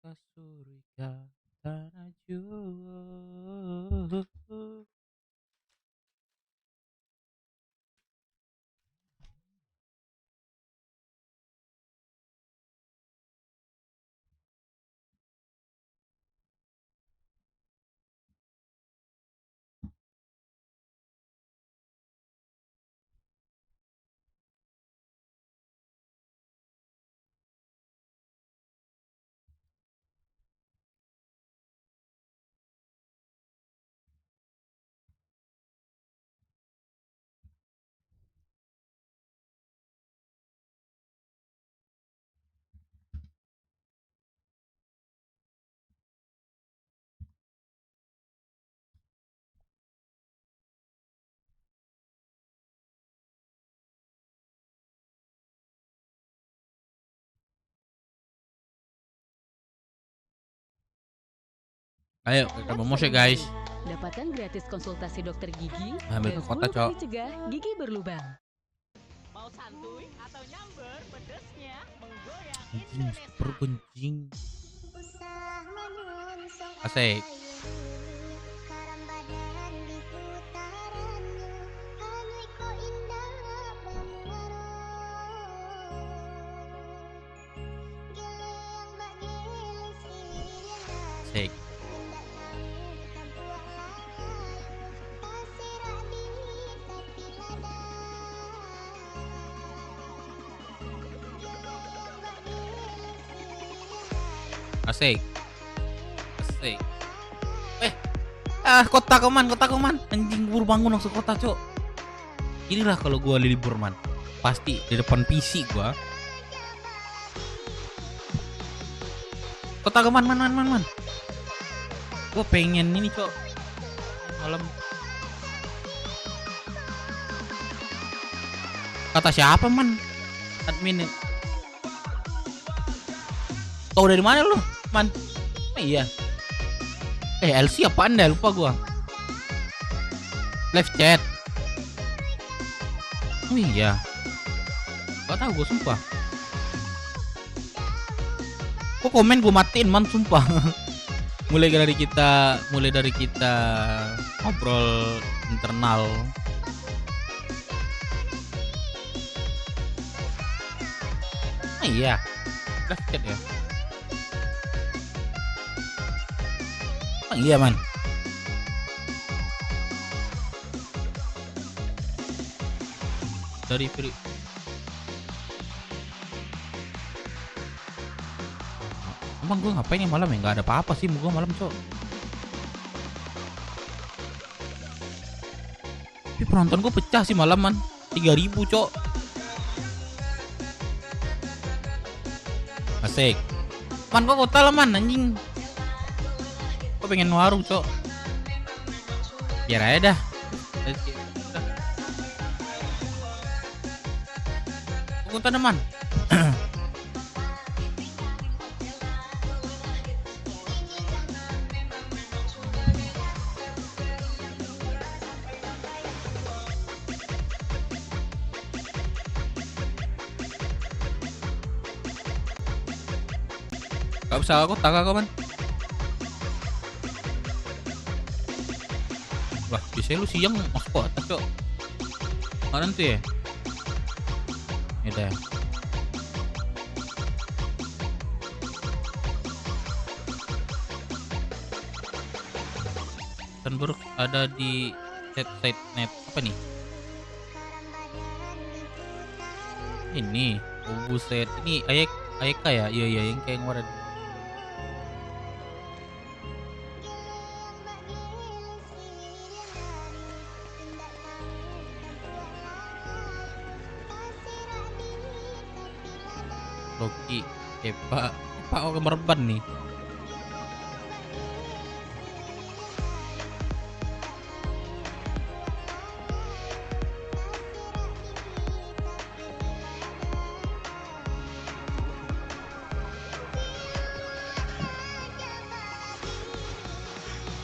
Kasurika Tanajo. Ayo kita bomo ya guys. Dapatkan gratis konsultasi dokter gigi Ambil ke kota, Cok. Cegah gigi berlubang. Mau santuy atau nyamber, pedesnya menggoyang Anjing, super Indonesia. kencing. Asik. Asik. Asik. Asik. Kota koman. Anjing buru bangun langsung kota, Cok. Inilah kalau gua libur, man. Pasti di depan PC gua. Kota koman, man. Gua pengen ini, Cok. Malam. Kata siapa, man? Admin. Tahu dari mana lu, man? Iya. LC apaan dah, lupa gua. Live chat. Oh iya. Gak tahu gua, sumpah. Kok komen gua matiin, man, sumpah. mulai dari kita ngobrol internal. Oh iya. Live chat ya. Oh iya, man. Dari free. Emang gue ngapain yang malam ya? Gak ada apa-apa sih gue malam, Cok. Tapi penonton gue pecah sih malam, man. 3.000, Cok. Asik. Man, kok kota lah, man, anjing. Gue pengen warung, Cok. Biar aja dah. Kota teman. Gak usah aku tak kawan. Wah, biasanya lu siang masuk kota, Cok. Mana nanti ya? Udah. Sunburg ada di site net apa nih? Ini, oh buset, ini Ayeka ya? Iya yang kayak kemarin. Loki, Epa orang merban nih.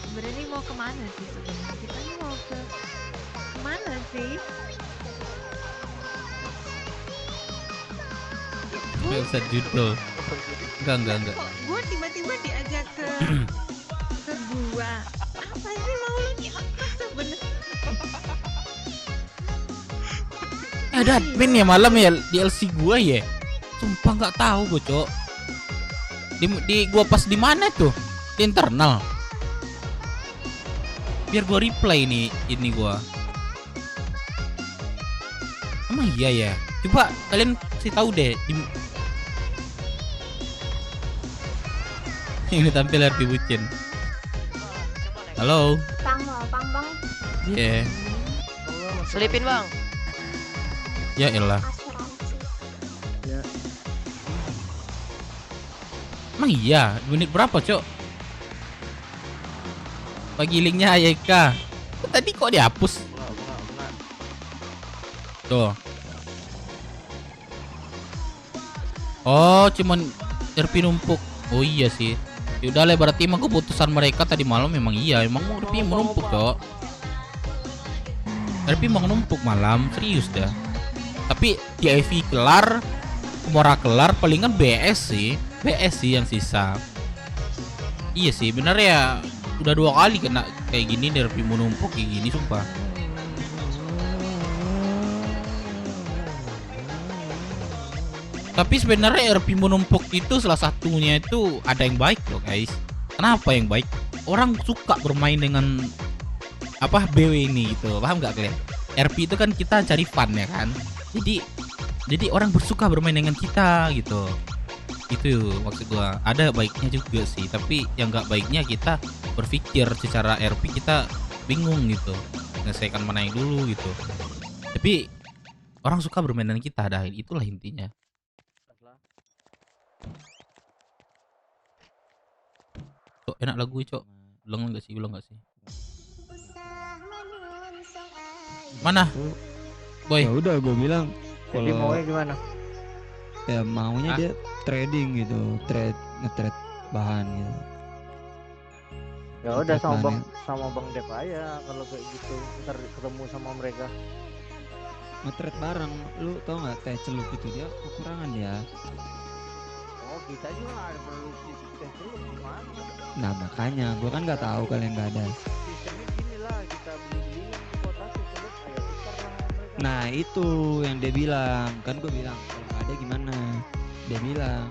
Sebenarnya mau kemana sih sebenarnya? Kita ini mau ke kemana sih? Gak usah judul. Enggak. Kok gue tiba-tiba diajak ke gua? Apa sih mau lu nih apa sebenarnya? Ada admin ya malam ya di LC gua ya. Sumpah nggak tahu gue, Cok. Di gua pas di mana tuh? Di internal. Biar gua replay nih ini gua. Emang iya ya. Coba kalian kasih tahu deh. Ini tampil RP bucin. Halo. Bang, bang, Iya. Selipin bang. Ya elah. asuransi. Emang iya, menit berapa, Cok? Bagi linknya Ayeka. Tadi kok dihapus? Tuh. Oh, cuman RP numpuk. Oh iya sih. Yaudah lah, berarti emang keputusan mereka tadi malam memang iya. Emang RP menumpuk, Cok. RP emang numpuk malam, serius dah. Tapi TIV kelar, Mora kelar, palingan BS sih yang sisa. Iya sih, bener ya. Udah 2 kali kena kayak gini, RP menumpuk kayak gini, sumpah. Tapi sebenarnya RP menumpuk itu salah satunya itu ada yang baik loh, guys. Kenapa yang baik? Orang suka bermain dengan apa BW ini gitu, paham nggak kalian? RP itu kan kita cari fun ya kan. Jadi orang bersuka bermain dengan kita gitu. Itu maksud gua. Ada baiknya juga sih, tapi yang nggak baiknya kita berpikir secara RP kita bingung gitu. Menyelesaikan mana yang dulu gitu. Tapi orang suka bermain dengan kita, dah itulah intinya. Cok, enak lagu, Cok. Ulang nggak sih? Mana? Boy. Ya udah gue bilang Jadi kalau maunya gimana? ya maunya Hah? dia trading gitu, nge-trade bahan gitu. Ya udah Nge-trade sama Bang Dev aja kalau kayak gitu. Ntar ketemu sama mereka. Nge-trade bareng. Lu tau nggak teh celup itu dia kekurangan ya. Oh, kita juga nggak ada perlu teh dulu gimana? Nah makanya gue kan nggak tahu kalian nggak ada. Sistemnya gini lah, kita beli di kota tuh celup, ayo tukar lah sama mereka. Nah itu yang dia bilang, kan gue bilang kalau nggak ada gimana? Dia bilang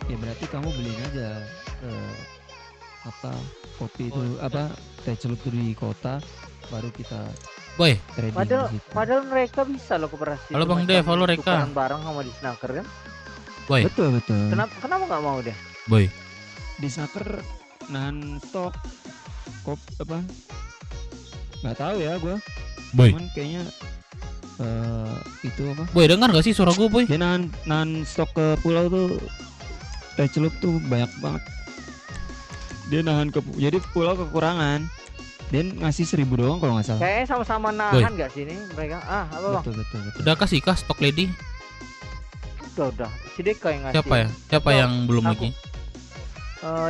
ya berarti kamu beliin aja apa kopi itu apa teh celup itu di kota, baru kita Boy. trading Padahal, di situ. padahal mereka bisa loh kooperasi. Halo, Bang Dev, halo, Reka. Tukaran barang sama di snacker kan? Boy. Betul. Kenapa nggak mau deh? Boy. Di snacker nahan stok apa nggak tahu ya gue, Boy. cuman kayaknya itu apa Boy, dengar gak sih suara gue, Boy? dia nahan stok ke pulau tuh teh celup tuh banyak banget, dia nahan jadi pulau kekurangan, dia ngasih 1.000 doang kalau nggak salah. Kayaknya sama-sama nahan nggak sih ini mereka? Apa bang? Betul. Udah kasih kah stok lady? Udah. Si Deka yang ngasih. Siapa ya? Siapa Oh, yang belum aku. lagi?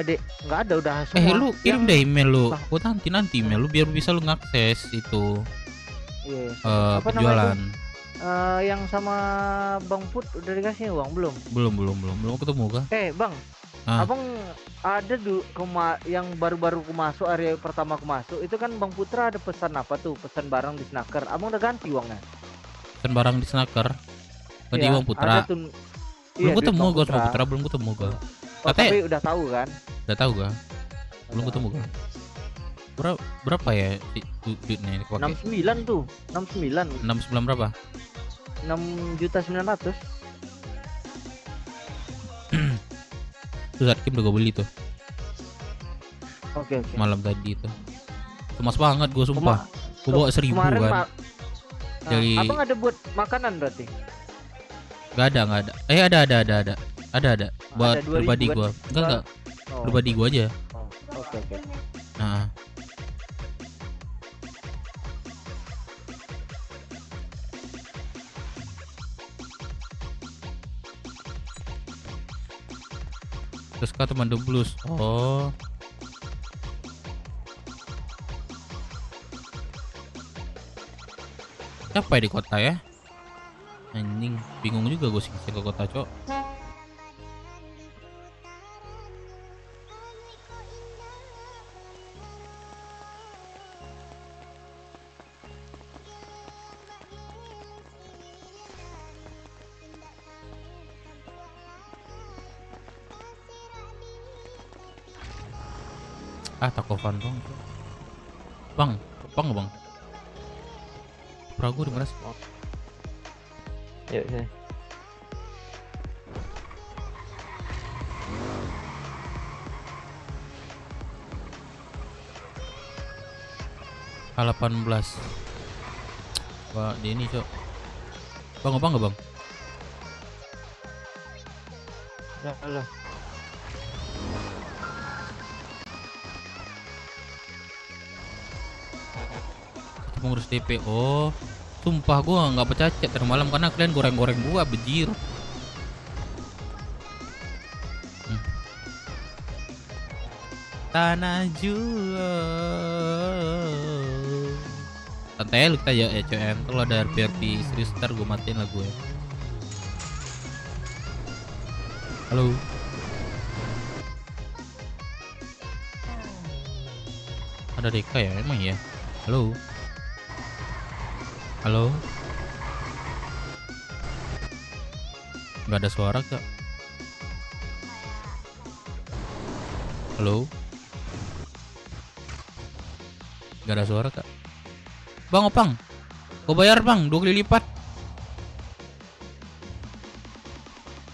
Dek, nggak ada udah semua. Lu kirim deh email lu. Bang. Gua nanti email lu biar bisa lu ngakses itu Iya. Apa namanya penjualan. Yang sama Bang Put udah dikasih uang belum? Belum ketemu kah? Bang, Ah. abang ada yang baru-baru aku masuk, area pertama aku masuk itu kan Bang Putra ada pesan apa tuh, pesan barang di snacker. Abang udah ganti uangnya? Kan barang di snacker. Ganti Iya, uang Putra. ada tuh. Belum Iya, ketemu duit Bang gua sama Putra, belum ketemu gua. Oh, Katanya- tapi udah tahu kan? Udah tahu gua. Belum ketemu gua. Berapa ya duitnya ini pakai? 69 tuh, 69, 69 berapa? 6.900.000. Tuh saat Kim udah gua beli tuh Oke. malam tadi itu. Cemas banget gua sumpah. Gua bawa 1.000 Kemarin kan. Pak. Jadi- Abang ada buat makanan berarti? Gak ada. Ada. Buat 2.000 pribadi kan? gua. Enggak. Oh, Pribadi gua aja. Oke. Nah. Terus kata teman Blues. Oh. Siapa ya di kota ya? Anjing, bingung juga gue sih ke kota, Cok. Ah, Takovan dong. Bang, bang. Pragu di mana sih? Yuk sini. K18. Wah, di ini, Cok. Bang, nggak bang? Ya Allah. Pengurus DP. Oh, sumpah gua nggak percaya chat tadi malam karena kalian goreng-goreng gua bejir. Tanah jual. Santai lu kita ya CN. Kalau ada RP serius ntar gua matiin lah gue. Halo. Ada DK ya emang ya. Halo. Halo. Nggak ada suara kak. Halo. Nggak ada suara kak. Bang Opang, gua bayar bang 2 kali lipat.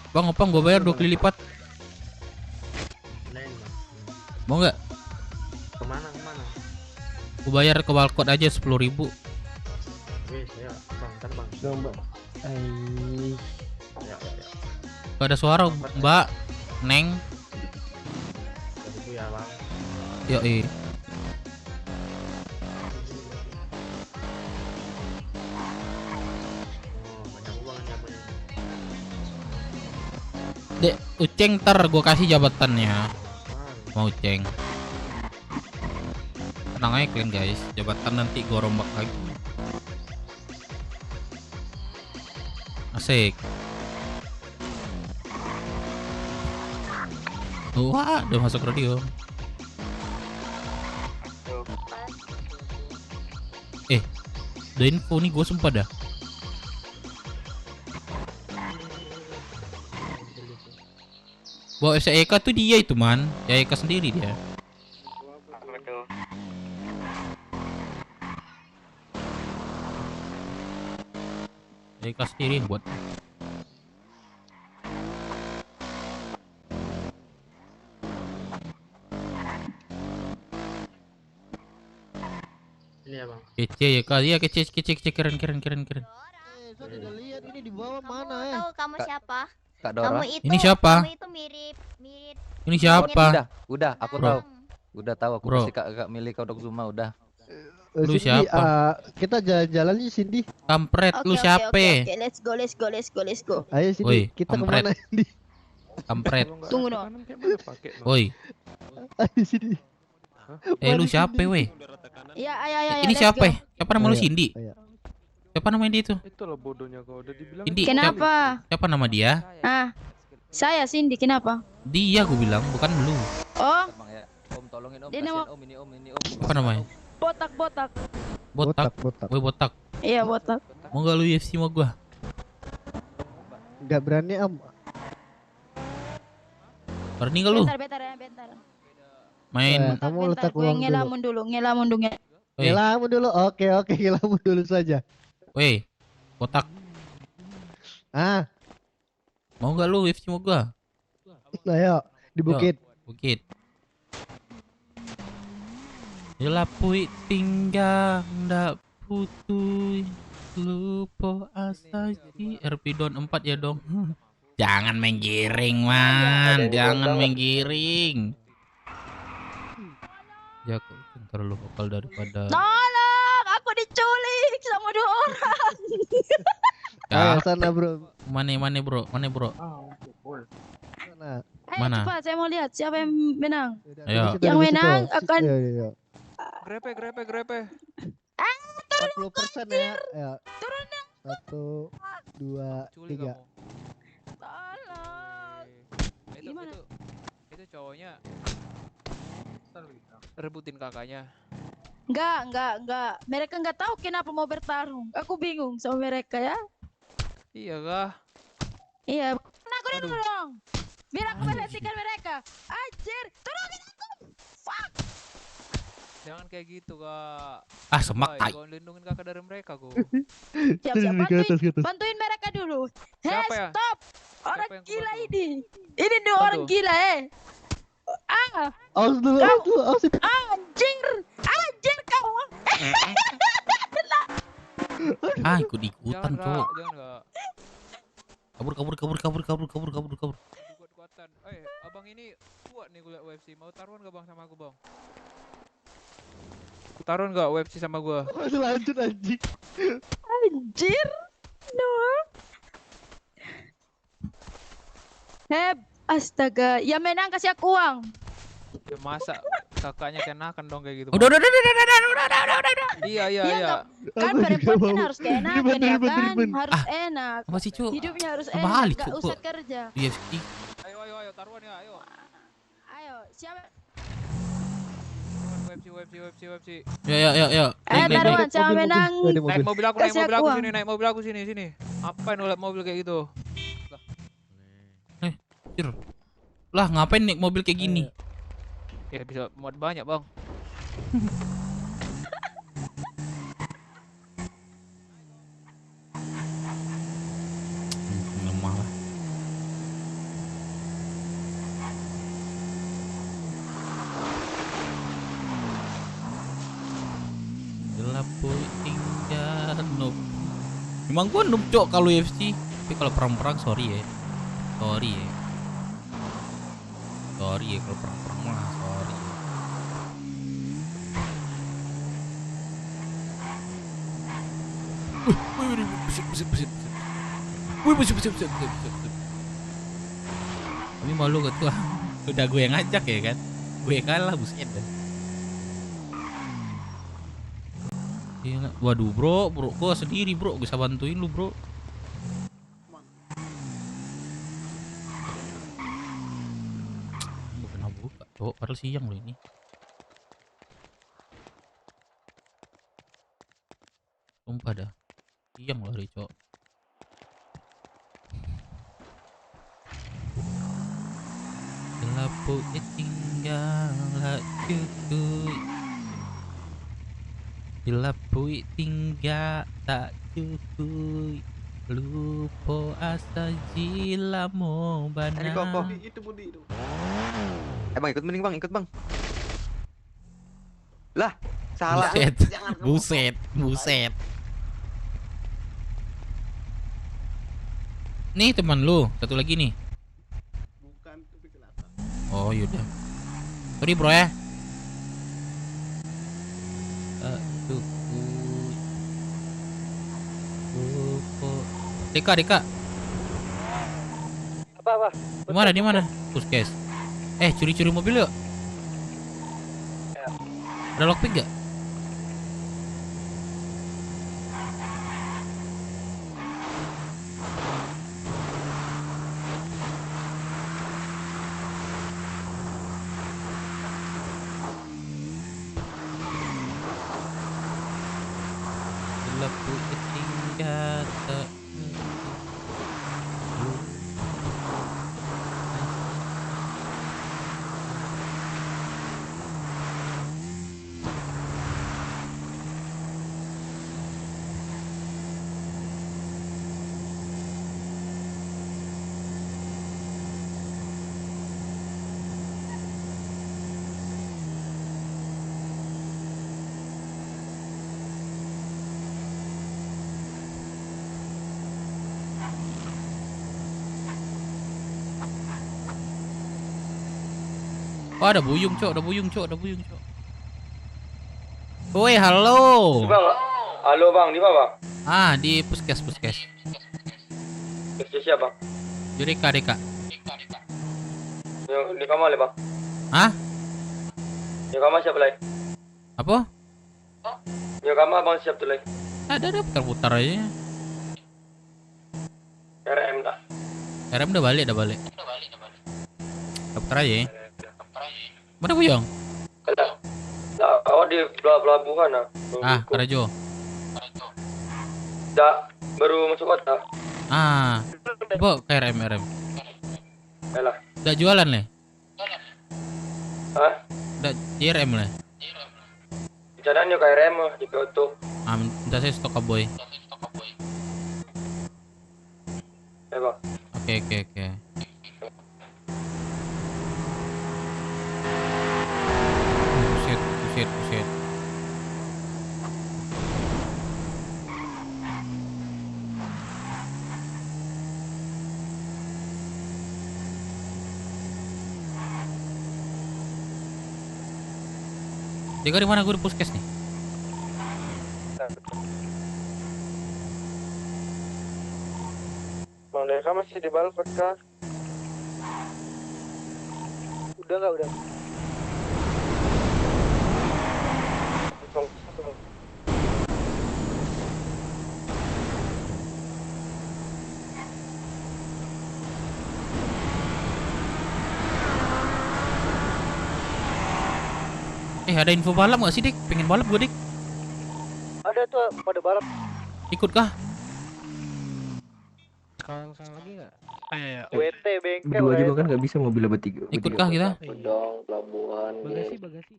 Bang Opang, gua bayar 2 kali lipat. Mau nggak? Kemana? Gua bayar ke Walcott aja 10.000. Wes ya, bang, ntar bang. Coba. Ya. Gak ada suara Mbak Neng. Itu ya bang. Yoi. Oh, banyak uangnya punya. Dek, Uceng ntar gua kasih jabatannya. Bang, Mau Uceng. Tenang aja kalian guys, jabatan nanti gua rombak lagi. Asik. Wah, udah masuk radio. Udah info nih gue sumpah dah. Bawa SEK tuh dia itu man, SEK sendiri dia. SEK sendiri yang buat. ini ya bang. Kece ya kali ya, kece keren. Lihat ini di bawah mana Tahu kamu siapa? Kak Kamu Dora. itu Ini siapa? Kamu itu mirip Ini siapa? Udah, aku Bro. tahu. Udah tahu aku Bro. pasti kak milih Kodok Zuma udah. Lu siapa? Kita jalan-jalan nih Cindy. Kampret, lu siapa? Let's go. Ayo Woi, Cindy, kita kampret. kemana Cindy? Kampret. Tunggu no. Woi, Ayo Cindy. lu siapa weh? Ya, ayo. Ini siapa? Siapa nama lu Ayo, Cindy? ayo. Siapa namanya dia itu? Itulah bodohnya kau udah dibilang. Cindy. Kenapa? Siapa nama dia? Ah, saya Cindy. Kenapa? Dia gue bilang, bukan lu. Oh, Bang ya. Om tolongin om, Dia kasihan nama- om ini om. Apa namanya? botak. Botak. Botak. Woi botak. Iya, botak. Mau gak lu UFC sama gua? Enggak berani Am. Berani gak lu? Bentar. Main. Kamu letak gue uang dulu. ngelamun dulu. Woi, Ngelamun dulu. Oke, ngelamun dulu saja. woi. Botak. Ah, Mau gak lu UFC sama gua? ayo di bukit. Bukit. Lapui tinggal ndak putui lupo asaji RP Don 4 ya dong. Jangan main giring man, jangan main giring. Ya kok terlalu vokal daripada. Tolong, aku diculik sama 2 orang. Ya, Ayo sana bro. mana bro? Sana. Ayo Mana? cepat, saya mau lihat siapa yang menang. Ayo. Di situ, Yang di situ. menang akan- Iya. Grepe. 40% ya. Ayo. Turun 1, 2, 3. Tolong. Gimana? Itu cowoknya rebutin kakaknya. Enggak. Mereka enggak tahu kenapa mau bertarung. Aku bingung sama mereka ya. Iya kah? Iya. Nah, aku dulu dong. Biar aku berhentikan mereka. Anjir, tolongin aku. Fuck. Jangan kayak gitu, Kak. Ah, semak Wah, tai. kau lindungin kakak dari mereka, kok. Siap-siap Ke atas, ke atas. bantuin mereka dulu. Siapa ya? Stop. Orang Siapa yang gila kubantu? ini. Ini dua Bantu. orang gila Awas dulu, Kau- awas dulu, awas dulu. Anjir kau. Ah, ikut-ikutan, Jangan, Cok. Kak. Jangan, Kak. Kabur. Kuat-kuatan. Abang ini kuat nih gue liat UFC. Mau taruhan gak, Bang, sama aku, Bang? Taruhan gak UFC sama gua? Masih lanjut anjing. Anjir. Noah. Astaga, ya menang kasih aku uang. Ya masa kakaknya kenakan dong kayak gitu. Udah. Bang. Iya. Iya, nggak- kan Aku juga perempuan kan mau. harus enak, Ribet, ya ribet, kan? ribet. Harus enak. Apa sih, Cok? Hidupnya harus Kebalik, enak, gak Cuk, usah kok. kerja. UFC. Ayo taruhan ya, ayo. Ayo, siapa? UFC. Ya. Taruhan sama menang. Naik mobil aku Kasih aku uang. sini, naik mobil aku sini. Apain ngeliat mobil kayak gitu? Anjir. Lah, ngapain naik mobil kayak gini? Ya bisa muat banyak, Bang. Lemah lah. Gelap tinggal noob. Emang gua noob, Cok, kalau UFC. Tapi kalau perang-perang sorry ya kalau perang-perang mah sorry ya. Buset. Wih, buset. Tapi malu gak tuh? Udah gue yang ngajak ya kan? Gue yang kalah, buset dah. Gila. Waduh, bro, gue sendiri, bro. Bisa bantuin lu, bro. Gue pernah buka, Cok. Padahal siang loh ini. Sumpah dah. Siang loh hari, Cok. Gelap tinggal cukup. Gelap tinggal tak cukup. Lupa asa jila mo bana. Itu Budi itu. Bang, ikut mending, Bang, ikut, Bang. Lah, salah. Buset. Nih teman lu, satu lagi nih. Bukan, tapi kenapa? Oh yaudah. Sorry bro ya. Deka. Apa? Di mana? Puskes. Curi mobil yuk. Ada lockpick gak? Gelap tinggal tak. Oh, ada buyung, Cok. Woi, halo. Halo Bang, di mana Bang? Ah, di puskes. Puskes siapa Bang? Jadi Deka. Di kamar le Bang? Hah? Di kamar siapa lagi? Apa? Di kamar Bang siap tuh lagi. Ada putar aja. RM tak? RM udah balik. Putar aja ya. Mana buyung? Nah, awak di pelabuhan lah. Karajo. Baru masuk kota. Coba ke RM. Yalah. Udah jualan le? Hah? Udah JRM le? Jalan yuk KRM di Kyoto. Minta saya stok boy. Ya bang. Oke. Buset. Jaga di mana gue di puskes nih? Bang Deka masih di Balkot kah? Udah nggak udah. Ada info balap gak sih Dik? Pengen balap gue Dik. Ada tuh pada balap. Ikut kah? Sekarang lagi nggak? WT bengkel. Berdua juga kan nggak bisa mobilnya bertiga. Ikut kah kita? Dong, pelabuhan. Bagasi.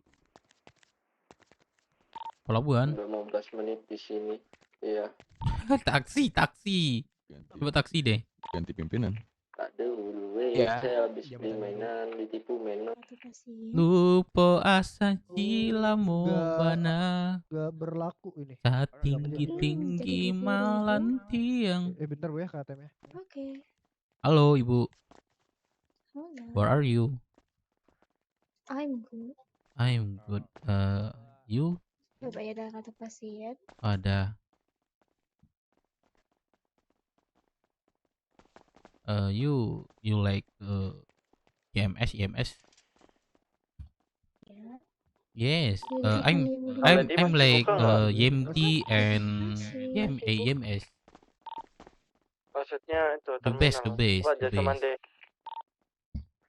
Pelabuhan. 15 menit di sini. Iya. taksi. Coba taksi deh. Ganti pimpinan. Aduh, Ya. saya habis beli mainan, ditipu mainan. Lupa asa jilamu bana Gak berlaku ini. saat tinggi malam tiang. Bentar bu ya KTM ya. Oke. Halo ibu, Hola. where are you? I'm good. I'm good. You Coba ya ada kata pasien. ada. You like EMS? Yes. I'm like YMT and EMS. Maksudnya itu The best.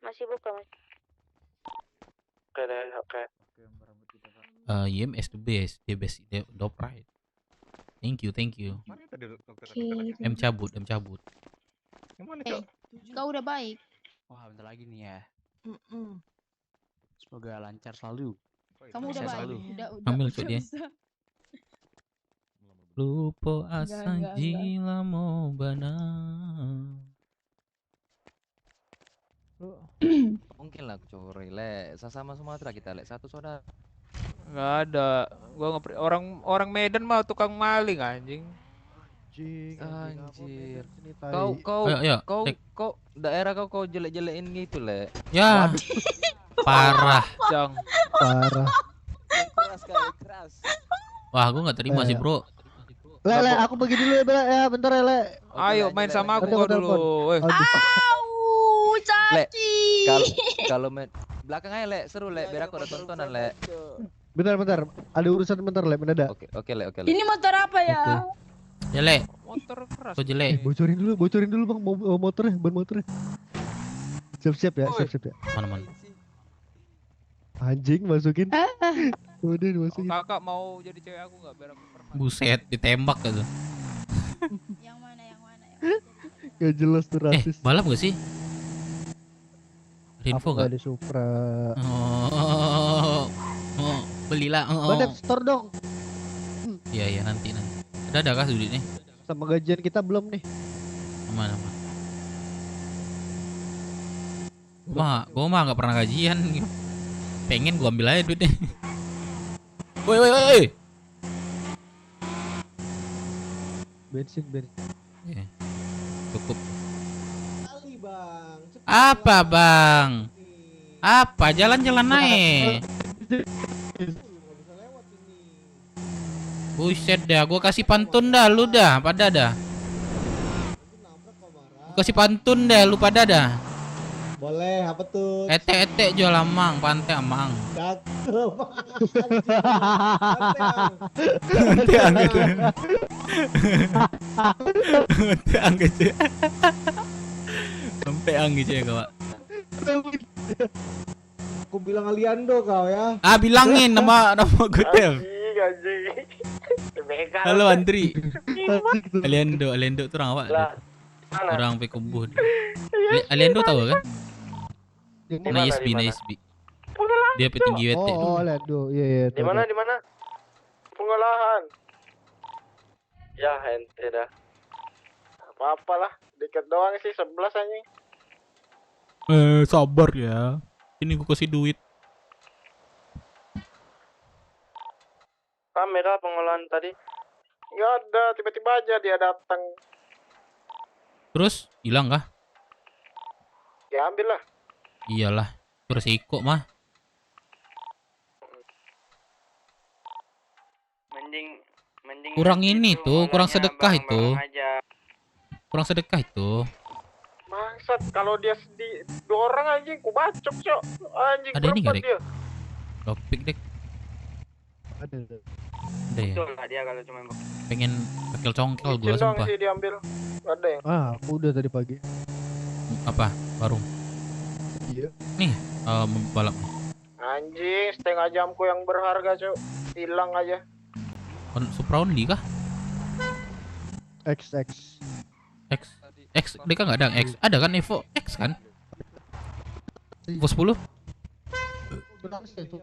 Masih buka mas. Oke. EMS the best, the right. Thank you. Em cabut. Kau udah baik. Wah, bentar lagi nih ya. Semoga lancar selalu. Kamu udah Saya baik. selalu. Udah. Ambil cok dia. bisa. Lupa asa Enggak. jilamu bana. Mungkin lah curi le. Sama Sumatera kita le. Satu saudara. Nggak ada. Gua orang Medan mah tukang maling anjing. Anjir. Kau Ayo, Kau daerah kau jelek-jelekin gitu le. Ya. Parah. Jang. parah. Keras. Wah, gua nggak terima sih, Bro. Le, aku pergi dulu ya, Bela. Ya, bentar ya, Le. Ayo main sama aku kau dulu. Weh. Caci. Kalau main belakang aja le, seru le, biar aku ada tontonan le. Bentar. Ada urusan bentar, Le, mendadak. Oke le. Ini motor apa ya? Jelek. Motor keras. Kau jelek. Bocorin dulu Bang, motornya, ban motornya. Siap-siap ya. Mana. Anjing masukin. Udah dimasukin. Kakak mau jadi cewek aku nggak biar aku pernah. Buset, ditembak gitu. Yang mana? Gak jelas tuh rasis. Balap gak sih? Ada info Apa gak? ada Supra. Belilah. Bandep store dong. Iya, nanti. Ada kah duitnya? Sama gajian kita belum nih. Aman. Gua mah nggak pernah gajian. Pengen gua ambil aja duitnya. Woi. Bensin. Iya. Cukup. Apa bang? Apa jalan-jalan naik? Buset dah, gua kasih pantun dah, lu dah, pada dah. Gua kasih pantun dah, lu pada dah. Boleh, apa tuh? Ete jual amang, pantai amang. Sampai angin ya kau. Aku bilang Aliando kau ya. Bilangin nama gue Dev. Halo Andri. Aliando tuh orang apa? Orang Pekumbuh. Aliando tahu kan? Naisbi. Dia petinggi WT. Oh, Aliando. Iya. Di mana? pengolahan. Ya ente dah. Apa-apalah, dikit doang sih 11 anjing. Sabar ya. Ini gua kasih duit. Kamera pengolahan tadi. Nggak ada, tiba-tiba aja dia datang. Terus hilang kah? Ya ambil lah. Iyalah, itu resiko mah. Mending Kurang ini tuh, kurang ngolahnya sedekah itu. bareng-bareng aja. Kurang sedekah itu. Bangsat, kalau dia sedih 2 orang anjing, ku bacok, Cok. Anjing Ada ini berempat nggak, Dek? dia. Topik dek. Ada. Ada ya. Betul lah dia kalau cuma Pengen pakil congkel gua Izin dong sumpah. sih diambil. Ada ya? Aku udah tadi pagi. Apa? Warung. Iya. Nih, balap. Anjing, setengah jamku yang berharga, Cok. Hilang aja. Supra only kah? XX. X mereka nggak ada X. Ada kan Evo X kan? Evo 10? Benar sih itu.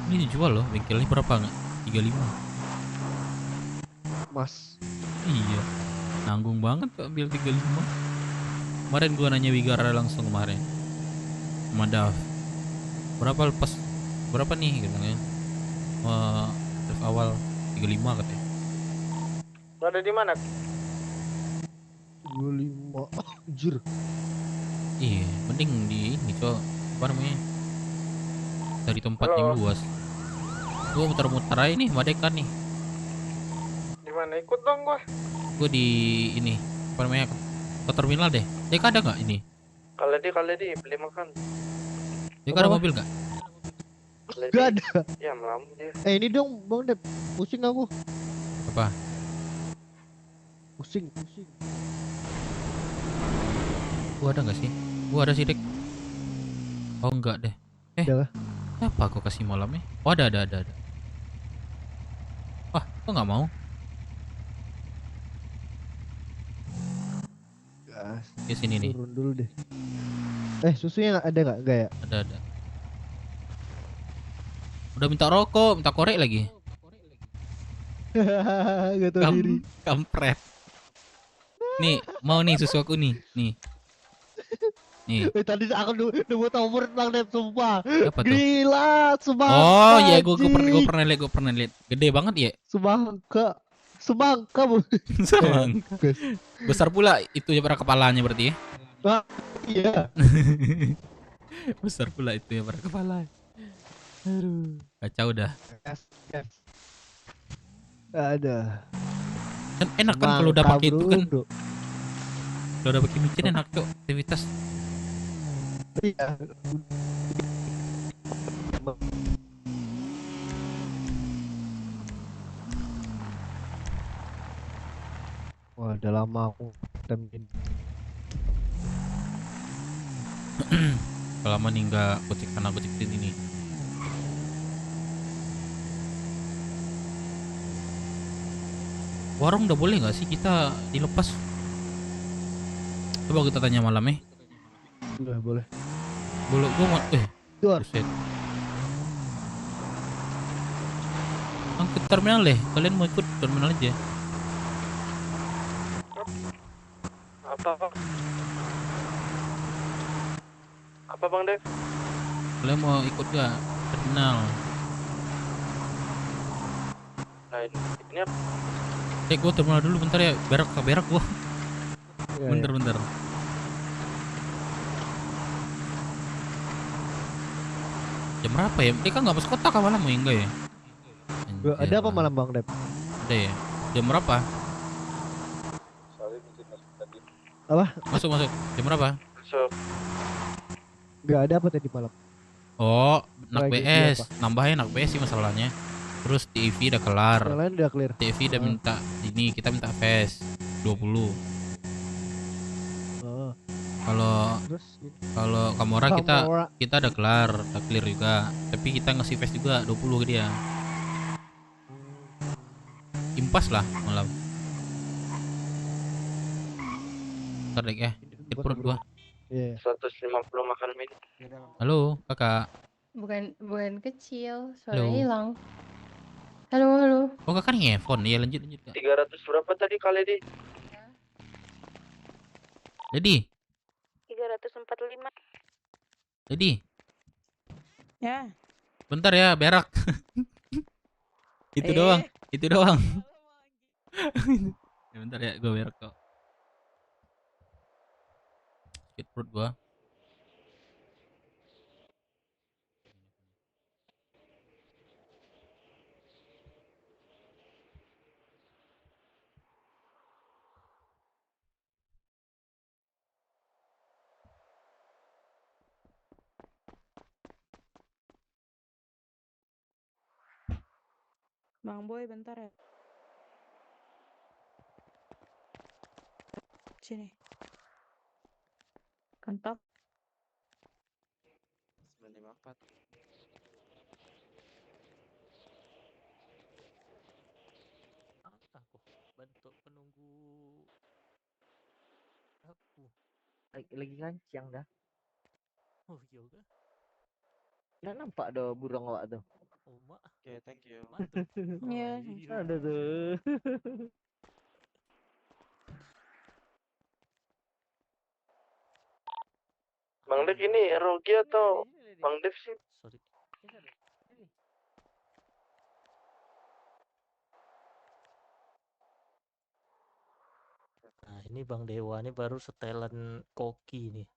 Ini dijual loh, bengkelnya berapa nggak? 35. Mas. Iya. Nanggung banget kok ambil 35. Kemarin gua nanya Wigara langsung kemarin. Sama Dav. Berapa lepas? Berapa nih gitu kan? Drive awal 35 katanya. Ada di mana? 25. Anjir. Iya, mending di ini cok. Apa namanya? Dari tempat yang luas. Gua muter-muter aja nih, Madekan nih. Di mana? Ikut dong gua. Gua di ini, apa namanya? Ke terminal deh. Dek ada nggak ini? kalau di beli makan. Dek ada mobil nggak? Gak ada. Ya melamun dia. Ini dong Bang Dep. Pusing aku. Apa? Pusing. Gua ada nggak sih? Gua ada sih dek. Oh enggak deh. Udah. Apa aku kasih malamnya? Oh ada. Wah, kok nggak mau? Gas. Ke sini nih. Turun dulu deh. Susunya ada nggak? Enggak ya? Ada. Udah minta rokok, minta korek lagi. Gak tau diri. Kampret. Nih, mau nih susu aku nih. Nih. Tadi aku nunggu tower Bang Dep, sumpah. Apa tuh? Gila, sumpah. Oh iya, gue pernah lihat. Gede banget ya. Semangka bu. Semangka. Besar pula itu ya pada kepalanya berarti ya. Iya. Besar pula itu ya pada kepala. Aduh, kacau dah. Yes. Ada. Kan enak kan kalau udah pakai itu kan. Kalau udah pakai micin enak cok, aktivitas. Iya. Wah, udah lama aku temin. Kalau lama nih nggak kucek sana kucek sini nih. Warung udah boleh nggak sih kita dilepas? Coba kita tanya malam ya. Udah boleh. Boleh gua mau buset. Ke terminal deh. Kalian mau ikut terminal aja. Apa Bang Dev? Kalian mau ikut gak terminal? Nah ini apa? Gua terminal dulu bentar ya. Berak gua. Ya, Bentar. Jam berapa ya? Dia kan nggak masuk kota kan malam ya? Enggak ya? Ada apa malam Bang Dep? Ada ya? Jam berapa? Apa? Masuk. Jam berapa? Masuk. Gak ada apa tadi malam? Oh, nak Lagi BS. apa? Nambahin nak BS sih masalahnya. Terus TV udah kelar. Yang lain udah clear. TV udah minta ini, kita minta fast 20. Oh. Kalau Kamora Kamora. kita udah kelar, udah clear juga. Tapi kita ngasih fast juga 20 ke dia. Impas lah malam. Bentar dek ya. Sakit perut gua. Iya. 150 makan mie. Halo, kakak. Bukan kecil, Halo. suaranya hilang. Halo. Oh, kakak nih handphone. Iya, lanjut kak. 300 berapa tadi kali di? Jadi, 345. Ya. bentar ya, berak. Itu doang. Ya, bentar ya, gua berak kok. Sakit perut gua. Bang Boy bentar ya. Sini. Kentok. 954. Aku bentuk penunggu aku. Lagi kancing dah. Oh iya kah? Nggak nampak ada burung awak tuh. Oh mak. Oke, thank you. Iya. Ada tuh. Bang Dev ini Rogi atau Bang Dev sih? Sorry. Nah ini Bang Dewa ini baru setelan koki nih.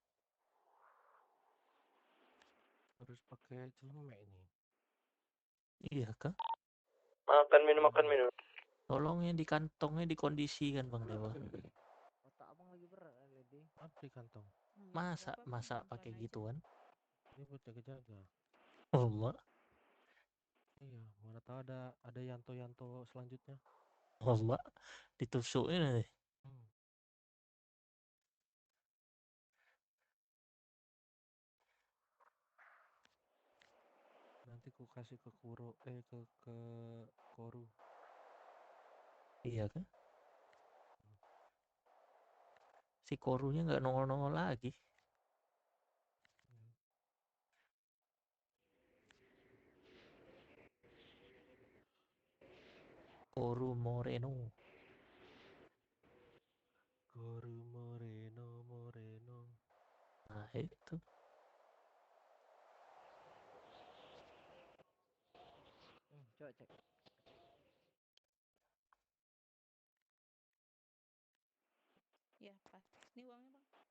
Harus pakai celemek ini. Iya kah? Makan minum. Tolong yang di kantongnya dikondisikan Bang Dewa. Otak abang lagi berat lagi. Apa di kantong? Masa pakai gituan? Ini buat jaga-jaga. Oh mak. Iya, mana tahu ada yanto selanjutnya. Oh mak. Ditusuknya nih. Nanti ku kasih ke ke Koru. Iya kan? Si korunya nggak nongol-nongol lagi. Koru Moreno. Nah itu. Coba cek. Ya, pas. Ini uangnya, Bang.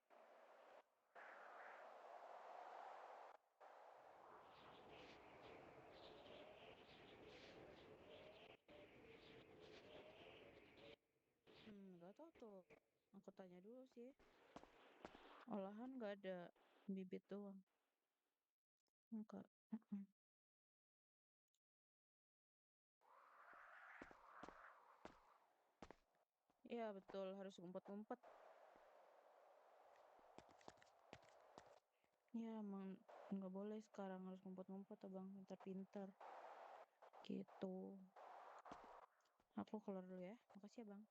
Nggak tahu tuh. Aku tanya dulu sih. Olahan nggak ada, bibit doang. Enggak. Iya betul, harus ngumpet-ngumpet. Ya emang nggak boleh sekarang, harus ngumpet-ngumpet abang, pintar-pintar. Gitu. Aku keluar dulu ya. Makasih ya bang.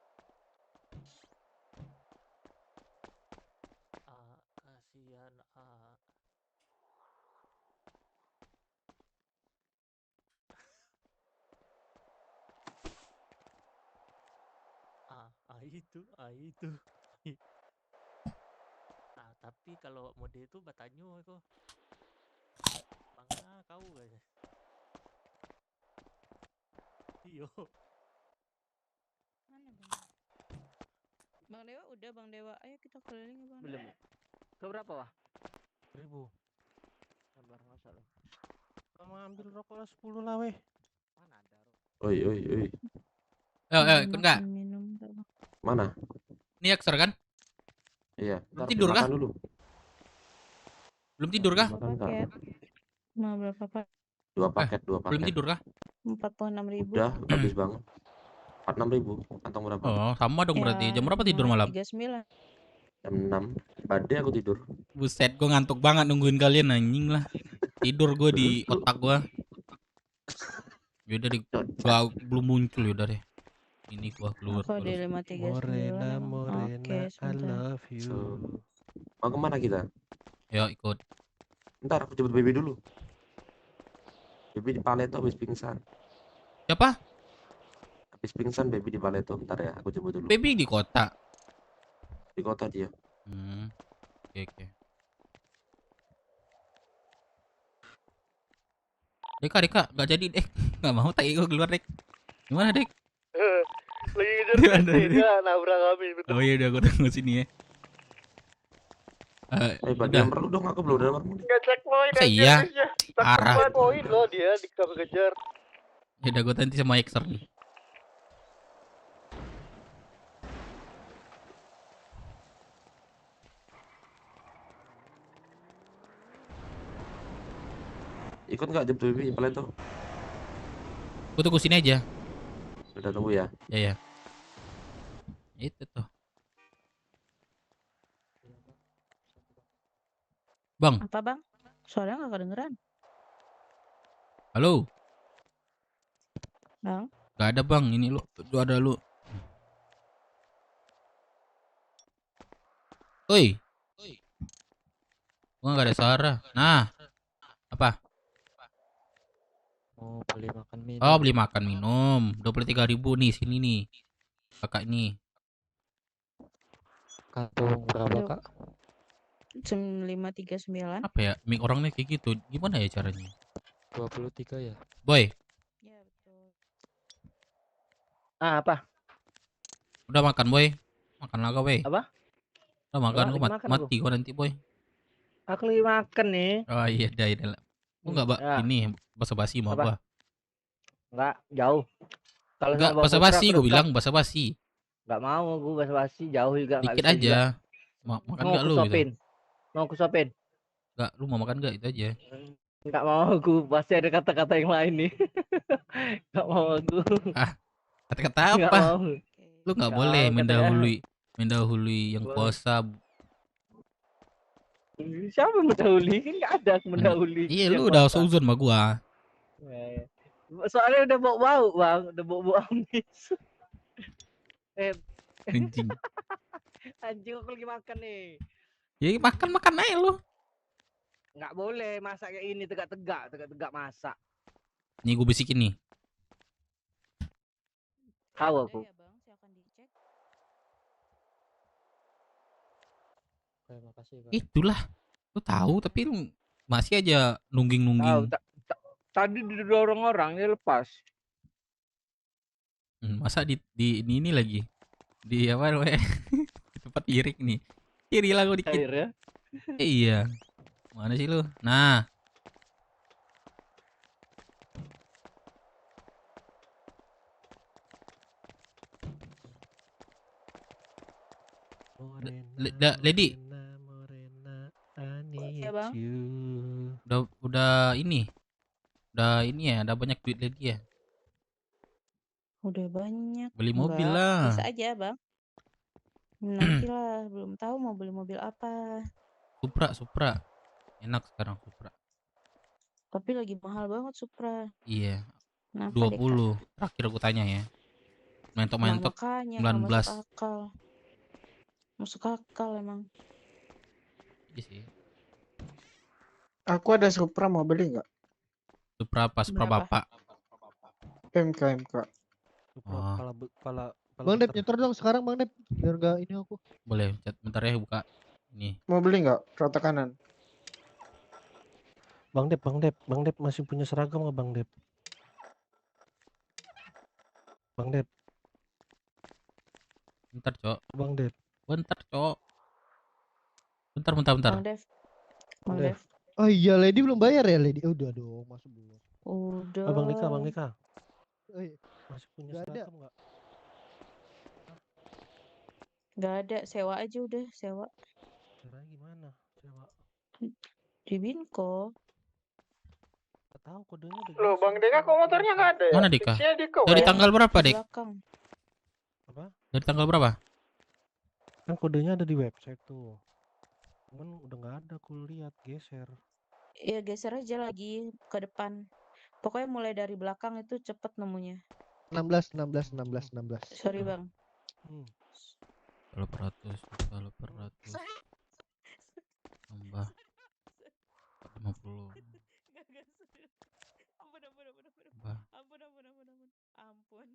Kasihan itu. Tapi kalau mode itu batanyo itu. Bangga kau kayaknya. Iyo. Mana bang? Bang Dewa udah Bang Dewa. Ayo kita keliling bang. Belum. Keberapa wah? 1000. Sabar masa lo. Kamu ambil rokok lah 10 lah weh. Mana ada rokok? Oi. Ikut nggak? Mana? Ini Axer kan? Iya. Belum tidur kah? Dulu. Belum tidur kah? Mau berapa pak? 2 paket. Belum tidur kah? 46.000. Udah, habis banget. 46.000. Kantong berapa? Oh, sama dong berarti. Jam berapa tidur malam? 39. Jam 6. Badai aku tidur. Buset, gue ngantuk banget nungguin kalian anjing lah. Tidur gue di otak gue. Yaudah deh, gua belum muncul yaudah deh. Ini gua keluar. Aku di 539. Morena, I love you. Mau kemana kita? Yuk ikut. Ntar aku jemput Baby dulu. Baby di Paleto habis pingsan. Siapa? Habis pingsan Baby di Paleto. Ntar ya, aku jemput dulu. Baby di kota. Di kota dia. Oke. Deka, nggak jadi Dek. Nggak mau tak gue keluar Dek. Gimana Dek? Lagi ngejar dia nabrak kami. Betul. Oh iya udah gue tunggu sini ya. Bagi Udah. nomor lu dong, aku belum ada nomor. Nggak cek poin Masa aja. iya? guys, ya. Parah. Takut poin loh dia dikejar. Ya udah gue nanti sama Exer nih. Ikut nggak jemput Baby di Paleto? Gue tunggu sini aja. Udah tunggu ya. Ya. Itu tuh. Bang. Apa bang? Suaranya nggak kedengeran. Halo. Bang. Gak ada bang. Ini lu ada lu. Oi. Gua nggak ada suara. Nah. Apa? Mau beli makan minum. Oh beli makan minum. 23.000 nih sini nih. Kakak ini. Kantung berapa kak? 539. Apa ya? Mik orangnya kayak gitu. Gimana ya caranya? 23 ya. Boy. Apa? Udah makan boy. Makan lah kau boy. Apa? Udah makan Lagi gua makan mati gua nanti boy. Aku lagi makan nih. Oh iya dah. Gua nggak Ya. ini basa-basi mau apa? Enggak, jauh. Kalau Enggak sama Bang basa-basi Putra, gue aku bilang dekat. basa-basi. Enggak mau gue basa-basi, jauh juga enggak Dikit bisa juga. aja. Makan Mau enggak aku lu sopin. gitu? Mau aku sopin. Enggak, lu mau makan enggak itu aja. Enggak mau aku, pasti ada kata-kata yang lain nih. Enggak mau aku. Kata-kata Nggak apa? mau. Lu nggak Nggak boleh mau kata-kata. mendahului yang puasa. Siapa yang mendahului? Kan enggak ada yang mendahului. Iya, yang lu udah puasa. seuzon sama gua. Soalnya udah bau-bau, Bang. Udah bau-bau amis. Anjing. Anjing, aku lagi makan nih. Ya makan aja lu. Nggak boleh masak kayak ini tegak-tegak masak. Nih gua bisikin nih. Tahu aku. Oke, makasih kak. Itulah. Lu tahu tapi lu masih aja Tahu. nungging-nungging. Tadi didorong orang dia lepas. Masa di ini lagi. Di apa namanya? Tempat irik nih. Iri lah gua dikit. Air ya. Iya. Mana sih lu? Nah. Lady. Ya bang. Udah ini. Udah ini ya, udah banyak duit Lady ya. Udah banyak. Beli mobil Enggak, lah. bisa aja bang. Nanti lah, belum tahu mau beli mobil apa. Supra. Enak sekarang Supra. Tapi lagi mahal banget Supra. Iya. Kenapa, 20. Terakhir aku tanya ya. Mentok-mentok makanya 19. nggak masuk akal. Masuk akal emang. Iya sih. Aku ada Supra, mau beli nggak? Supra apa? Supra Berapa? bapak. MK. Oh. Kepala Bang Dep nyetor dong sekarang Bang Dep biar gak ini aku. Boleh, bentar ya buka. Ini. Mau beli nggak? Rata kanan. Bang Dep masih punya seragam nggak Bang Dep? Bang Dep. Bentar, Cok. Bang Dep. Bentar, Cok. Bentar. Bang Dev. Bang Dev. Oh iya Lady belum bayar ya Lady. Udah dong, masuk dulu. Udah. Bang Nika. Oh, iya. Masih punya Nggak ada. seragam nggak? Nggak ada, sewa aja udah, sewa. Caranya gimana? Sewa. Di Binko. Nggak tahu kodenya udah. Loh, Bang Deka kok motornya nggak ada ya? Mana Deka? Fixnya di kau. Dari ya? tanggal berapa, Di Dek? belakang. Apa? Dari tanggal berapa? Kan kodenya ada di website tuh. Cuman udah nggak ada, aku lihat geser. Ya geser aja lagi ke depan. Pokoknya mulai dari belakang itu cepet nemunya. 16. Sorry bang. Kalau 100. tambah 50. Enggak, serius. Ampun. Tambah. Ampun.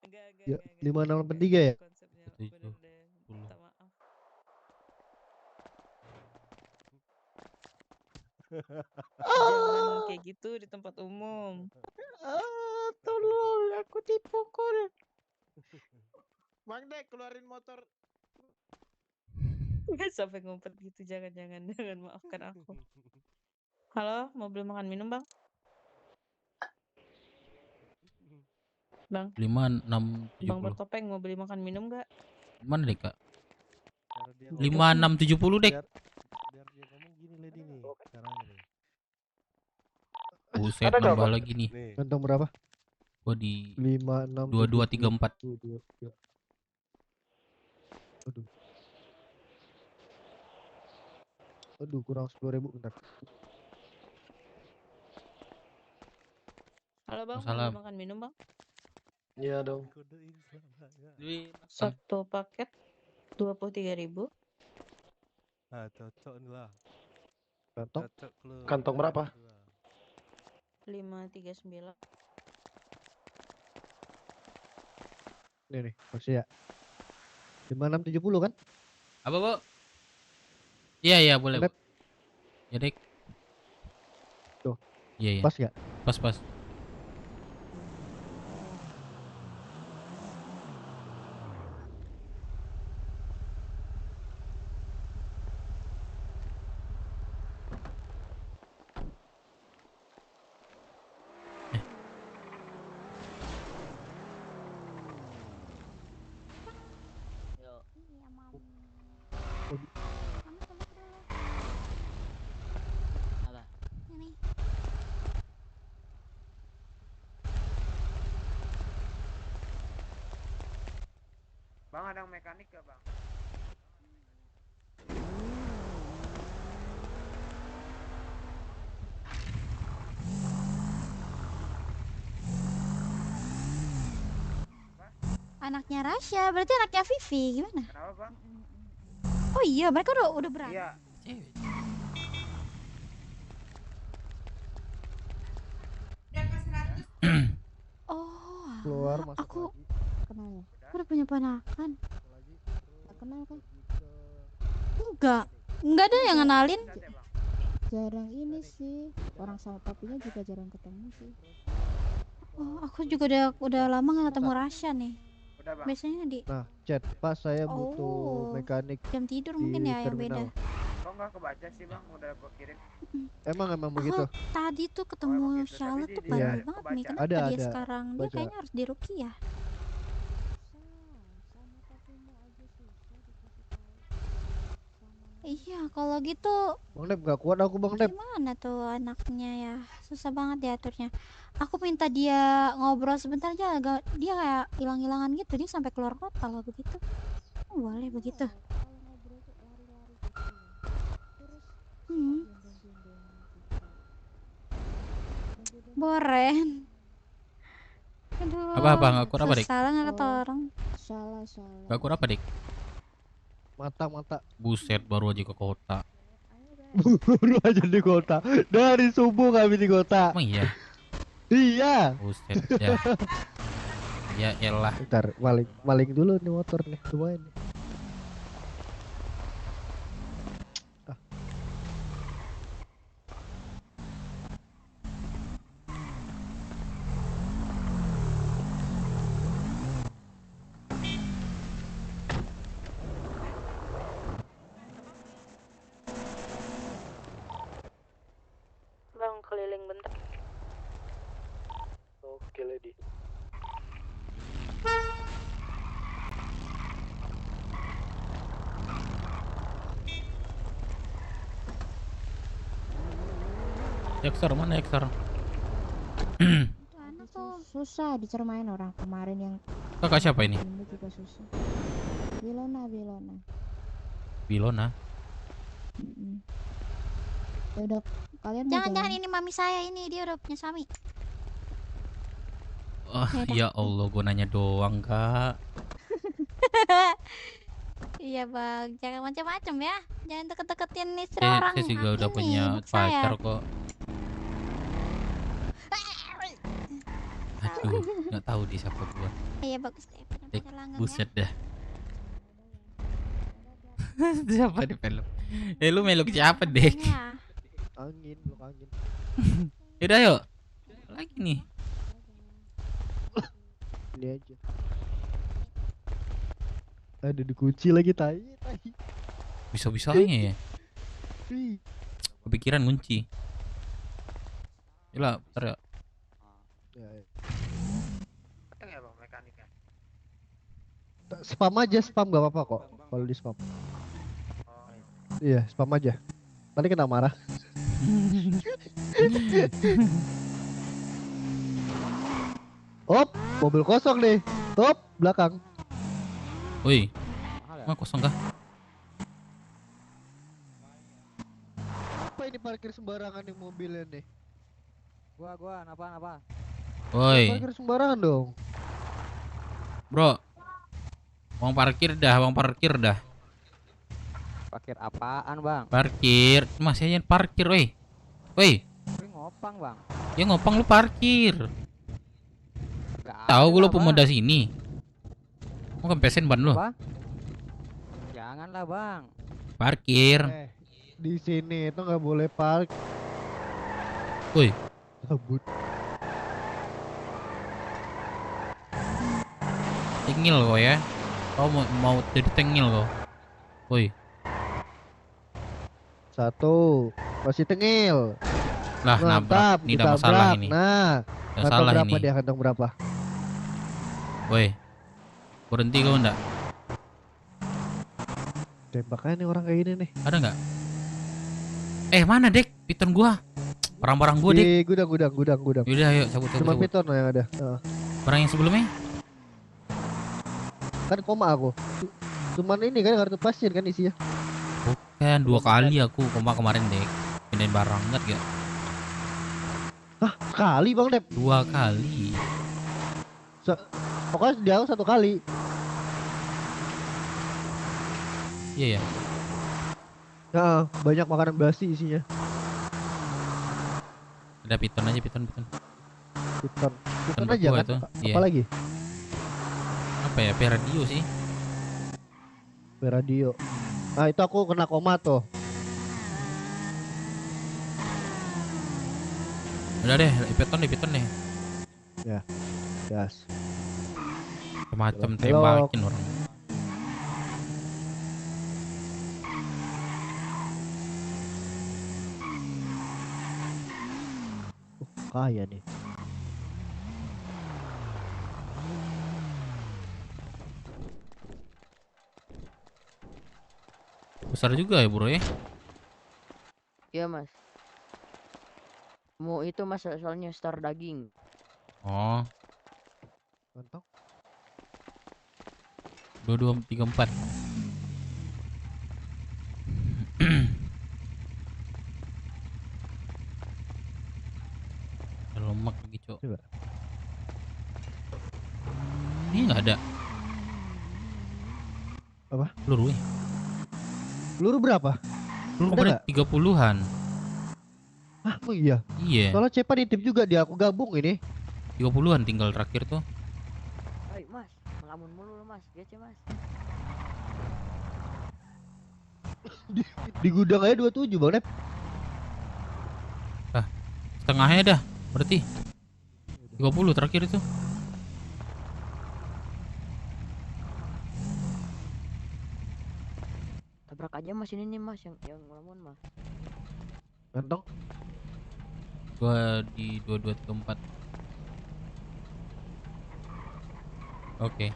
Enggak. Ya, 5683 ya? Konsepnya 7, bener deh. 10. Minta maaf. Jangan kayak gitu di tempat umum. Tolong, aku dipukul. Bang Dek, keluarin motor. Nggak sampai ngumpet gitu, jangan maafkan aku. Halo, mau beli makan minum bang? Bang, 5, 6, bang 70. bertopeng mau beli makan minum nggak? Mana dek kak? Cara dia 5, ngomong, 6, 70 dek. biar dia ngomong gini lady nih caranya nih. Buset, Ada nggak, nambah Bang? lagi nih. Kantong berapa? Gua di 5, 6, 2234. Aduh, kurang 10.000 bentar. Halo bang, mau Salam. beli makan minum bang? Iya dong. Satu paket 23.000. Ah, cocok nih lah. Kantong? Cocok lu. Kantong berapa? 539. Nih, masih ya. 5670 kan? Apa bu? Iya boleh bu. Lep. Ya dek. Tuh. Iya. Pas gak? Pas. Apa? Ini. Bang, ada yang mekanik gak bang? Anaknya Rasya, berarti anaknya Vivi, gimana? Kenapa bang? Oh iya, mereka udah berantem. Iya. Oh, Keluar, alah, masuk aku lagi. kenal ya. Aku udah punya ponakan. Lagi. Tak kenal kan? Enggak ada yang kenalin. Jarang ini sih. Orang sama papinya juga jarang ketemu sih. Oh, aku juga udah lama gak ketemu Rasya nih. Udah bang. Biasanya di Nah, chat, Pak, saya butuh Oh, mekanik jam tidur di mungkin ya yang terminal. beda. Kok nggak kebaca sih bang? Udah gua kirim. Emang begitu. Tadi tuh ketemu Charlotte tuh Iya. bandel banget nih. Kenapa Ada, dia ada. sekarang? Dia Baca. kayaknya harus diruqyah. Iya, kalau gitu Bang Dep, gak kuat aku Bang Dep. gimana tuh anaknya ya? Susah banget diaturnya. Aku minta dia ngobrol sebentar aja, dia kayak hilang-hilangan gitu. Dia sampai keluar kota loh begitu. Oh, boleh begitu. Boren. Aduh. Apa nggak kurang apa dik? Salah nggak kata orang. Salah. Nggak kurang apa dik? Mata. Buset, baru aja ke kota. Baru aja di kota. Dari subuh kami di kota. Emang iya? Iya. Buset ya. Ya elah. Bentar, maling dulu nih motor nih. Lumayan nih. Bang, keliling bentar. Oke, lady. Eksor mana eksor? Itu anak tuh susah dicermain orang kemarin yang Kakak siapa ini? ini juga susah. Bilona. Bilona. Ya udah, kalian jangan ini mami saya ini, dia udah punya suami. Oh ya Allah, gue nanya doang kak. Iya bang, jangan macam-macam ya. Jangan deket-deketin istri Saya, orang. saya juga udah ini, punya anak saya. pacar kok. Aduh, nggak tahu di siapa gua. Iya bagus deh, punya pacar langgeng ya. Buset dah. Siapa di film? Lu meluk siapa, Dek? Iya. Angin, lu angin. Yaudah yuk. Lagi nih. Ini aja. Ada dikunci lagi tai. Bisa-bisanya ya. Wih. Kepikiran kunci. Yalah, bentar ya. Keteng ya bang mekaniknya. Spam aja, spam gak apa-apa kok. Kalau di spam. Iya, spam aja. Tadi kena marah. Op, mobil kosong nih. Top, belakang. Woi. Mah kosong kah? Apa ini parkir sembarangan nih mobilnya nih? Gua, napa? Woi. Parkir sembarangan dong. Bro. Uang parkir dah. Parkir apaan, Bang? Parkir. Masih aja parkir, woi. Woi. Gue ngopang, Bang. Ya ngopang lu parkir. Gak Tahu ada gue lu lah, pemuda Bang. sini. Mau kempesin ban lu. Apa? Janganlah, Bang. Parkir. Di sini itu nggak boleh park. Woi. Kabut. Tengil kau ya. Kau mau jadi tengil kau. Woi. Satu. Masih tengil. Lah nabrak. Ini udah masalah ini. Nah. Udah salah berapa ini. dia kantong berapa? Woi. Berhenti kau enggak? Tembakannya nih orang kayak gini nih. Ada nggak? Mana Dek? Piton gua. Barang-barang gua, Dek. Di gudang. Yaudah ayo cabut. Cuma piton yang ada. Barang yang sebelumnya? Kan koma aku. Cuman ini kan kartu pasien kan isinya. Bukan, 2 kali aku koma kemarin, Dek. Pindahin barang, ingat gak? Hah, kali Bang Dep? 2 kali. Pokoknya dia 1 kali. Iya ya. Nah, banyak makanan basi isinya. Ada piton aja, piton. Piton aja gua kan? tuh. Iya. Apa lagi? Apa ya? Radio sih. Radio. Nah, itu aku kena koma tuh. Udah deh, piton deh. Ya. Gas. Semacam Belok. tembakin orang. Kaya nih. Besar juga ya bro ya. Iya mas. Mau itu mas soalnya star daging. Oh. Mantap. 22, 34. Lemak lagi cok. Coba. Ini nggak ada. Apa? Peluru ya? Peluru berapa? Peluru Ada kemarin nggak? 30-an. Ah, oh iya. Iya. Soalnya Cepa nitip juga dia, aku gabung ini. 30-an tinggal terakhir tuh. Hai mas, ngelamun mulu lo mas, gece mas. Di gudang aja 27 Bang Dep. Setengahnya dah. Berarti 30 terakhir itu. Tabrak aja mas ini nih mas yang ngelamun mas. Ganteng. Gua di 22, 34. Oke.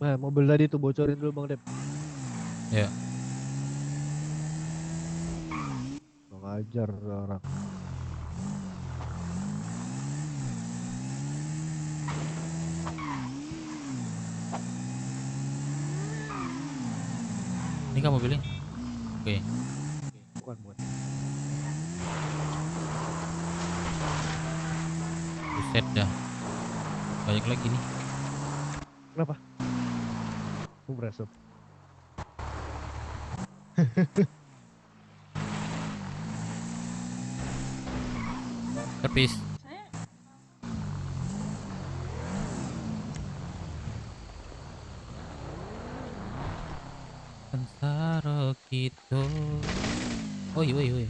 Nah, mobil tadi tuh bocorin dulu Bang Dep. Ya. Gak ajar orang. Ini kamu pilih? Oke. Bukan. Buset dah. Banyak lagi nih. Kenapa? Aku berasap. Terpis. Pensaro gitu. Oi.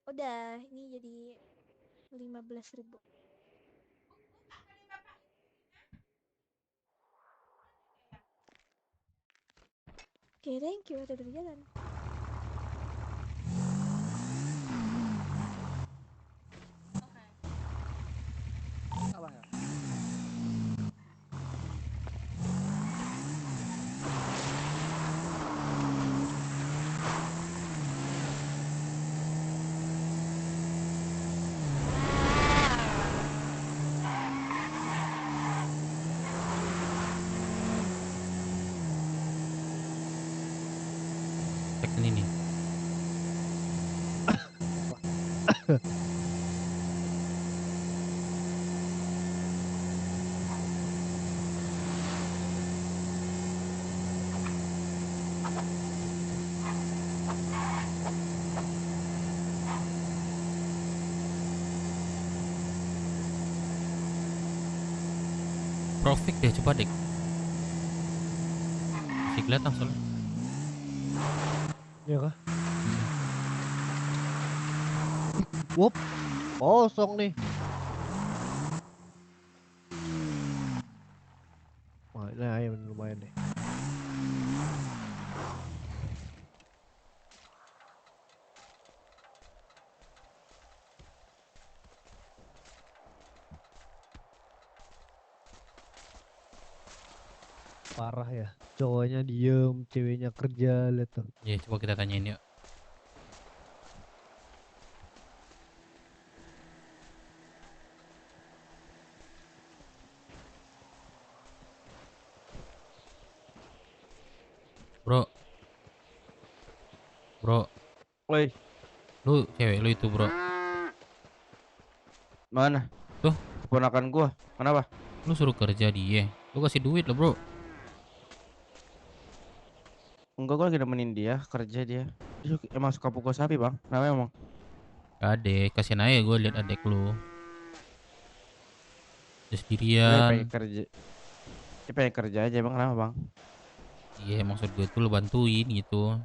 Udah, ini jadi 15.000. Oke, thank you, udah berjalan. Tekan ini. Profit deh, coba dek. Masih kelihatan soalnya. Iya kah? Wup, kosong nih. Wah, nah ya lumayan deh. Parah ya, cowoknya diem, ceweknya kerja, lihat tuh. Ya, coba kita tanyain yuk. Bro. Woi. Lu cewek lu itu, bro. Mana? Tuh, keponakan gua. Kenapa? Lu suruh kerja dia. Lu kasih duit lah, bro. Enggak, gua lagi nemenin dia kerja dia. Dia emang suka pukul sapi, Bang. Namanya emang. Adek, kasihan aja gue liat adek lu. Dia Dia sendirian. pengen kerja. Dia pengen kerja aja, Bang. Kenapa, Bang? Iya, maksud gue tuh lu bantuin gitu.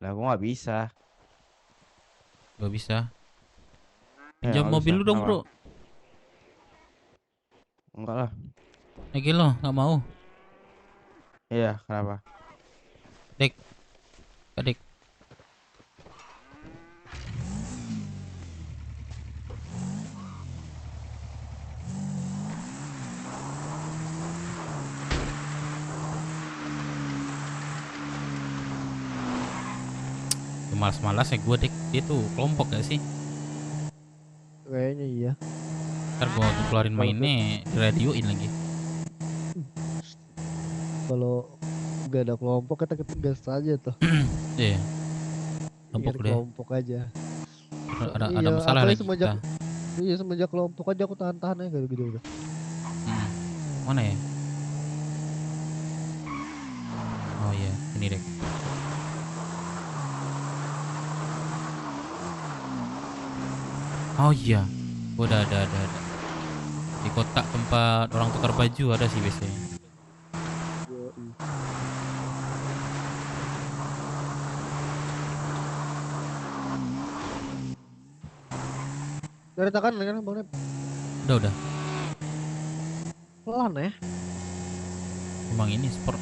Lah, gua nggak bisa. Gak bisa. Ya, Pinjam nggak mobil bisa. lu dong, Kenapa? bro. Enggak lah. Lagi lo, gak mau. Iya, kenapa? Dek. Adek. Malas-malas ya gue, dek. Dia tuh kelompok gak sih? Kayaknya iya. Ntar gue keluarin mainnya, radioin lagi. Kalau nggak ada kelompok kita gas aja tuh. Iya. Kelompok deh. Kelompok aja. Ada masalah lagi semenjak, kita. Iya, semenjak kelompok aja aku tahan-tahan aja gitu udah. Mana ya? Oh iya, ini dek. Oh iya, udah ada. Di kotak tempat orang tukar baju ada sih biasanya. Dari tangan kan Bang Nep. Udah. Pelan ya. Emang ini sport.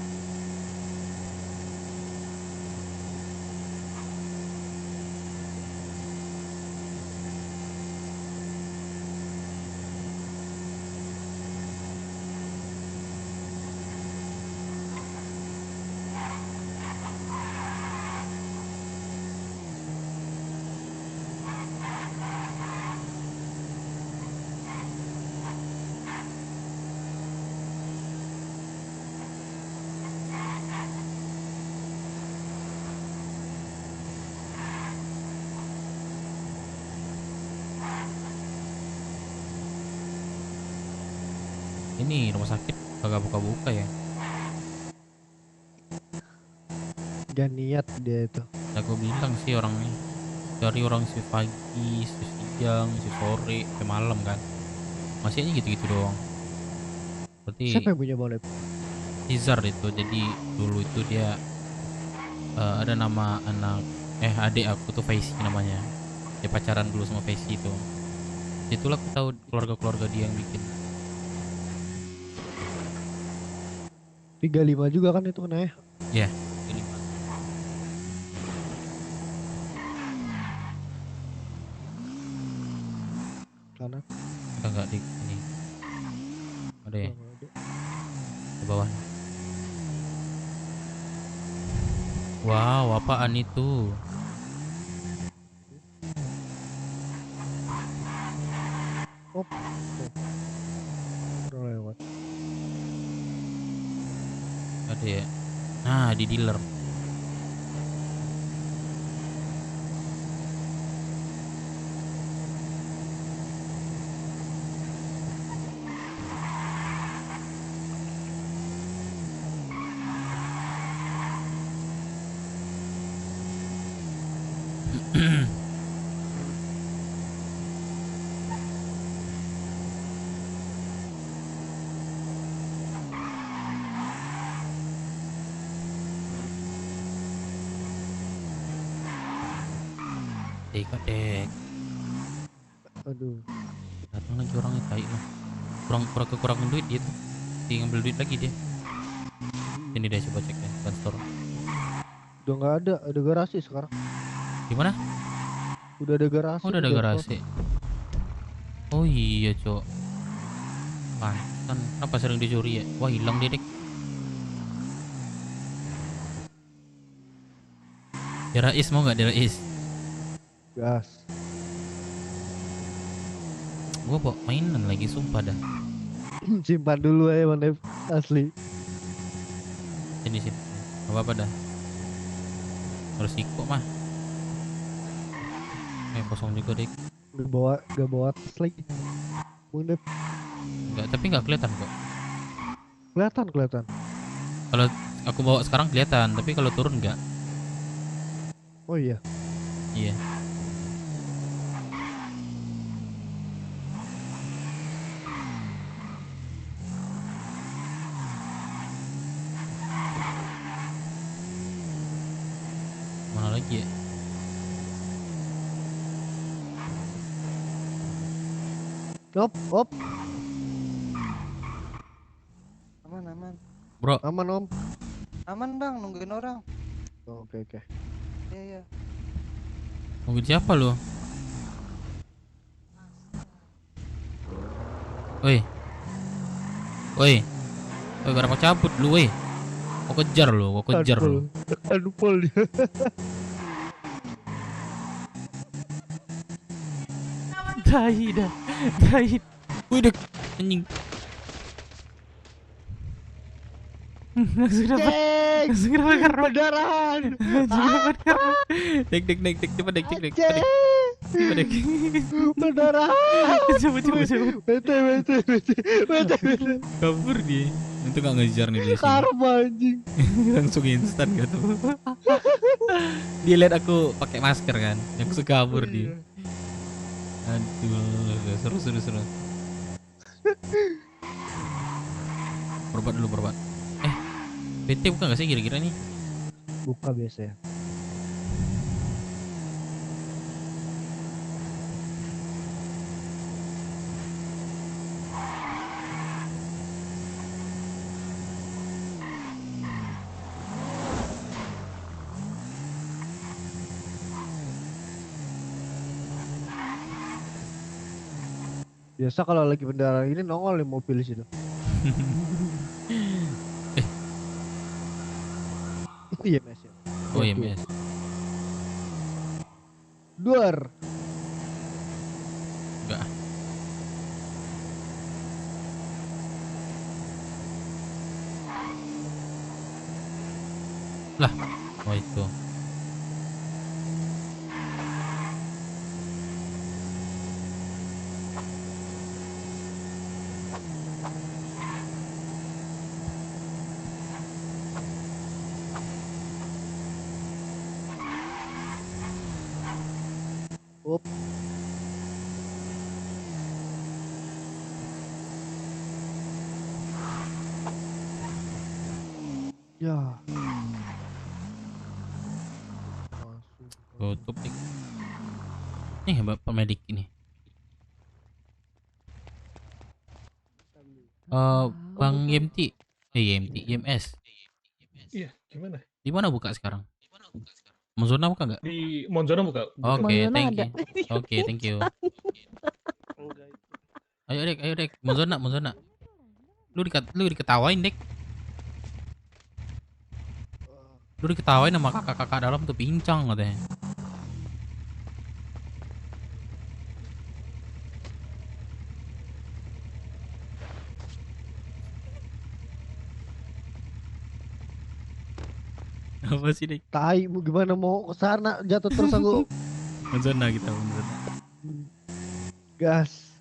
Ini rumah sakit kagak buka-buka ya. Gak niat dia itu. Aku bilang sih orangnya dari orang si pagi, si siang, si sore, si malam kan. Masih aja gitu-gitu doang. Berarti Siapa yang punya Bang Nep? Caesar itu. Jadi dulu itu dia ada nama anak adik aku tuh Faisy namanya. Dia pacaran dulu sama Faisy itu. Itulah aku tahu keluarga-keluarga dia yang bikin. 35 juga kan itu kena ya? Ya. Sana. Ada nggak di sini? Ada ya? Di bawah. Wow, apaan itu? Oh. Udah lewat. Ada ya? Nah, di dealer. Dek. Aduh. Datang lagi orangnya tai lah. Kekurangan duit dia tuh. Dia ngambil duit lagi dia. Ini dia coba cek ya, kantor. Udah nggak ada garasi sekarang. Gimana? Udah ada garasi. Oh, udah ada garasi. Oh iya, Cok. Pantesan kenapa sering dicuri ya? Wah, hilang dia, Dek. Rais mau nggak Rais? Gas. Gua bawa mainan lagi sumpah dah. Simpan dulu ya Bang Nep, asli. Sini. Gak apa-apa dah. Harus ikut mah. Kosong juga Dek. Gak bawa tas lagi. Bang Nep. Enggak, tapi nggak kelihatan kok. Kelihatan. Kalau aku bawa sekarang kelihatan, tapi kalau turun enggak. Oh iya. Iya. Mana lagi ya? Op. Aman. Bro. Aman Om. Aman Bang, nungguin orang. Oh, oke. Iya. Nungguin siapa lo? Woi, berapa cabut lu, woi? Mau kejar lu. Aduh, Pol dia. Dai. Wih, dek, anjing. Langsung dapat Pendarahan. Dek, cepat dek. Pendarahan. Coba. Bete. Kabur dia. Itu gak ngejar nih dia. Karma anjing. Langsung instan gitu. Dia lihat aku pakai masker kan. Yang suka kabur dia. Aduh, seru. Berbat dulu, berbat. PT bukan gak sih kira-kira nih? Buka biasa ya. Biasa kalau lagi bendera ini nongol nih mobil di situ. Itu IMS ya. Oh IMS. Duar. Enggak. Lah, oh itu. Up. Ya. Tutup nih. Nih Bapak medik ini. Bang YMT. IMS. Iya, gimana? Di mana buka sekarang? Monzona buka nggak? Di Monzona buka. Oke, thank you. Oke, thank you. Ayo Dek, Monzona. Lu diketawain, Dek. Lu diketawain sama kakak-kakak dalam tuh pincang katanya. Apa sih, Dek? Tai, mau gimana mau ke sana jatuh terus aku. Monzona kita. Gas.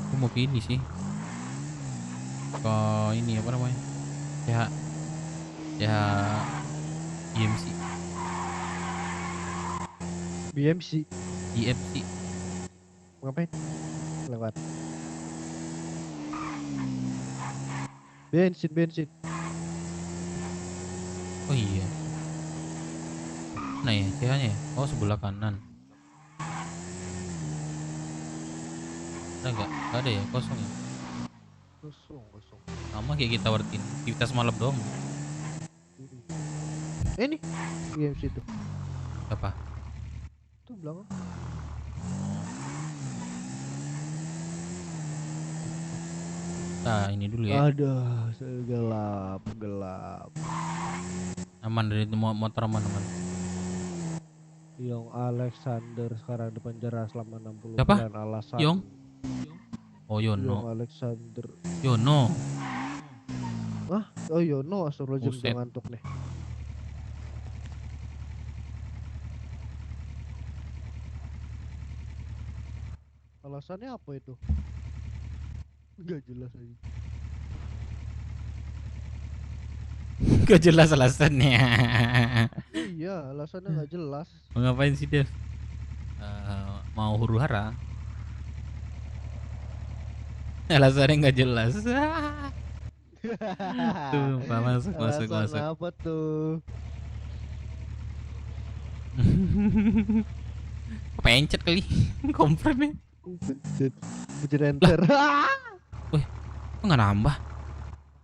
Aku mau ke ini sih. Ke ini apa namanya? Ya IMC. IFC. Ngapain? Lewat. Bensin. Oh iya. Nah ya, CH-nya ya? Oh sebelah kanan. Ada nggak? Nggak ada ya, kosong ya? Kosong. Sama kayak kita workin. Aktivitas malam doang. Ini IMC itu. Apa? Tuh belakang. Nah ini dulu ya. Aduh, gelap. Aman dari motor aman. Yong Alexander sekarang di penjara selama 60 Siapa? bulan alasan. Yong? Oh Yono. Yong Alexander. Yono. Hah? Oh Yono, astagfirullahaladzim, Buset. udah ngantuk nih. Alasannya apa itu? Gak jelas aja. Gak jelas alasannya. Iya, alasannya gak jelas. Mau ngapain sih Dev? Mau huru hara. Alasannya gak jelas. Tuh, Pak, masuk. Alasan apa tuh? Pencet kali kompresnya. Pencet enter. Wih, kok nggak nambah?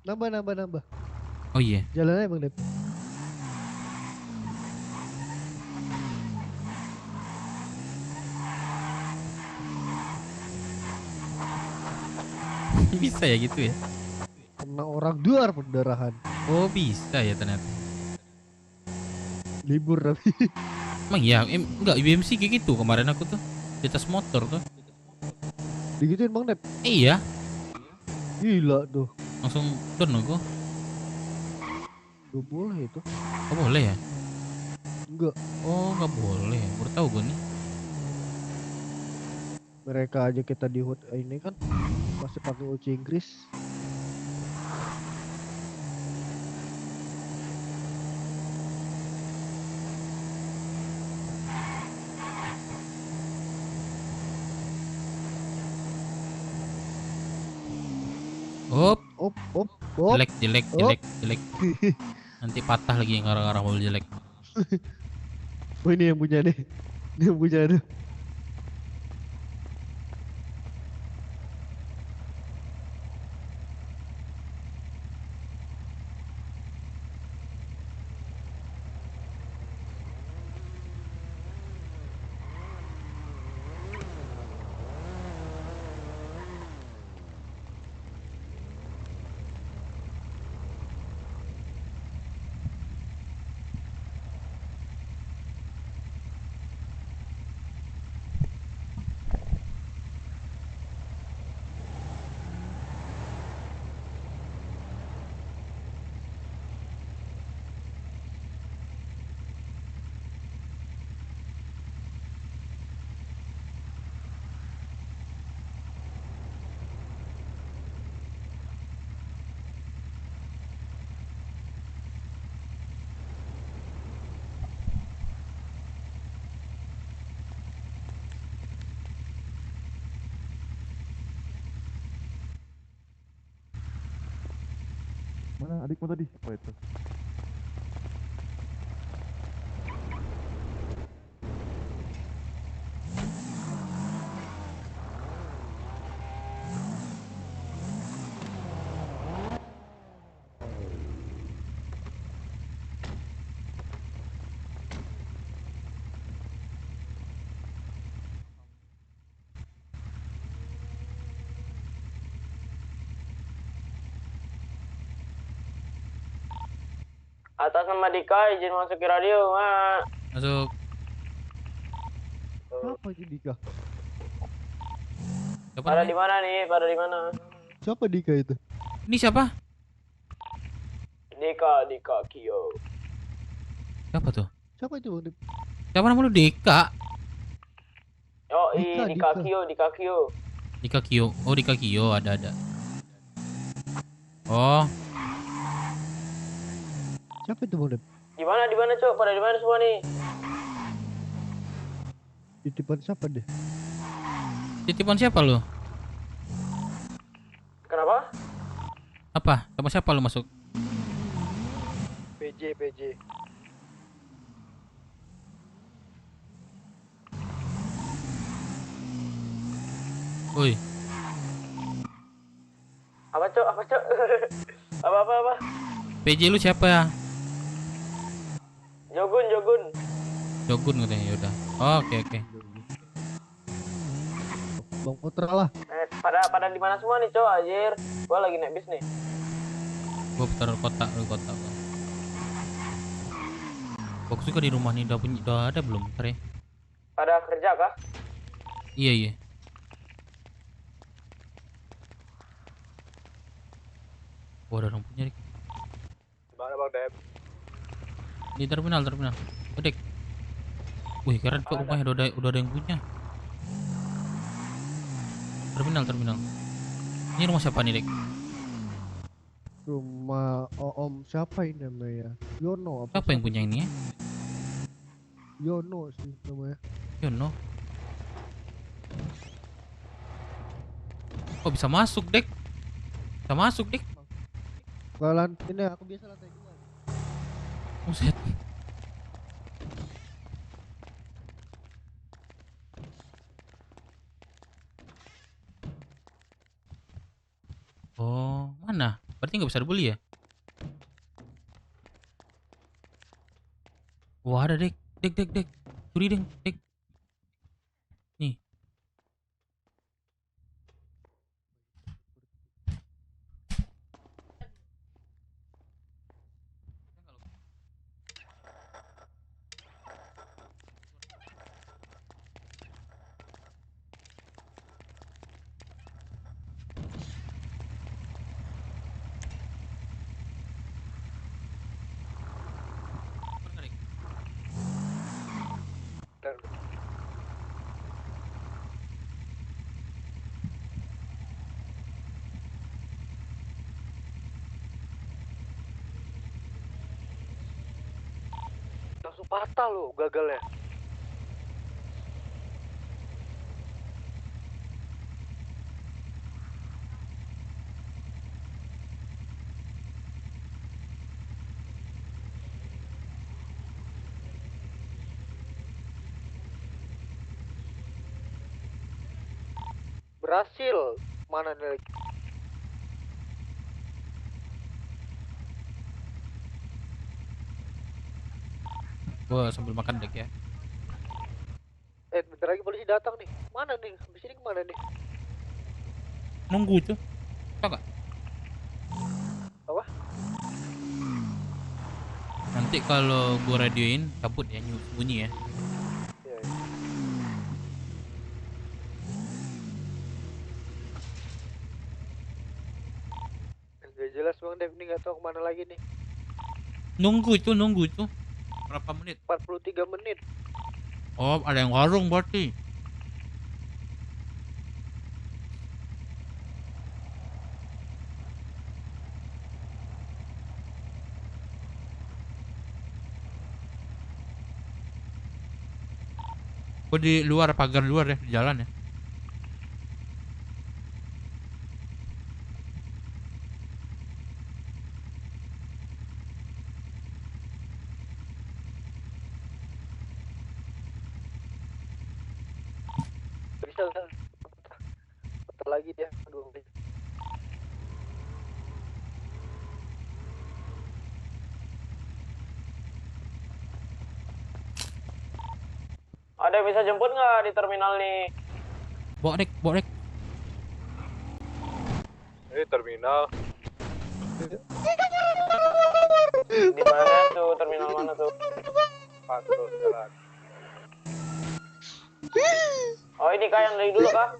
Nambah. Oh iya. Jalannya Bang Dep. Bisa ya gitu ya? Kena orang duar pendarahan. Oh bisa ya ternyata. Libur tapi. Emang iya, enggak IBMC kayak gitu kemarin aku tuh di atas motor tuh. Digituin Bang Dep? Iya. Gila tuh. Langsung turn aku. Gak boleh itu. Oh boleh ya? Enggak. Oh nggak boleh. Baru tahu gue nih. Mereka aja kita di HUT ini kan masih pakai uji Inggris. Jelek, jelek, jelek, jelek. Nanti patah lagi gara-gara mobil jelek. Oh ini yang punya nih. Ini yang punya nih. Mana adikmu tadi? Oh itu. Atas nama Dika, izin masuk ke radio, Mak. Masuk. Siapa ini Dika? Pada di mana nih? Pada di mana? Siapa Dika itu? Ini siapa? Dika Kyo. Siapa tuh? Siapa itu? Siapa nama lu? Deka? Oh, Dika. Dika Kyo. Dika Kyo. Oh, Dika Kyo ada. Oh, Siapa itu Bang? Di mana, Cok? Pada di mana semua nih? Titipan siapa deh? titipan siapa lu? Kenapa? Apa? Sama siapa lu masuk? PJ. Woi, Apa, Cok? Apa? PJ lu siapa ya? Jogun. Katanya, yaudah. Oke. Bang Putra lah. Pada di mana semua nih, Cok? Anjir. Gua lagi naik bis nih. Gua putar kota. Bang. Gua suka di rumah nih udah ada belum? Ntar ya. Pada kerja kah? Iya. Wah, ada orang punya. Mana Bang Dep? Di terminal. Dek. Wih, keren kok rumahnya udah ada yang punya. Terminal. Ini rumah siapa nih, Dek? Rumah Om siapa ini namanya? Yono apa? Siapa yang punya ini ya? Yono sih namanya. Yono. Kok bisa masuk, Dek? Balan ini aku biasa lantai 2. Buset. Oh, mana? Berarti nggak bisa dibeli ya? Wah, ada, Dek. Curi, Dek. Nih. Langsung patah lo gagalnya. Berhasil. Mana nih lagi? Gua sambil makan dek ya. Bentar lagi polisi datang nih. Mana nih? Habis ini kemana nih? Nunggu itu. Tau gak? Apa? Nanti kalau gua radioin cabut ya, bunyi ya. Iya. Gak jelas Bang Dev, ini gak tahu kemana lagi nih. Nunggu itu. Berapa menit? 43 menit. Oh, ada yang warung berarti. Gua di luar, pagar luar ya, di jalan ya. Bisa. Putar lagi dia. Aduh. Ada yang bisa jemput nggak di terminal nih? Bawa dek. Ini terminal. Di mana tuh? Terminal mana tuh? Patrol jalan. Oh ini kah yang dari dulu kah?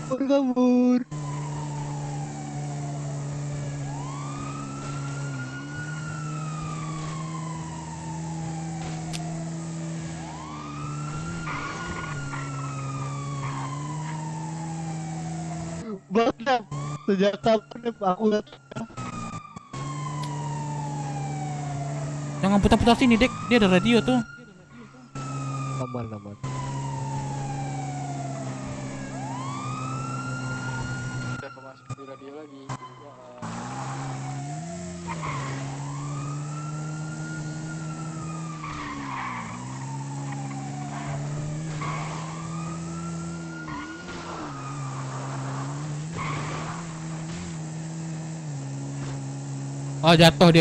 Kabur. Bang, sejak kapan aku lihat Jangan putar-putar sini dek, dia ada radio tuh. aman. Udah masuk di radio lagi. Oh jatuh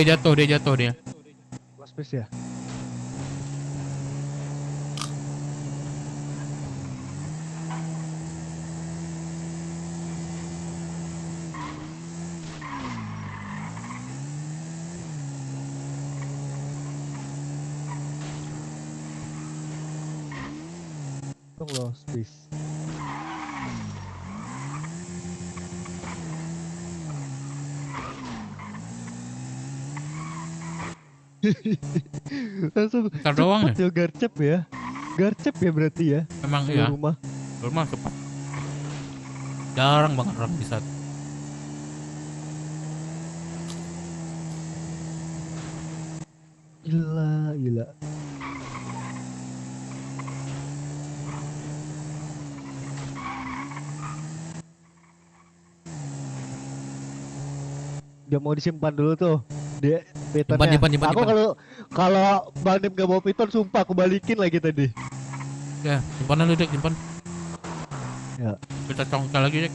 dia. Mas Space ya. Tunggu loh, Space. Langsung Bentar doang cepet ya garcep ya berarti ya Emang di iya. rumah cepat. Jarang banget orang bisa. gila dia mau disimpan dulu tuh dia pitonnya. Simpan. Aku kalau Bang Dim gak mau piton sumpah aku balikin lagi tadi. Ya, simpan dulu dek, simpan. Ya. Kita congkel lagi dek.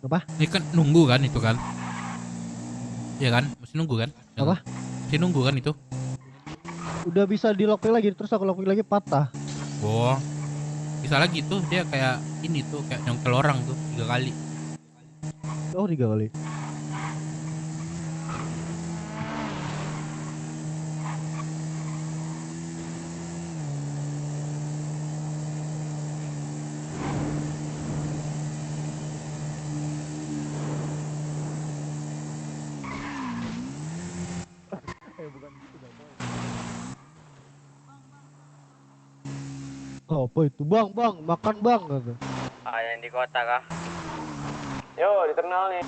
Apa? Ini kan nunggu kan itu kan? Iya kan? Masih nunggu kan? Apa? Masih nunggu kan itu? Udah bisa di lock lagi terus aku lock lagi patah. Oh. Bisa lagi tuh dia kayak ini tuh kayak nyongkel orang tuh 3 kali. Oh 3 kali. Oh, apa itu? Bang, makan bang kata. Yang di kota kah? Yo, di terminal nih.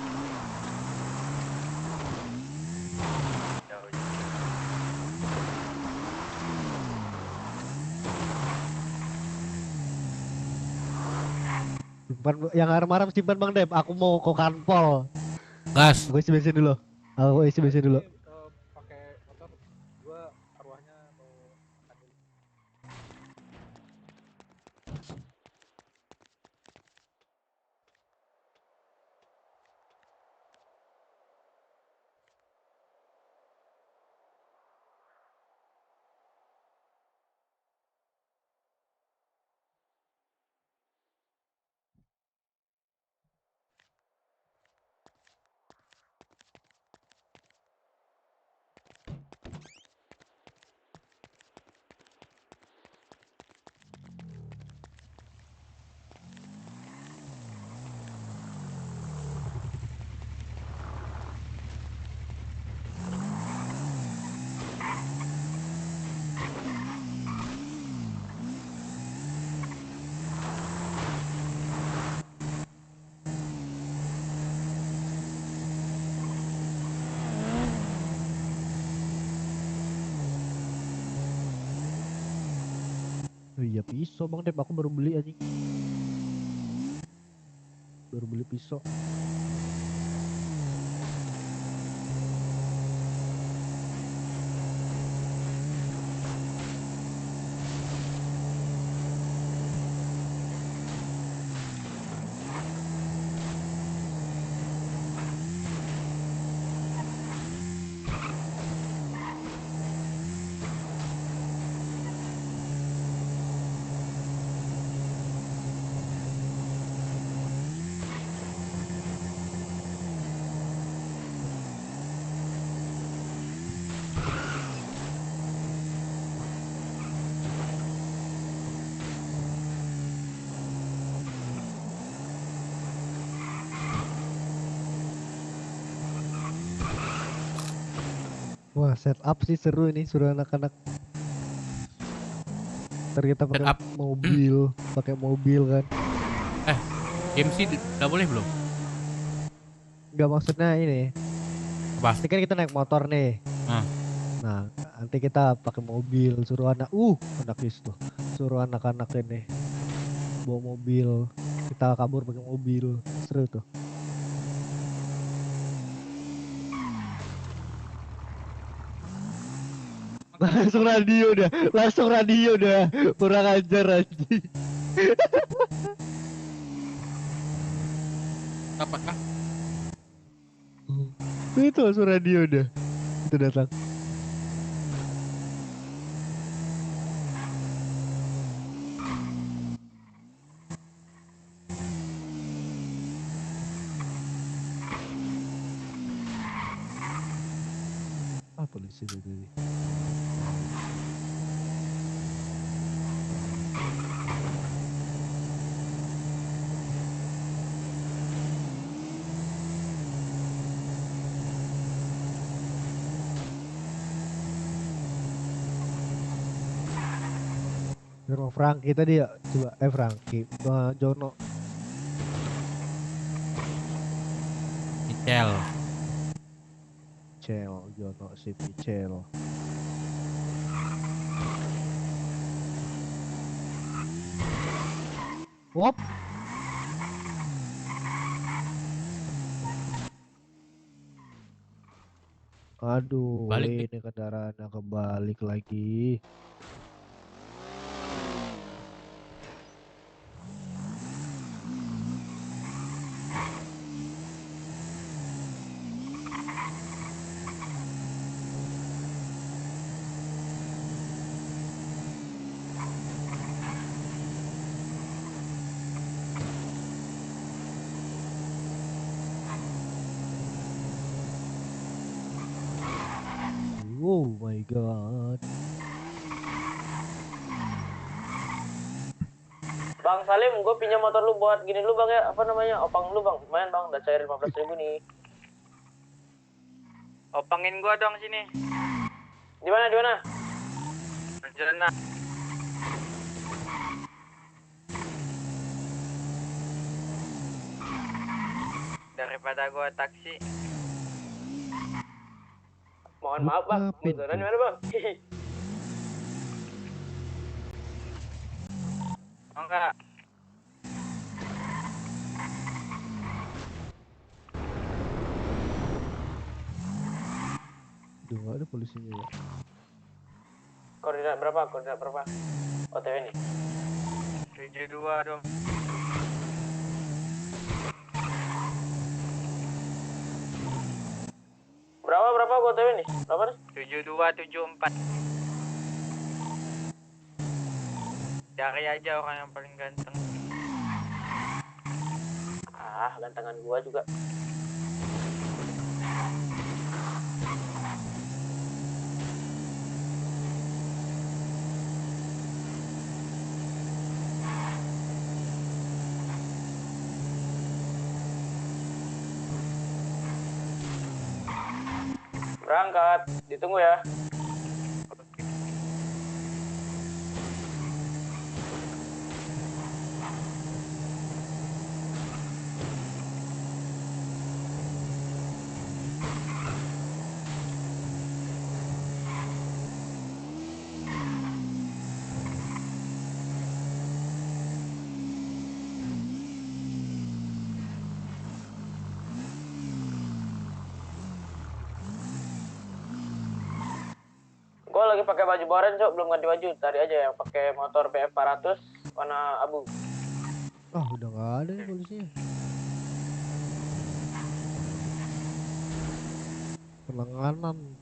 Simpan yang haram-haram simpan Bang Dem. Aku mau ke kanpol. Gas. Gue isi bensin dulu. Aku isi bensin dulu. Pakai motor gua arwahnya mau Oh iya pisau Bang Dep, aku baru beli anjing. Baru beli pisau. Wah, setup sih seru ini, suruh anak-anak. Ntar kita pakai mobil kan. MC udah boleh belum? Enggak, maksudnya ini. Apa? Ini kan kita naik motor nih. Nah, nanti kita pakai mobil, suruh anak itu. Suruh anak-anak ini bawa mobil. Kita kabur pakai mobil. Seru tuh. Langsung radio dah. Kurang ajar anjing. Dapat kah? Itu langsung radio dah. Itu datang. Polisi itu tadi. Frankie tadi ya, coba Frankie, Jono. Jono si Pichel. Wop. Aduh, Balik ini kendaraannya kebalik lagi. Oh my god. Bang Salim, gue pinjam motor lu buat gini lu bang ya, apa namanya, opang lu bang, lumayan bang, udah cair 15.000 nih. Opangin gua dong sini. Di mana? Jalan. Daripada gua taksi. Mohon maaf bang, motoran di mana bang? Oh enggak. Duh, nggak ada polisinya ya. Koordinat berapa? OTW nih. 72 dong. Berapa OTW nih? Berapa nih? 7274. Cari aja orang yang paling ganteng. Gantengan gua juga. Berangkat, ditunggu ya. lagi pakai baju boren, Cok, belum ganti baju. Tadi aja yang pakai motor BF 400 warna abu. Ah, udah nggak ada nih polisinya. Penanganan.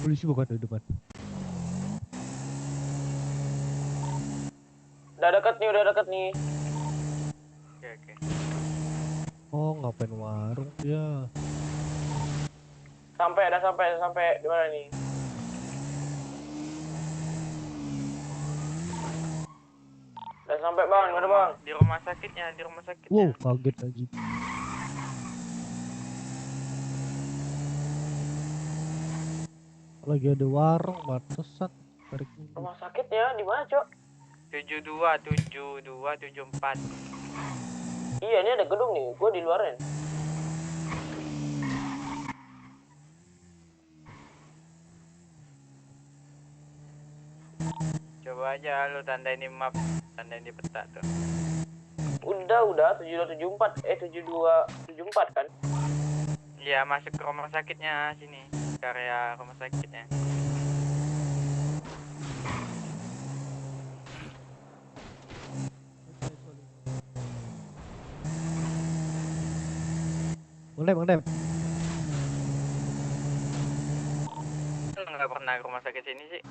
Polisi bukan di depan. Udah deket nih. Oke. Oh, ngapain warung dia? Sampai di mana nih? Udah sampai, Bang. Gimana, Bang? Di rumah sakitnya. Wow, kaget aja. Lagi ada warung, pantesan tarik mundur. Rumah sakitnya di mana, Cok? 7274. Iya, ini ada gedung nih. Gua di luaran. Coba aja lu tandain di map, tandain di peta tuh. Udah 7274 7274 kan? Iya, masuk ke rumah sakitnya sini. Ke area rumah sakitnya. Bang Dem. Lu nggak pernah ke rumah sakit sini sih?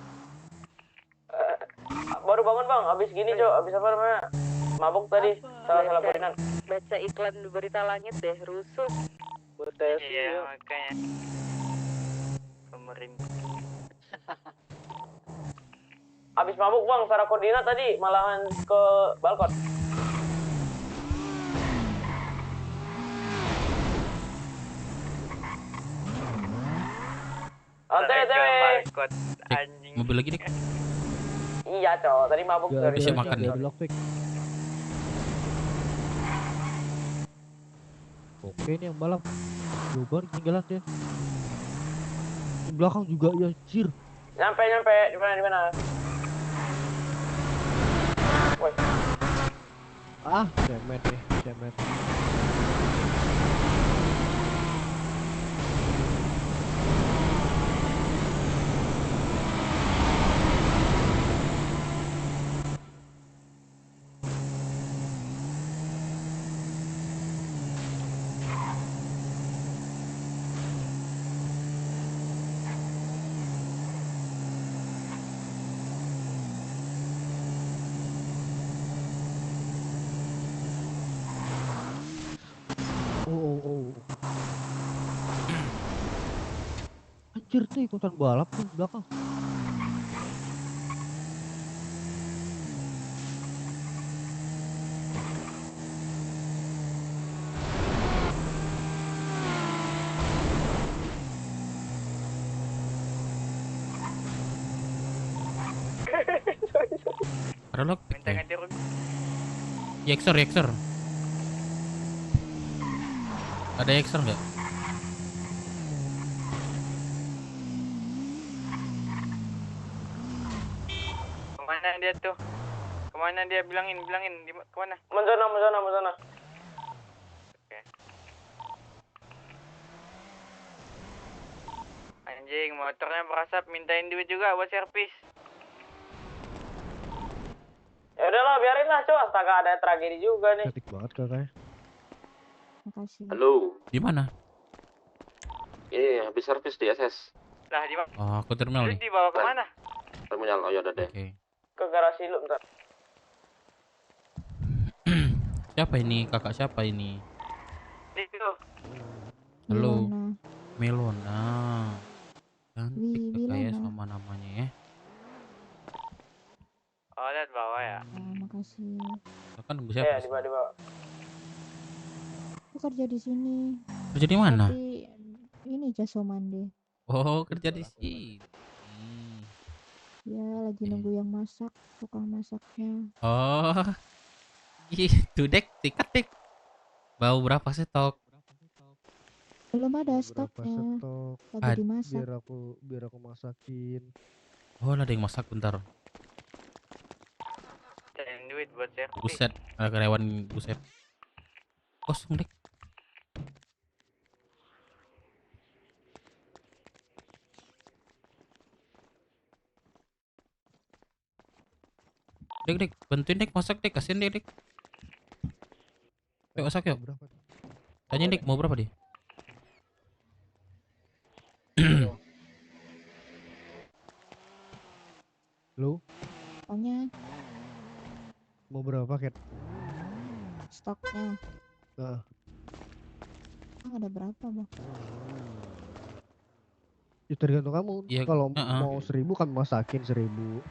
Baru bangun, Bang. Habis gini, Cok. Habis apa namanya? Mabuk tadi. Salah koordinat. Baca iklan berita langit deh, rusuh. Iya, makanya. Pemerintah. Habis mabuk, Bang. Salah koordinat tadi. Malahan ke balkon. Mobil lagi nih. Iya, Cok. Tadi mabuk dari Bisa makan nih. Oke, ini yang balap. Jobar ketinggalan dia. Di belakang juga ya, anjir. Nyampe. Di mana? Woi. Ah, cemen. Oh. Anjir tuh ikutan balap tuh di belakang. Ada lock. Minta ganti rugi. Yexer. Ada Yexer nggak? Kemana dia tuh? Kemana dia? Bilangin. Kemana? Mana? Oke. Anjing, motornya berasap. Mintain duit juga buat servis. Ya udahlah, biarin lah, Cok. Astaga, ada tragedi juga nih. Cantik banget kakaknya. Makasih. Halo. Di mana? Ini habis servis di SS. Lah, di mana? Oh, aku terminal Terus nih. dibawa kemana? Terminal. Oh ya udah deh. Oke. Ke garasi lu, bentar. Siapa ini? Kakak siapa ini? Itu. Halo. Melona. Cantik Wilona. kakak ya sama namanya ya. Oh, lihat bawah ya. Makasih. Kan nunggu Ya, siapa? di bawah. kerja di sini. Kerja di mana? Tapi ini Jaso Mande. Oh, kerja di sini. Ya, lagi nunggu yang masak, tukang masaknya. Oh, gitu Dek, tiket Dek. Bau berapa stok? Belum ada Berapa stoknya. stok? Lagi dimasak. Biar aku masakin. Oh, ada yang masak bentar. Cari duit buat servis. Buset, ada karyawan buset. Kosong Dek. Dek, bantuin Dek masak Dek, kasihin Dek. Yuk masak yuk. Tanya Dek mau berapa dia? Lu Pokoknya mau berapa paket? stoknya. Nah, Ada berapa, Bang? ya tergantung kamu. Ya, Kalau mau 1000 kami masakin 1000.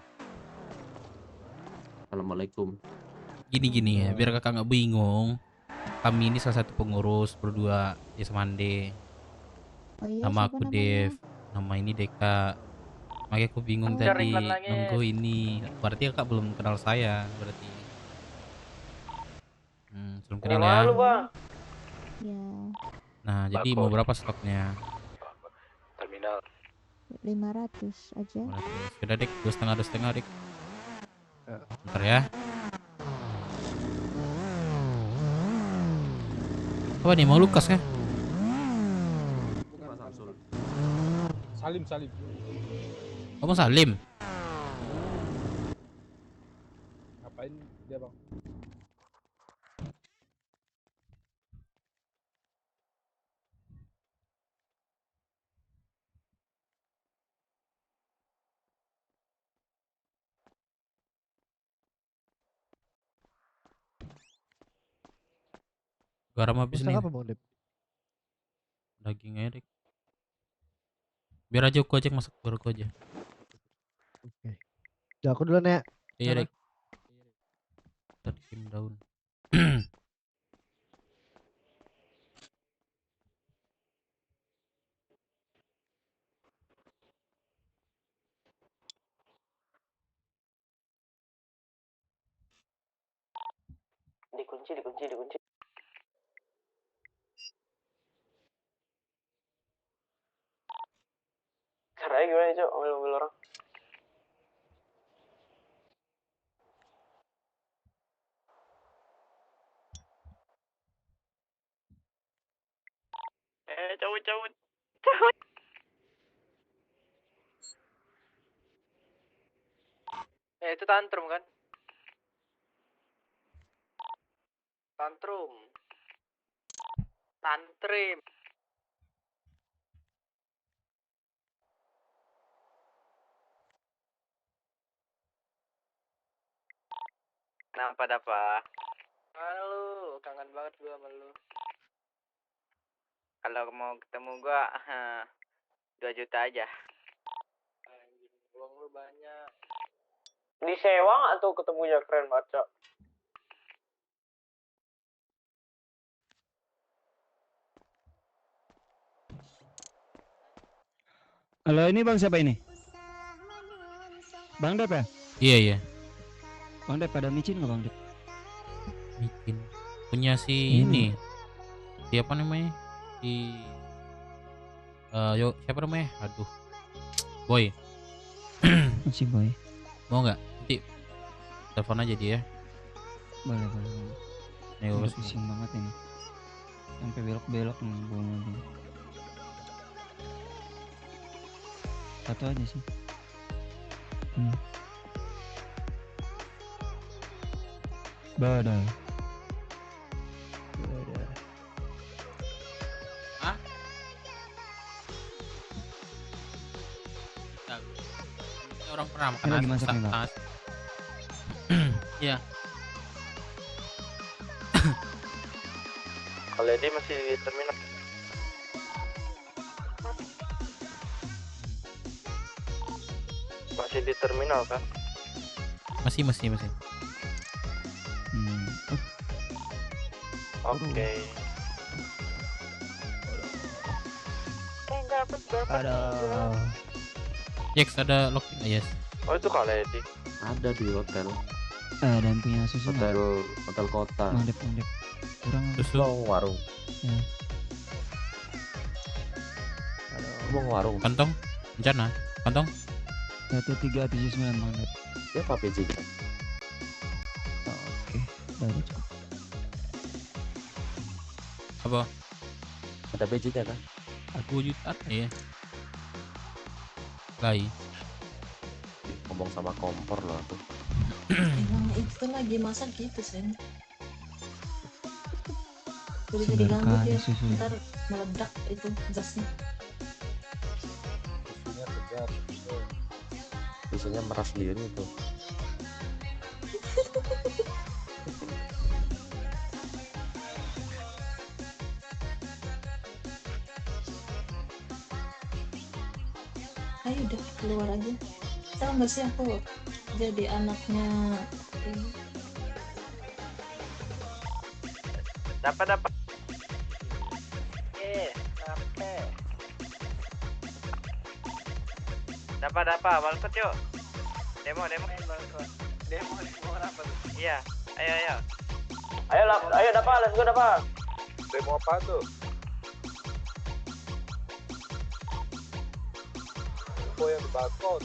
Assalamualaikum. Gini ya, biar kakak nggak bingung. Kami ini salah satu pengurus berdua di Semande. Oh iya, Nama siapa aku namanya? Dev. Nama ini Deka. Makanya aku bingung Oh. tadi Cari iklan nunggu ini. Berarti kakak belum kenal saya berarti. Belum kenal ya. Gimana lu, Bang? Ya, Nah, jadi mau berapa stoknya? Terminal. 500 aja. Sudah Dek, 2,5 Dek. Bentar ya. Apa nih, mau Lukas kah? Salim. Kamu Salim? Ngapain dia, Bang? Garam habis Masak nih. apa Bang Dep? Daging aja Dek. Biar aja aku aja yang masak, biar aku aja. Oke. Ya aku duluan ya. Iya Sana. Dek. Tadi kim daun. Dikunci. Caranya gimana, Cok? Ambil mobil orang. Cabut. Itu tantrum kan? Tantrum. Kenapa apa? Mana lu? Kangen banget gua sama lu. Kalau mau ketemu gua 2 juta aja. Anjing, uang lu banyak. Disewa nggak tuh ketemunya keren banget, Cok? Halo, ini Bang siapa ini? Bang Dep ya? Iya. Bang Dep ada micin nggak Bang Dep? Micin. Punya si ini. Siapa namanya? Siapa namanya? Aduh. Boy. Si Boy. Mau nggak? Nanti telepon aja dia. Boleh. Nih, Udah urus. pusing banget ini. Sampai belok-belok nih bawa mobil. Satu aja sih. Badan. Hah? Orang pernah makan Ini lagi nasi masak nih, Bang. tas. Iya. Kalau dia masih di terminal. Masih di terminal kan? Masih. Oke. Aduh. Jax ada login, yes. Oh itu Kak Lady. Ada di hotel. Dan punya susu nggak? Hotel kota. Mandep. Kurang Susu. Warung. Ya. Mau warung. Kantong. Bencana. Kantong. 1379 mandep. Ya Pak PJ kan. Oke, udah cukup. Apa? Ada PJ-nya kan? 2 juta ya. Lai. Ngomong sama kompor loh aku. Emang itu lagi masak gitu Sen. Udah Segar diganggu kali dia, susu. ntar meledak itu gasnya. Susunya segar. Biasanya meras sendiri itu. Ayo udah keluar aja. Tahu nggak sih aku jadi anaknya ini. Dapat. Dapat. Balkot yuk. Demo apa tuh? Iya. Ayo. Ayo dapat, let's go dapat. Demo apa tuh? Info yang di balkon.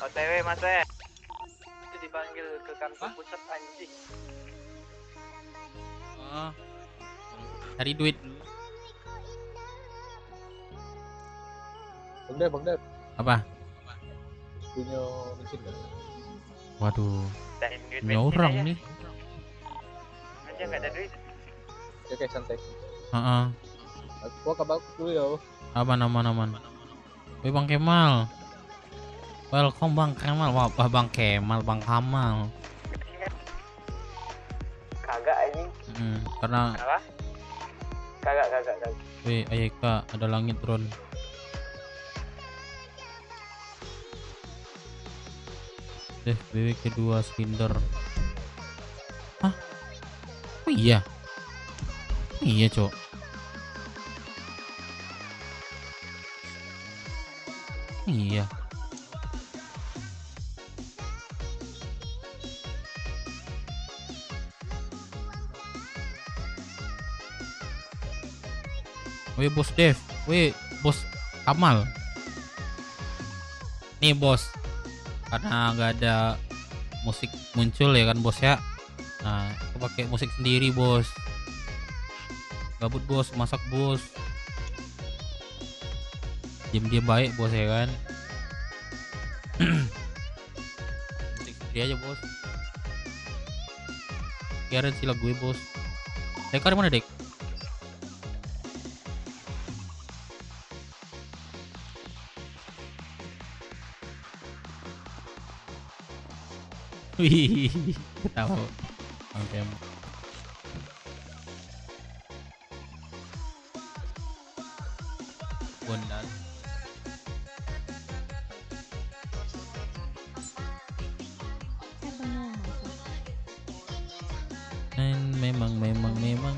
OTW Mas itu dipanggil ke kantor pusat anjing. Oh. Cari duit dulu. Bang Dep. Apa? Punya mesin nggak? Waduh. Dahin duit Punya bensin orang aja. nih. Aja nggak ada duit. Oke santai. Heeh. Gua kabar dulu ya. Aman. Wih Bang Kemal. Welcome Bang Kemal. Wah Bang Kemal, Bang Kamal. Kagak anjing. Karena Apa? Kagak. wih Ayeka ada langit drone. BW kedua silinder. Hah? Oh iya. Iya, Cok. Iya. Wih Bos Dev, wih Bos Kamal. Nih Bos, karena nggak ada musik muncul ya kan Bos ya. Nah, aku pakai musik sendiri Bos. Gabut Bos, masak Bos. Diam-diam baik Bos ya kan. Musik sendiri aja Bos. Kira sila gue Bos. Dekar mana Dek? Wih, ketawa. Oke. Bondal. Memang.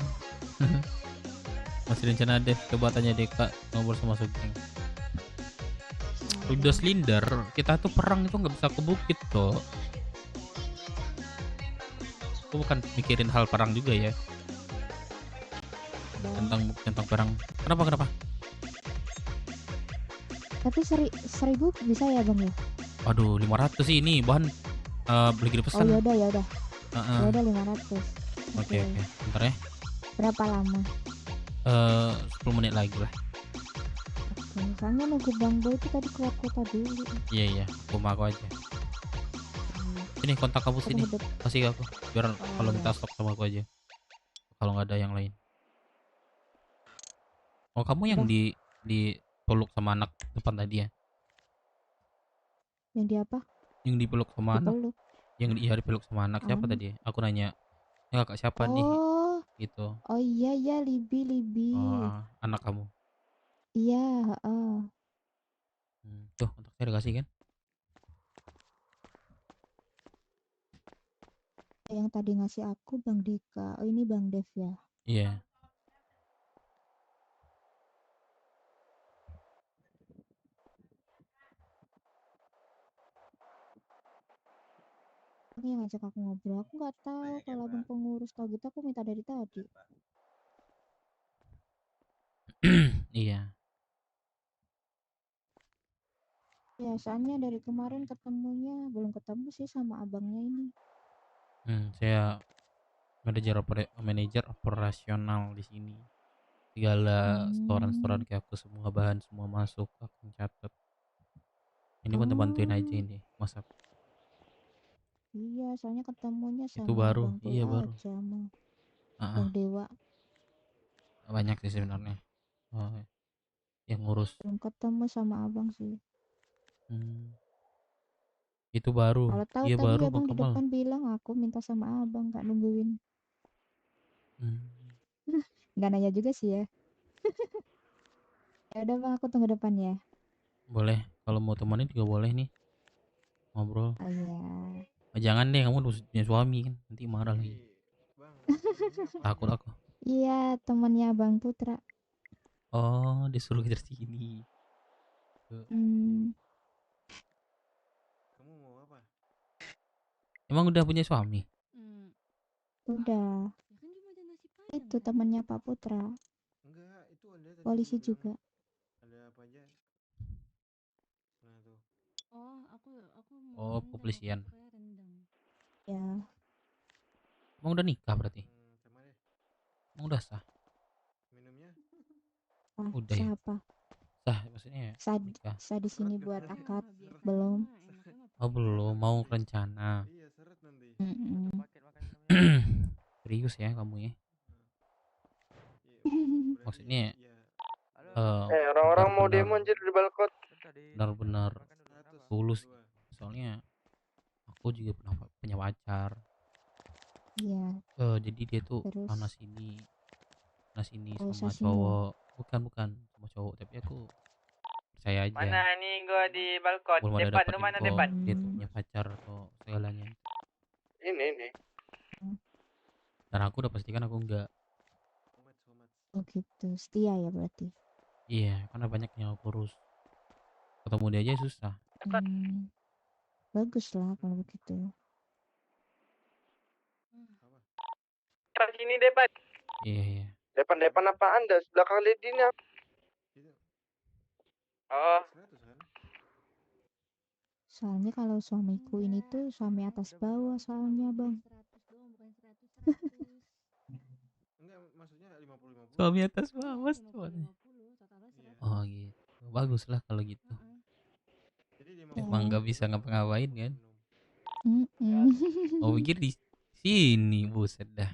Masih rencana deh, coba tanya Deka ngobrol sama Sugeng. Udah silinder, kita tuh perang itu nggak bisa ke bukit kok. Aku bukan mikirin hal perang juga ya. Tentang perang. Kenapa? Tapi 1000 bisa ya bang ya? Waduh, 500 sih ini bahan beli pesan. Oh ya udah. Heeh. Ya udah 500. Oke. Bentar ya. Berapa lama? 10 menit lagi lah. Oke, soalnya nunggu Bang Boy itu tadi keluar kota dulu. Iya, aku mau aku aja. Ini kontak kamu sini, kasih aku biar kalau minta stok sama aku aja. Kalau nggak ada yang lain. Oh kamu yang di peluk sama anak depan tadi ya? Yang di apa? Yang dipeluk sama anak. Dipeluk. Yang dipeluk sama anak siapa tadi? Aku nanya. Ya kakak siapa nih? Gitu. Oh iya Libi. Oh, anak kamu. Iya, Tuh, untuk saya dikasih kan? Yang tadi ngasih aku Bang Deka. Oh ini Bang Dev ya. Iya. Abang yang ngajak aku ngobrol. Aku nggak tahu kalau abang pengurus, tahu gitu aku minta dari tadi. Iya. Ya, soalnya dari kemarin ketemunya belum ketemu sih sama abangnya ini. Saya manajer operasional di sini. Segala setoran-setoran ke aku, semua bahan semua masuk, aku catat. Ini bantu-bantuin aja ini, masak. Iya, soalnya ketemunya Itu sama baru, abang Boy iya baru. aja sama Ah, Bang Dewa. banyak sih sebenarnya. Oh, yang ngurus. Belum ketemu sama abang sih. Itu baru. Kalau tahu Iya tadi baru Bang abang di Kamal. depan bilang aku minta sama abang, nggak nungguin. Nggak nanya juga sih ya. Ya udah bang, aku tunggu depan ya. Boleh, kalau mau temenin juga boleh nih. Ngobrol. Oh iya. Jangan deh, kamu udah punya suami kan, nanti marah lagi. Takut aku. Iya, temannya Bang Putra. Oh, disuruh kejar sini. Kamu mau apa? Emang udah punya suami? Udah. Itu temannya Pak Putra. Enggak, itu ada tadi Polisi dia bilang juga. ada apa aja. Nah tuh. Oh, kepolisian. Ya. Emang udah nikah berarti? Sama deh. Emang udah sah? Minumnya? Udah ya? Siapa? Sah maksudnya nikah. Saya di sini buat akad belum. Oh belum, mau rencana. Iya, seret nanti. Serius ya kamu ya? Maksudnya orang-orang mau benar-benar- demo anjir di balkon. benar-benar tulus. Soalnya aku juga pernah punya pacar. Iya. Jadi dia tuh Terus? sana sini Oh, sama sashimi ya? cowok. Bukan sama cowok, tapi aku percaya aja. Mana nih gua di balkon? Belum ada Depan dapat lu mana info depan? dia tuh punya pacar atau segalanya. Ini. Dan aku udah pastikan aku enggak. Oh gitu, setia ya berarti. Iya, karena banyak yang aku urus. Ketemu dia aja susah. Bagus lah kalau begitu. Depan sini depan. Iya. Depan apa Anda? Belakang Ledina. Oh. Soalnya kalau suamiku ini tuh suami atas bawah soalnya bang. Enggak, maksudnya 50-50. Suami atas bawah soalnya. Oh gitu. Bagus lah kalau gitu. Emang nggak bisa ngapa-ngapain kan? Oh pikir di sini, buset dah.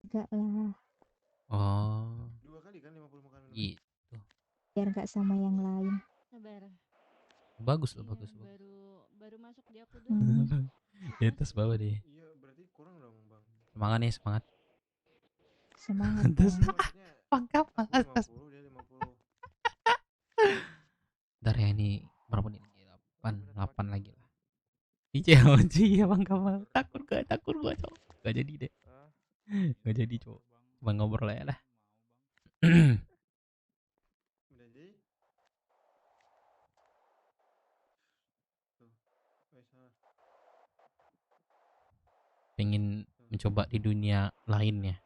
Enggak lah. Oh. 2 kali kan 50 makanan. Gitu. Biar nggak sama yang lain. Bagus loh, bagus. Baru masuk di aku doang. Di atas bawah deh. Iya, berarti kurang dong, Bang. Semangat nih, semangat. Semangat. Terus Pangkap atas. 50 dia 50. Bentar ya, ini berapa menit? 8 lagi lah. Iya Bang Kamal. Takut gua cowok. Gak jadi deh. Gak jadi cowok. Cuma ngobrol aja lah. Udah jadi? Tuh. Pengen mencoba di dunia lain ya.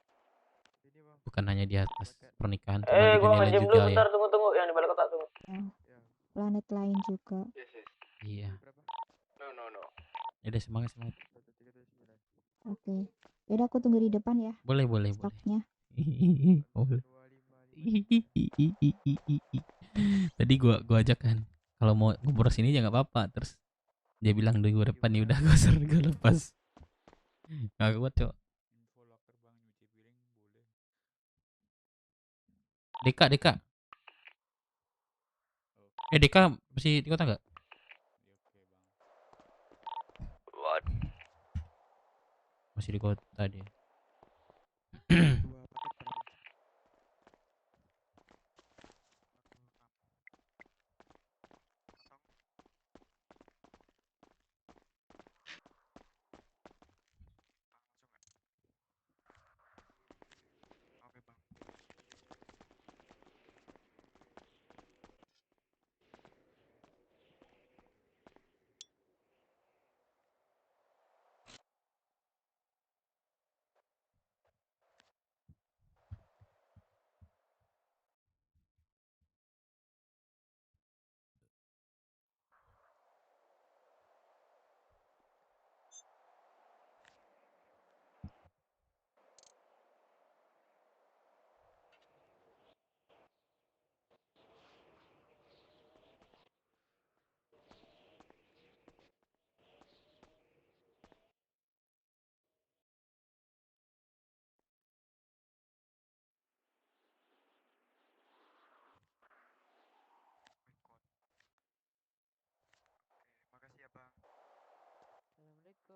Bukan hanya di atas pernikahan, cuma di Gua dunia lain ngejam dulu juga ya. bentar, tunggu yang di balik kotak tunggu. Planet lain juga. Iya. No. Ya udah semangat. Oke. Yaudah aku tunggu di depan ya. Boleh. Stoknya. Boleh. Tadi gua ajak kan, kalau mau ngobrol sini ya nggak apa-apa. Terus dia bilang di gua depan, ya udah gua lepas. Nggak kuat cok. Deka. Deka masih di kota nggak? Masih di kota dia.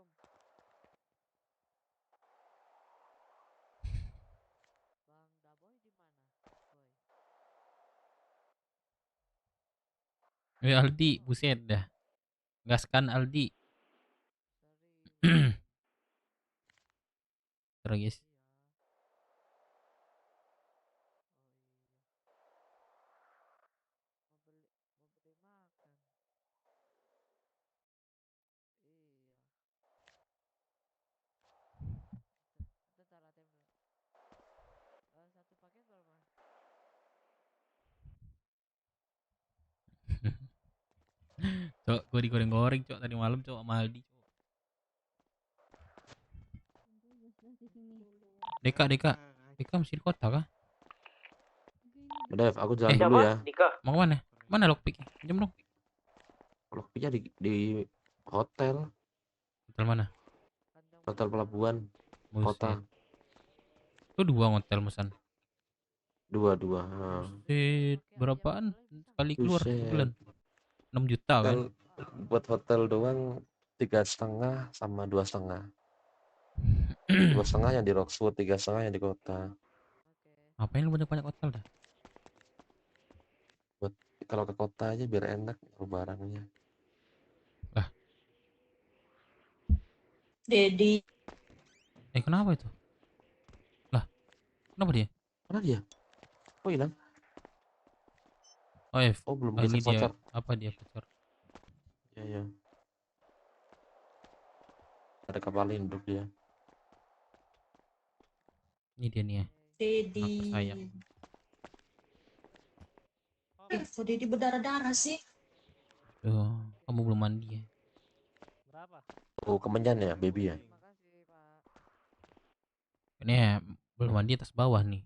Assalamualaikum. Bang Daboy di mana? Boy. Aldi, buset dah. Gaskan Aldi. Terus guys. Bentar ATM dulu. Satu paket berapa? Cok, gue digoreng-goreng cok tadi malam cok sama Aldi. Deka, Deka masih di kota kah? Dev, aku jalan dulu ya. Mau kemana? Mana lockpick? Pinjam dong. Lockpicknya di hotel. Hotel mana? Hotel pelabuhan kota. Itu 2 hotel mesan. Dua. Buset, berapaan sekali keluar Buset. bulan? 6 juta kan? Buat hotel doang 3,5 sama 2,5. 2,5 yang di Roxwood, 3,5 yang di kota. Ngapain lu banyak hotel dah? Buat kalau ke kota aja biar enak barangnya. Dedi. Kenapa itu? Lah, kenapa dia? Mana dia? Oh hilang. Oh, belum ini dia kocor. apa dia kocor? Ya. Ada kapal induk dia. Ini dia nih ya. Dedi. Anak sayang. Kok Dedi berdarah-darah sih? Tuh, kamu belum mandi ya? Berapa? Oh, kemenyan ya, baby ya. Ini ya, belum mandi atas bawah nih.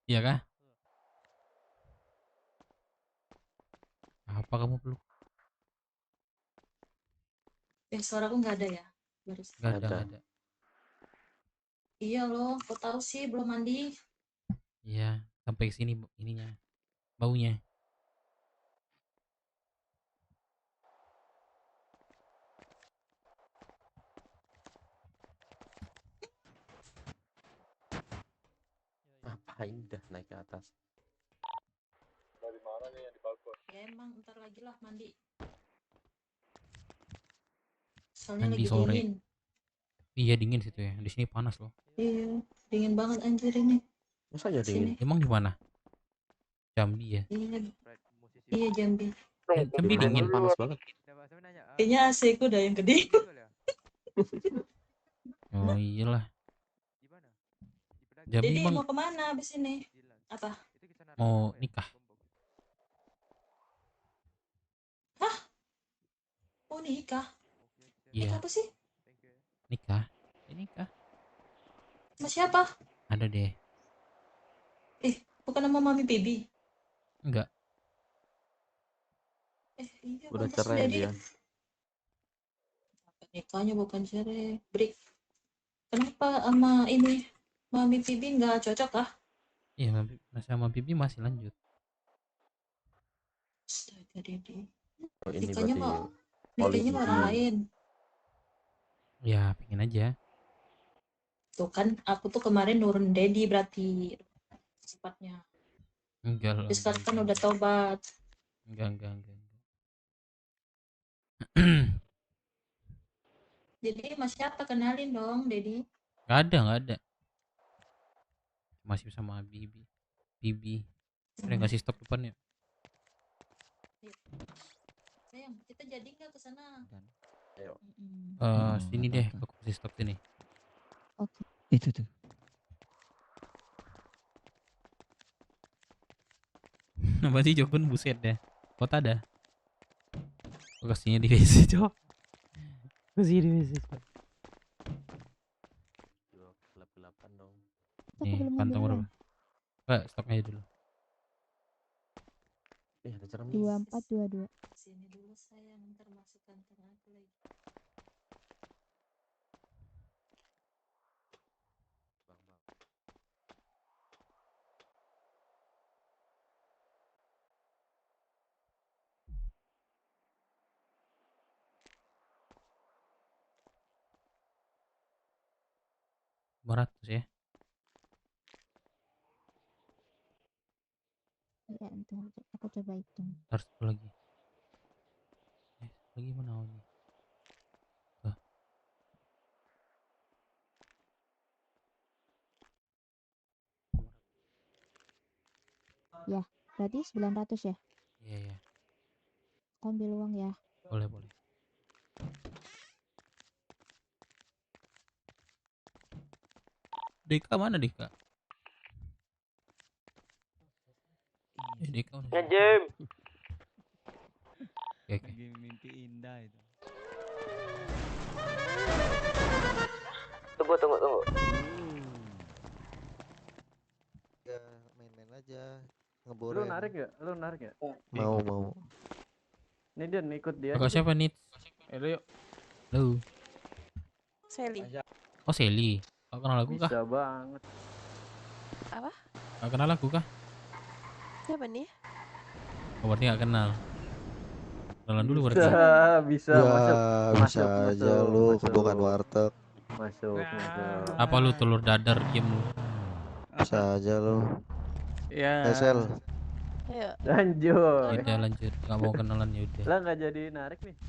Iya kah? Apa kamu peluk? Suara aku nggak ada ya? Baris. Gak ada. Iya loh, kok tahu sih belum mandi? Iya, sampai sini ininya, baunya. Ngapain dah naik ke atas? Dari mana nih yang di balkon? Ya emang ntar lagi lah mandi. Soalnya Mandi lagi sore. dingin. Iya dingin situ ya. Di sini panas loh. Iya, dingin banget anjir ini. Masa ya dingin? Emang di mana? Jambi ya. Iya Jambi. Jambi dingin. Panas banget. Kayaknya AC ku udah yang gede. Oh iyalah. Jambi Jadi emang mau kemana abis ini? Apa? mau nikah. Hah? Mau nikah? Iya. Nikah apa sih? Nikah. Nikah. Sama siapa? Ada deh. Bukan sama Mami Baby. Enggak. Iya, Udah pantas cerai jadi. dia. Nikahnya bukan cerai. Break. Kenapa sama ini Mami Baby nggak cocok kah? Iya, sama Bibi masih lanjut. Astaga, Dedi. Oh, ini Nikahnya berarti mau nikahnya sama orang lain. Ya, pengen aja. Tuh kan, aku tuh kemarin nurun Dedi berarti sifatnya. Enggak lah. Terus sekarang kan udah tobat. Enggak. Jadi mas siapa kenalin dong, Dedi? Gak ada. Masih sama Bibi. Udah kasih stok depan ya. Sayang, kita jadi nggak ke sana? Ayo. Sini deh, aku kasih stok sini. Oke. Itu tuh. Apa sih Jokun buset deh. Kota dah. Aku kasihnya di WC, Cok. Kasih di WC, Cok. Gelap-gelapan dong. Nih, kantong berapa? Enggak, stoknya aja dulu. Ada cermin. 2422. Sini dulu sayang, ntar masuk kantong aku lagi. 500 ya. Ya, entar aku coba hitung. Ntar satu lagi. Lagi mana ini? Tuh. Ya, berarti 900 ya? Iya, iya. Aku ambil uang ya. Boleh, boleh. Deka mana Deka? Deka mana? Ngejem. Oke, oke. Lagi mimpi indah itu. Tunggu. Ya main-main aja. Lu Ngeboren. narik ya? Mau. Nih dia ikut dia. Kakak siapa nih? Halo yuk. Halo. Sally. Oh Sally. Kau kenal aku kah? Bisa banget. Apa? Kau kenal aku kah? Siapa nih? Oh, berarti gak kenal. Kenalan dulu berarti. Bisa, Bisa aja lu bukan warteg. Masuk. Apa lu telur dadar diem lu? Bisa aja lu. Ya. Sel. Ayo. Lanjut. Udah lanjut. Gak mau kenalan ya udah. Lah nggak jadi narik nih.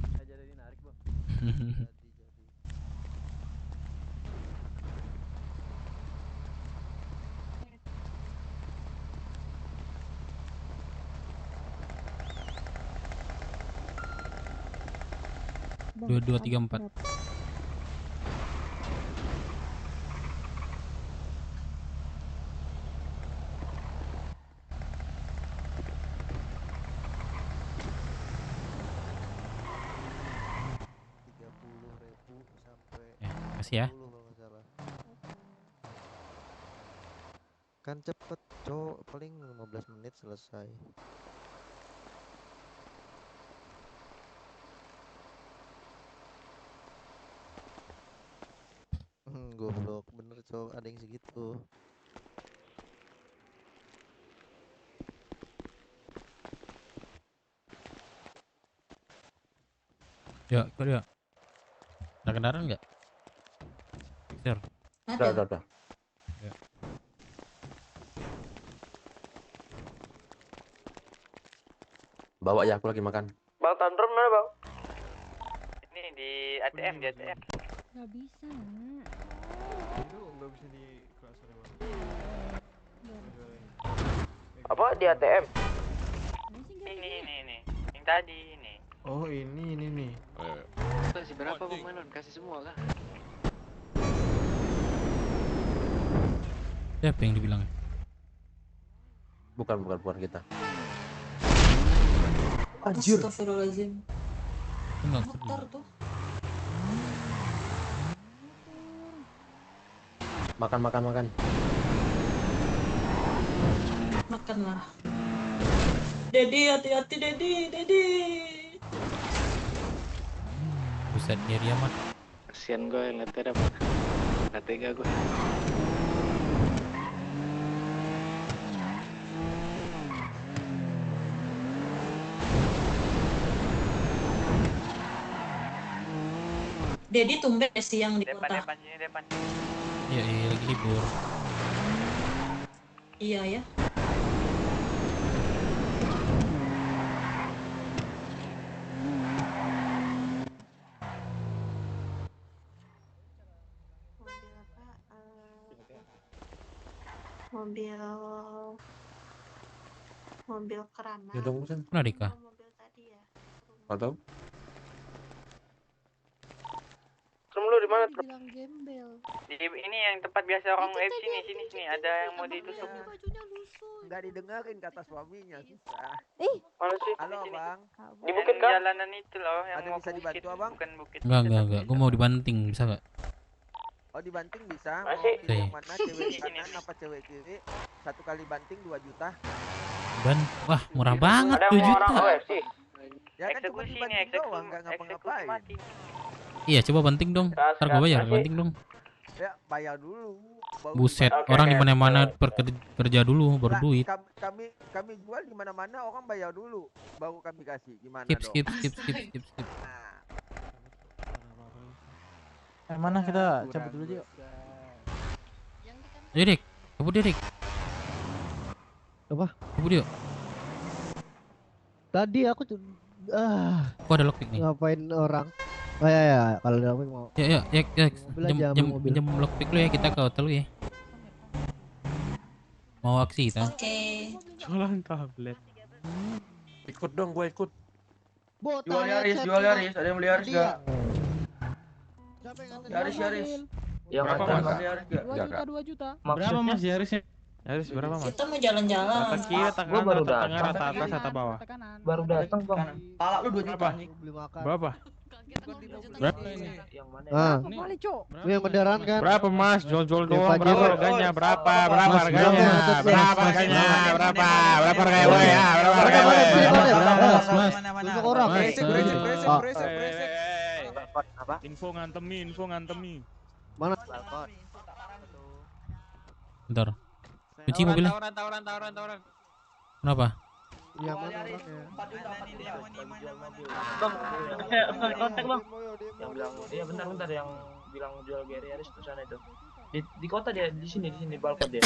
Nggak jadi narik bang. Bang, 2, 3, 4. Makasih ya. Kan cepet cowok, paling 15 menit selesai. Goblok bener cowok, ada yang segitu. Ya, kau ya. Ada kendaraan nggak? Sir. Udah. Ya. Bawa ya, aku lagi makan. Bang Tantrum mana bang? Ini di ATM, di ATM. Gak bisa. Itu nggak bisa di kelas bang. Apa di ATM? Ini. Yang tadi ini. Oh ini nih. Kasih berapa bang Manon? Kasih semua kah? Siapa yang dibilang? Bukan kita. Anjir. Astagfirullahaladzim. Enggak. Motor tuh. Makan. Makanlah. Dedi, hati-hati Dedi. Buset dia amat. Kasian gue ngeliatnya dapat. Nggak tega gue. Dedi tumben siang di kota. Depan. Iya, lagi libur. Iya ya. Mobil kerana. Ya dong, Sen. Mana Dika? Mobil tadi ya. Nggak tahu. Trum lu di mana Trum? Bilang gembel. Di ini yang tempat biasa orang FC nih, sini ada yang mau ditusuk. Nggak didengerin kata suaminya, susah. Mana sih? Halo bang, Di bukit kah? Jalanan itu loh yang ada mau bisa ke dibantu bukit, abang? bukan bukit. Enggak. Gua mau dibanting, bisa nggak? Oh dibanting bisa, mau Masih? pilih yang mana, cewek kanan apa cewek kiri? 1 kali banting 2 juta. Wah, murah banget Ada 2 yang mau orang juta. OFC. Ya kan cuma dibanting doang, nggak ngapa-ngapain. Iya, coba banting dong. Ntar gua bayar, banting dong. Ya bayar dulu. baru Buset, dibanting. orang di mana-mana kerja dulu baru Nah, duit. kami jual di mana-mana orang bayar dulu, baru kami kasih. Gimana Skip. dong? Mana kita cabut dulu yuk. Ayo Dik, cabut dia Dik. Apa? Cabut yuk. Tadi aku Kok ada lockpick nih? ngapain orang? Oh ya, kalau ada lockpick mau. Ya, Mobil aja, ambil mobil. jam lockpick lu ya, kita ke hotel lu ya. Mau aksi kita. Jualan tablet. Ikut dong, gue ikut. Jual Yaris, ada yang beli Yaris gak? Yaris. Yang Berapa, ada Mas? Yaris gak? 2 juta. Berapa Mas Yarisnya? Yaris berapa Mas? Kita mau jalan-jalan. Rata kiri, rata Gua kanan, baru rata tengah, datang. rata atas, rata bawah. Baru datang bang. Pala lu 2 juta. Berapa? Berapa ini? Yang mana? Ah, Kali, Cok. lu yang beneran kan? Berapa Mas? Jual-jual Ya, doang. Pak Berapa Jero. harganya? Berapa Mas, harganya? berapa? Berapa harganya? Berapa? Berapa harganya boy ya? Berapa harganya boy? Mas, untuk orang. Beresek. Apa? Info ngantemi. Mana? Bentar. Kunci mobilnya. Tawuran. Kenapa? Yang mana orangnya? Bang, kontak bang. Yang bilang, iya bentar yang bilang jual Gary Yaris ke sana itu. Di kota dia, di sini balkon dia.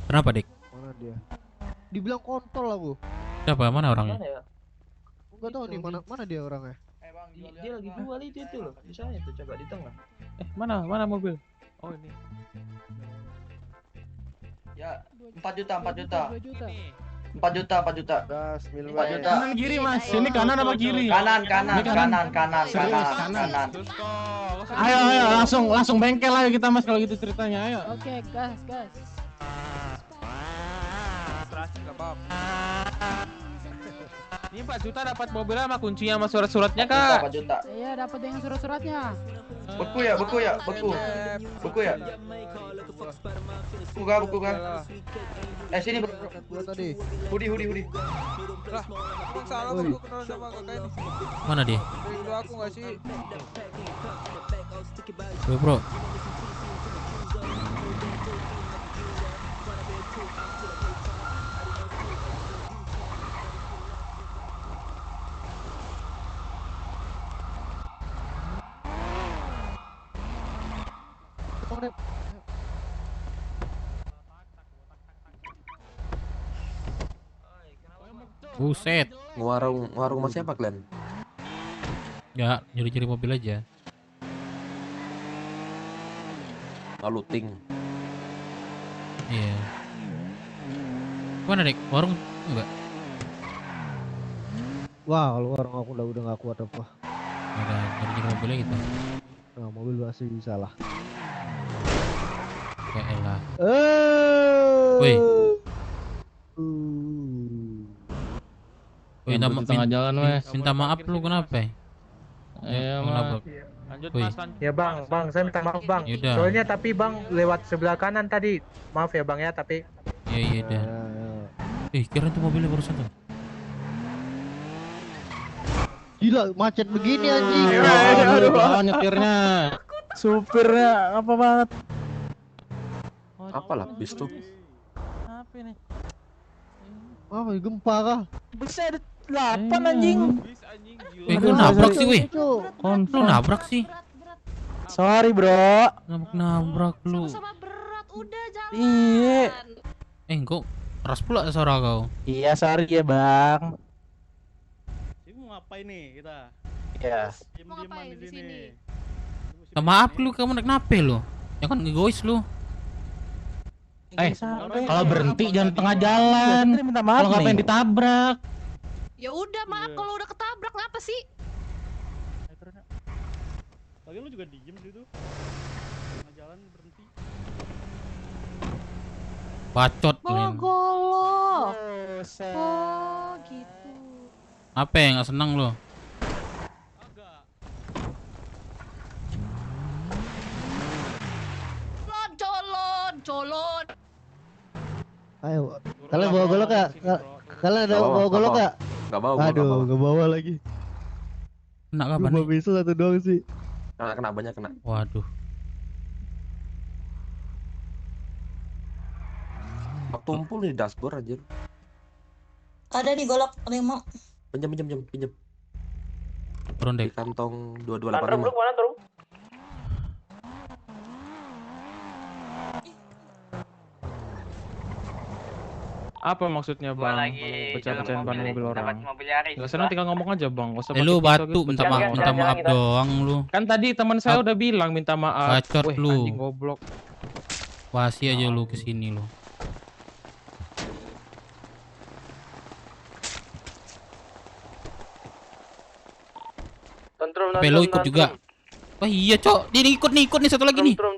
Kenapa Dik? Mana dia? Dibilang kontol aku. Siapa? Mana orangnya? Mana ya? Enggak tahu nih mana dia orangnya. Dia lagi jual itu loh. Di sana itu, coba di tengah. Mana mobil? Oh ini. Ya, 4 juta. 2 juta. 4 juta. Gas, 4 juta. Kanan kiri Mas. Ini kanan apa kiri? Kanan. Ayo langsung bengkel ayo kita Mas kalau gitu ceritanya. Ayo. Oke, gas. Terasi enggak apa-apa. Ini 4 juta dapat mobilnya sama kuncinya sama surat-suratnya Kak. 4 juta. Iya, dapat dengan surat-suratnya. Beku ya. Buku ya. Buku kan. Sini bro. Gua tadi. Hoodie. Lah, Bang salah Bang, gua kenal sama kakak ini. Mana dia? Rindu aku enggak sih? Bro. Buset. Warung mas siapa kalian? Ya, nyuri-nyuri mobil aja. Looting. Iya. Mana Dik? Warung enggak? Wah, kalau orang aku udah nggak kuat apa. Ada nyuri-nyuri mobilnya gitu. Nah, mobil masih bisa lah. Ya elah. Woi. Minta maaf lu kenapa? Ayo lanjut Woi. Mas. Ya bang, saya minta maaf bang. Yaudah. Soalnya tapi bang lewat sebelah kanan tadi. Maaf ya bang ya tapi. Iya dah. Kira itu mobilnya barusan tuh. Gila, macet begini anjing. Aduh, nyetirnya. Supirnya apa banget? Apa lapis tuh? Apa ini? Apa gempa kah? Buset, 8 anjing. Gue nabrak sih weh. Lu nabrak sih. Sorry bro. Nabrak lu. Udah jangan. Iya. Kok keras pula suara kau. Iya sorry ya bang. Ini mau ngapain nih kita? Iya. Diem-dieman di sini. Maaf lu, kamu kenapa lu? Ya kan egois lu. Kalau berhenti jangan tengah jalan. Kalau ngapain ditabrak? Ya udah maaf kalau udah ketabrak ngapa sih? Lagian lu juga diem gitu. Tengah jalan berhenti. Bacot lu. Golok. Oh gitu. Apa yang nggak senang lu? Colon. Ayo, kalian bawa golok gak? Kalian ada bawa golok gak? Gak bawa. Aduh, gak bawa lagi. Kena kapan nih? Bisa satu doang sih. Kena banyak kena. Waduh. Tumpul di dashboard aja. Ada di golok, ada yang mau. Pinjam. Turun deh. Di kantong 2285. Mana turun? Apa maksudnya Gua bang? lagi Kalau dalam pecah-pecahin ban mobil, mobil orang. dapat mobil Yaris. Nggak senang tinggal ngomong aja bang. Nggak usah lu pakai batu pisau gitu. minta Jangan, maaf jangan, jangan. doang lu. Kan tadi teman saya udah bilang minta maaf. Bacot Weh, lu. anjing goblok. Wasi aja lu kesini lu. Tantrum, Sampai lu ikut juga. Wah iya cok, dia ikut nih satu lagi nih. Trum.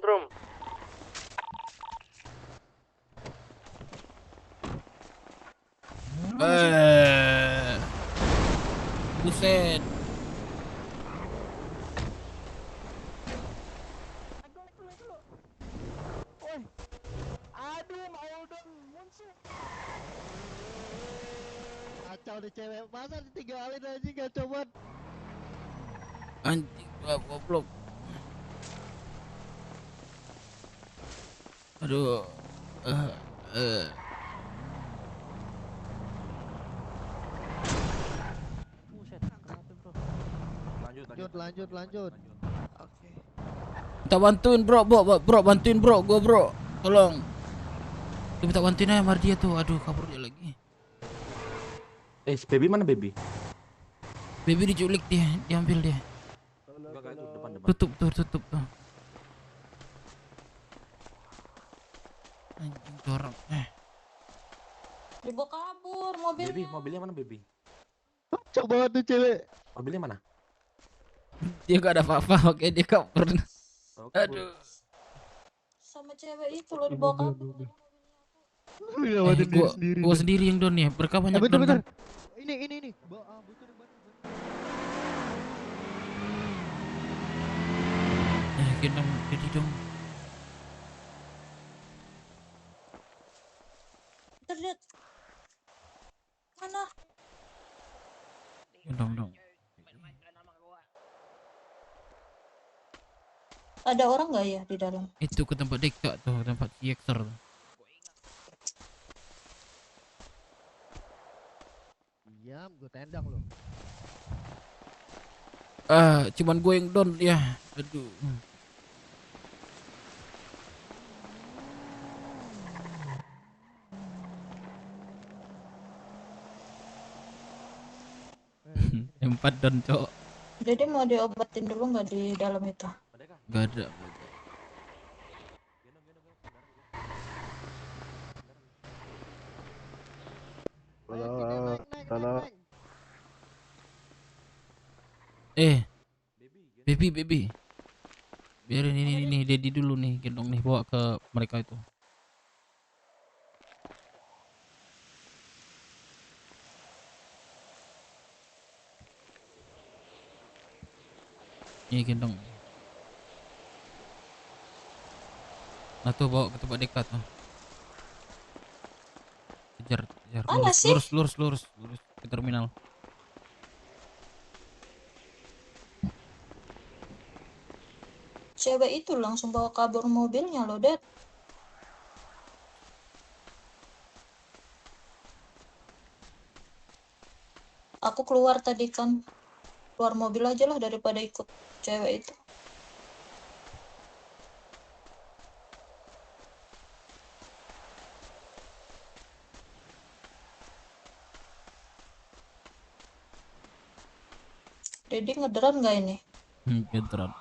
Buset. Kacau deh cewek, masa ditinggalin aja gak coba. Anjing goblok. Aduh. Lanjut. Oke. Minta bantuin bro, bantuin bro, gua bro. Tolong. Dia minta bantuin aja sama dia tuh. Aduh, kabur dia lagi. Si baby mana baby? Baby diculik dia, diambil dia. Enggak itu depan. Tutup tuh. Anjing dorong. Dibawa kabur mobilnya. Baby, mobilnya mana baby? Coba tuh cewek. Mobilnya mana? Dia gak ada apa-apa, oke dia kabur. Aduh. Sama cewek itu loh dibawa kabur. Gua sendiri yang don ya. Mereka banyak don kan. Ini. Gendong, jadi dong. Terlihat. Mana? Gendong. Ada orang nggak ya di dalam? Itu ke tempat Deka tuh, tempat Yexer. Diam, gue tendang lo. Cuman gue yang down ya. Aduh. Empat down cok. Jadi mau diobatin dulu nggak di dalam itu? Gak ada. Halo. Baby. Biarin ini Daddy dulu nih, gendong nih, bawa ke mereka itu. Ini gendong. Nah tuh bawa ke tempat dekat tuh. Kejar. Mana sih? Lurus ke terminal. Cewek itu langsung bawa kabur mobilnya loh, Dad. Aku keluar tadi kan. Keluar mobil aja lah daripada ikut cewek itu. Dedi ngederan nggak ini? Ngederan.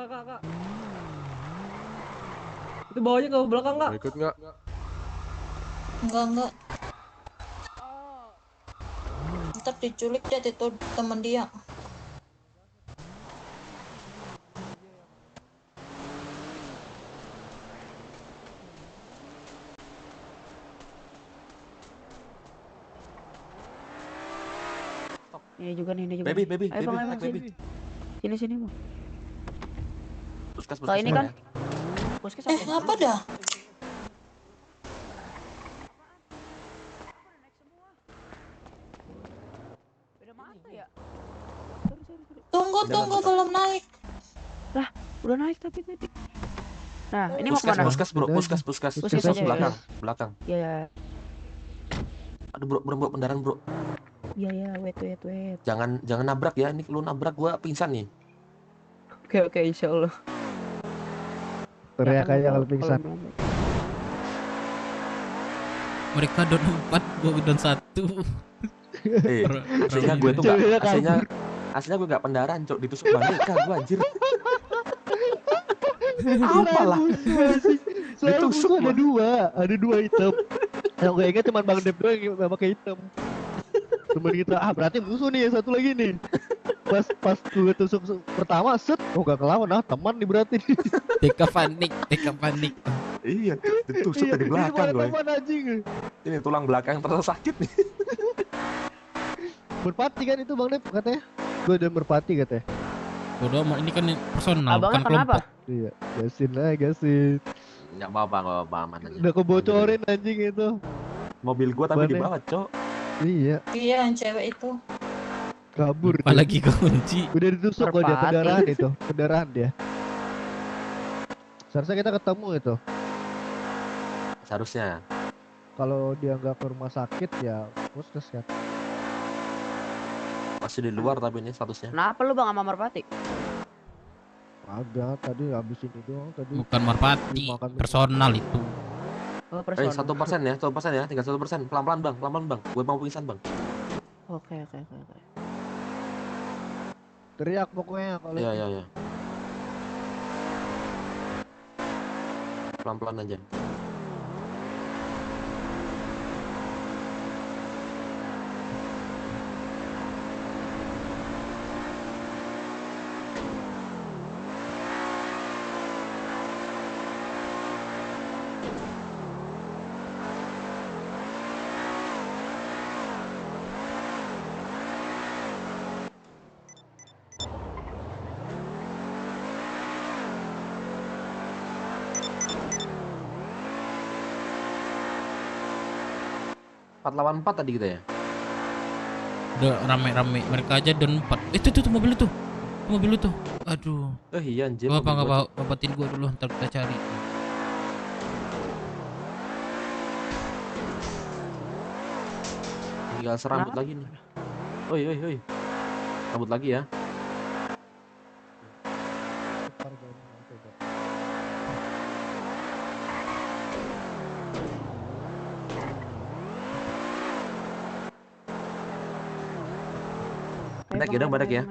Kak. Itu bawanya ke belakang nggak? Ikut nggak? Enggak. Ntar diculik deh itu teman dia. Ini juga nih. Baby. Ayo bang, Baby. sini bang. Puskas. Kalau ini kan puskes Apa dah? Tunggu belum naik. Lah, udah naik tapi tadi. Nah, ini mau kemana? Puskas bro, puskas Puskas aja, belakang. Ya. Aduh bro, bro, pendaran bro. Iya ya, wait. Jangan nabrak ya. Ini lu nabrak gua pingsan nih. Oke, insya Allah. Teriak aja kalau pingsan. Mereka down 4, gua down 1. Aslinya gue tuh gak, aslinya gue gak pendaran, cok, ditusuk mereka gue anjir. Apalah. Selalu musuh ada dua hitam. Yang gue ingat cuma Bang Dep doang yang pakai hitam. Temen kita, berarti musuh nih, yang satu lagi nih. Pas gue tusuk pertama, set, gak kelawan, teman nih berarti. TK panik. Iya, ditusuk dari belakang gue. Ini tulang belakang terasa sakit nih. Merpati kan itu Bang Dep katanya. Gue udah merpati katanya. Bodoh amat, ini kan personal, bukan kelompok. Iya, gasin. Enggak apa-apa aman aja. Udah kebocorin anjing itu. Mobil gua tapi dibawa, cok. Iya. Iya, yang cewek itu. Kabur. Apalagi kunci. Udah ditusuk kok dia kendaraan dia. Seharusnya kita ketemu itu. Seharusnya. Kalau dia nggak ke rumah sakit ya puskes kan. Masih di luar tapi ini statusnya. Kenapa lu Bang sama Merpati? Agak tadi habis ini doang tadi. Bukan merpati, personal itu. Oh, personal. 1% ya, 1% ya, tinggal 1%. Pelan-pelan bang. Gue mau pingsan bang. Oke. Teriak pokoknya kalau. Iya. Pelan-pelan aja. Lawan 4 tadi kita ya. Udah rame-rame, mereka aja down 4. Itu mobil itu. Mobil itu. Aduh. Iya anjir. Enggak batin gua dulu, ntar kita cari. Tinggal serambut lagi nih. Oi. Rambut lagi ya. Badak ya.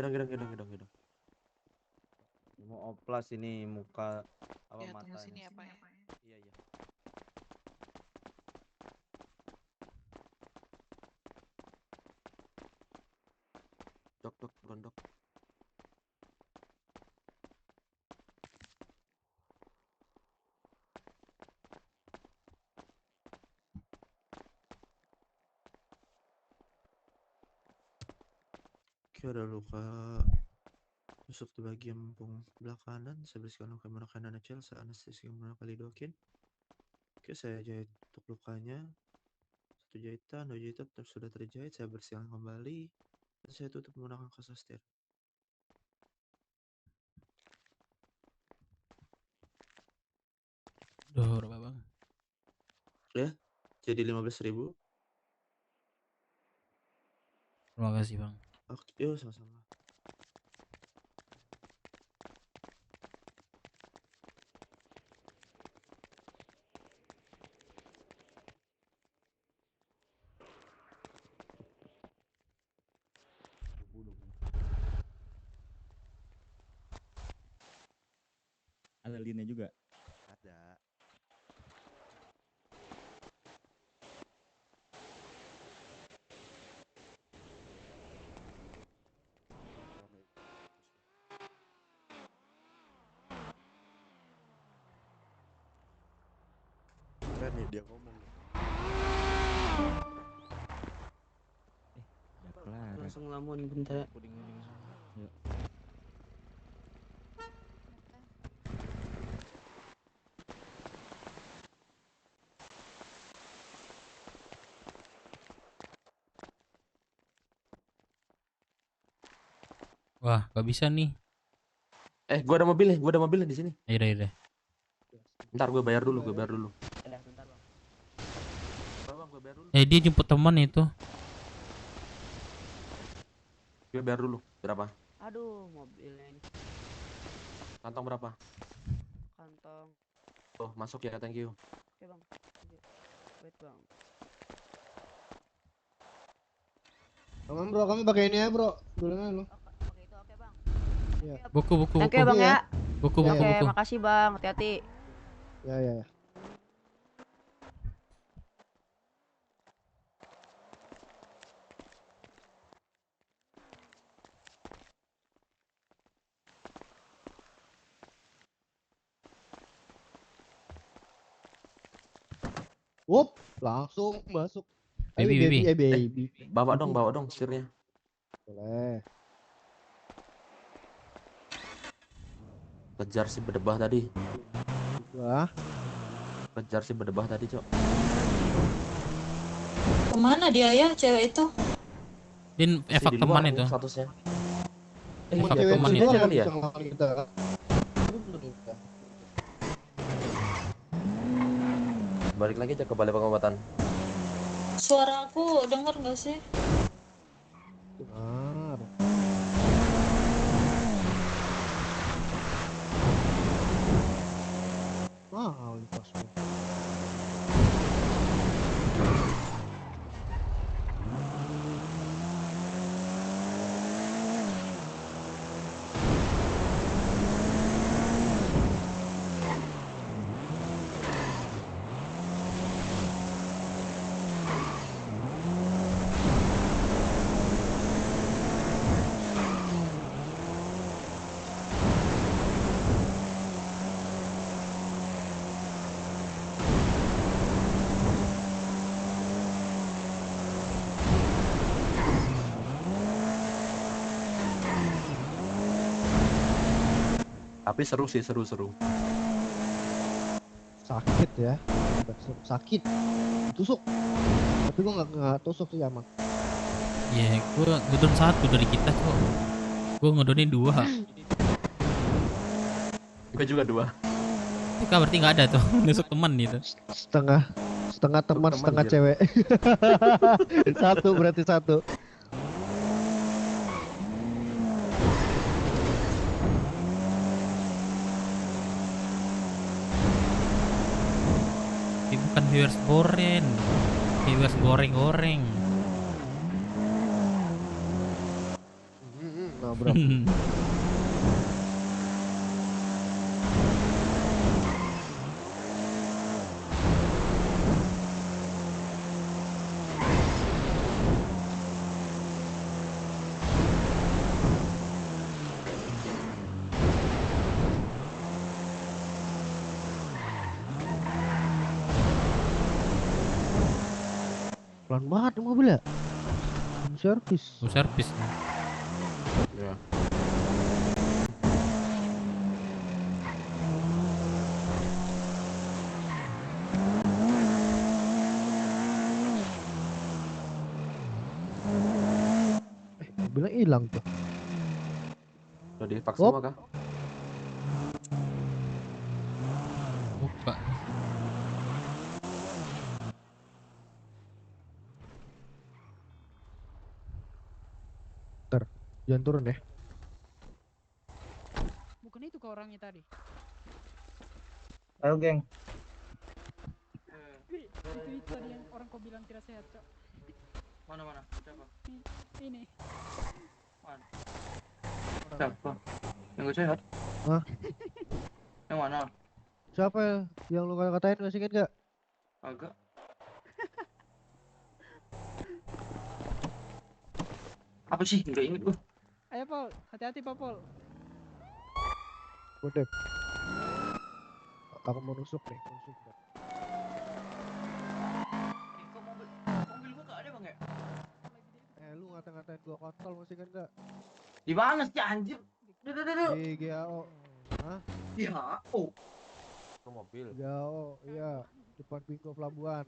Gedang. Mau oplas ini muka apa Ya, tunggu matanya. sini ya, Pak ya. Iya. Dok, berondok. Oke, ada luka tusuk di bagian punggung sebelah kanan. Saya bersihkan luka menggunakan nanacel. Saya anestesi menggunakan lidocaine. Oke, saya jahit untuk lukanya. 1 jahitan, 2 jahitan sudah terjahit. Saya bersihkan kembali. Dan saya tutup menggunakan kaca ster. Duh, berapa bang? Ya, jadi 15.000. Terima kasih bang. Oke, yuk sama-sama. Ada linnya juga. Ada. Keren nih dia ngomong. Langsung ngelamun bentar. Yuk. Wah, gak bisa nih. Gua ada mobil nih di sini. Iya. Ntar gue bayar dulu. Bentar, Bang. bayar dulu. Dia jemput teman itu. Gue bayar dulu. Berapa? Aduh, mobilnya ini. Kantong berapa? Kantong. Tuh, masuk ya, thank you. Oke, Bang. Wait, Bang. Aman bro, kami pakai ini ya bro. Dulunya lo. Pakai itu oke, Bang. Iya. Buku. Thank you, Bang ya. Buku. Oke, makasih, Bang. Hati-hati. Ya. Wup, langsung masuk. Ayo, baby. Bawa dong setirnya. Boleh. Kejar si berdebah tadi. Wah. Kejar si berdebah tadi, Cok. Kemana dia ya cewek itu? Din efek teman itu. Statusnya. Efek teman itu. Kali ya? Balik lagi aja ke balai pengobatan. Suara aku denger nggak sih? Benar. Mahal pas. Tapi seru sih, seru. Sakit ya. Sakit. Tusuk. Tapi gua nggak tusuk sih aman. Ya, gua ngedon 1 dari kita kok. Gua ngedonin 2. Gue juga 2. Itu berarti nggak ada tuh nusuk teman itu. Setengah teman, setengah cewek. 1 berarti 1. Bukan viewers boren, viewers goreng-goreng. Nah bro. Pelan banget mobil ya. Servis. Servis. Ya. Mobilnya hilang tuh. Udah divaks semua kah? Buka. Jangan turun ya. Bukan itu ke orangnya tadi. Ayo, geng. Itu tadi yang orang kau bilang tidak sehat, Cok. Mana? Siapa? Ini. Mana? Siapa? Yang gue sehat? Hah? Yang mana? Siapa yang lu katain, masih inget gak? Agak. Apa sih? Nggak inget gue. Ayo, Paul. Hati-hati, Paul. Udah. Aku mau nusuk nih. Kok mobil gua gak ada, Bang ya? Lu ngata-ngatain gua kontol, masih inget gak? Di mana sih anjir? Duh. Di GAO. Hah? Di HO. Ke mobil. GAO, iya. Depan pintu pelabuhan.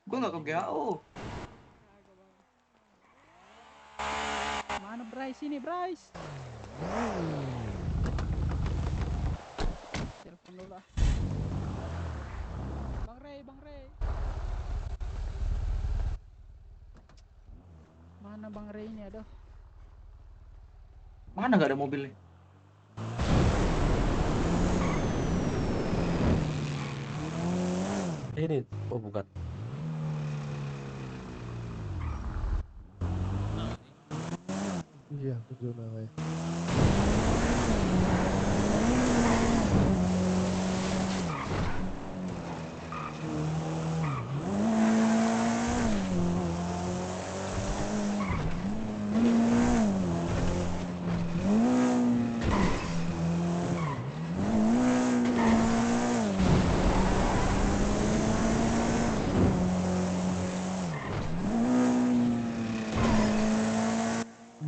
Gua nggak ke GAO. Mana Bryce ini, Bryce? Telepon dulu lah. Bang Ray. Mana Bang Ray ini, aduh. Mana nggak ada mobilnya? Ini, oh bukan. Iya, ke zona kayak.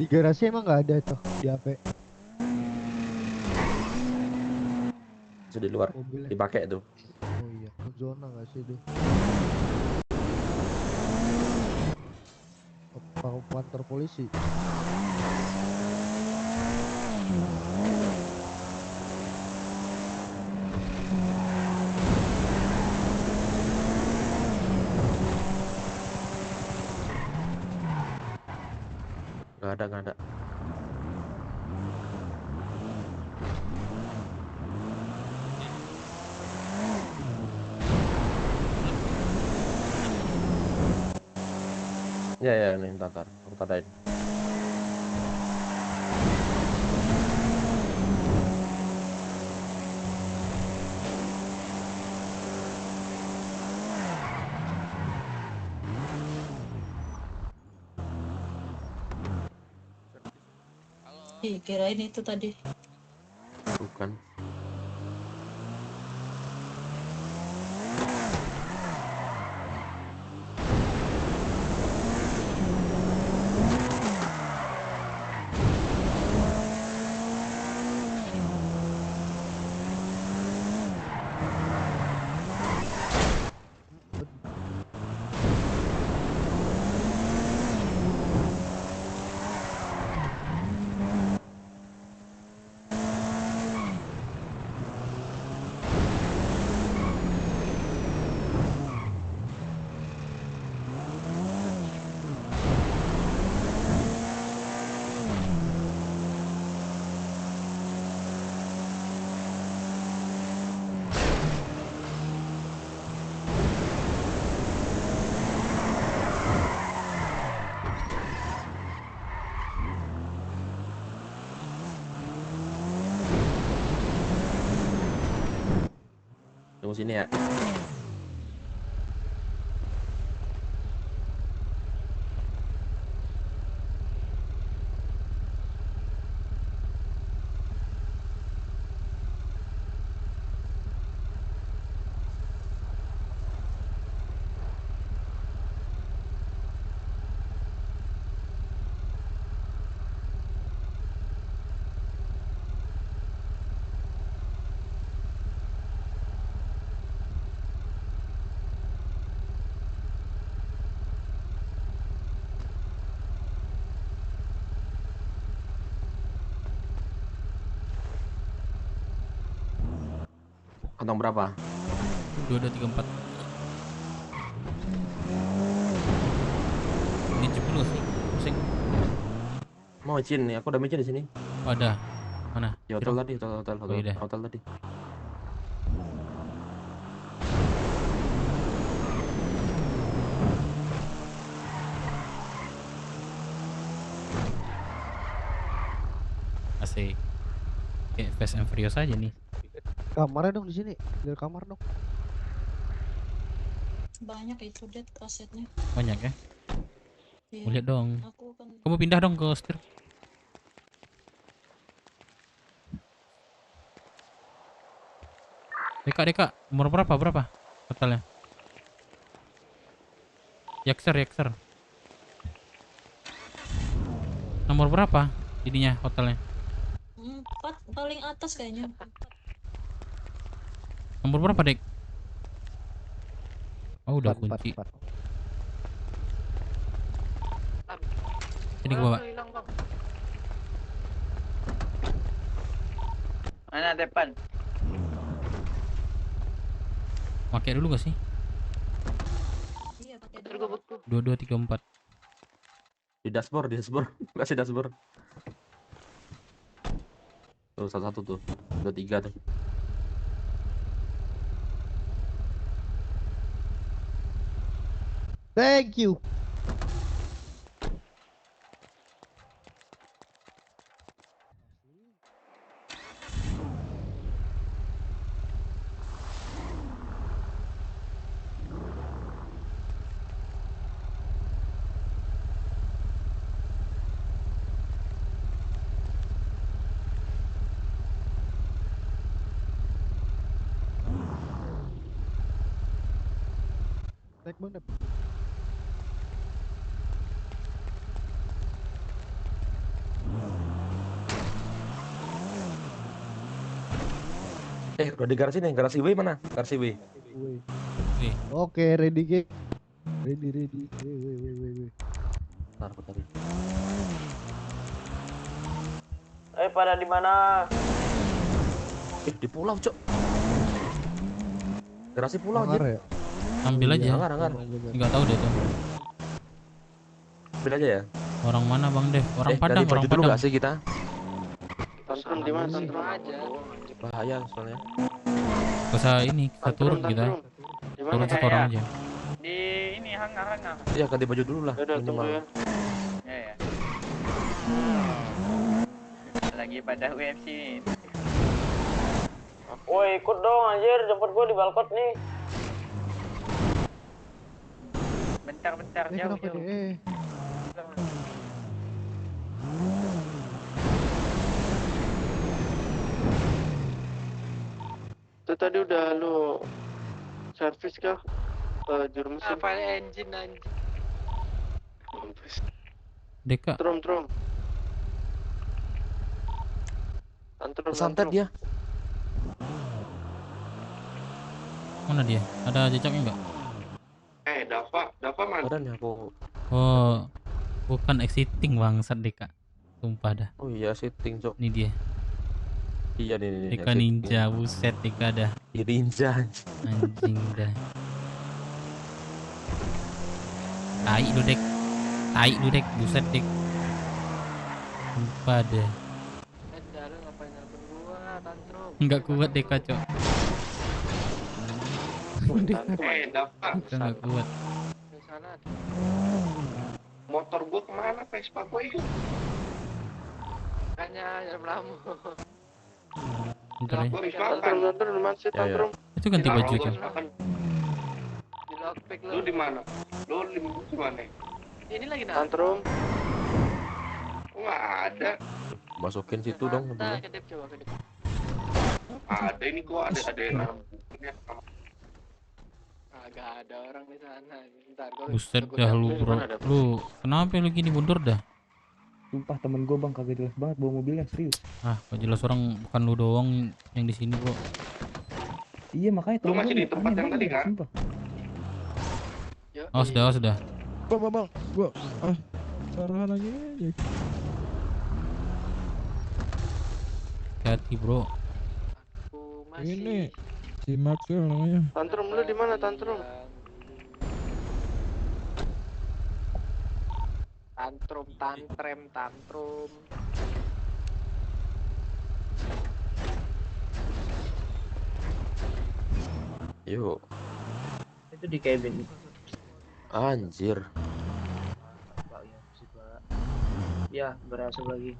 Di garasi emang nggak ada tuh di HP. Sudah di luar. Mobilnya. Dipakai tuh. Oh iya, ke zona nggak sih deh? Apa kantor polisi? Nggak ada. Ya, nih, ntar. Aku tandain. Ih, kirain itu tadi. Bukan. Tunggu sini ya. Kantong berapa? 2234. Ini jebol sih. Pusing. Mau izin nih, aku udah meja di sini. Oh, ada. Mana? Di hotel tadi, hotel Oh, iya. hotel tadi. Asik. Kayak Fast and Furious aja nih. Kamarnya dong di sini, dari kamar dong. Banyak itu det kasetnya. Banyak ya? Iya. Lihat dong. Aku kan Kamu pindah dong ke setir. Deka, umur berapa totalnya? Yakser. Nomor berapa ininya hotelnya? 4 paling atas kayaknya. Nomor berapa, Dek? Oh, udah kunci. Ini ke bawah. Mana depan? Pakai dulu gak sih? Iya, pakai dulu. 2234. Di dashboard, kasih dashboard. Tuh satu-satu tuh, udah 3 tuh. Thank you. Naik banget. Udah di garasi nih, garasi W mana? Garasi W. Oke, ready geng. Ready. Weh. Ntar aku cari. Pada di mana? Di pulau, Cok. Garasi pulau Hangar aja. ya? Ambil aja. Hangar. Nggak tahu deh tuh. Ambil aja ya. Orang mana Bang Dev? Orang Padang, dari orang baju dulu Padang. nggak sih kita? Tantrum di mana? Tantrum aja. Bahaya soalnya. Gak usah ini, kita turun kita. Turun satu orang aja. Di ini hangar. Iya, ganti baju dulu lah. Udah tunggu ya. Ya. Lagi pada UFC. Woi, ikut dong anjir, jemput gua di balkon nih. Bentar jauh. Kenapa deh? Itu tadi udah lu servis kah? Juru mesin. Apa engine anjing? Deka. Tantrum. Santet dia. Mana dia? Ada jejaknya nggak? Dava mana? Badan ya aku. Oh, bukan exiting bangsat Deka. Sumpah dah. Oh iya, sitting, Cok. Ini dia. Iya nih. Deka ninja, buset Deka dah. Ninja. Anjing dah. Tai lu Dek, buset Dek. Sumpah dah. Lu ngapain nelfon gua, Tantrum? Enggak kuat Deka, Cok. Dava. Enggak kuat. Di sana. Motor gua kemana? Vespa gua itu. Makanya jalan Lamu. Bentar ya. Tantrum di mana sih Tantrum? Itu ganti baju, Cok. Di lockpick lu. Lu di mana? Lu di mana? Ini lagi Tantrum. Nggak ada. Masukin situ dong. Nah, kedip coba kedip. Ada ini gua ada yang Agak ada orang di sana. Bentar gua. Buset dah lu, Bro. Lu kenapa lu gini mundur dah? Sumpah temen gue bang kagak jelas banget bawa mobilnya serius. Gak jelas orang, bukan lu doang yang di sini, Bro. Iya makanya Lu masih di tempat yang tadi kan? Sumpah. Oh sudah. Bang, gua saran aja. Hati, Bro. Ini si Maxwell namanya. Tantrum lu di mana Tantrum? Tantrum. Yuk. Itu di cabin. Anjir. Ya, berhasil lagi.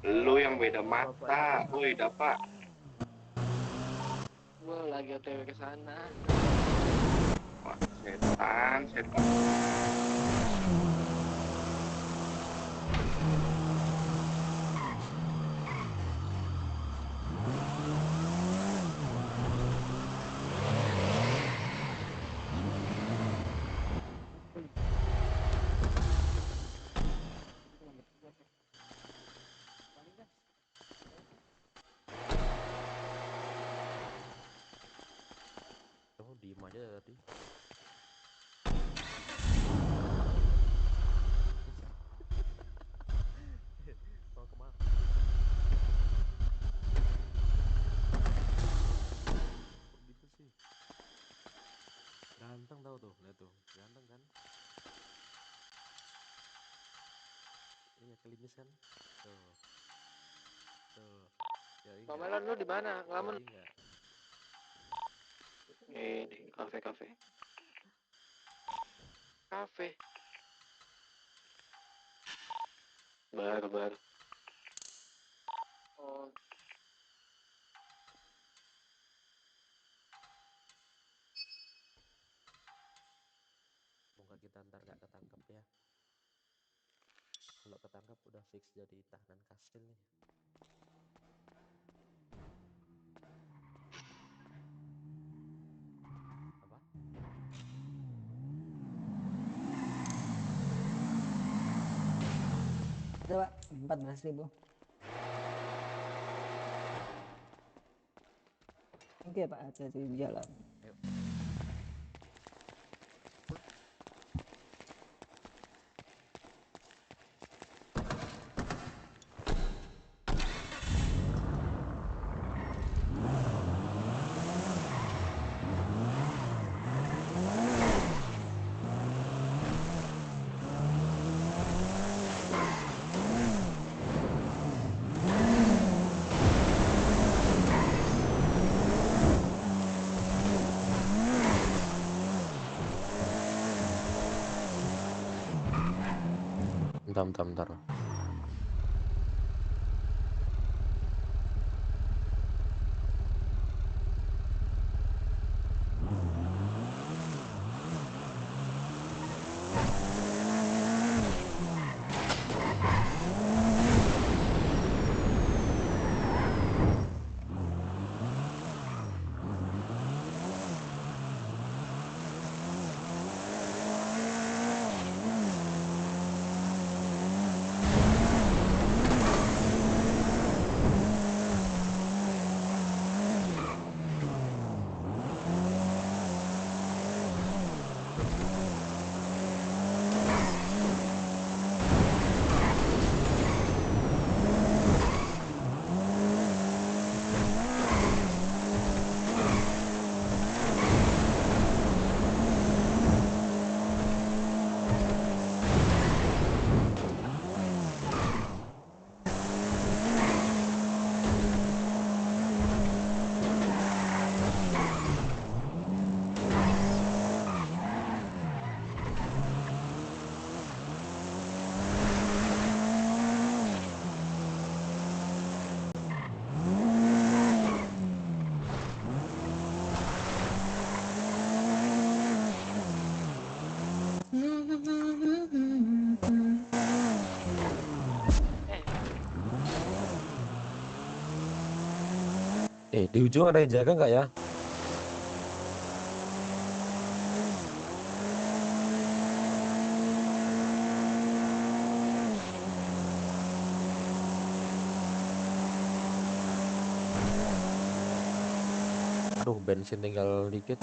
Lu yang beda mata, woi Dapa. Gua lagi OTW ke sana. Wah, setan. Kamu diem aja tadi. kelimis kan? Tuh. Tuh. Yoi Bang nggak? Melon lu di mana? Ngelamun. Yoi nggak? Ini kafe. Baru. Oh, Semoga kita ntar nggak ketangkep ya. Kalau ketangkep udah fix jadi tahanan kastil nih. Apa? Coba 14.000. Oke Pak, hati-hati di jalan. Ayo. Bentar. Di ujung ada yang jaga nggak ya? Aduh, bensin tinggal dikit.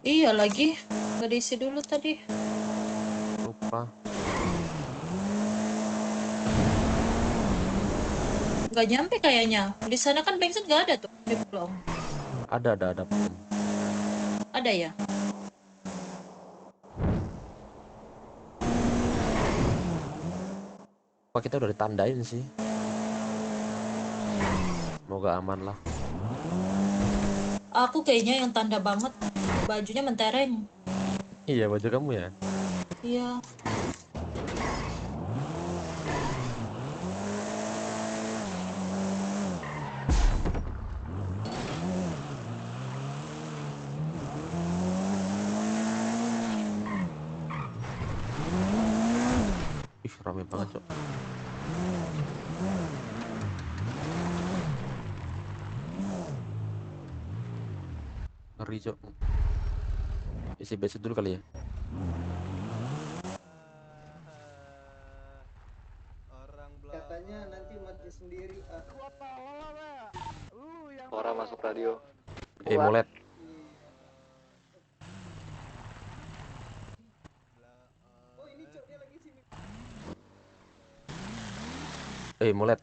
Iya lagi, nggak diisi dulu tadi. Lupa. Nggak nyampe kayaknya. Di sana kan bensin nggak ada tuh di pulau. Ada. Ada ya? Apa kita udah ditandain sih? Semoga aman lah. Aku kayaknya yang tanda banget. Bajunya mentereng. Iya, baju kamu ya? Iya. Ih, rame banget, Cok. Ngeri, Cok. Isi bensin dulu kali ya. Katanya nanti mati sendiri. orang masuk radio. Molet. Oh ini Cok, dia lagi sini. Molet.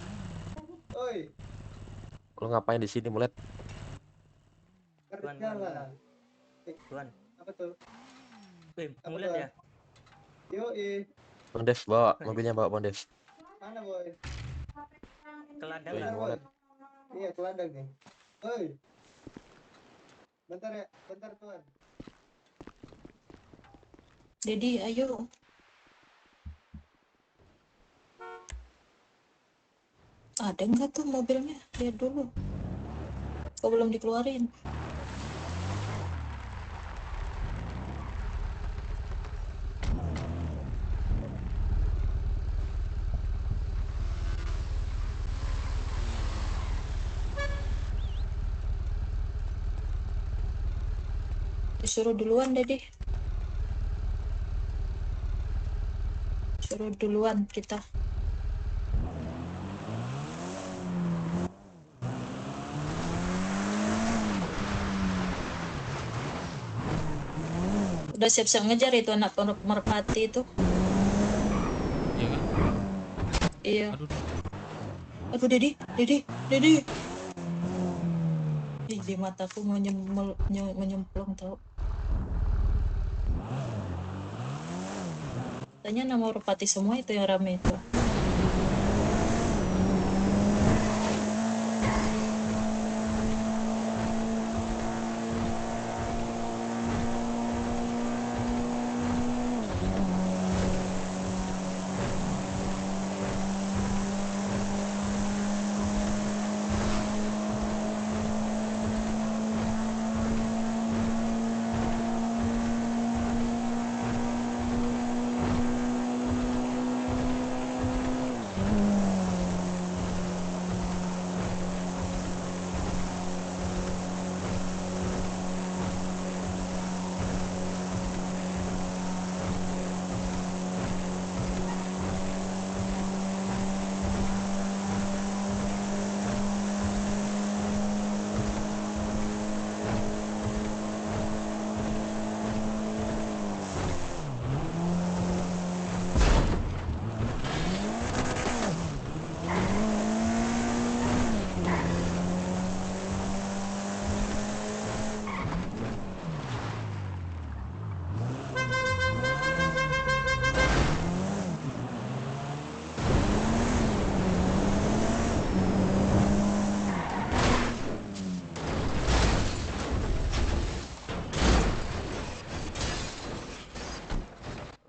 Oi. Lo ngapain di sini, Molet? Kerja lah. Tuan. Apa tuh? Wih, Apa Mulet tuh? ya? Yoi. Bang Dev bawa mobilnya, bawa Bang Dev. Mana boy? Wih, Keladang nggak boy? wallet. Iya keladang nih. Oi. Bentar ya, bentar tuan. Dedi, ayo. Ada nggak tuh mobilnya? Lihat dulu. Kok belum dikeluarin? Disuruh duluan, Dedi. Suruh duluan kita. Udah siap-siap ngejar itu anak pondok merpati itu. Iya kan? Iya. Aduh. Aduh, Dedi. Ih, di mataku mau menyemplung tau. Tanya nama merpati semua itu yang rame itu.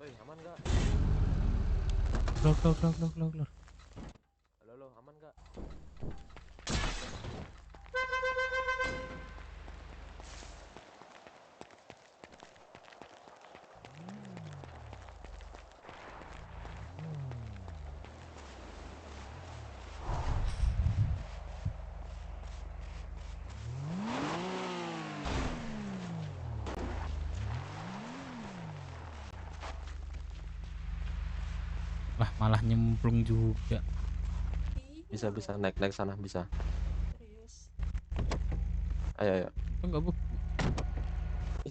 Woi, aman nggak? Keluar. Halo, aman nggak? Lah malah nyemplung juga. Bisa naik sana bisa. Serius. Ayo. Enggak, Bu.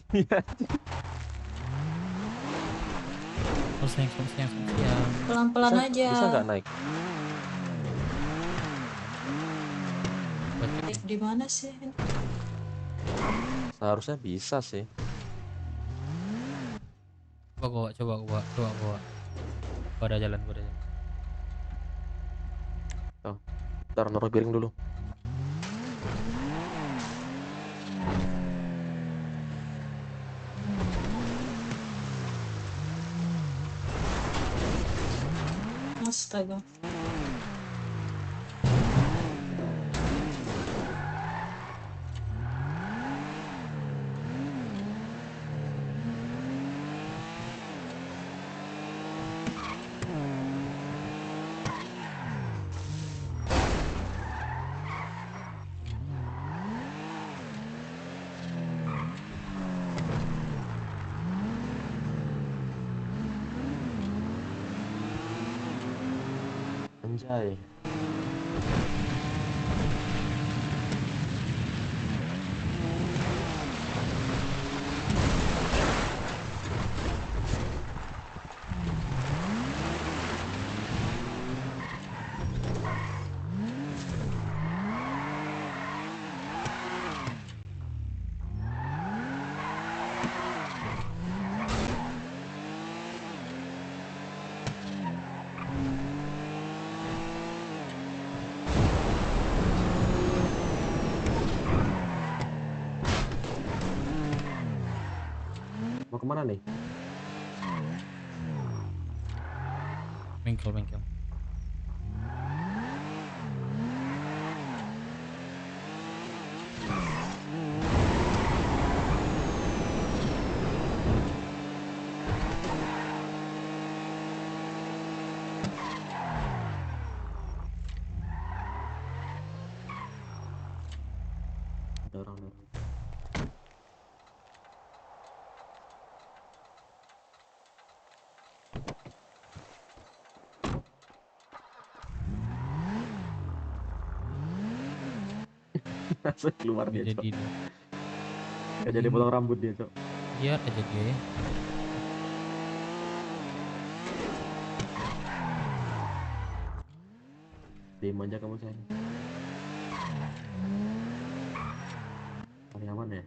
Iya. Terus yang. Pelan-pelan aja. Bisa nggak naik? Naik di mana sih? Seharusnya bisa sih. Coba. Gua ada jalan. Oh, ntar naruh piring dulu. Astaga. Anjay. Kemana nih? Bengkel. Ada orang. Langsung keluar dia, Cok. Gak jadi potong rambut dia, Cok. Iya aja dia ya. Diem aja kamu sayang. Paling aman ya.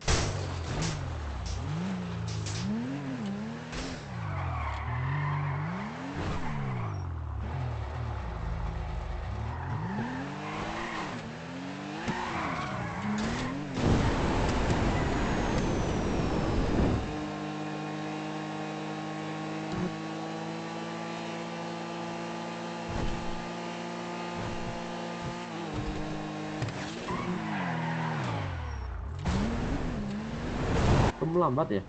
Kamu lambat ya?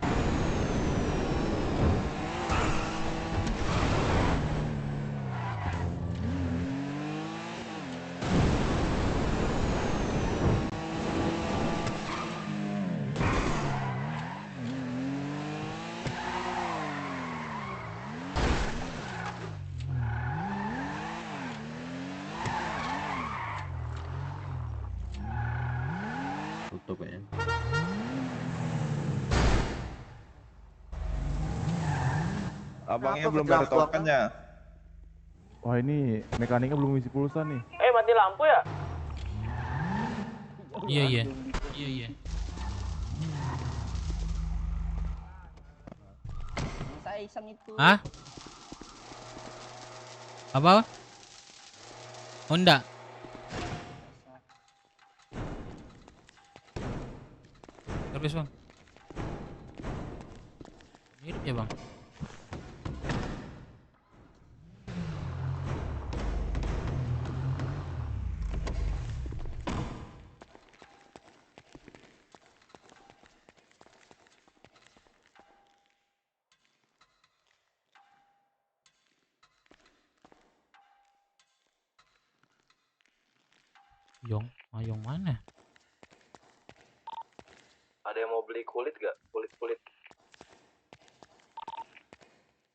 Tutup ya. Abangnya belum bayar tokennya. Wah ini mekaniknya belum isi pulsa nih. Mati lampu ya? Iya. Saya iseng itu. Hah? Apa? Honda. Servis bang. Mirip ya bang. Mayong mana? Ada yang mau beli kulit gak? Kulit.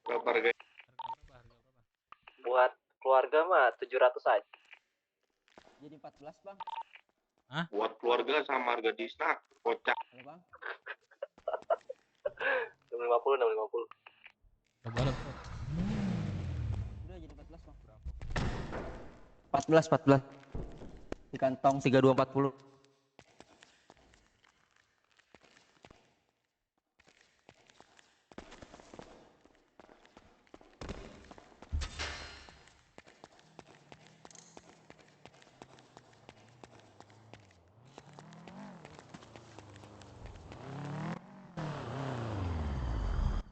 Berapa harga? Buat keluarga mah 700 aja. Jadi 14 bang. Hah? Buat keluarga sama harga di snack, kocak. Halo bang. 650. Coba. Udah jadi 14 bang. 14. Di kantong 3240.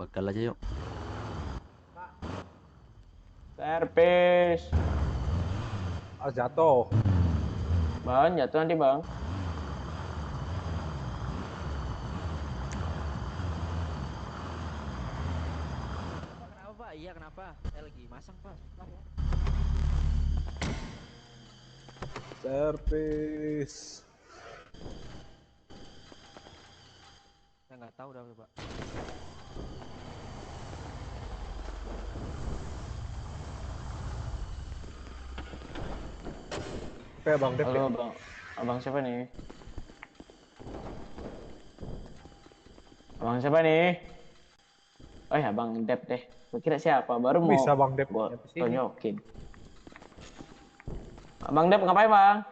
Bakal aja yuk. Servis. Jatuh. Bang, jatuh nanti bang. Kenapa pak? Iya kenapa? Saya lagi masang pak. Servis. Saya nggak tahu dah pak. Oke bang Dev. Halo bang. Abang siapa nih? Abang siapa nih? Oh ya Bang Dep deh. Gue kira siapa? Baru mau Bisa Bang Dep. gua tonjokin. Bang Dep ngapain bang?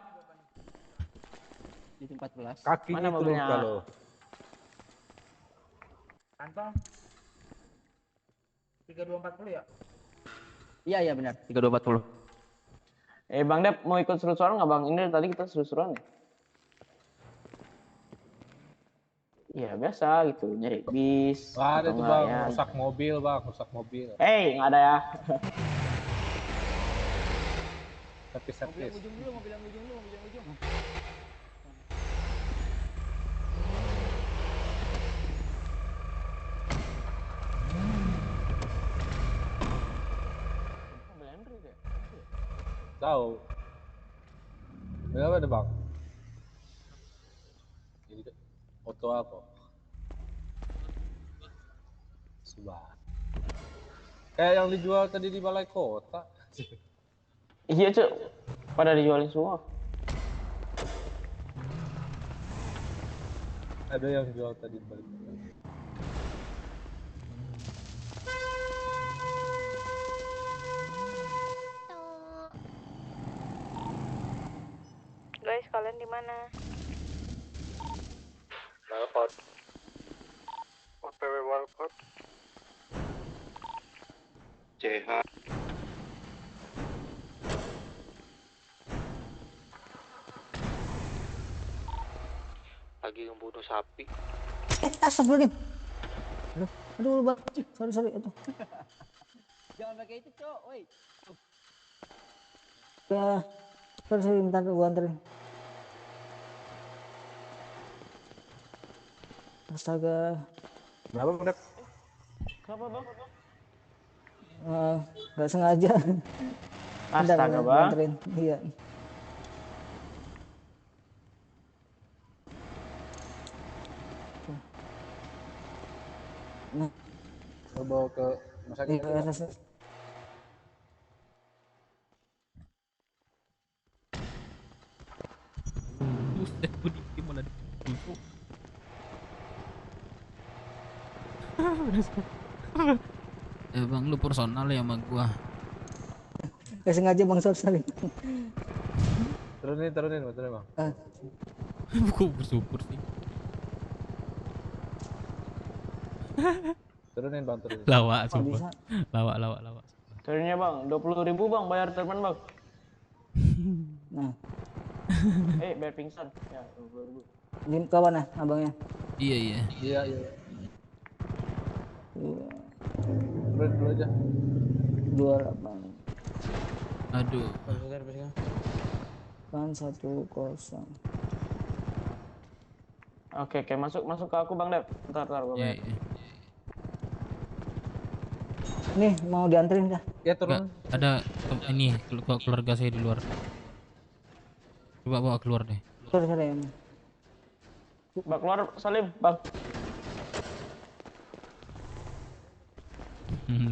Di 14. Kakinya Mana itu mobilnya? luka loh. Kantong 3240 ya? Iya benar. 3240. Bang Dep mau ikut seru-seruan nggak bang? Ini tadi kita seru-seruan ya? Ya biasa gitu, nyari bis Wah, ada atau tuh enggak bang, ya. rusak mobil bang, rusak mobil. Nggak ada ya. Servis. Mobil yang ujung. Mobil Henry deh. Tahu. Berapa ada bang? Ini foto apa? Subah. Kayak yang dijual tadi di balai kota. Iya cuk, pada dijualin semua. Ada yang jual tadi di balai kota. Guys, kalian di mana? Walcott. OTW Walcott. CH. Lagi ngebunuh sapi. Astagfirullahaladzim. Aduh, bang. Sorry, itu. Jangan pakai itu, Cok. Woi. Ya, sorry, bentar gua anterin. Astaga. Berapa menit? Kenapa bang? Nggak sengaja. Astaga, Bentar, Bang. anterin. Iya. Nah, Lo bawa ke rumah sakit iya, aja, Bang. Buset, gue dikit malah dipukul. Bang, lu personal ya sama gua. nggak sengaja bang, sorry. Turunin bang. Kok bersyukur sih. Turunin bang. Lawak Oh, sumpah. Lawak. Turunnya bang, 20.000 bang, bayar teman bang. Nah, Bayar pingsan. Ya, 20.000. ini kawan nah abangnya. Iya. Iya. Turunin dulu aja. 28. Aduh. Kan 10. Oke, masuk ke aku bang Dev. Ntar gua bayar. Iya. Nih mau dianterin dah. Ya Enggak, ada ini keluarga saya di luar. Coba bawa keluar deh. Sorry. Bang keluar Salim, bang.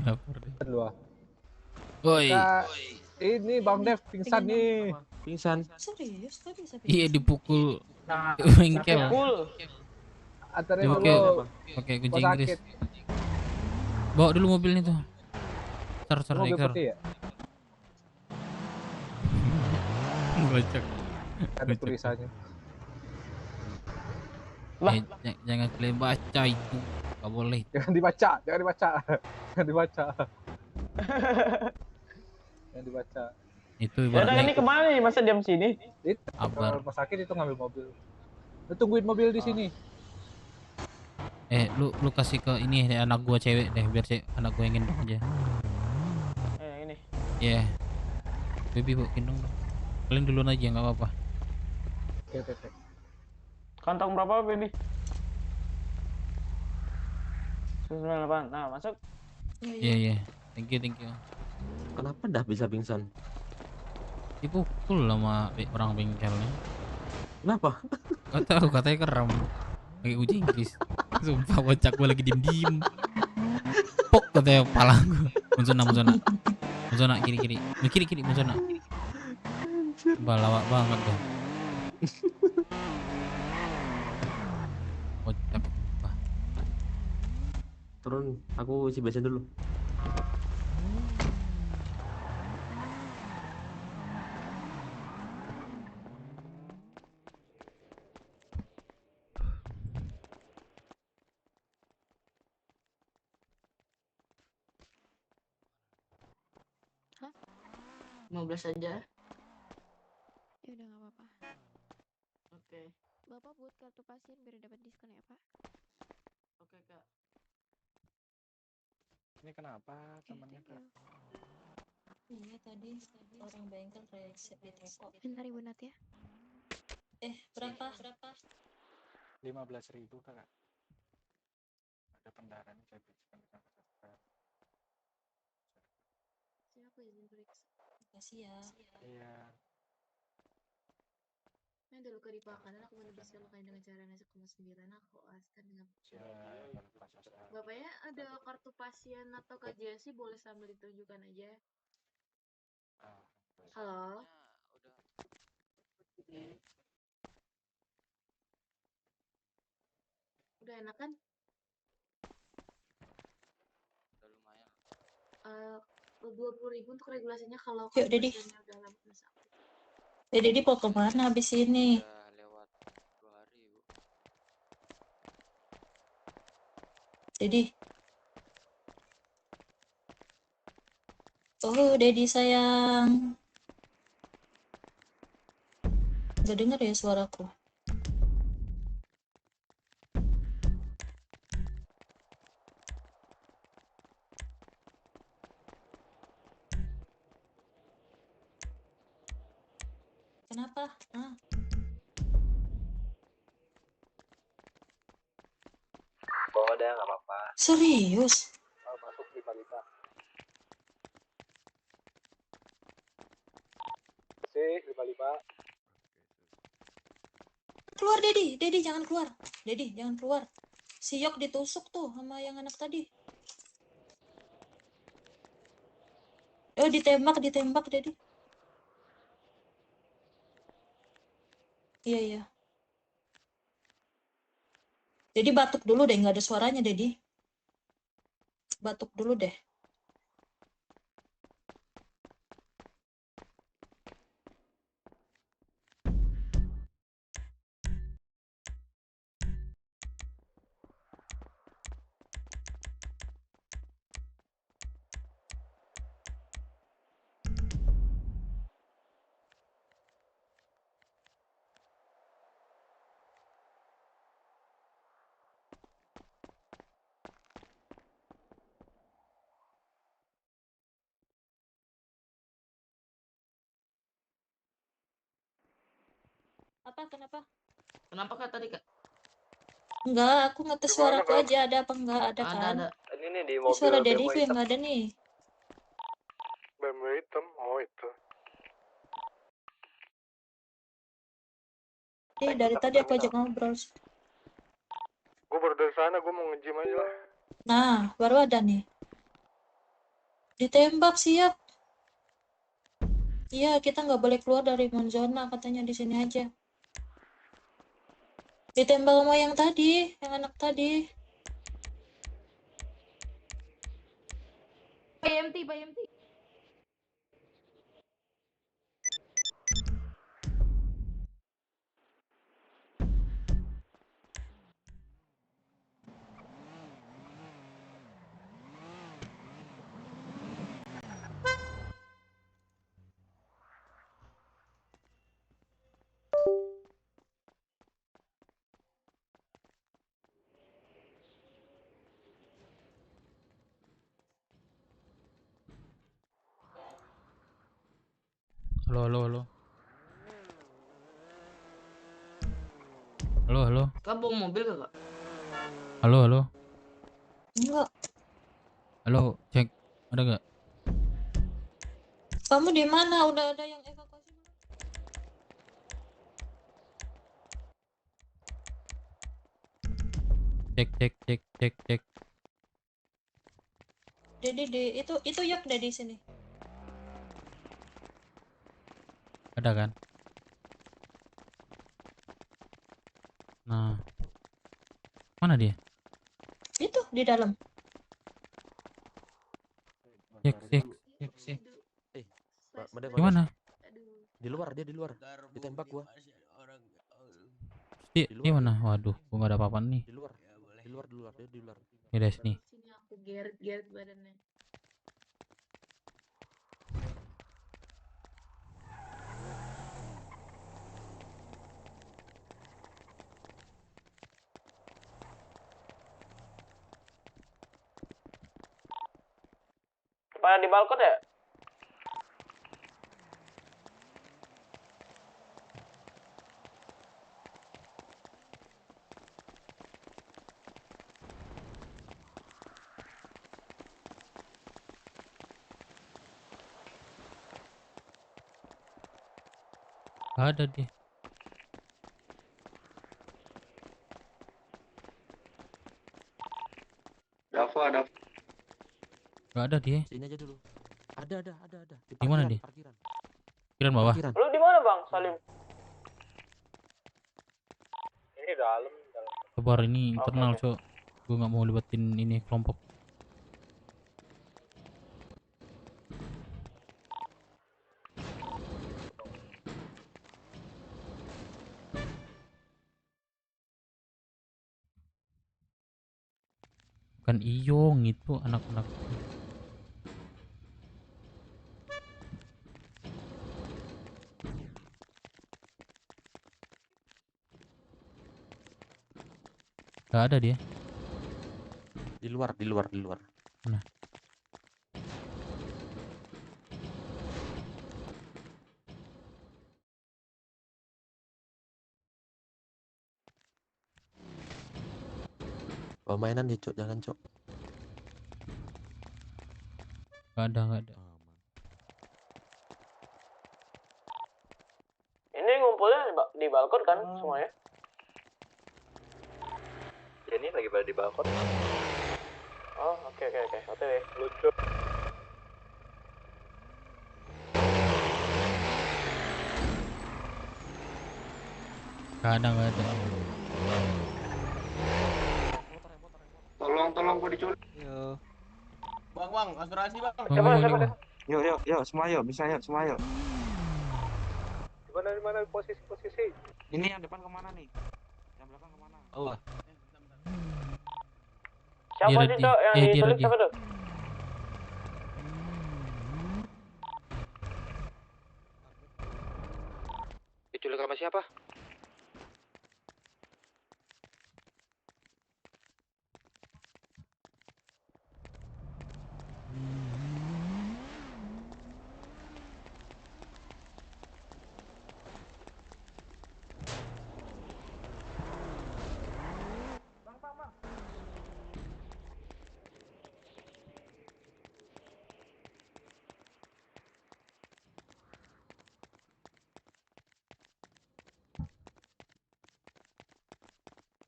Lapor deh. Dua. Woi. Ini Bang Dev pingsan nih. Pingsan. Serius tadi saya Iya dipukul. Nah, Bengkel. Anterin Dipukul dulu. pakai kunci Rumah Inggris. sakit. Bawa dulu mobilnya tuh. Sar. Mobil putih ya? Gocek. Ada tulisannya. Jangan kalian baca itu. Gak boleh. Jangan dibaca. Jangan dibaca. Itu Ya udah, ibaratnya ini kemana nih? Masa diam sini? Itu Abar. rumah sakit itu ngambil mobil. Lu tungguin mobil di sini. Lu kasih ke ini deh, anak gua cewek deh, biar anak gua yang gendong aja. Ini. Iya. Baby bu gendong dong. Kalian duluan aja nggak apa-apa. Oke. Kantong berapa, baby? 98. Nah, masuk. Iya. Thank you. Kenapa dah bisa pingsan? Dipukul sama orang bengkelnya. Kenapa? Gak tahu, katanya keram. Pakai kunci Inggris. Sumpah bocah gua lagi diem. Pok katanya kepala gua. Munsona kiri. Kiri Munsona. Balawak banget deh. Bocah. Turun, aku isi bensin dulu. Hah? 15 aja. Ya udah nggak apa-apa. Oke. Bapak buat kartu pasien biar dapat diskon ya, Pak. Oke, Kak. Ini kenapa temennya Kak? Iya tadi orang bengkel reset di toko. Bentar Ibu Nat ya. Berapa? 15.000 Kak. Ada pendarahan saya berikan ke sana. Siapa izin periksa? Makasih ya. Iya. Ini ada luka di paha kanan, aku menebuskan lukanya dengan cairan 1,9. Aku olaskan dengan Bapaknya ada kartu pasien atau KJSI, boleh sambil ditunjukkan aja. Halo. Udah enak kan? Udah lumayan. 20.000 untuk regulasinya kalau Yuk, Dedi. pasiennya udah lama sakit. Dedi mau kemana habis ini? Udah lewat 2 hari, Bu. Dedi. Oh, Dedi sayang. Gak dengar ya suaraku? Kenapa? Bawa deh, nggak apa-apa. Serius? Masuk di Palita. Di Palita. Keluar Dedi, Dedi jangan keluar. Dedi jangan keluar. Si Yok ditusuk tuh sama yang anak tadi. Oh ditembak Dedi. Iya. Dedi batuk dulu deh, nggak ada suaranya Dedi. Batuk dulu deh. Apa? Kenapa? Kenapa Kak tadi, Kak? Enggak, aku ngetes suaraku aja ada apa enggak ada kan? Ada. Ini nih di Ini mobil suara Dedi BMW yang hitam. nggak ada nih. BMW hitam, oh itu. Dari tadi aku ajak ngobrol. Gue baru dari sana, gue mau nge-gym aja lah. Nah, baru ada nih. Ditembak siap. Iya, kita nggak boleh keluar dari zona katanya di sini aja. Ditembak sama yang tadi, yang anak tadi. Pak YMT. Halo. Kak bawa mobil Kak? Halo. Enggak. Halo, cek. Ada gak? Kamu di mana? Udah ada yang evakuasi belum? Cek. Dedi itu Yok deh di sini. Ada kan? Nah. Mana dia? Itu di dalam. Cek. Gimana? Di luar, dia di luar. Ditembak gua. Di mana? Waduh, gua nggak ada apa-apa nih. Di luar, dia di luar. Ini des nih. Sini aku geret badannya. Pada di balkon ya? Gak ada dia. Ada. Gak ada dia. Sini aja dulu. Ada. Di mana dia? Parkiran. Parkiran bawah. Lu di mana bang, Salim? Ini dalam. Sabar, ini internal, Oke. Cok. Gue nggak mau libatin ini kelompok. Bukan Iyong, itu anak-anak. Gak ada dia. Di luar. Mana? Bawa mainan dia, Cok. Jangan, Cok. Gak ada. Ini ngumpulnya di balkon kan semuanya? Ini lagi pada di balkon. Oh, oke. OTW. Lucu. Gak ada. Tolong gua diculik. Yo. Bang, asuransi bang. Siapa? Yuk, semua yuk, bisa yuk, semua yuk. Di mana posisi? Ini yang depan kemana nih? Yang belakang kemana? Allah. Siapa Dia sih, ready. Cok? Yang Dia ditulis ready. siapa tuh? Diculik sama siapa?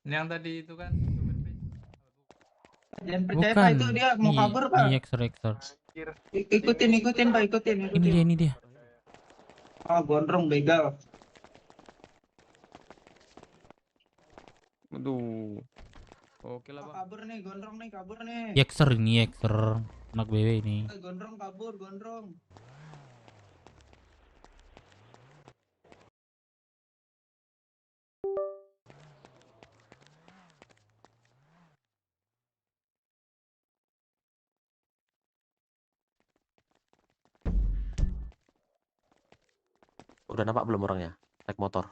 Ini yang tadi itu kan. Jangan percaya Bukan. Pak, itu dia mau kabur Pak. Ini Exor. Ikutin Pak, ikutin. Ini dia. Oh, gondrong begal. Aduh. Oke lah, Oh, Bang. kabur nih, gondrong nih, kabur nih. Exor. Anak BW ini. Gondrong kabur, gondrong. Udah nampak belum orangnya? Naik motor.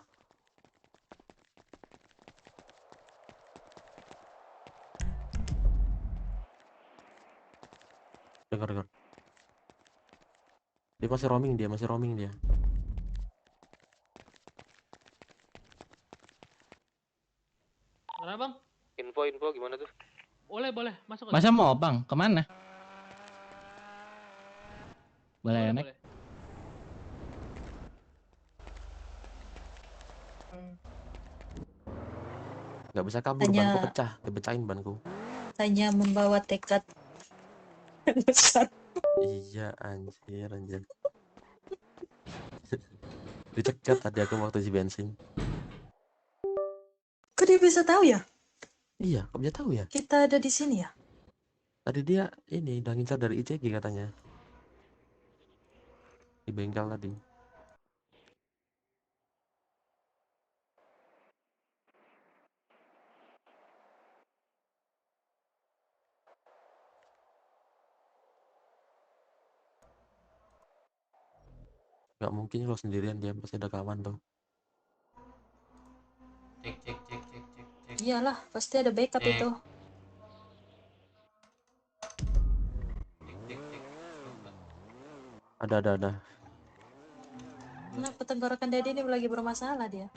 Dengar. Dia masih roaming dia. Kenapa bang? Info gimana tuh? Boleh, masuk. Masa mau bang? Kemana? Boleh naik. Nggak bisa kabur, Hanya- banku pecah. Dipecahin banku. Hanya membawa tekad yang besar. Iya, anjir. Dicegat tadi aku waktu isi bensin. Kok dia bisa tahu ya? Iya, kok bisa tahu ya? Kita ada di sini ya? Tadi dia ini udah ngincar dari ICG katanya. Di bengkel tadi. Gak mungkin lo sendirian, dia pasti ada kawan tuh. Cek. Iyalah, pasti ada backup itu. Ada. Nah, tenggorokan Dede ini lagi bermasalah dia.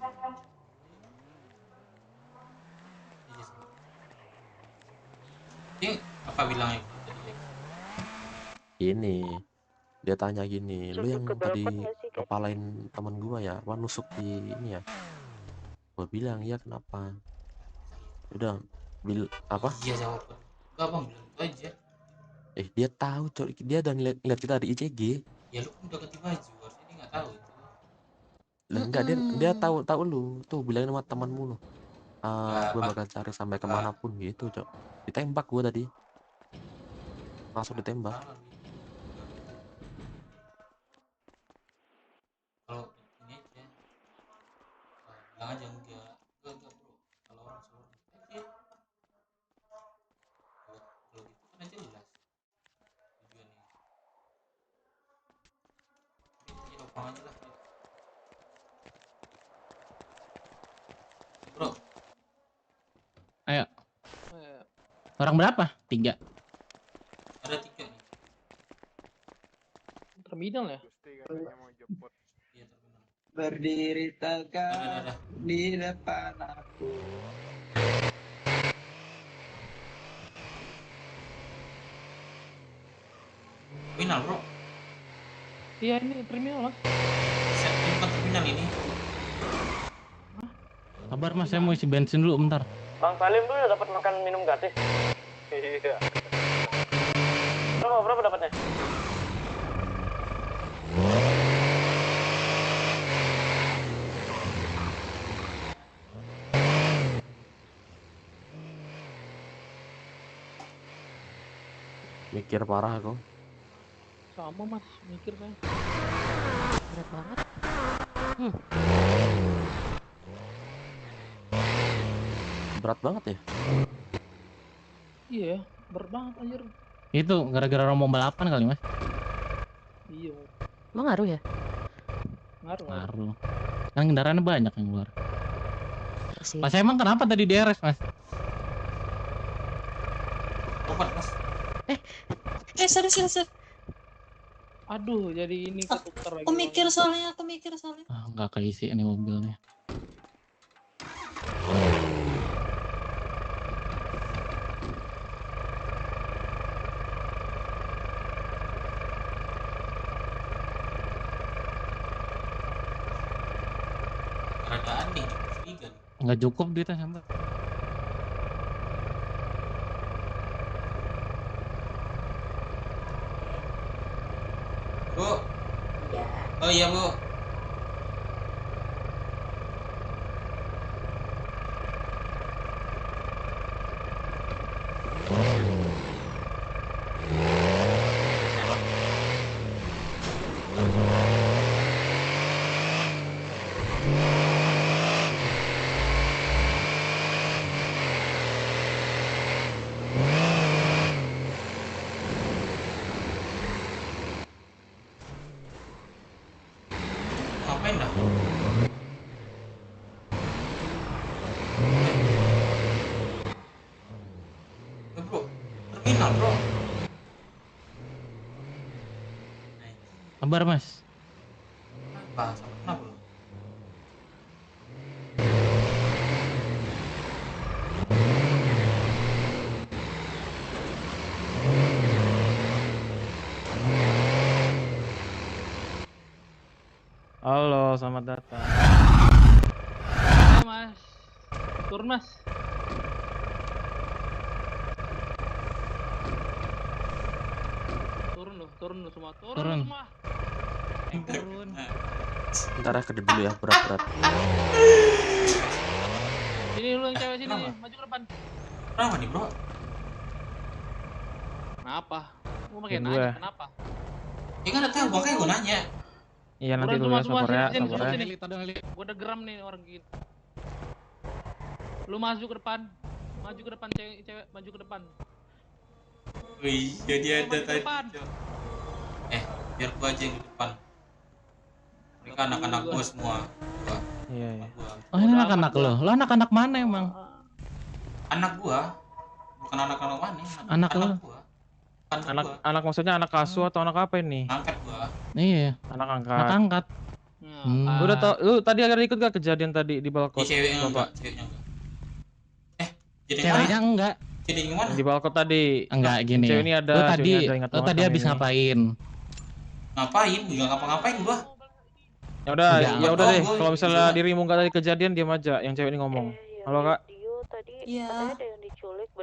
Ini apa bilangnya? Ini dia tanya gini, lu yang tadi kepalain temen gua ya, wah nusuk di ini ya. Gua bilang iya, kenapa? Udah apa? Iya jawab. Enggak bang, bilang itu aja. Dia tahu, cok. Dia udah ngeliat kita di ICG. Ya lu udah ganti baju, harusnya dia nggak tahu itu. Lah enggak, dia tahu lu. Tuh bilangin sama temanmu lu. Gue bakal cari sampai kemanapun gitu, cok. Ditembak gua tadi. Langsung ditembak. Kalau ini aja, bilang aja enggak bro. Kalau orang suruh aja. Kalau gitu kan aja jelas tujuannya. Ini lapang aja lah. Bro. Ayo. Orang berapa? 3. Ada 3 nih. Terminal ya? Berdiri tegak di depan aku. Terminal bro. Iya ini terminal mas. Ini bukan terminal ini. Sabar mas, saya mau isi bensin dulu bentar. Bang Salim tuh udah dapat makan minum gratis. Iya. Berapa dapatnya? Mikir parah aku. Sama mas, mikir saya. Berat banget. Berat banget ya? Iya, berat banget anjir. Itu gara-gara rombong balapan kali mas. Iya. Emang ngaruh ya? Ngaruh. Kan kendaraannya banyak yang keluar. Mas emang kenapa tadi DRS mas? Obat mas. Sorry. Aduh, jadi ini ketukar lagi. Aku mikir soalnya. Nggak keisi ini mobilnya. Keadaan nih, curiga nih. Nggak cukup duitnya sampai. Bu. Oh iya bu. Ngapain dah? Bro, terminal bro. Sabar mas. Kenapa lu? Halo, selamat datang. Ayo mas, turun mas. Turun semua. Turun semua. Turun. Ntar ya kerja dulu ya, berat. Sini lu yang cewek sini, maju ke depan. Kenapa nih bro? Kenapa? Gua pakai Gue. nanya kenapa? Ya kan udah tahu, makanya gue nanya. Iya nanti dulu ya, sabar ya. Sini. Gua udah geram nih orang gini. Lu maju ke depan, cewek, maju ke depan. Wih, jadi ada tadi. Depan. Biar gua aja yang di depan. Mereka anak-anak gua semua. Iya. Oh ini anak-anak lo anak-anak mana emang? Anak gua, bukan anak-anak mana? Anak lo? Gua. Anak maksudnya anak asuh atau anak apa ini? Angkat gua. Iya. Anak angkat. Anak angkat. Lu udah tau, lu tadi ada ikut gak kejadian tadi di balkon? Ceweknya Bapak? Ceweknya enggak. Jadi gimana? Di balkon tadi. Enggak gini. Cewek ini ada. Lu tadi habis ngapain? Ngapain? Enggak ngapa-ngapain gua. Ya udah, ya udah deh. gua Kalau misalnya juga. dirimu nggak tadi kejadian, diam aja. Yang cewek ini ngomong. Halo kak. Iya.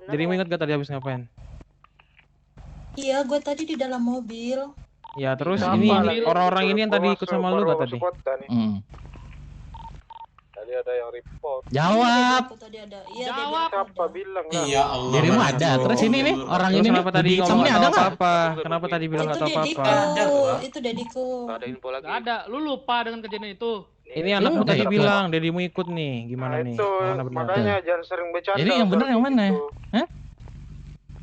Dirimu ingat gak tadi habis ngapain? Iya, gue tadi di dalam mobil. Ya terus Siapa ini lagi? orang-orang ini yang tadi ikut sama lu Baru gak tadi? masuk kota nih. Tadi ada yang report. Jawab. Tadi ada. Iya, Siapa bilang lah? Iya Allah. Dirimu ada. Terus ini nih orang Terus ini nih kenapa tadi di ngomong hitamnya nggak ada tahu nggak? apa-apa? Kenapa tadi bilang nggak tahu apa-apa? Itu Dediku. Ada info lagi. Gak ada. Lu lupa dengan kejadian itu. Ini anakmu tadi bilang, Dedimu ikut nih. Gimana nih? Itu Mana benar? makanya jangan sering bercanda. Jadi yang benar yang mana? Hah?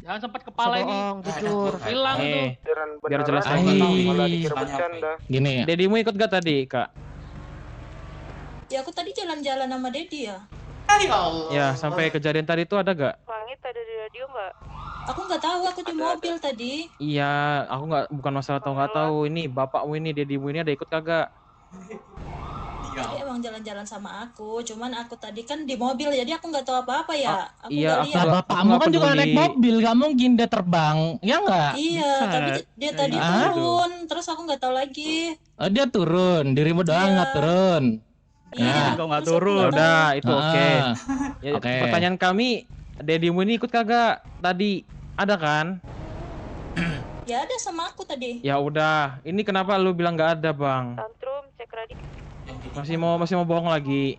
Jangan sempat kepala ini. Jujur. Hilang tuh. Biar jelas Ai. lagi. Malah dikira bercanda. Gini ya. Dedimu ikut gak tadi kak? Ya aku tadi jalan-jalan sama Dedi ya. Ya Allah. Ya sampai kejadian tadi itu ada gak? Langit ada di radio nggak? Aku nggak tahu, aku di mobil tadi. Iya, aku nggak, bukan masalah tahu nggak tahu. Ini bapakmu ini, Dedimu ini ada ikut kagak? Dia emang jalan-jalan sama aku, cuman aku tadi kan di mobil, jadi aku nggak tahu apa-apa ya. Aku iya, nggak lihat. Lah bapakmu kan juga naik mobil, gak mungkin dia terbang, ya nggak? Iya, tapi dia tadi turun, terus aku nggak tahu lagi. Oh, dia turun, dirimu doang nggak turun. Iya, Nah, nggak turun. Udah, itu oke. Ya, Oke. Pertanyaan kami, Dedimu ini ikut kagak tadi? Ada kan? Ya ada sama aku tadi. Ya udah, ini kenapa lu bilang nggak ada bang? Tantrum, cek radio. Masih mau bohong lagi,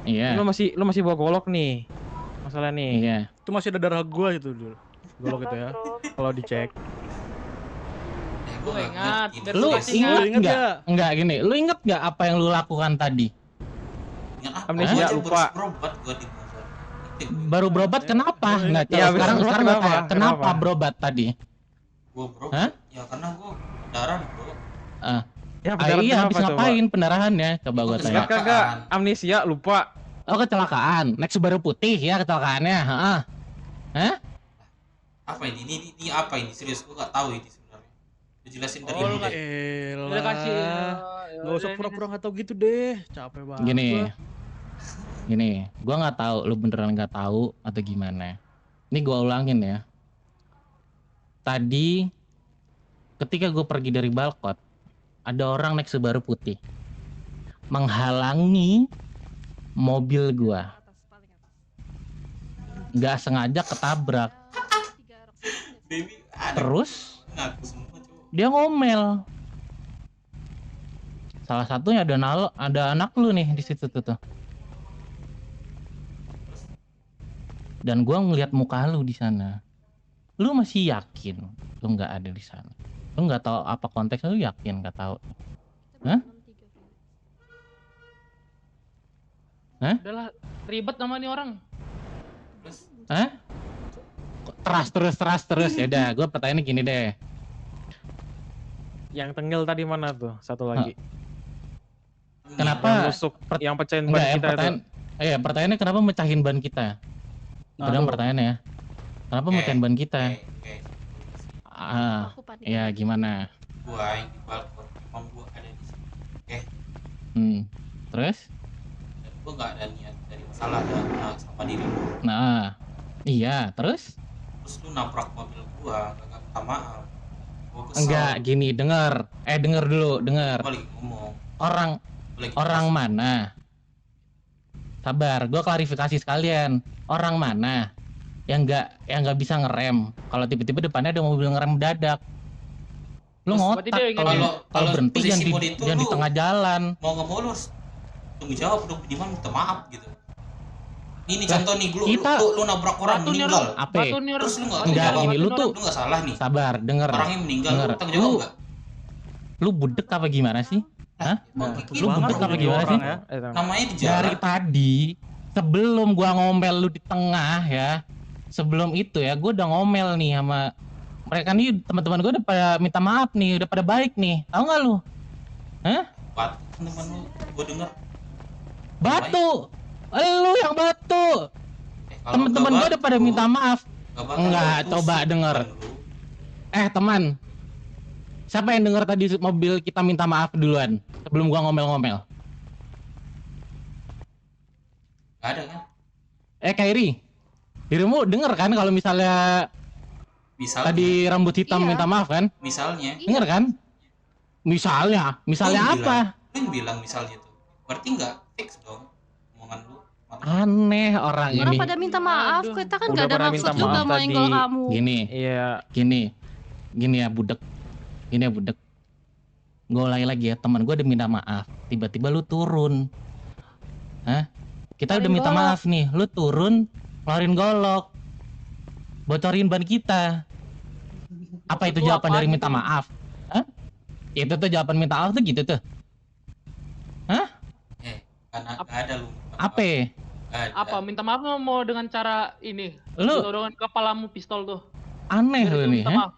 Iya. Lu masih bawa golok nih, masalah nih. Iya. Itu masih ada darah gua itu dulu. Golok itu ya. Kalau dicek. Gue ingat. Lu inget nggak? Enggak gini. Lu inget nggak apa yang lu lakukan tadi? Amnesia, lupa. Baru berobat kenapa? Nggak. Ya, Sekarang kenapa? gue tanya, kenapa Kenapa? berobat tadi? Gua bro. Hah? Ya karena gua darah bro. Ya, Iya, habis kenapa, ngapain pendarahannya? Coba gua tanya. Ingat kagak? Amnesia, lupa. Oh, kecelakaan. Naik Subaru putih ya kecelakaannya. Heeh. Hah? Apa ini? Ini apa ini? Serius gua nggak tahu ini sebenarnya. Dijelasin dari Oh, lu dulu nggak- deh. Udah kasih. Gak usah pura-pura nggak tahu gitu deh. Capek banget. Gini, gua nggak tahu lu beneran nggak tahu atau gimana. Ini gua ulangin ya. Tadi ketika gue pergi dari balkon, ada orang naik Subaru putih menghalangi mobil gua. Nggak sengaja ketabrak. Terus dia ngomel. Salah satunya ada anak lu nih di situ tuh. Dan gua ngeliat muka lu di sana. Lu masih yakin lu nggak ada di sana? Lu nggak tahu apa konteksnya, lu yakin nggak tahu? Hah? Hah? Udahlah, ribet sama nih orang. Hah? Terus. Ya udah, gue pertanyaannya gini deh. Yang tengil tadi mana tuh? Satu lagi. Kenapa? Yang nusuk, yang pecahin ban kita itu. Pertanyaannya kenapa mecahin ban kita? Itu dong pertanyaannya. Kenapa mecahin ban kita? Ya gimana? Gua yang di balkon, mam gua ada di sini. Oke. Terus? Dan gua nggak ada niat dari masalah ada sama dirimu. Nah, iya. Terus lu nabrak mobil gua, nggak minta maaf. Gua kesel. enggak gini, denger dulu. Gua lagi ngomong. Orang mana? Sabar, gua klarifikasi sekalian. Orang mana yang nggak bisa ngerem kalau tiba-tiba depannya ada mobil ngerem mendadak? Lu ngotak kalau berhenti jangan di tengah jalan. Mau nggak mau lu harus tunggu jawab dong, minimal minta maaf gitu. Ini contoh nih, lu nabrak orang meninggal. Apa? Terus lu nggak Enggak, jawab. gini lu tuh nggak salah nih. Sabar, denger. Orangnya meninggal, lu tanggung jawab nggak? Lu budek apa gimana sih? Hah? Lu budek apa gimana sih? Namanya di jalan. Dari tadi sebelum gua ngomel lu di tengah ya. Sebelum itu ya, gua udah ngomel nih sama mereka nih, teman-teman gua udah pada minta maaf nih, udah pada baik nih. Tahu nggak lu? Hah? Batu teman lu, gua denger. Batu. Lu yang batu. Temen-temen gua udah pada minta maaf. Enggak, coba denger. Teman. Siapa yang denger tadi mobil kita minta maaf duluan sebelum gua ngomel-ngomel? Gak ada kan? Kairi. Dirimu denger kan kalau misalnya tadi rambut hitam minta maaf kan? Misalnya. Denger kan? Misalnya apa? Lu yang bilang misalnya tuh. Berarti nggak fix dong omongan lu. Aneh orang ini. Orang pada minta maaf, kita kan nggak ada pernah maksud minta juga maaf mau tadi. enggol kamu. Gini ya budek. Gini ya budek. Gue ulangi lagi ya, teman gue udah minta maaf. Tiba-tiba lu turun. Hah? Kita udah minta maaf nih, lu turun, ngeluarin golok. Bocorin ban kita. Apa itu jawaban dari minta maaf? Hah? Itu tuh jawaban minta maaf tuh gitu tuh. Hah? Karena gak ada lu. Apa? Minta maaf mau dengan cara ini? Lu dengan kepalamu pistol tuh. Aneh lu nih, minta maaf.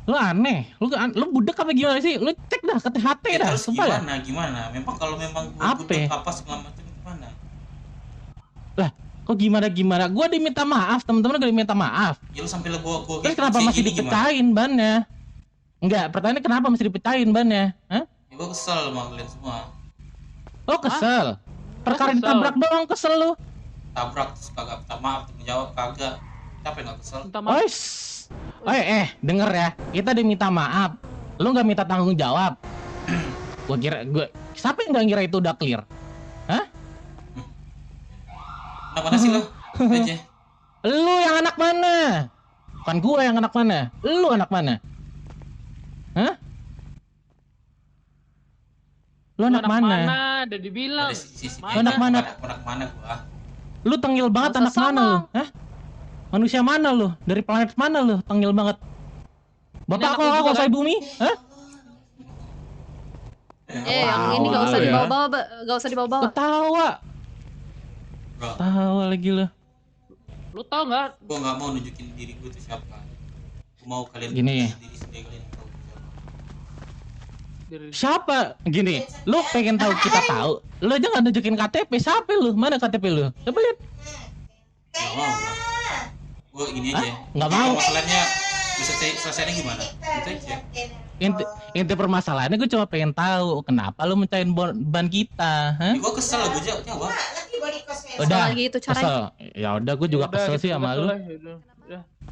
Lu aneh, lu budek apa gimana sih? Lu cek dah ke THT dah, Terus sumpah ya. gimana? Memang kalau memang gua budek apa segala macam gimana? Lah, kok gimana? Gua diminta maaf, teman-teman gua diminta maaf. Ya lu sampai gua Terus kenapa masih dipecahin bannya? Enggak, pertanyaannya kenapa masih dipecahin bannya? Hah? Ya gua kesel sama kalian semua. Oh, kesel. Perkara ditabrak doang kesel lu. Tabrak terus kagak minta maaf, menjawab kagak. Siapa yang gak kesel? Denger ya, kita diminta maaf. Lu nggak minta tanggung jawab. Siapa yang nggak ngira itu udah clear? Hah? Anak mana sih lu? Aja. Lu yang anak mana? Bukan gua yang anak mana. Lu anak mana? Hah? Lu anak mana? Udah dibilang. Lu anak mana? Anak mana gua? Lu tengil banget anak mana lu? Hah? Manusia mana lu? Dari planet mana lu? Tengil banget. Bapak kok saya bumi? Hah? Yang ini gak usah dibawa-bawa, gak usah dibawa-bawa. Ketawa. Tawa lagi lu. Lu tau nggak? Gua nggak mau nunjukin diri gua tuh siapa. Gua mau kalian Gini. diri sendiri kalian tahu. Siapa? Gini, lu pengen tahu kita tahu. Lu aja nggak nunjukin KTP. Siapa lu? Mana KTP lu? Coba lihat. Nggak mau gua gini aja. Nggak mau. Masalahnya bisa selesainya gimana? Itu aja. Inti permasalahannya gue cuma pengen tahu kenapa lu mencain ban kita, hah? Gua kesel gua jawab. Udah, lagi itu kesel. Ya udah, gue juga kesel sih sama lu.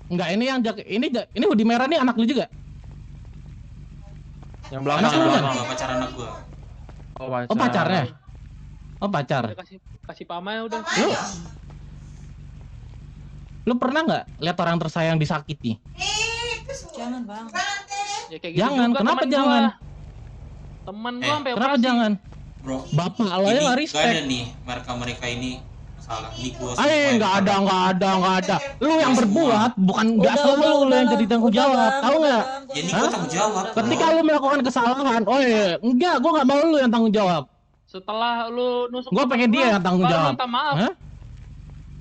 Enggak, ini yang ini hoodie merah nih anak lu juga. Yang belakang Pacar anak gua. Oh pacarnya. Oh pacar. Kasih pamai udah. Lu pernah nggak lihat orang tersayang disakiti? Jangan bang. Ya, kayak gitu Jangan, juga kenapa temen jangan? Temen gua sampai Kenapa operasi. jangan? Bro, Bapak lo ya nggak respect. Gak ada nih mereka ini salah. Ini gua Nggak ada. Lu yang berbuat, bukan nggak selalu lu yang jadi tanggung jawab, tahu nggak? Ya ini gua tanggung jawab. Ketika lu melakukan kesalahan, enggak, gua nggak mau lu yang tanggung jawab. Setelah lu nusuk, Gua pengen dia yang tanggung jawab. Minta maaf. Hah?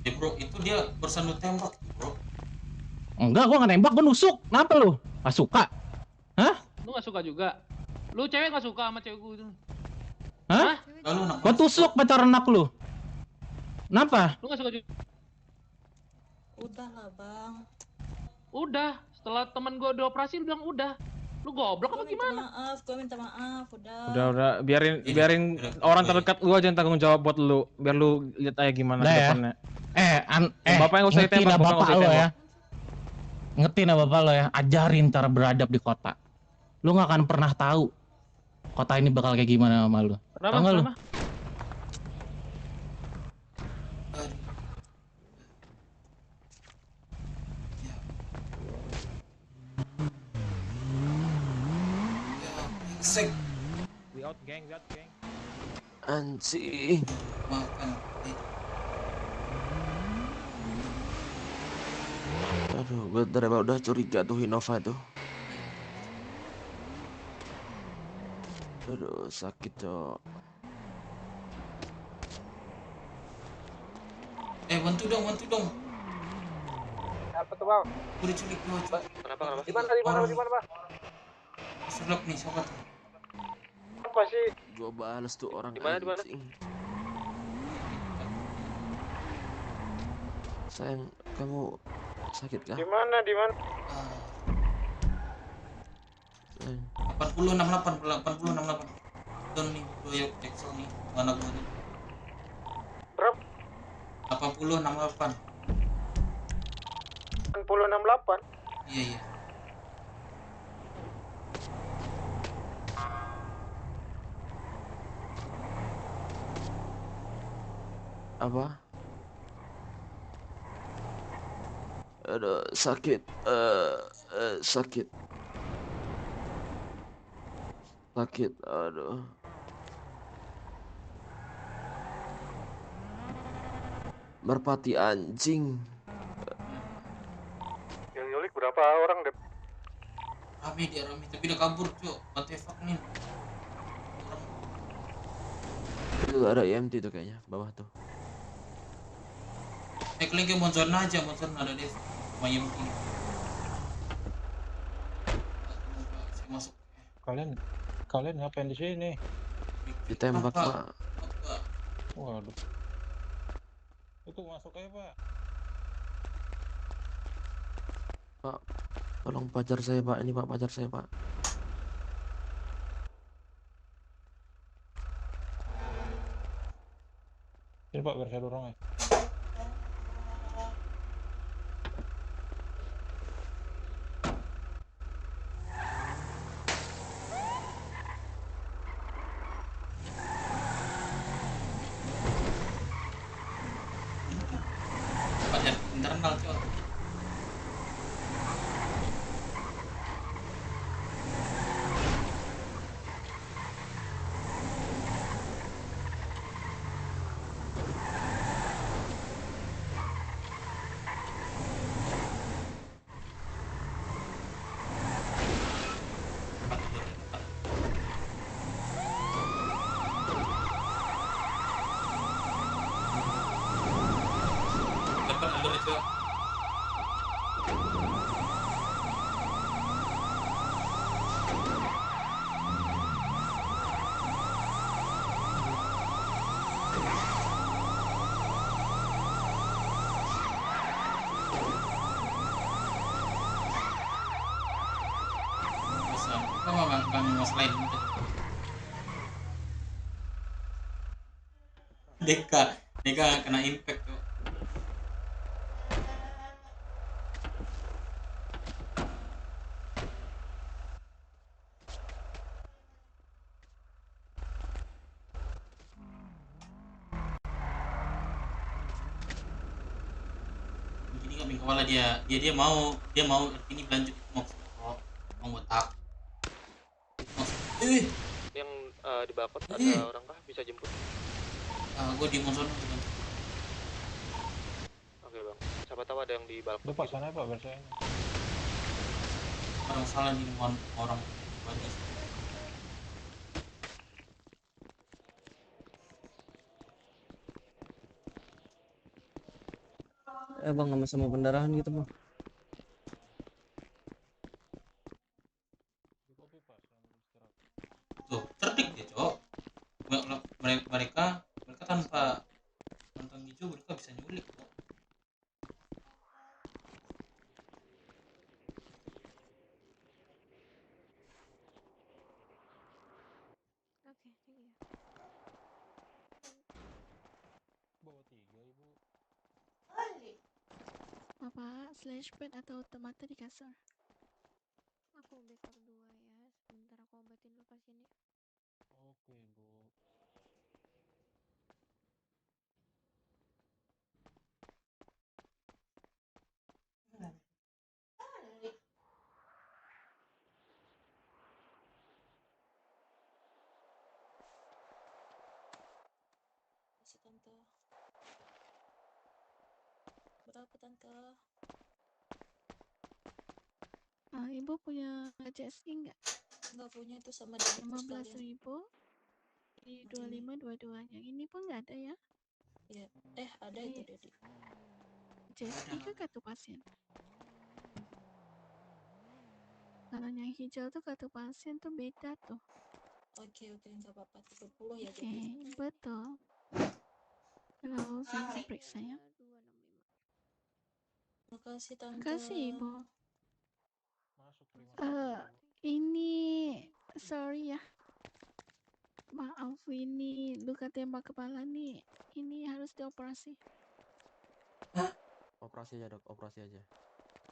Ya bro, itu dia barusan lu tembak bro. Enggak, gua nggak nembak, gua nusuk. Kenapa lu? Nggak suka? Hah? Lu nggak suka juga? Lu cewek nggak suka sama cewek gua itu? Hah? Gua tusuk pacar anak lu. Kenapa? Lu nggak suka juga? Udah lah bang. Udah. Setelah teman gua dioperasi lu bilang udah. Lu goblok apa gimana? Gua minta maaf, udah. Udah, biarin orang terdekat lu aja yang tanggung jawab buat lu. Biar lu lihat aja gimana ke depannya. Bapak yang usah ditembak, bapak lo ya. Ngetin ya bapak lo ya, ajarin cara beradab di kota. Lu nggak akan pernah tahu kota ini bakal kayak gimana sama lu. Tahu nggak lu? Anjing. Makan. Aduh, gue dari awal udah curiga tuh Innova tuh. Aduh, sakit cok. Bantu dong. Apa tuh bang? Gue diculik gua cok. Kenapa? Di mana bang? Serlap nih, siapa tuh? Apa sih? Gue balas tuh orang. Di mana? Sayang, kamu Sakit kah? Di mana? 80 68 Don nih Doyok Jackson nih mana gua nih Berapa? 80 68 8068. iya Apa? Aduh, sakit. Sakit. Sakit. Aduh. Merpati anjing. Yang nyulik berapa orang, Dep? rame tapi udah kabur cok what the fuck nih Itu ada EMT tuh kayaknya bawah tuh. kalian ke monster aja monster ada deh sama EMT saya masuk Kalian ngapain di sini? Ditembak, Pak. Waduh. Itu masuk aja, Pak. Pak, tolong pacar saya, Pak. Ini Pak pacar saya, Pak. Ini Pak, biar saya dorong ya. pacar internal cok dapat alur cok kami mas lain Deka kena impact tuh ini kambing kepala dia mau ini lanjut mau botak Yang di Bakot ada orang kah? Bisa jemput? gue di Monson Oke bang. Siapa tahu ada yang di balkon. Udah Pak, sana Pak, biar saya. orang salah nih orang banyak Bang, sama pendarahan gitu bang. tuh cerdik ya cok mereka tanpa nonton hijau mereka bisa nyulik kok. Bawa 3, Ibu. Bapak, slashpad atau otomata di kasur? Aku bekor 2 ya. Sebentar aku obatin dulu pasiennya. Oke, Bu. Masih tante. Berapa tante? Ibu punya JSI nggak? Nggak punya, itu sama dengan 15.000 di 2522. Yang ini pun nggak ada ya? Iya, ada itu Dedi. JSI ke kartu pasien. Kalau yang hijau tuh kartu pasien tuh beda tuh. Oke, nggak apa-apa. 30 ya Oke, jadi. betul. Halo, saya periksa ya. Makasih tante. Makasih Ibu. Ini sorry ya. Maaf ini luka tembak kepala nih. Ini harus dioperasi. Operasi aja dok, operasi aja.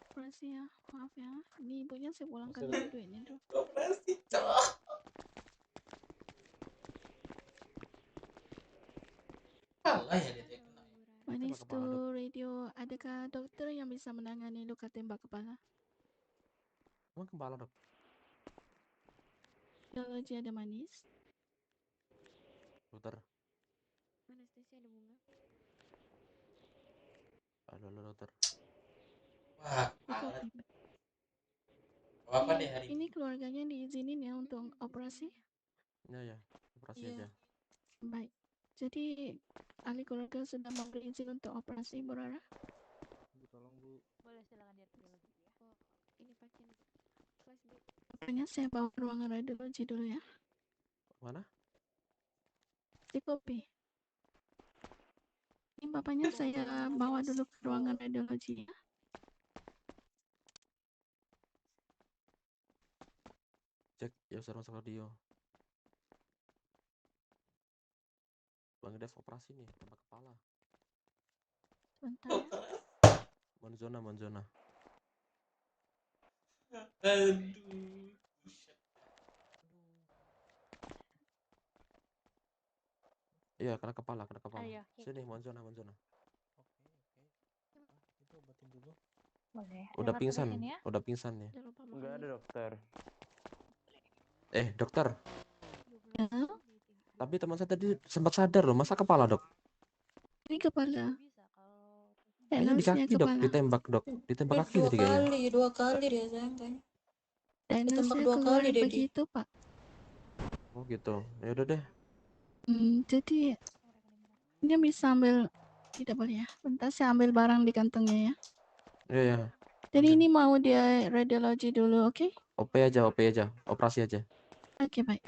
Operasi ya. Maaf ya. Ini ibunya saya pulangkan dulu duitnya dulu. Operasi, cok. Kalah ya dia kena. Manis to radio. Adakah dokter yang bisa menangani luka tembak kepala? Emang kepala dok? Radiologi ada manis. Dokter. Anestesi ada bunga. Halo dokter. Wah, Cukup. apa deh hari Ini keluarganya diizinin ya untuk operasi? Ya, operasi aja. Baik. Jadi ahli keluarga sudah memberi izin untuk operasi Ibu Rara? Bu, tolong Bu. Boleh silakan lihat dulu ya. Oh, ini pasien flashback. Bapaknya saya bawa ke ruangan radiologi dulu ya. Mana? Di kopi. Ini bapaknya saya bawa dulu ke ruangan radiologi ya. Cek, ya usah masuk radio. Bang Dev operasi nih, tembak kepala. Sebentar ya. Monzona. Aduh. Iya, kena kepala. Ayo, oke. Sini, Monzona. Itu obatin dulu. Boleh. Udah Dengar pingsan, dulu sini ya. udah pingsan nih. Enggak ada dokter. Dokter. Ya. Tapi teman saya tadi sempat sadar loh, masa kepala dok? Ini kepala. Kayaknya di kaki dok, kepala. ditembak dok, ditembak kaki tadi kayaknya. Dua kali dia sayang kayaknya. Ditembak dua kali dia begitu Pak. Oh gitu, ya udah deh. Jadi ini bisa ambil, tidak boleh ya. Bentar saya ambil barang di kantongnya ya. Iya. Jadi ini mau dia radiologi dulu, oke? OP aja, operasi aja. Oke, baik.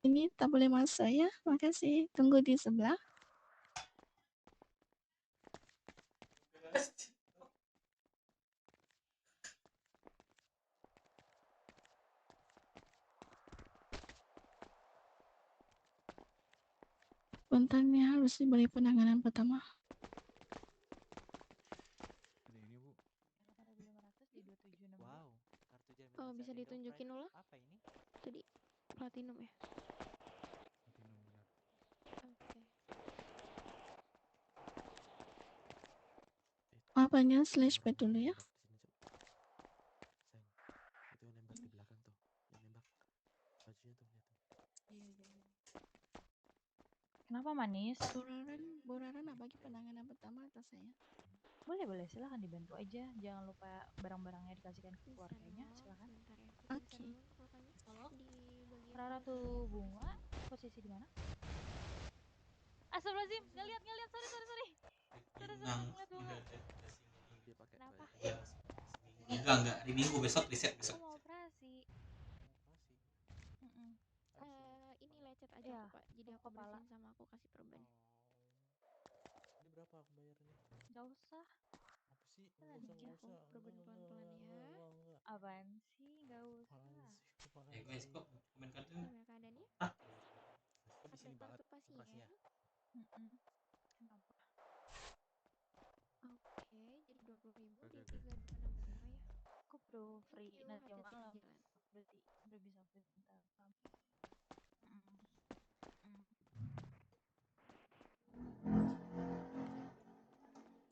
Ini tak boleh masuk ya, makasih. Tunggu di sebelah. Bentarnya harus diberi penanganan pertama. Wow, kartu jaminan Oh, bisa Sarindo ditunjukin Prime. dulu? Apa ini? Tadi platinum ya. Platinum benar. Oke. Apanya slashpad dulu ya? Itu yang nembak di belakang tuh, yang nembak bajunya tuh. Kenapa manis? Boraran bagi penanganan pertama atas saya. Boleh, silakan dibantu aja. Jangan lupa barang-barangnya dikasihkan ke keluarganya, silakan. Oke. Rara tuh bunga, posisi di mana? Astagfirullahaladzim, nggak lihat, sorry. Sorry, ngeliat bunga. Kenapa? Enggak, hari Minggu besok riset besok. Aku mau operasi. Ini lecet aja Ya, Pak. Jadi aku kepala. bersihin sama aku kasih perban. Ini berapa aku bayarnya? Nggak usah. Apa sih? Tenang Nggak aja. usah. Perban pelan-pelan ya. Enggak. Apaan sih? Nggak usah. Guys, kok komen kartu? Gimana keadaannya? Kok di sini banget Pasien. operasinya? Kenapa? Oke, jadi 20.000 di Oke. 3265 ya. Kok bro free Thank you, nanti hati-hati malam. di jalan. Berarti udah bisa bentar.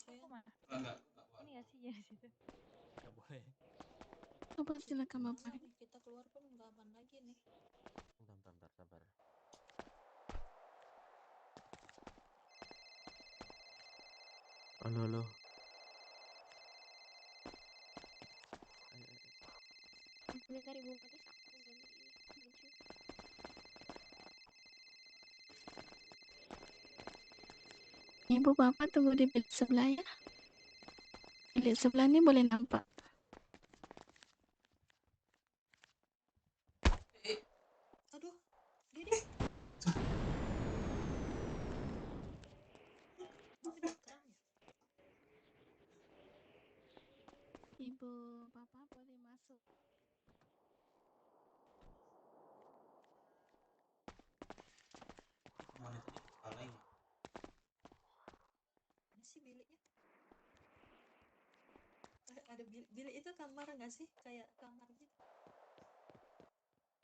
Kok mana? Enggak. Ini nggak sih jadi situ? Enggak boleh. Apa silakan Bapak? Kita keluar pun nggak aman lagi nih. Bentar, sabar. Halo. Bentar Ibu Manis, aku ganti ini baju. Ibu Bapak tunggu di bilik sebelah ya. Bilik sebelah ini boleh nampak. Aduh, Dede. Ibu, papa boleh masuk. Mana tadi kepala ini? Ini sih biliknya. Ada bilik itu kamar nggak sih? Kayak kamar gitu.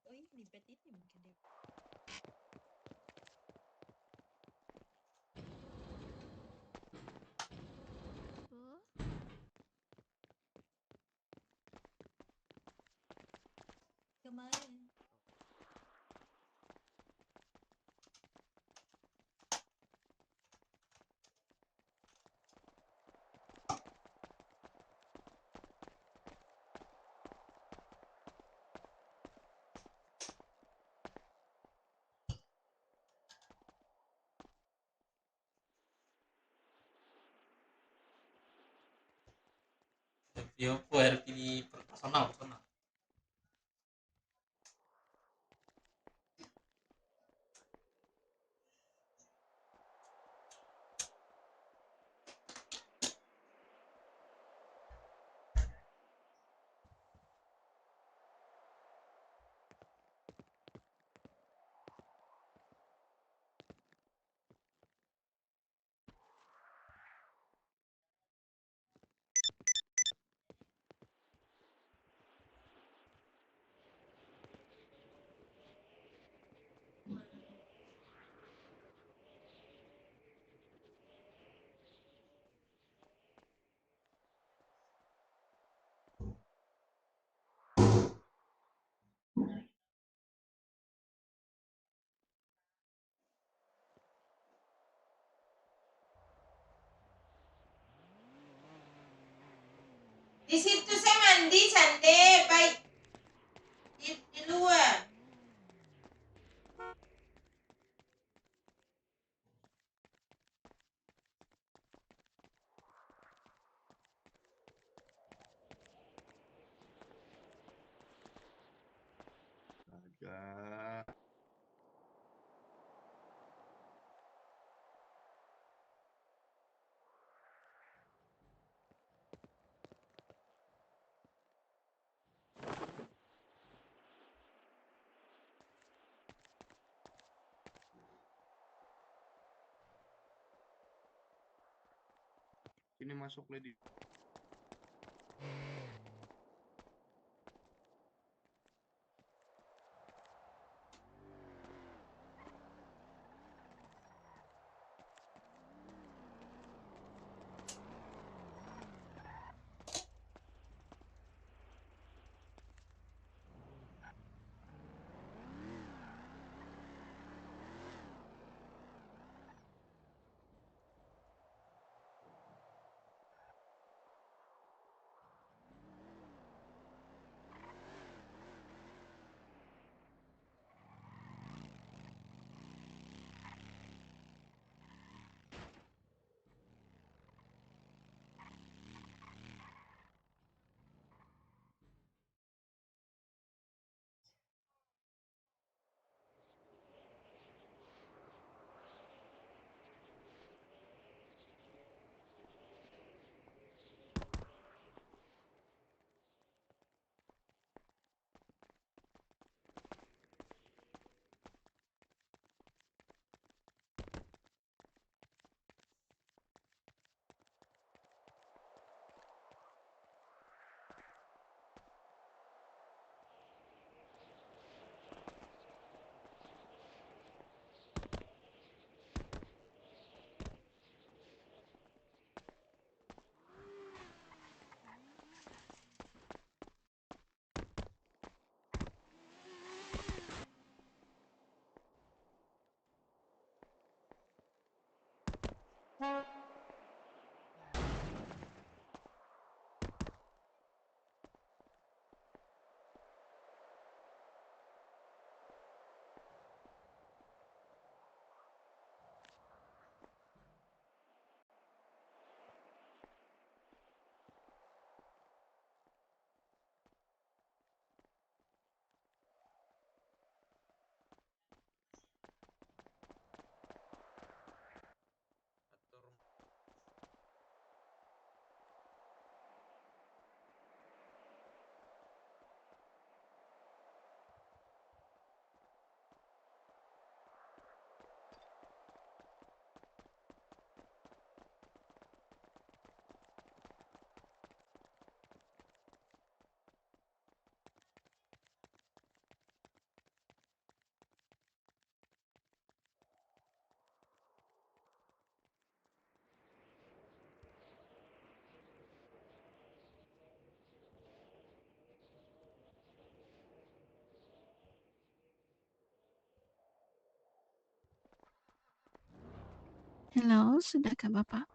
Oh ini bed ini mungkin deh. Bu, Kemarin. Video RP di personal. Di situ saya mandi Sande, baik di luar. Agak. Ini masuk lady. Halo, sudahkah Bapak?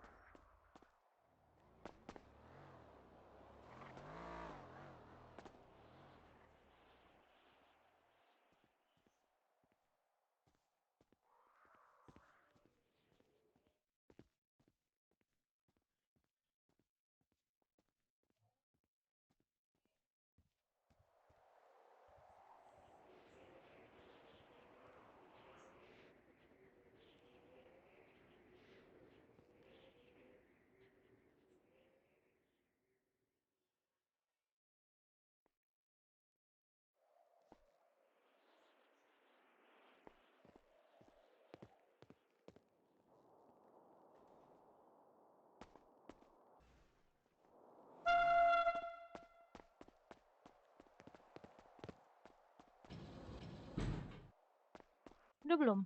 Udah belum?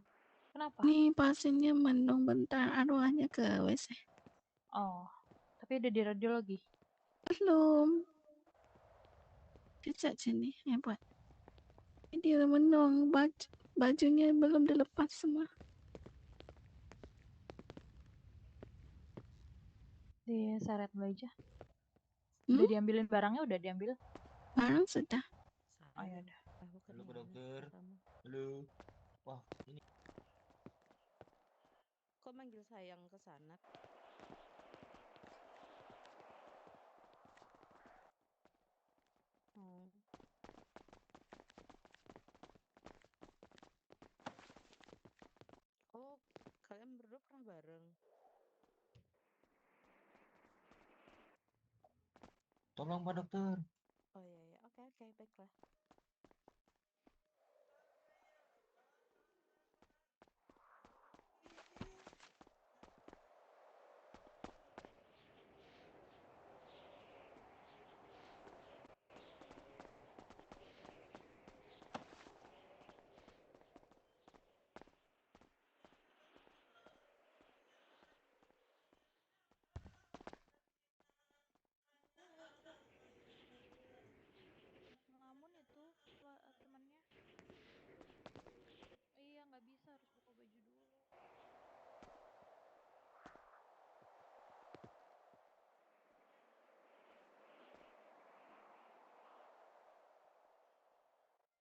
Kenapa? Nih pasiennya mendung bentar, arwahnya ke WC. Oh, tapi udah di radiologi. Belum. Cacat sini, hebat. Dia mendung, bajunya belum dilepas semua. Diseret dulu aja. Udah diambilin barangnya, udah diambil. Barang sudah. Oh ya udah. Halo Bu Dokter. Halo. Wah, ini Kok manggil sayang ke sana? Oh. Oh, kalian berdua pernah bareng? tolong Pak Dokter. Oh iya ya, oke oke baiklah. Ngelamun itu temannya. Iya nggak bisa, harus buka baju dulu.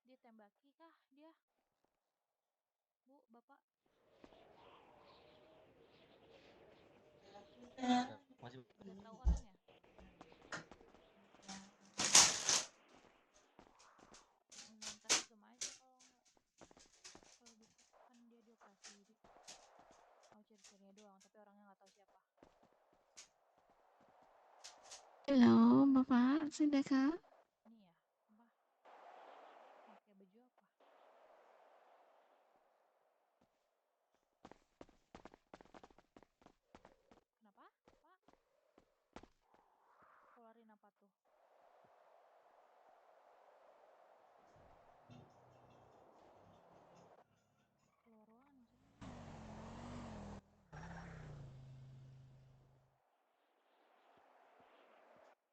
Ditembaki kah dia? Bu, Bapak? Masih Udah tahu orangnya? Ntar visum aja kalau nggak. Kalau bisa kan dia dioperasi. Mau ciri-cirinya doang, tapi orangnya nggak tahu siapa. Halo, Bapak, sudahkah? Ini ya, apa? Pakai baju apa? Kenapa? Pak? Keluarin apa tuh? Keluar ruangan maksudnya.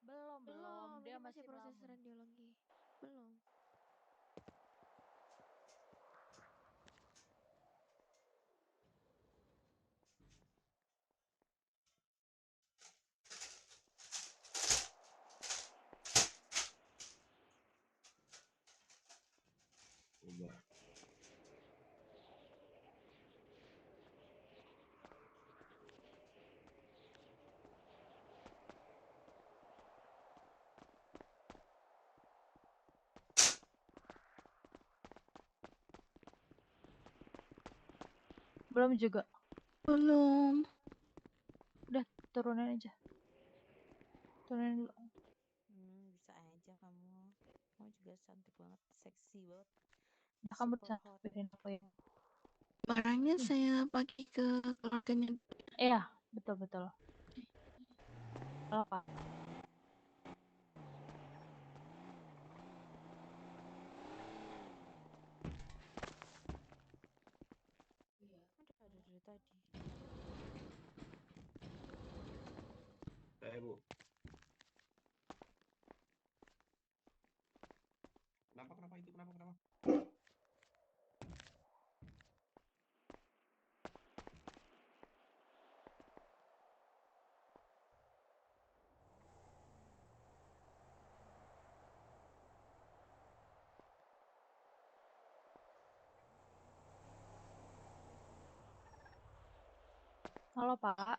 Belum. Dia Ini masih proses melamun. radiologi. Belum. coba. Belum juga. Belum. Udah, turunin aja. Turunin dulu. Bisa aja kamu. Kamu juga cantik banget, seksi banget. Nah, kamu Super bisa hot. pikirin aku ya. Barangnya saya bagi ke keluarganya. Iya, betul. Apa? Ada dari tadi. Bu. Kenapa itu? Kenapa? Halo, Pak.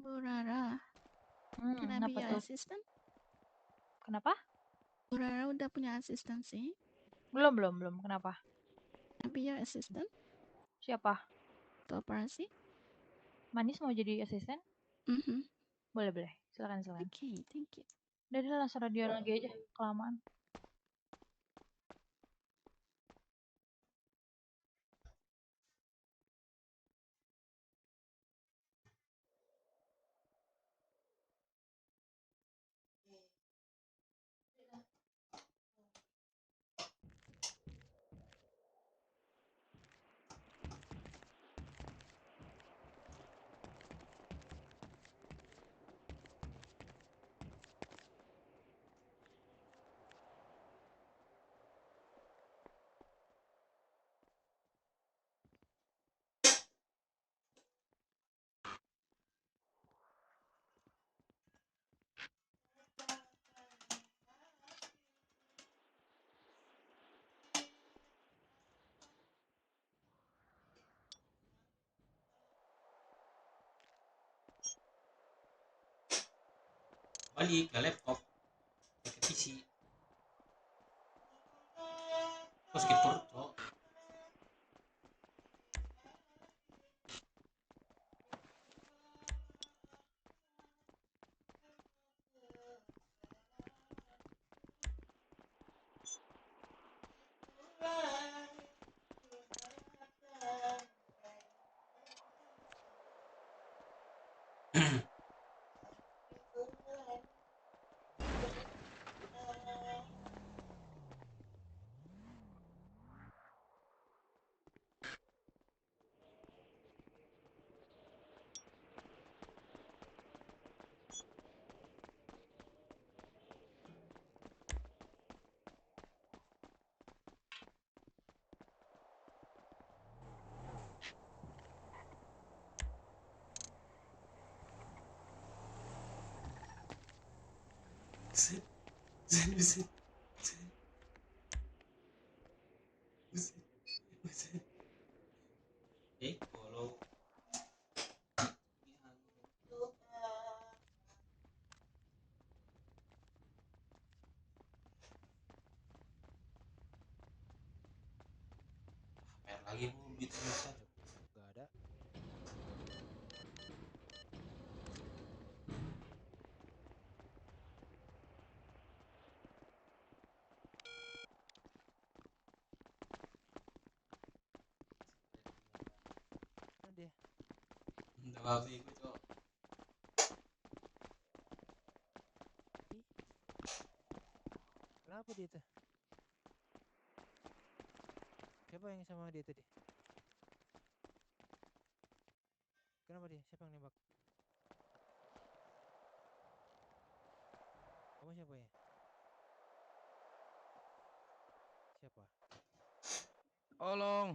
Bu Rara, can I Kenapa be your tuh? assistant? Kenapa? Bu Rara udah punya asisten sih. Belum. Kenapa? Can I be your assistant? Siapa? Untuk operasi? Manis mau jadi asisten? Mhm. Boleh. Silakan. Oke, thank you. Udah langsung radio lagi aja, kelamaan. Balik ke laptop, pakai PC. Terus ke porto. Buset. Kalau lagi duit bisa Gak ada. Dia. Enggak apa-apa itu, Cok. Kenapa dia tuh? Siapa yang sama dia tadi? Kenapa dia? Siapa yang nembak? Kamu siapa ya? Siapa? Tolong.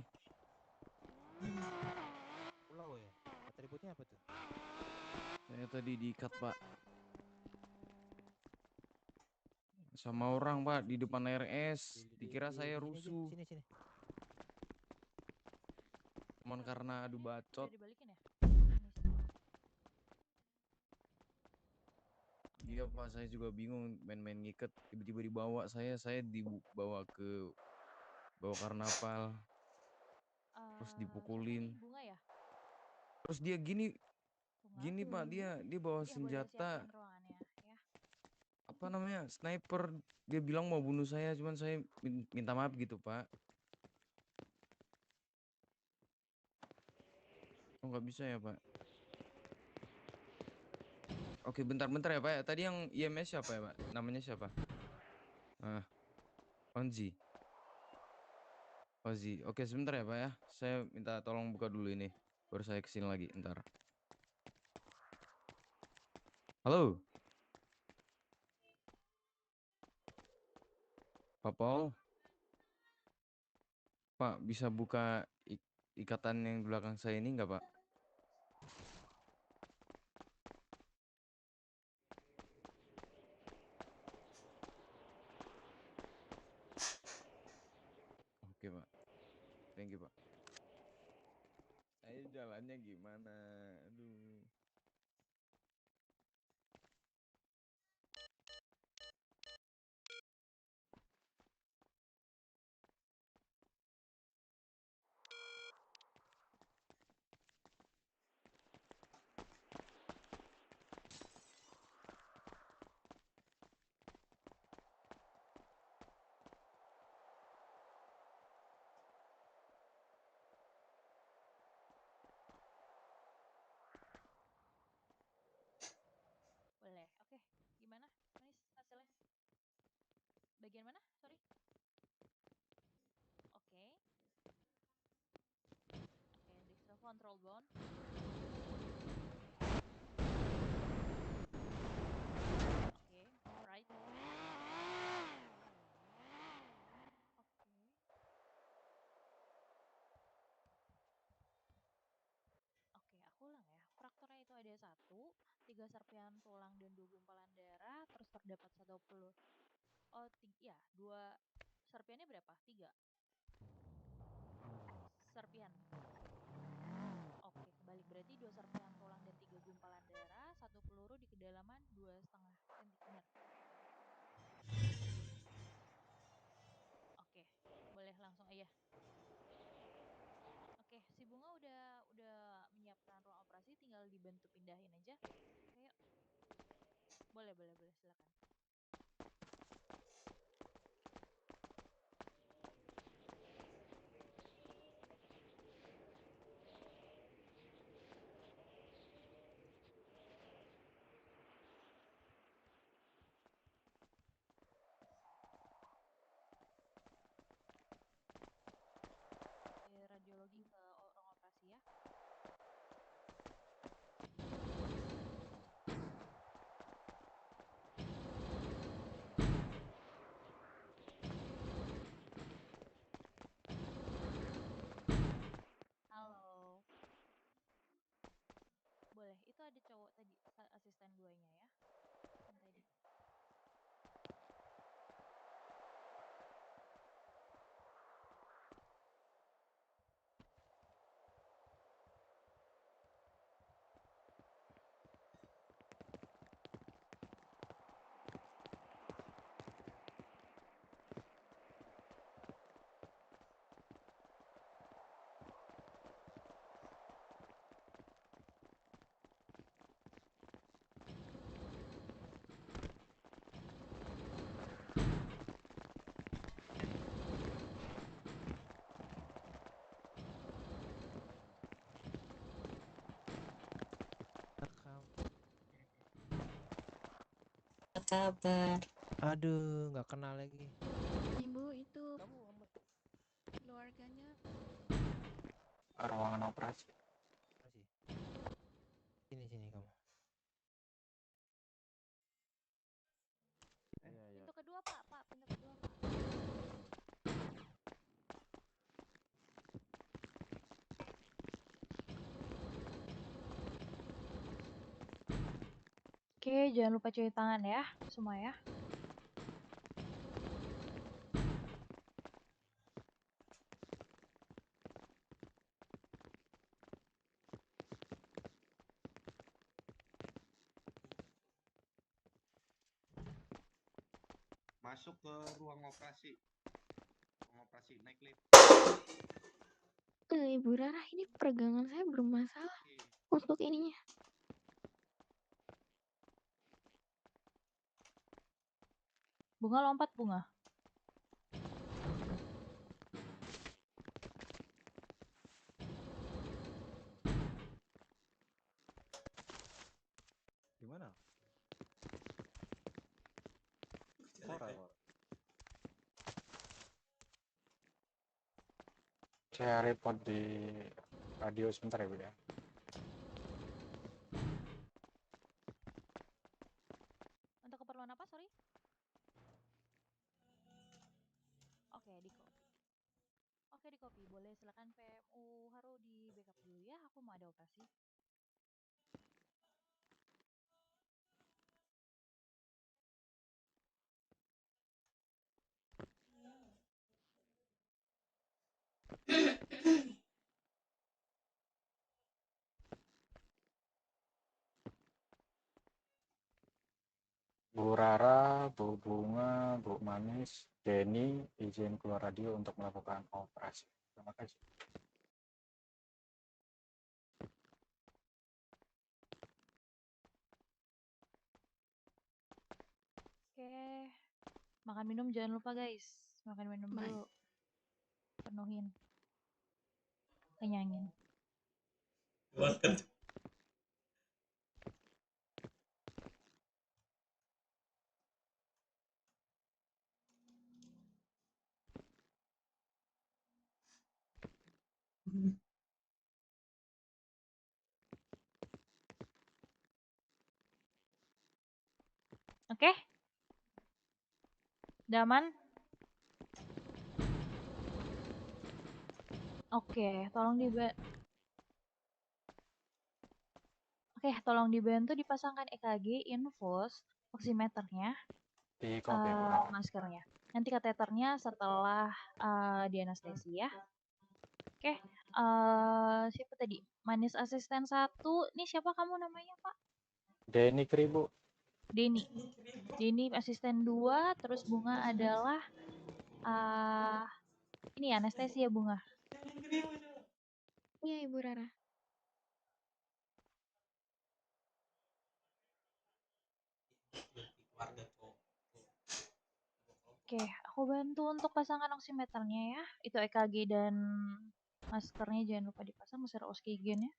Pulau ya? Atributnya apa tuh? Saya tadi diikat, Pak. Sama orang, Pak, di depan RS. Dikira saya rusuh. Sini. Cuman karena adu bacot. Dibalikin ya? Iya, Pak, saya juga bingung main-main ngiket. Tiba-tiba dibawa saya dibawa ke karnaval. Terus dipukulin. Bunga ya? Terus dia gini Pak, dia bawa Iya, boleh senjata siapin ruangannya ya. apa namanya, sniper. Dia bilang mau bunuh saya, cuman saya minta maaf gitu, Pak. Oh, nggak bisa ya, Pak? Oke, bentar-bentar ya Pak ya. Tadi yang IMS siapa ya Pak? Namanya siapa? Onzi. Ozi. Oke, sebentar ya Pak ya. Saya minta tolong buka dulu ini. Baru saya kesini lagi, ntar. Halo? Pak Paul? Pak, bisa buka ikatan yang di belakang saya ini nggak Pak? Oke Pak. Thank you Pak. Ayo jalannya gimana? Aduh. Boleh. Oke. Gimana? Manis hasilnya? Bagian mana? Sorry. Oke. Oke, dextro control bone. Oke, right. Oke, aku ulang ya. Frakturnya itu ada 1, 3 serpihan tulang dan 2 gumpalan darah, terus terdapat 10. Oh, ya, 2 serpihannya berapa? 3 serpihan. Oke, kebalik berarti 2 serpihan tulang dan 3 gumpalan darah, 1 peluru di kedalaman 2,5 cm. Benar. Oke, boleh langsung aja. Oke, si Bunga udah menyiapkan ruang operasi, tinggal dibantu pindahin aja. Oke, yuk. Boleh, silakan. Radiologi ke ruang operasi ya. Halo. Boleh, itu ada cowok tadi, asisten 2-nya ya. Yang tadi. Kabar. Aduh, nggak kenal lagi. Ibu itu keluarganya Ruangan operasi. Sini kamu. Pintu kedua, Pak, pintu kedua, Pak. Oke, jangan lupa cuci tangan ya, semua ya. Masuk ke ruang operasi. Ruang operasi, naik lift. Ibu Rara, ini peregangan saya bermasalah untuk ininya. Bunga lompat, Bunga. Gimana? Saya report di radio sebentar ya Bu ya. Untuk keperluan apa, sorry? Oke, di copy. Oke, di copy. Boleh silakan PMU Haru di backup dulu ya. Aku mau ada operasi. Bu Rara, Bu Bunga, Bu Manis, Denny, izin keluar radio untuk melakukan operasi. Terima kasih. Oke. Makan minum jangan lupa, guys. Makan minum dulu. Penuhin. Kenyangin. Oke? Udah aman? Oke, tolong tolong dibantu dipasangkan EKG, infus, oximeternya, Di copy, Bu. maskernya. Nanti kateternya setelah di anestesi ya. Oke, siapa tadi? Manis asisten 1. Ini siapa kamu namanya, Pak? Denny Kribu. Denny. Denny asisten 2, terus Bunga adalah ini anestesi ya, Bunga. Iya, Ibu Rara. Oke, aku bantu untuk pasangan oximeternya ya. Itu EKG dan maskernya jangan lupa dipasang, mesin oksigennya.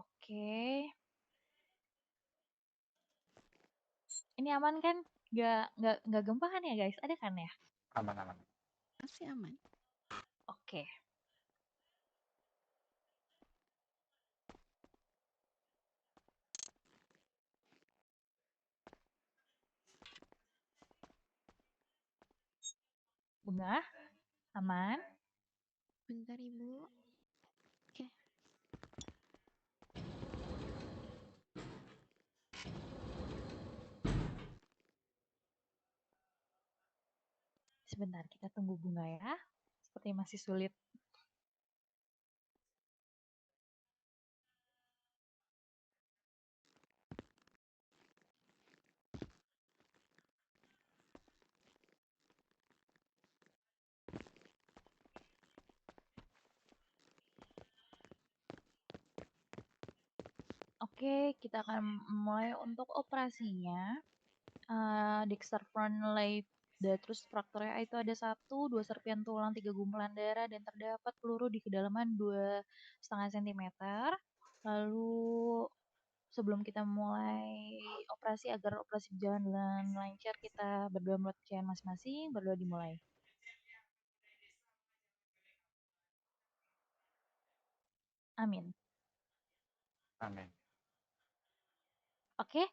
Oke. Ini aman kan? Nggak gempa kan ya guys? Ada kan ya? Aman. Masih aman. Oke. Bunga, aman? Bentar, Ibu. Oke. Sebentar, kita tunggu Bunga ya. Seperti masih sulit. Oke, kita akan mulai untuk operasinya. Dexter front left, terus frakturnya itu ada 1, 2 serpian tulang, 3 gumpalan darah, dan terdapat peluru di kedalaman 2,5 cm. Lalu sebelum kita mulai operasi, agar operasi berjalan dengan lancar, kita berdoa menurut kepercayaan masing-masing. Berdoa dimulai. Amin. Amin. Oke,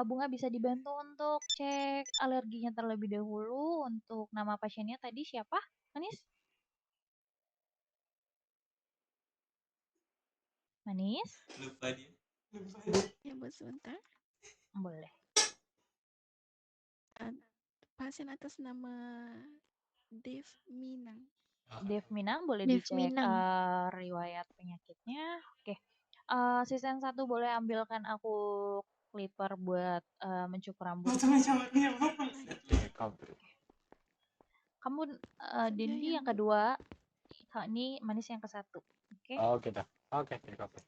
Bunga bisa dibantu untuk cek alerginya terlebih dahulu. Untuk nama pasiennya tadi siapa, Manis? Manis? Lupa dia. Ya, Bu, sebentar. Boleh. Pasien atas nama Dev Minang. Dev Minang, boleh Dev dicek Minang. riwayat penyakitnya. Oke, asisten 1 boleh ambilkan aku clipper buat mencukur rambut. Kamu Dendi yang kedua, ini Manis yang ke-1. Oke? Oke dah. Oke, copy.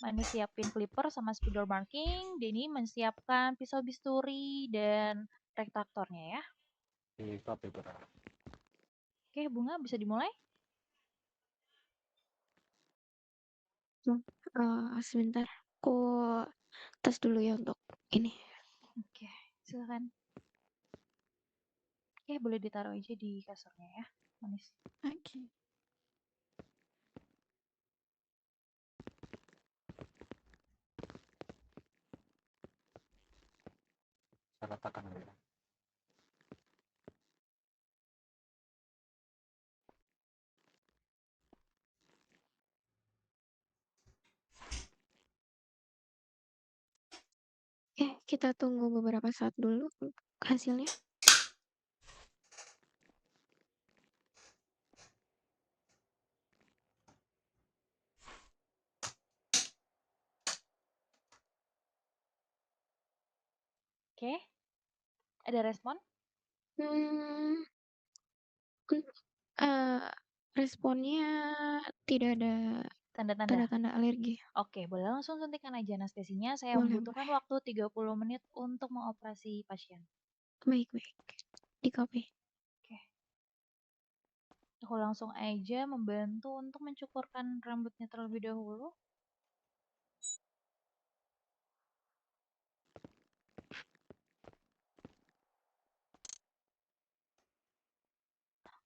Manis siapin clipper sama spidol marking. Denny menyiapkan pisau bisturi dan retraktornya ya. Copy, bro. Oke, Bunga bisa dimulai? Sebentar, aku tes dulu ya untuk ini. Oke, silakan. Oke, boleh ditaruh aja di kasurnya ya, Manis. Oke. Saya letakkan dulu ya. Kita tunggu beberapa saat dulu hasilnya. Oke, ada respon? Responnya tidak ada tanda-tanda alergi. Oke, boleh langsung suntikan aja anestesinya. Saya Boleh, membutuhkan waktu 30 menit untuk mengoperasi pasien. Baik. Di copy. Oke. Aku langsung aja membantu untuk mencukurkan rambutnya terlebih dahulu.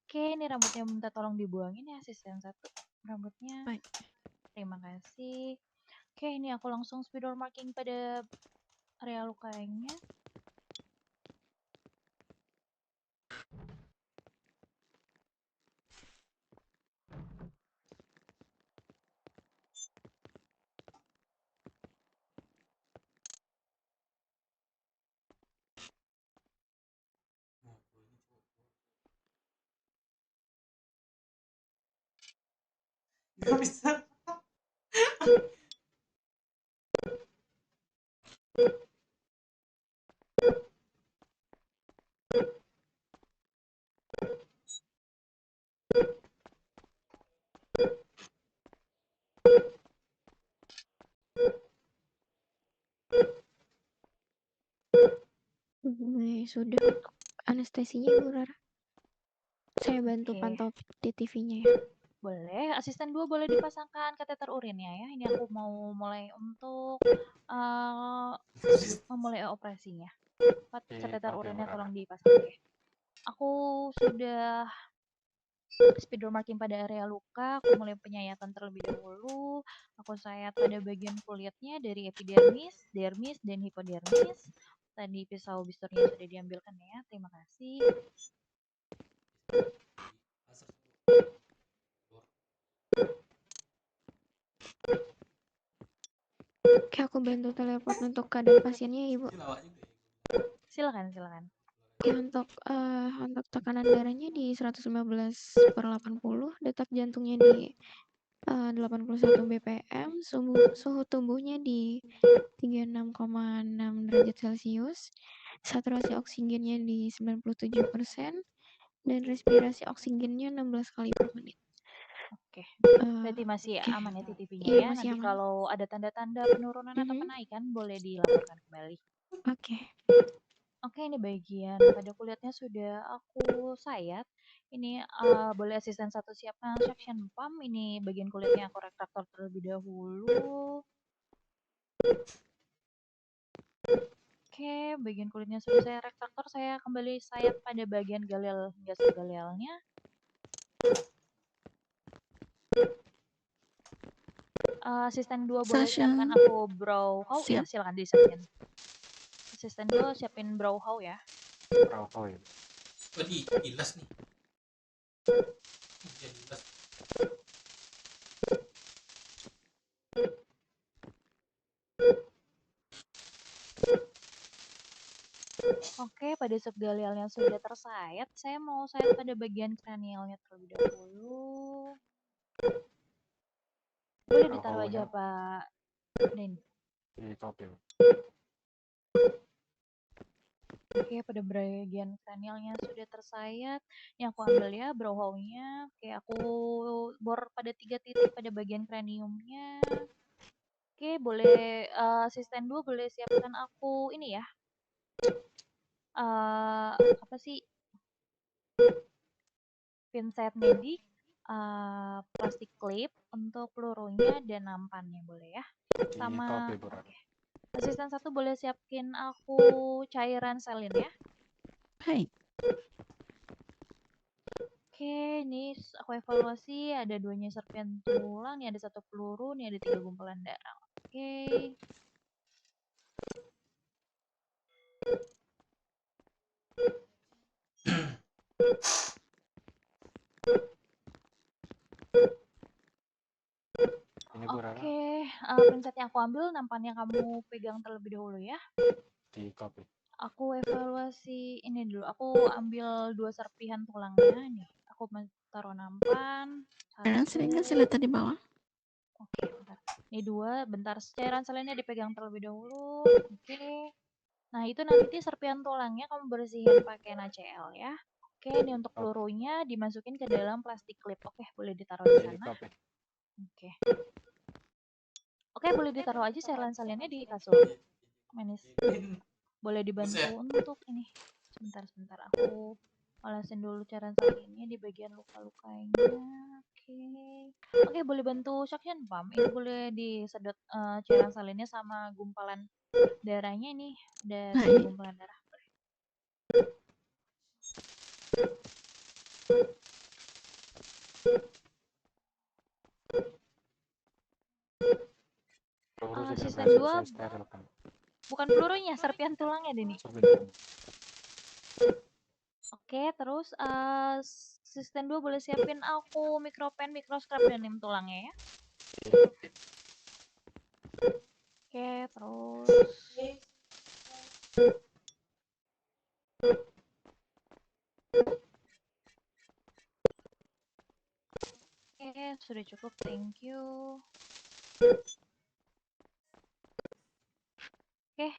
Oke, ini rambutnya minta tolong dibuangin ya asisten 1. Rambutnya. Baik. Terima kasih. Oke, ini aku langsung spidol marking pada area lukanya. Gak bisa. Sudah anestesinya Ibu Rara. Saya bantu pantau di TV-nya ya. Boleh, asisten 2 boleh dipasangkan kateter urinnya ya. Ini aku mau mulai untuk memulai operasinya. Kateter urinnya tolong dipasang ya. Aku sudah spidol marking pada area luka. Aku mulai penyayatan terlebih dahulu. Aku sayat pada bagian kulitnya dari epidermis, dermis, dan hipodermis. Tadi pisau bisturnya sudah diambilkan ya. Terima kasih. Oke, aku bantu telepon untuk keadaan pasiennya Ibu. Silakan. Oke, untuk tekanan darahnya di 115/80, detak jantungnya di 81 BPM, suhu tubuhnya di 36,6 derajat Celcius, saturasi oksigennya di 97%, dan respirasi oksigennya 16 kali per menit. Oke, berarti masih aman ya TTV-nya Iya, ya. masih Nanti aman. kalau ada tanda-tanda penurunan atau kenaikan boleh dilaporkan kembali. Oke, ini bagian pada kulitnya sudah aku sayat. Ini boleh asisten 1 siapkan suction pump. Ini bagian kulitnya aku retraktor terlebih dahulu. Oke, bagian kulitnya sudah saya retraktor. Saya kembali sayat pada bagian galeal hingga subgalealnya. Asisten 2 boleh siapkan aku brow how ya, silakan disiapin. Asisten 2 siapin brow how ya. Brow how ya. Jelas nih. Jelas. Oke, pada subgalealnya sudah tersayat. Saya mau sayat pada bagian kranialnya terlebih dahulu. Boleh ditaruh aja Pak Den. Oke, pada bagian kranialnya sudah tersayat. Yang aku ambil ya brow how-nya. Oke, aku bor pada 3 titik pada bagian kraniumnya. Oke, boleh asisten 2 boleh siapkan aku ini ya. Apa sih? Pinset medik, plastik clip untuk pelurunya dan nampannya boleh ya. Sama oke. Asisten 1 boleh siapin aku cairan salin ya. Hai. Oke, ini aku evaluasi ada 2 serpihan tulang, nih ada 1 peluru, nih ada 3 gumpalan darah. Oke. Oke, pinset yang aku ambil nampannya kamu pegang terlebih dahulu ya. Di copy. Aku evaluasi ini dulu. Aku ambil 2 serpihan tulangnya nih. Aku taruh nampan. Sering lihat di bawah. Oke, bentar. Ini 2, bentar. Cairan salinnya dipegang terlebih dahulu. Oke. Nah, itu nanti serpihan tulangnya kamu bersihin pakai NaCl ya. Oke, ini untuk pelurunya dimasukin ke dalam plastik clip. Oke, boleh ditaruh di sana. Oke. Oke, boleh ditaruh aja cairan salinnya di kasur. Manis. Boleh dibantu untuk ini. Sebentar. Aku olesin dulu cairan salinnya di bagian luka-lukanya. Oke, boleh bantu suction pump. Ini boleh disedot cairan salinnya sama gumpalan darahnya nih. Ada 3 gumpalan darah. Asisten 2 bukan pelurunya, serpihan tulangnya Dini. Oke, terus asisten 2 boleh siapin aku mikropen, mikroskrap dan lem tulangnya ya. Oke, terus oke, sudah cukup, thank you. Oke,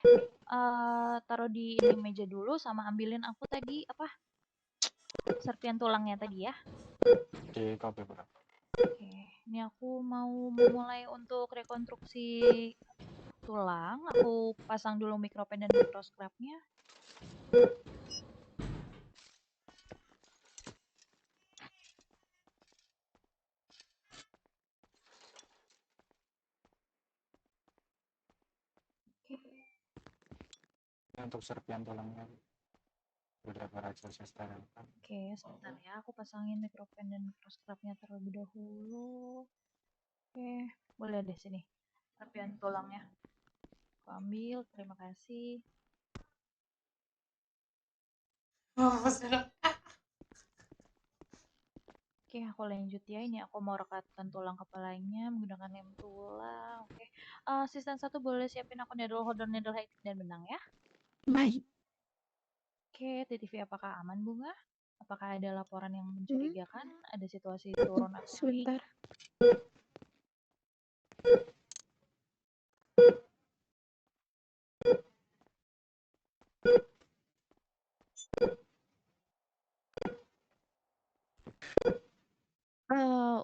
taruh di ini meja dulu sama ambilin aku tadi apa? Serpihan tulangnya tadi ya. Di copy, Bro. Oke, ini aku mau memulai untuk rekonstruksi tulang. Aku pasang dulu mikropen dan mikroskrapnya. Untuk serpihan tulangnya udah berhasil saya sterilkan. Oke, sebentar ya, aku pasangin mikropen dan mikroskrapnya terlebih dahulu. Oke, boleh deh sini serpihan tulangnya. Aku ambil, terima kasih. Oke, aku lanjut ya. Ini aku mau rekatkan tulang kepalanya menggunakan lem tulang. Oke, asisten 1 boleh siapin aku needle holder, needle height dan benang ya. Baik. Oke, TTV apakah aman Bunga? Apakah ada laporan yang mencurigakan? Ada situasi turun atau naik? Sebentar.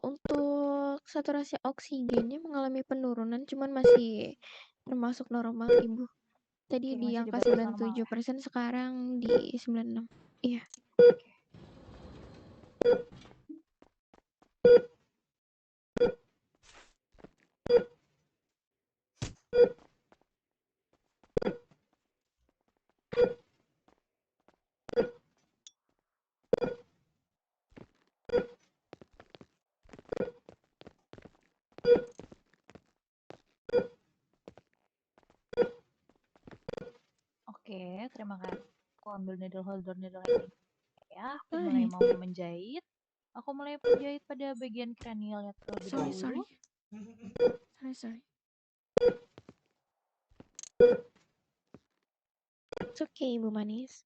Untuk saturasi oksigennya mengalami penurunan, cuman masih termasuk normal, Ibu. Tadi Oke, di masih di angka batas normal ya? 97%, sekarang di 96. Iya. Oke, terima kasih. Aku ambil needle holder, needle height ya. Aku mulai mau menjahit. Aku mulai menjahit pada bagian kranialnya terlebih dahulu. Sorry. It's okay, Ibu Manis.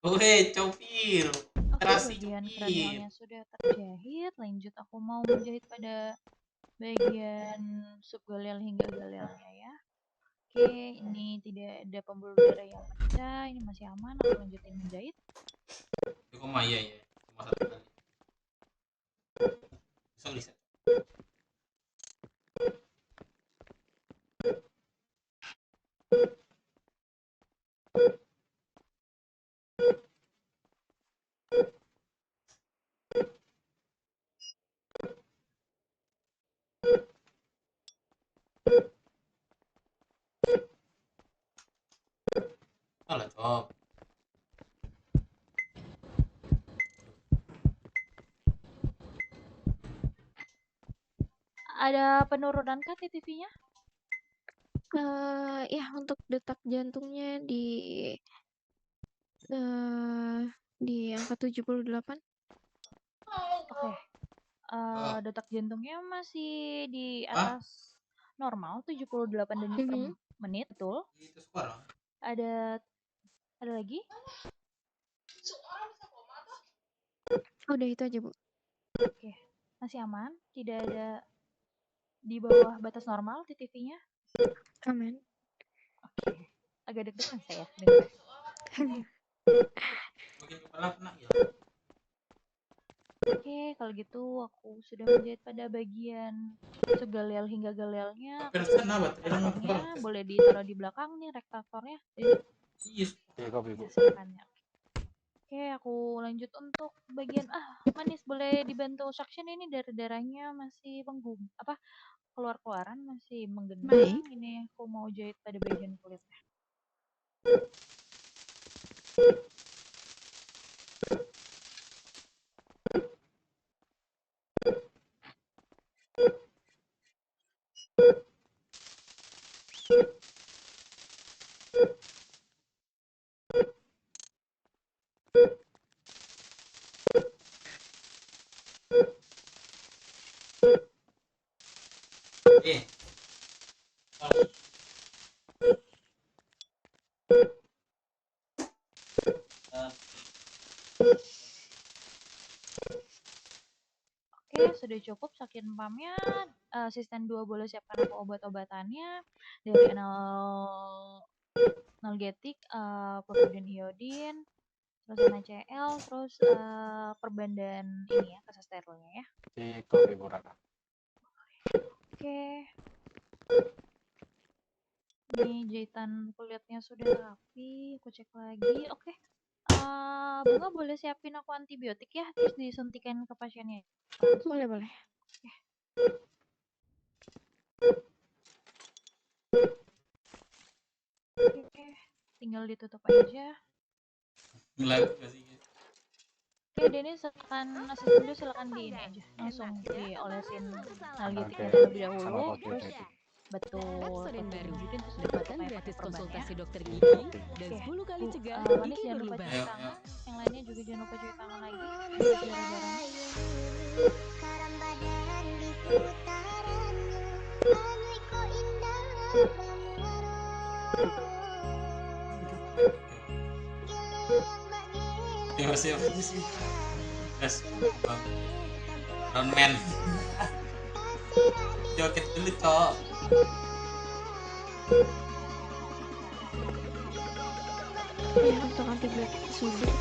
Weh, Copir. bagian kranialnya sudah terjahit, lanjut aku mau menjahit pada bagian subgaleal hingga galealnya ya. Oke, ini tidak ada pembuluh darah yang pecah, ini masih aman. Aku lanjutin menjahit. Cuma iya ya, cuma satu kali. Bisa bisa. Alah, cok. Ada penurunan kah TTV-nya? Ya untuk detak jantungnya di angka 78. Oke. Detak jantungnya masih di atas normal 78 denyut per menit, betul? Itu sekarang. Ada lagi? Udah itu aja, Bu. Oke. Masih aman? Tidak ada di bawah batas normal TTV-nya? Aman. Oke. Agak deg-degan saya dengar. Makin kepala kena ya. Oke, kalau gitu aku sudah menjahit pada bagian subgaleal hingga galealnya. Rektatornya boleh ditaruh di belakang nih rektatornya. Yes. Oke, aku lanjut untuk bagian manis, boleh dibantu suction ini, darahnya masih keluar-keluaran masih menggenang. Ini aku mau jahit pada bagian kulitnya. Oke, sudah cukup sakit pumpnya. Asisten 2 boleh siapkan aku obat-obatannya dari analgetik, purpodin iodin, terus NaCl, terus perban dan ini ya, kasus sterilnya ya. Cukup Ibu Raka. Oke. Ini jahitan kulitnya sudah rapi, aku cek lagi. Oke. Bunga boleh siapin aku antibiotik ya, terus disuntikan ke pasiennya. Boleh. Oke. Tinggal ditutup aja. Oke, Denny silakan asisten dulu, silakan di ini aja. Langsung diolesin analgetiknya terlebih dahulu. Terus betul, terus Dapatkan gratis konsultasi dokter gigi dan 10 kali cegah manis, gigi jangan lupa berlubang. cuci tangan. Yang lainnya juga jangan lupa cuci tangan lagi. Darah-darahnya. Siapa sih? Gas, bang. Roundman. Joget dulu, cok. Ya, untuk antibiotik sudah.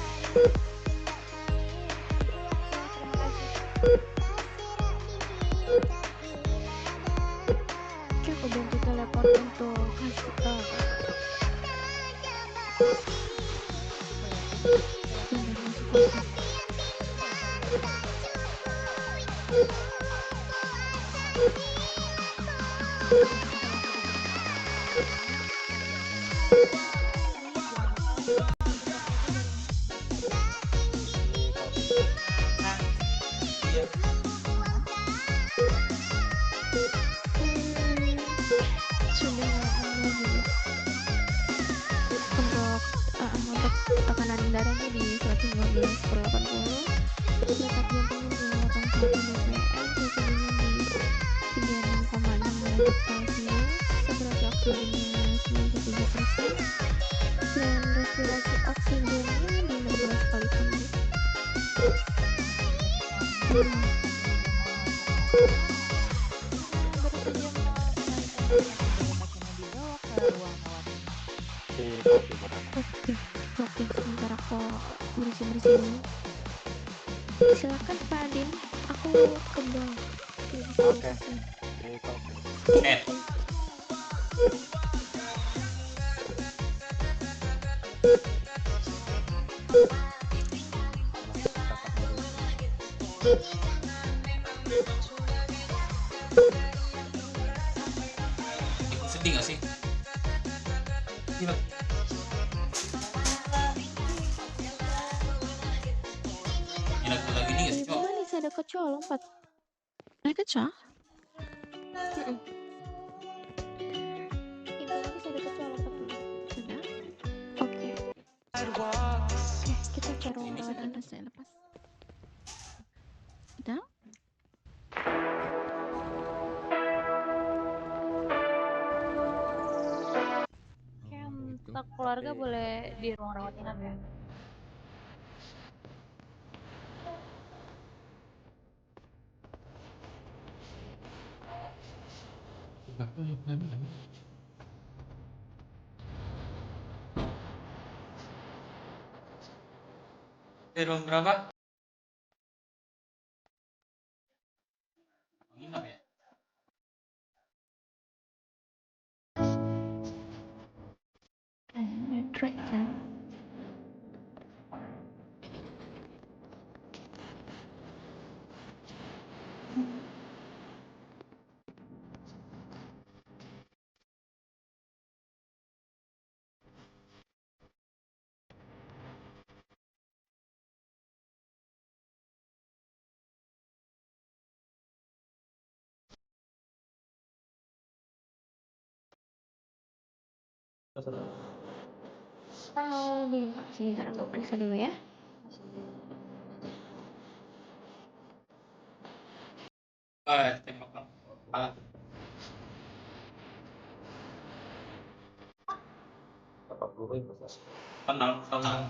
Oke, aku bantu telepon untuk kasih tahu. Untuk tekanan darahnya di 115/80, detak jantungnya di 81 bpm, presidennya di 36,6 derajat Celcius, saturasi oksigennya 97%, dan respirasi oksigennya di 16 kali per menit. Oke, sebentar aku bersih-bersih dulu. Silakan Pak Adin, aku ke bawah. Oke. Ikut sedih gak sih? Gila. Gila lagi nih gak sih, Ibu Cok? manis ada kecoa lompat. Ada kecoa? Ibu manis ada kecoa lompat dulu. Sudah? Oke. Kita ke ruang rawat inap. Saya lepas. Udah? Oke, untuk keluarga boleh di ruang rawat inap ya. Ruang berapa? Inap ya? Sebentar aku periksa dulu ya. Tembak kepala. Tenang.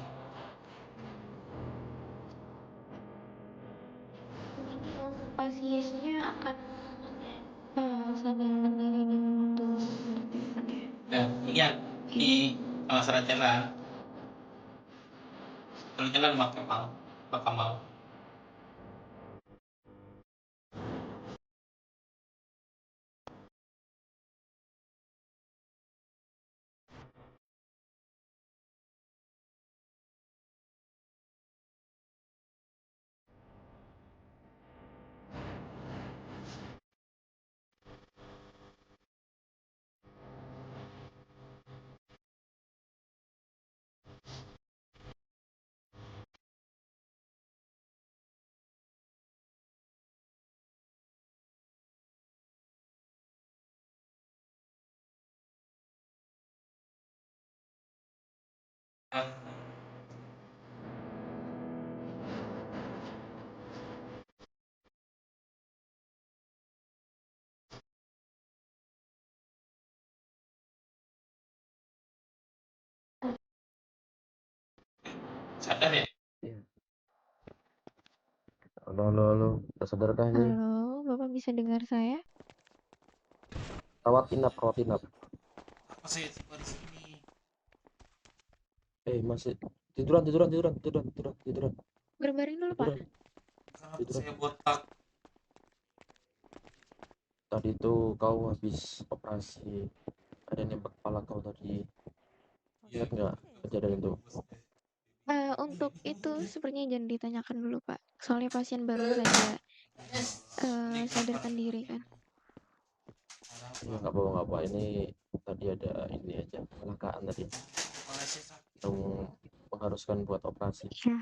Pasiennya akan sambil menunggu Ya, ingat di salah jalan. Salah jalan bakal mau. Sadar ya? Halo. Udah sadarkah ini? Halo, Bapak bisa dengar saya? Rawat inap. Apa saya tiba di sini? Masih tiduran. Berbaring dulu, Pak. Kenapa saya botak? Tadi tuh kau habis operasi, ada yang nembak kepala kau tadi. Ingat nggak kejadian itu? Untuk itu sepertinya jangan ditanyakan dulu, Pak. Soalnya pasien baru saja sadarkan diri kan. Ya nggak apa-apa. Ini tadi ada ini aja kecelakaan tadi yang mengharuskan buat operasi. Ya.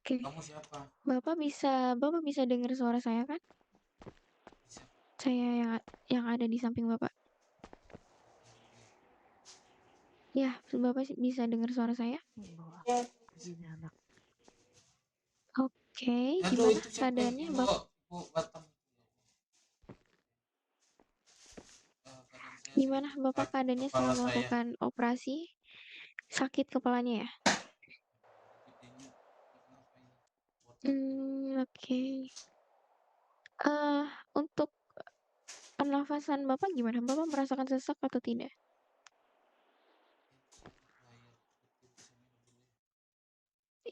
Oke. Kamu siapa? Bapak bisa dengar suara saya kan? Saya yang ada di samping Bapak. Ya, Bapak bisa dengar suara saya? Oke, gimana keadaannya Bapak? Gimana Bapak keadaannya setelah melakukan operasi? Sakit kepalanya ya? Oke. Untuk pernafasan Bapak gimana? Bapak merasakan sesak atau tidak?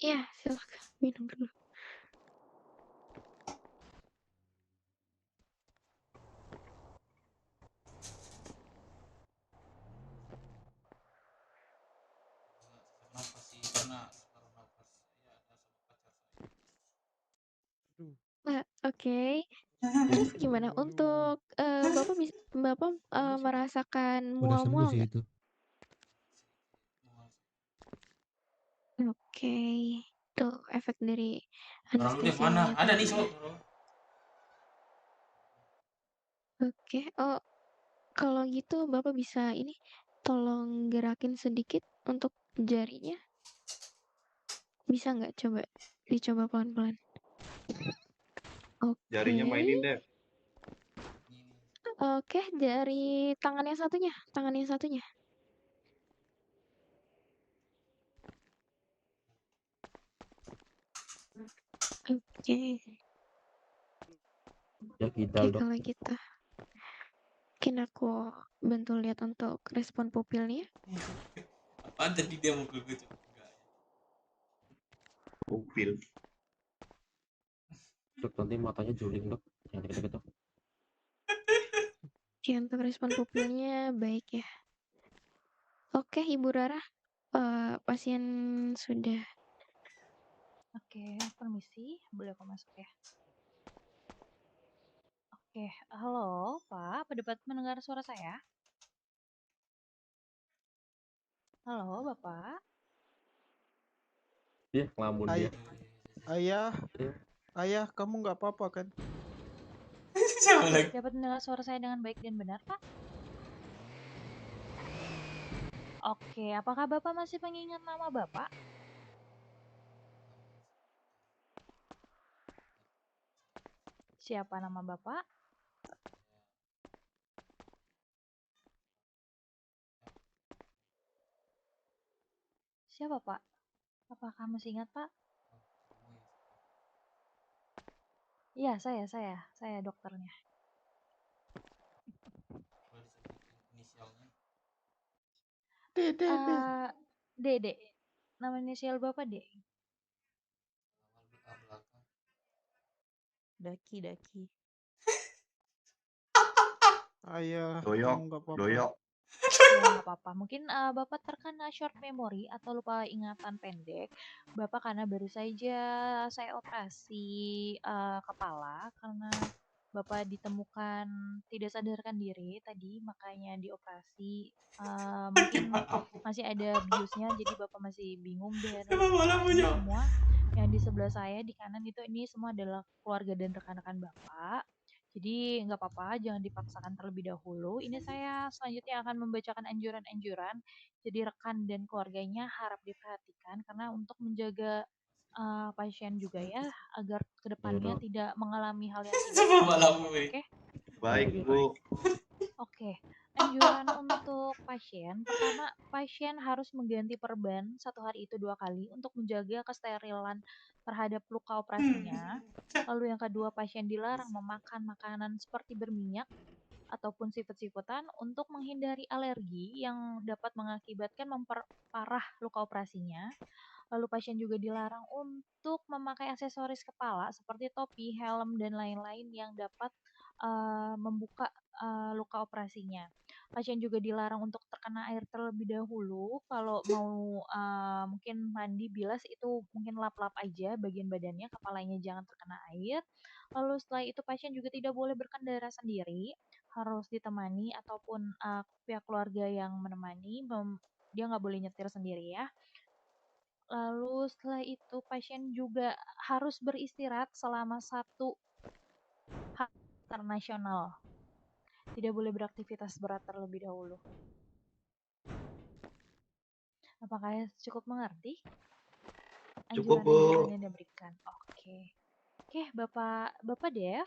Iya, silakan minum dulu. Kenapa sih? Karena separuh nafas saya ada sama pacar saya. Oke. Terus gimana untuk Bapak merasakan Udah sembuh mual-mual sih nggak? itu. Oke, itu efek dari Orang lu deh mana? anestesianya Ada nih, tadi ya. Sob. Oke, kalau gitu Bapak bisa ini tolong gerakin sedikit untuk jarinya. Bisa nggak coba? Dicoba pelan-pelan. Jarinya mainin Oke. deh. Oke, dari tangan yang satunya, tangan yang satunya. Oke. Ya Oke, kidal dok. kalau gitu. Mungkin aku bantu lihat untuk respon pupilnya. Apaan tadi dia mau gue cek? Pupil. Dok nanti matanya juling dok. Jangan deket-deket dok. Oke, untuk respon pupilnya baik ya. Oke, Ibu Rara, pasien sudah. Oke, permisi, boleh aku masuk ya? Oke, halo Pak, apa dapat mendengar suara saya? Halo Bapak? Dia ngelamun dia. Ayah, kamu nggak apa-apa kan? Dapat mendengar suara saya dengan baik dan benar Pak? Oke, apakah Bapak masih mengingat nama Bapak? Siapa nama Bapak? Siapa Pak? Apakah masih ingat Pak? Iya, saya dokternya. Dede. Nama inisial Bapak D. Daki. Ayah, Doyok, kamu nggak apa-apa. doyok. Ya, nggak apa-apa. Mungkin Bapak terkena short memory atau lupa ingatan pendek. Bapak karena baru saja saya operasi kepala karena Bapak ditemukan tidak sadarkan diri tadi, makanya dioperasi. Mungkin masih ada biusnya, jadi Bapak masih bingung dan ini semua yang di sebelah saya di kanan itu ini semua adalah keluarga dan rekan-rekan Bapak. Jadi nggak apa-apa, jangan dipaksakan terlebih dahulu. Ini saya selanjutnya akan membacakan anjuran-anjuran. Jadi rekan dan keluarganya harap diperhatikan karena untuk menjaga pasien juga ya, agar kedepannya tidak mengalami hal yang tidak diinginkan. Oke? Baik, Bu. Oke. Anjuran untuk pasien, pertama pasien harus mengganti perban 1 hari itu 2 kali untuk menjaga kesterilan terhadap luka operasinya. Lalu yang kedua, pasien dilarang memakan makanan seperti berminyak ataupun siput-siputan untuk menghindari alergi yang dapat mengakibatkan memperparah luka operasinya. Lalu pasien juga dilarang untuk memakai aksesoris kepala seperti topi, helm, dan lain-lain yang dapat membuka luka operasinya. Pasien juga dilarang untuk terkena air terlebih dahulu. Kalau mau mungkin mandi bilas itu mungkin lap-lap aja bagian badannya, kepalanya jangan terkena air. Lalu setelah itu pasien juga tidak boleh berkendara sendiri, harus ditemani ataupun pihak keluarga yang menemani. Dia nggak boleh nyetir sendiri ya. Lalu setelah itu pasien juga harus beristirahat selama 1 hari internasional. Tidak boleh beraktivitas berat terlebih dahulu. Apakah cukup mengerti? Cukup, Bu. Anjuran-anjuran yang diberikan. Oke, Bapak Dev.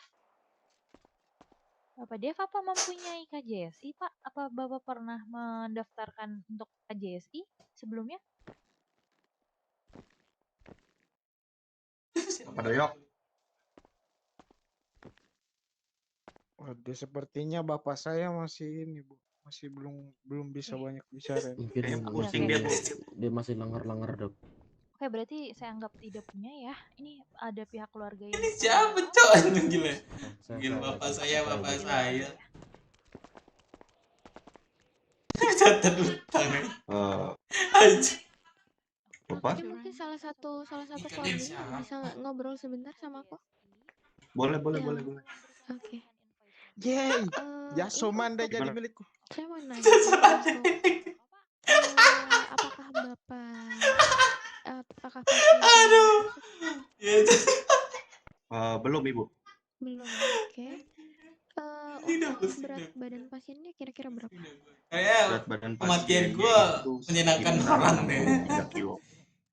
Bapak Dev apa mempunyai KJSI, Pak? Apa Bapak pernah mendaftarkan untuk KJSI sebelumnya? Apa doyok? Waduh, sepertinya bapak saya masih ini, Bu. Masih belum bisa banyak bicara. Mungkin pusing dia, Bu. dia masih langar-langar, Dok. Oke, berarti saya anggap tidak punya ya. Ini ada pihak keluarga yang Ini bertanggung siapa jawab. cok? Gila. Gila bapak saya. Catat utang. Oke, mungkin salah satu keluarganya bisa ngobrol sebentar sama aku? Boleh. Oke. Yeay, Jasoman deh jadi milikku. Saya mau nanya langsung. Apakah Bapak pasien Belum, Ibu. belum? Oke. Untuk berat badan pasiennya kira-kira berapa? Kayak Berat badan kematian pasiennya gua itu menyenangkan sekitar orang deh. 3 kilo.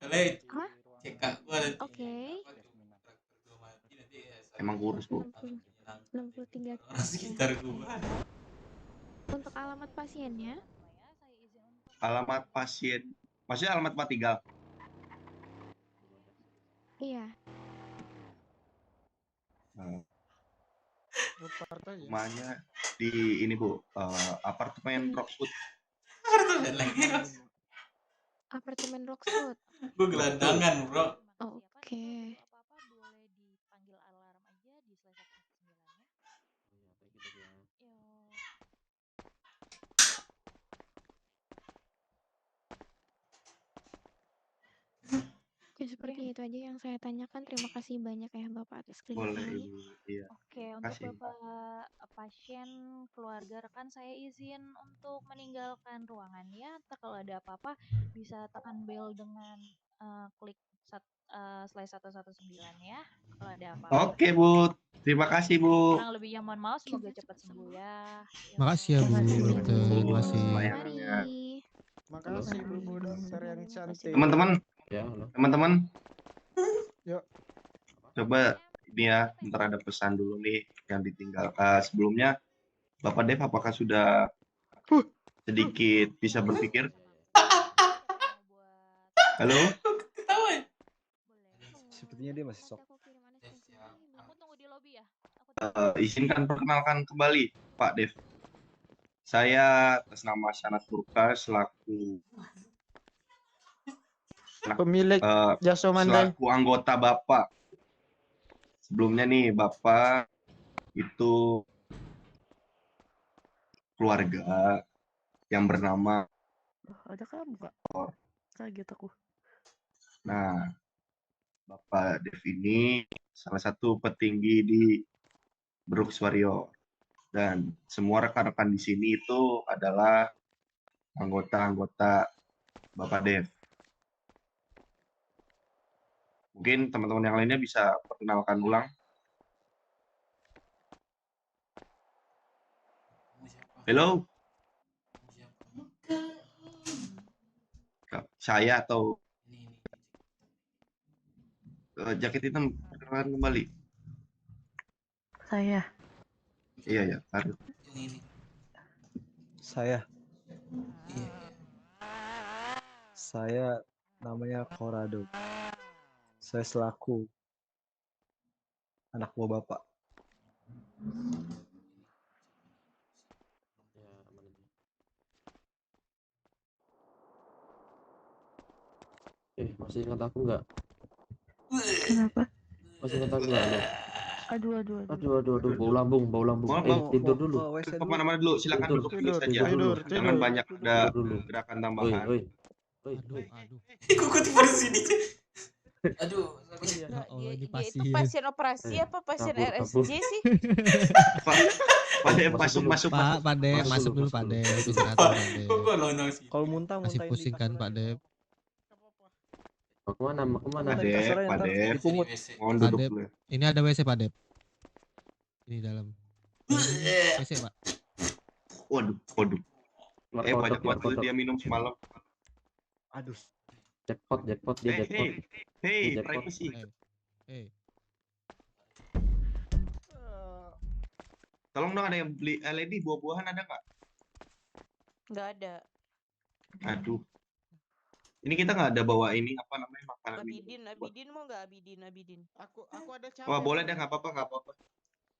Hah? Cekak gua nanti. Oke. Emang kurus, Bu. 63 kilo. Orang sekitar gua. Untuk alamat pasiennya? Alamat pasien, maksudnya alamat tempat tinggal. Iya. Rumahnya di ini, Bu, apartemen Rockwood. Apartemen Rockwood. Gua gelandangan, Bro. Oke. Boleh dipanggil alarm aja di slide 9 ya. Oke, seperti itu aja yang saya tanyakan. Terima kasih banyak ya Bapak atas Boleh, kelihatannya. Ibu. Iya. Oke, untuk Bapak pasien, keluarga, rekan saya izin untuk meninggalkan ruangan ya. Ntar kalau ada apa-apa bisa tekan bel dengan klik slide 119 ya. Kalau ada apa-apa. Oke, Bu. Terima kasih, Bu. Kurang lebihnya mohon maaf, semoga cepat sembuh ya. Makasih ya Bu dokter. Terima kasih. Makasih, Bu dokter yang cantik. Teman-teman. Yuk. Coba ini ya, ntar ada pesan dulu nih yang ditinggal. Sebelumnya, Bapak Dev apakah sudah sedikit bisa berpikir? Halo? Sepertinya dia masih shock. Izinkan perkenalkan kembali, Pak Dev. Saya atas nama Shanas Turka selaku pemilik Jasa Mandai. Selaku anggota Bapak. Sebelumnya nih, Bapak itu keluarga yang bernama Ada kamu, Kak? Kaget aku. Nah, Bapak Dev ini salah satu petinggi di Brooks Warrior. Dan semua rekan-rekan di sini itu adalah anggota-anggota Bapak Dev. Mungkin teman-teman yang lainnya bisa perkenalkan ulang. Halo? Saya atau jaket hitam perkenalkan kembali. Saya. Iya ya, harus. Saya namanya Corrado. Saya selaku anak buah Bapak. Masih ingat aku nggak? Kenapa? Masih ingat aku nggak? Aduh. Bau lambung. Tidur dulu. Kemana-mana dulu, silakan duduk dulu saja. Jangan banyak ada gerakan tambahan. Aduh. Kok tiba di sini? Aduh. Dia itu pasien operasi apa pasien RSJ sih? Pak Dev masuk. Pak Dev masuk dulu Pak Dev. Kalau muntah masih pusing kan Pak Dev. Mau kemana? Pak Dev. Mohon duduk dulu. Ini ada WC Pak Dev. Ini dalam. WC Pak. Waduh. Banyak banget dia minum semalam. Aduh. Jackpot. Hey, privacy. Tolong dong, ada yang beli LED buah-buahan ada nggak? Nggak ada. Aduh. Ini kita nggak ada bawa ini apa namanya makanan. Abidin mau nggak Abidin? Aku ada cabai. Wah boleh deh, nggak apa-apa.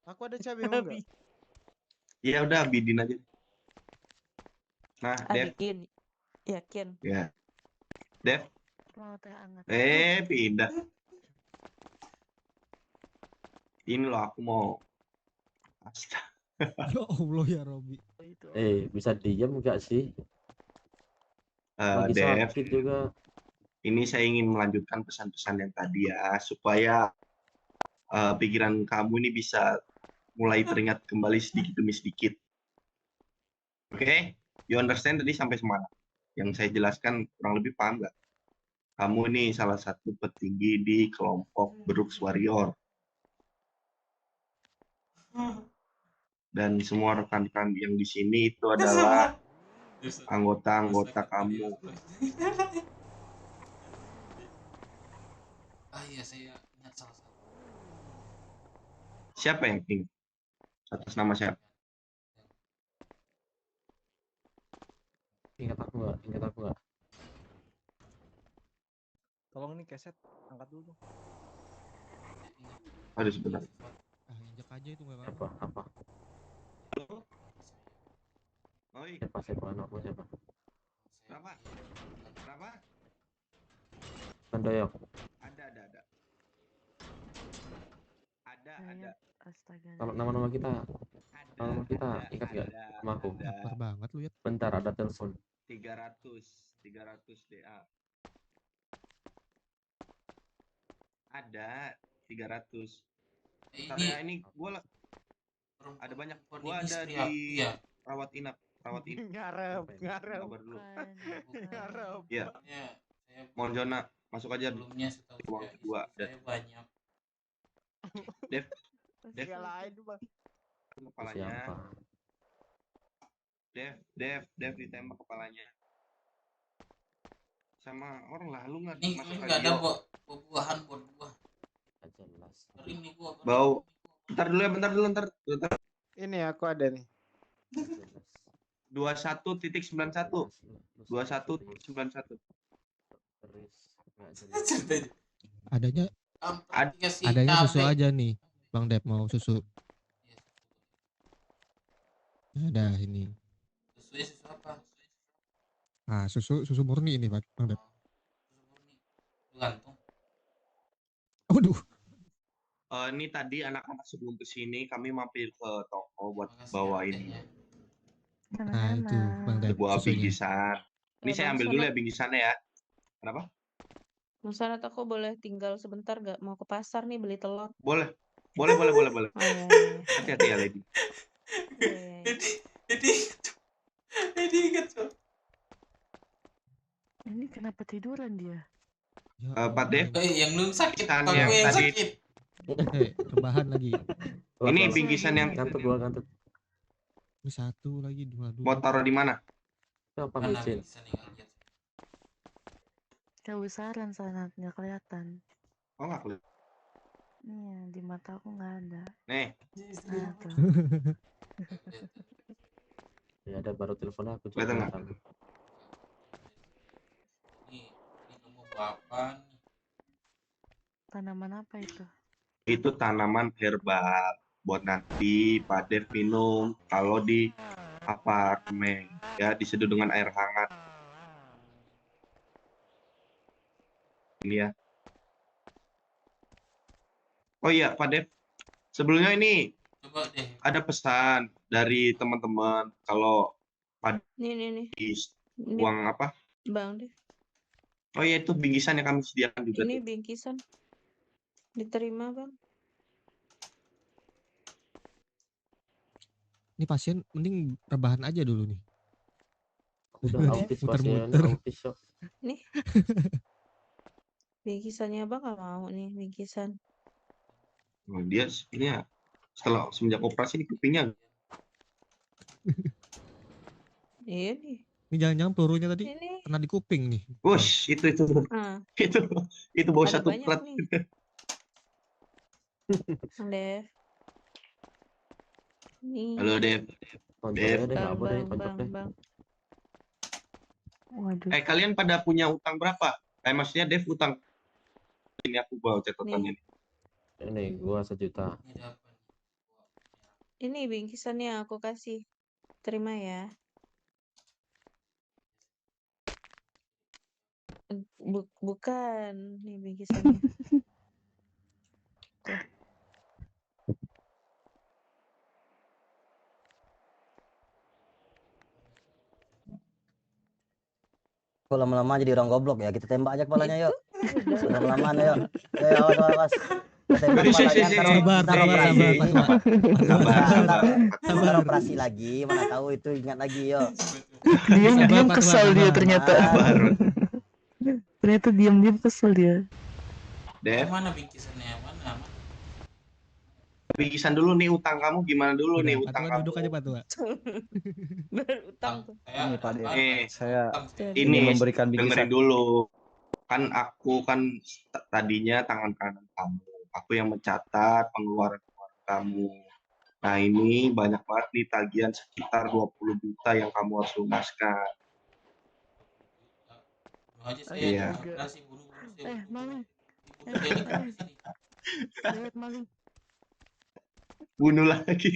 Aku ada cabai mau nggak? Ya udah bidin aja. Nah, Dev. Abikin. Yakin. Ya. Dev. Mau teh hangat. Pindah. Ini loh aku mau. Astaga. Ya Allah ya Robi. Bisa diam nggak sih? Lagi Dev, sakit juga. ini saya ingin melanjutkan pesan-pesan yang tadi ya, supaya pikiran kamu ini bisa mulai teringat kembali sedikit demi sedikit. Oke? You understand tadi sampai semana? Yang saya jelaskan kurang lebih paham nggak? Kamu ini salah satu petinggi di kelompok Brooks Warrior. Dan semua rekan-rekan yang di sini itu adalah anggota-anggota kamu. Iya, saya ingat salah satu. Siapa yang ingat? Atas nama siapa? Ingat aku nggak? Tolong nih keset, angkat dulu dong. Aduh sebentar. Injak aja itu nggak apa? Apa? Oi. Siapa? Aku siapa? Kenapa? Pandoyok. Ada. Astaga. Kalau nama kita ingat nggak sama aku? Lapar banget lu ya. Bentar, ada telepon. 300 DA. Ada 300. Ini gua ada banyak. Gua ada di rawat inap. Ngarep. Kabar dulu. Ngarep. Iya. Mohon Jona, masuk aja Sebelumnya setahu ruang kedua. saya banyak. Dev. Lain bang. Kepalanya. Dev ditembak kepalanya. Sama orang lalu nggak masuk nggak ada buah-buahan buat buah. Jelas. Kering nih gua. Bau. Bentar dulu. Ini aku ada nih. 21.91. 21.91. Adanya susu aja nih. Bang Dep mau susu. Ada ini. Susu apa? Ah, susu murni ini, Bang Dep. Gantung. Waduh. Ini tadi anak-anak sebelum kesini kami mampir ke toko buat bawa ini. Nah itu Bang Dep. Sebuah susunya. bingkisan. Ini Ya, saya Bang ambil dulu Sanat. ya bingkisannya ya. Kenapa? Sanat, aku boleh tinggal sebentar gak? Mau ke pasar nih beli telur. Boleh. Oh iya. Hati-hati ya, Lady. Jadi ingat so. Ini kenapa tiduran dia? Pak Dev. Yang lu sakit. Kan Aku yang yang tadi. sakit. Rebahan lagi. Ini bingkisan yang kantuk. Ini satu lagi, dua. Mau taruh di mana? Apa micin? Kebesaran Sanat, nggak kelihatan. Oh nggak kelihatan. Iya, di mata aku nggak ada. Nih. Nah, tuh. Ya ada baru telepon aku. Kelihatan nggak? Ini kamu apa nih? Tanaman apa itu? Itu tanaman herbal buat nanti Pak Dev minum kalau di apartemen ya, diseduh dengan air hangat. Ini ya. Oh iya Pak Dev, sebelumnya ini Coba deh. ada pesan dari teman-teman kalau Pak Nih. uang apa? Bang Dev. Oh iya itu bingkisan yang kami sediakan juga. Ini bingkisan. Diterima, Bang. Ini pasien mending rebahan aja dulu nih. Udah autis pasien, autis shock. Nih. Bingkisannya Bang nggak mau nih bingkisan. Oh, dia sebenarnya setelah semenjak operasi ini kupingnya. Iya nih. Ini jangan-jangan pelurunya tadi Ini. kena di kuping nih. Wush, itu. Itu bawa Ada satu banyak plat. nih. Bang Dev. Nih. Halo Dev. Bang. Waduh. Kalian pada punya utang berapa? Maksudnya Dev utang. Ini aku bawa catatannya. Ini gua 1 juta. Ini bingkisannya aku kasih. Terima ya. Bukan, nih bingkisannya. Tuh. Kok lama-lama jadi orang goblok ya? Kita tembak aja kepalanya yuk. Udah. Lama-lamaan yuk. Awas, awas. Kita tembak kepalanya, ntar operasi. Ntar operasi lagi, mana tahu itu ingat lagi yuk. Diam-diam kesel dia ternyata. Ternyata diam-diam kesel dia. Dev, Mana bingkisannya? Mana? bingkisan dulu nih, utang kamu gimana dulu nih, utang kamu. Duduk aja Pak Tua. Berutang tuh. Ini Pak Dev, Nih, saya ini ingin memberikan dengerin bingkisan. dulu. Kan aku kan tadinya tangan kanan kamu. Aku yang mencatat pengeluaran kamu. Nah ini banyak banget nih tagihan sekitar 20 juta yang kamu harus lunaskan. Iya. Mami. Lihat Mami. Bunuh lagi.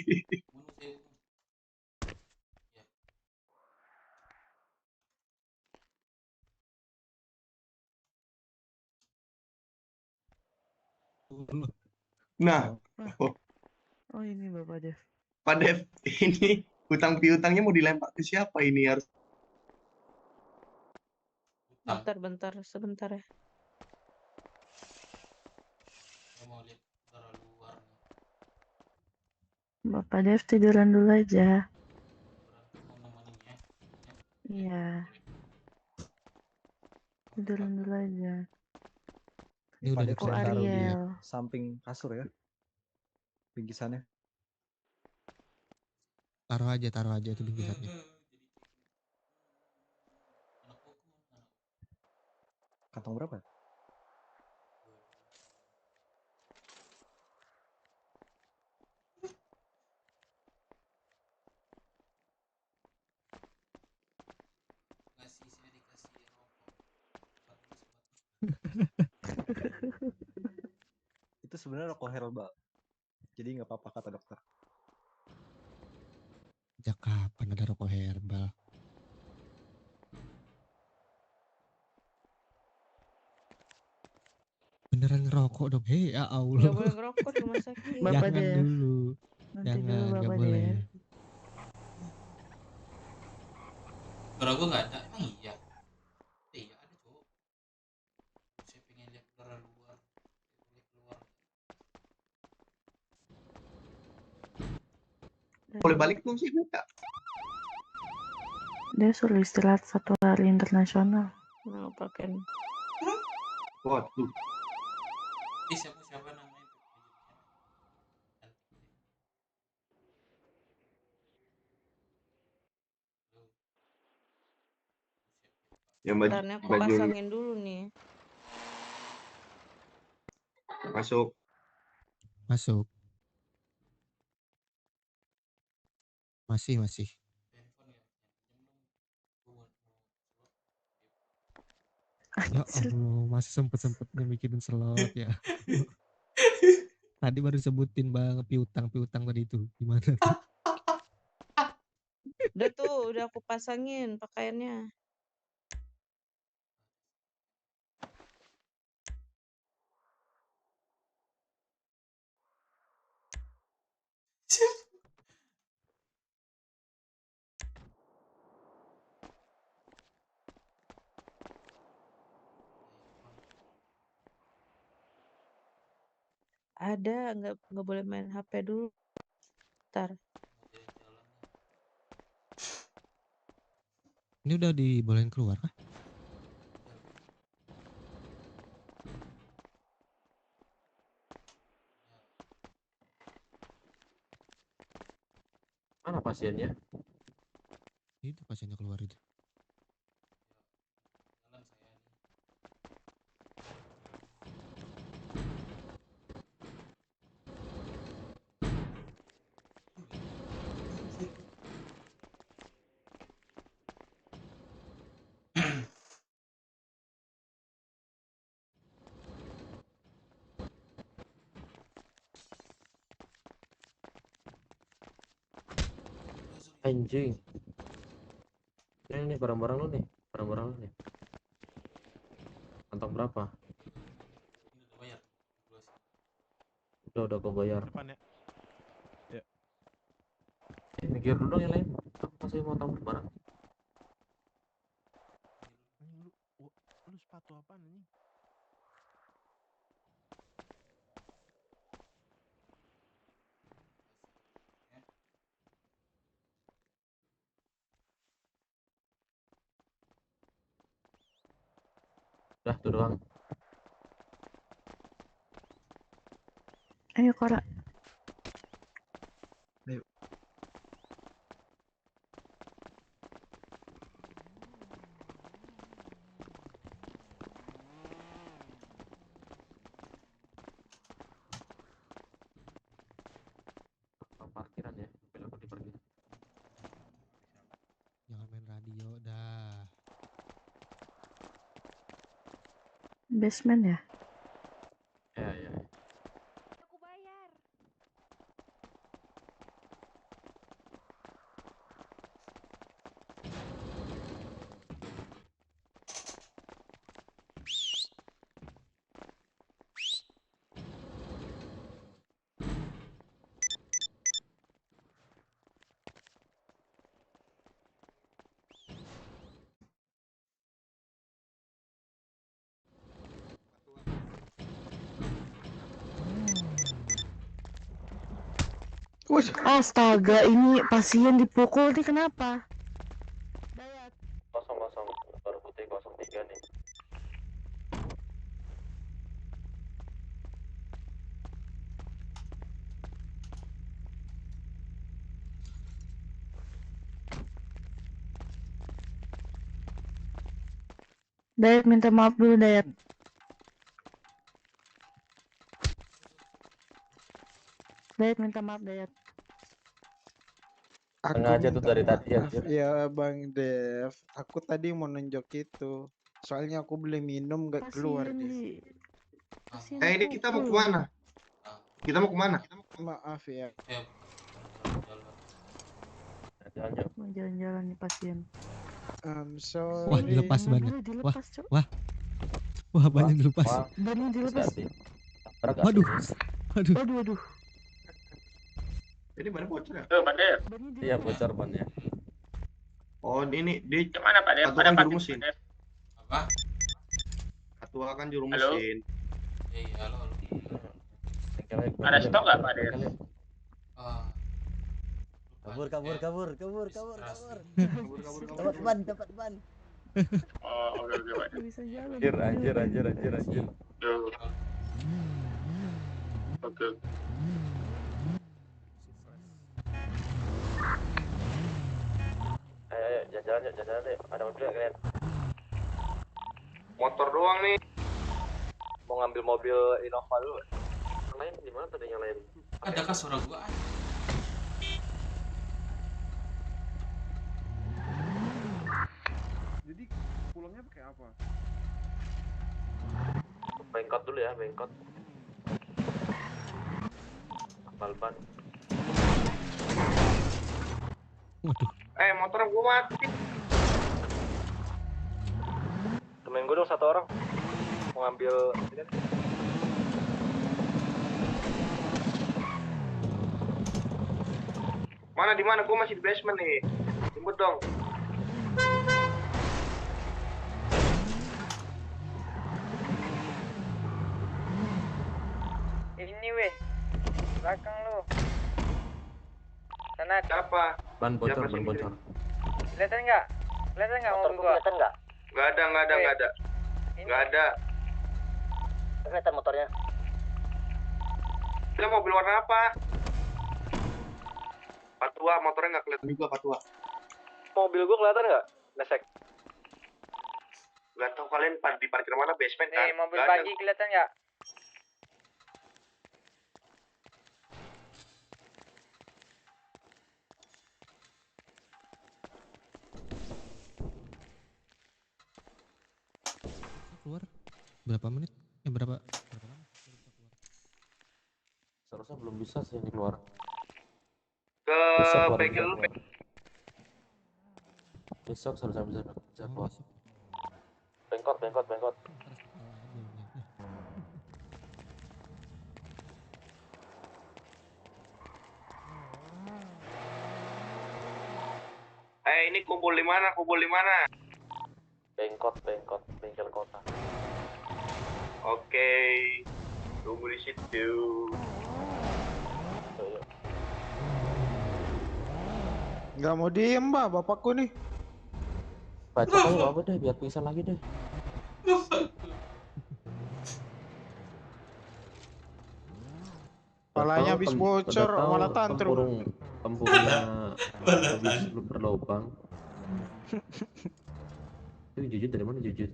Nah, Oh ini Bapak Dev. Pak Dev, ini hutang piutangnya mau dilempar ke siapa ini harus? Bentar, sebentar ya. Bapak Dev tiduran dulu aja. Iya. Tiduran dulu aja. Ini Pak Dev Oh, saya taruh di Ariel. samping kasur ya. Bingkisannya. Taruh aja itu bingkisannya. Kantong berapa? Itu sebenarnya rokok herbal. Jadi nggak apa-apa kata dokter. Sejak kapan ada rokok herbal? Beneran ngerokok dong? Hei, ya Allah. Nggak boleh ngerokok di rumah sakit. Bapak Jangan Dev. dulu. Nanti Jangan, dulu nggak Bapak boleh. Dev. Suara gue nggak ada. Emang iya? Iya ada cowok. Saya pengen lihat udara luar. Boleh balik dong sih minta. Dia suruh istirahat 1 hari internasional. Nggak pakai. Waduh. Siapa namanya? Ya Bentarnya aku pasangin dulu nih. Masuk. Masih. Ya Allah, masih sempet-sempetnya mikirin slot ya. Tadi baru sebutin bang piutang tadi itu gimana? Udah tuh, udah aku pasangin pakaiannya. Ada, nggak boleh main HP dulu. Ntar. Ini udah dibolehin keluar kah? Mana pasiennya? Itu pasiennya keluar itu. Anjing. Ini barang-barang lu nih. Barang-barang lu nih. Kantong berapa? Udah gua bayar. Depan ya. Ya. Mikir dulu dong yang lain. Aku masih mau tahu barang. Lu sepatu apaan ini? Udah tuh doang. Ayo Kora. Ayo. Parkiran ya. Belok di parkiran. Jangan main radio dah. Basement ya? Ya. Aku bayar. Astaga, ini pasien dipukul nih kenapa? Kosong baru putih 03 nih. Dayat minta maaf dulu Dayat. Dayat minta maaf Dayat. Aku Sengaja tuh minta dari tadi, maaf anjir. ya Bang Dev. Aku tadi mau nunjuk itu. Soalnya aku beli minum gak keluar dia. Ini kita mau kemana? Kita mau kemana? Maaf ya. Mau jalan-jalan nih pasien. I'm Wah, sorry. dilepas bannya. Wah, Dilepas, Cok. wah banyak dilepas. Bannya dilepas. Waduh. Waduh. Ini ban bocor ya? Pak Dev. Iya, bocor bannya. Oh, ini di Gimana Pak Dev? Ketua Ada kan juru paket, mesin. Pak Dev? Apa? Ketua kan juru Halo? mesin. Iya, halo. Ada stok nggak Pak Dev? Kabur. Dapat ban. Oh, oke Pak Dev. Bisa jalan. Anjir. Tuh. Oke. Ayo, jalan-jalan yuk. Ada mobil gak kalian? Motor doang nih. Mau ngambil mobil Innova dulu. Yang lain di mana tadi yang lain? Ada kah suara gua? Jadi pulangnya pakai apa? Bengkot dulu ya, bengkot. Kapal ban. Waduh. Motor gua mati. Temen gue dong satu orang. Mau ngambil Mana di mana? Gua masih di basement nih. Jemput dong. Ini weh, belakang lu. Sana. Siapa? ban bocor. Kelihatan nggak? Kelihatan nggak mobil gua? Kelihatan nggak? Nggak ada. Nggak ada. Kelihatan motornya. Kita mobil warna apa? Pak Tua, motornya nggak kelihatan juga Pak Tua. Mobil gue kelihatan nggak? Nesek. Nggak tahu kalian di parkir mana, basement kan? Nih, mobil Nggak ada. pagi kelihatan nggak? Keluar berapa menit? Berapa lama? Seharusnya belum bisa sih ini keluar. Ke Bisa keluar bengkel dulu. lu. Besok bisa keluar. Bengkot. Ini kumpul di mana? Bengkot, bengkel kota. Oke. Tunggu di situ. Nggak mau diem, Mbak, bapakku nih. Baca aja apa deh, biar bisa lagi deh. Palanya habis bocor, malah tantrum. Tempurnya habis berlubang. Itu jujur dari mana jujur?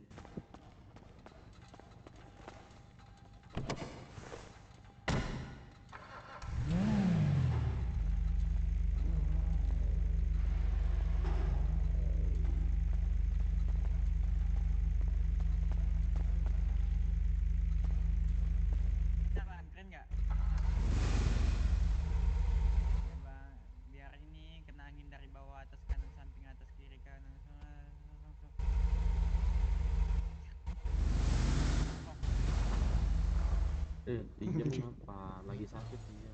Keren nggak? Biar ini kena angin dari bawah, atas, kanan, samping, atas, kiri, kanan. Pinjam apa? Lagi sakit dia.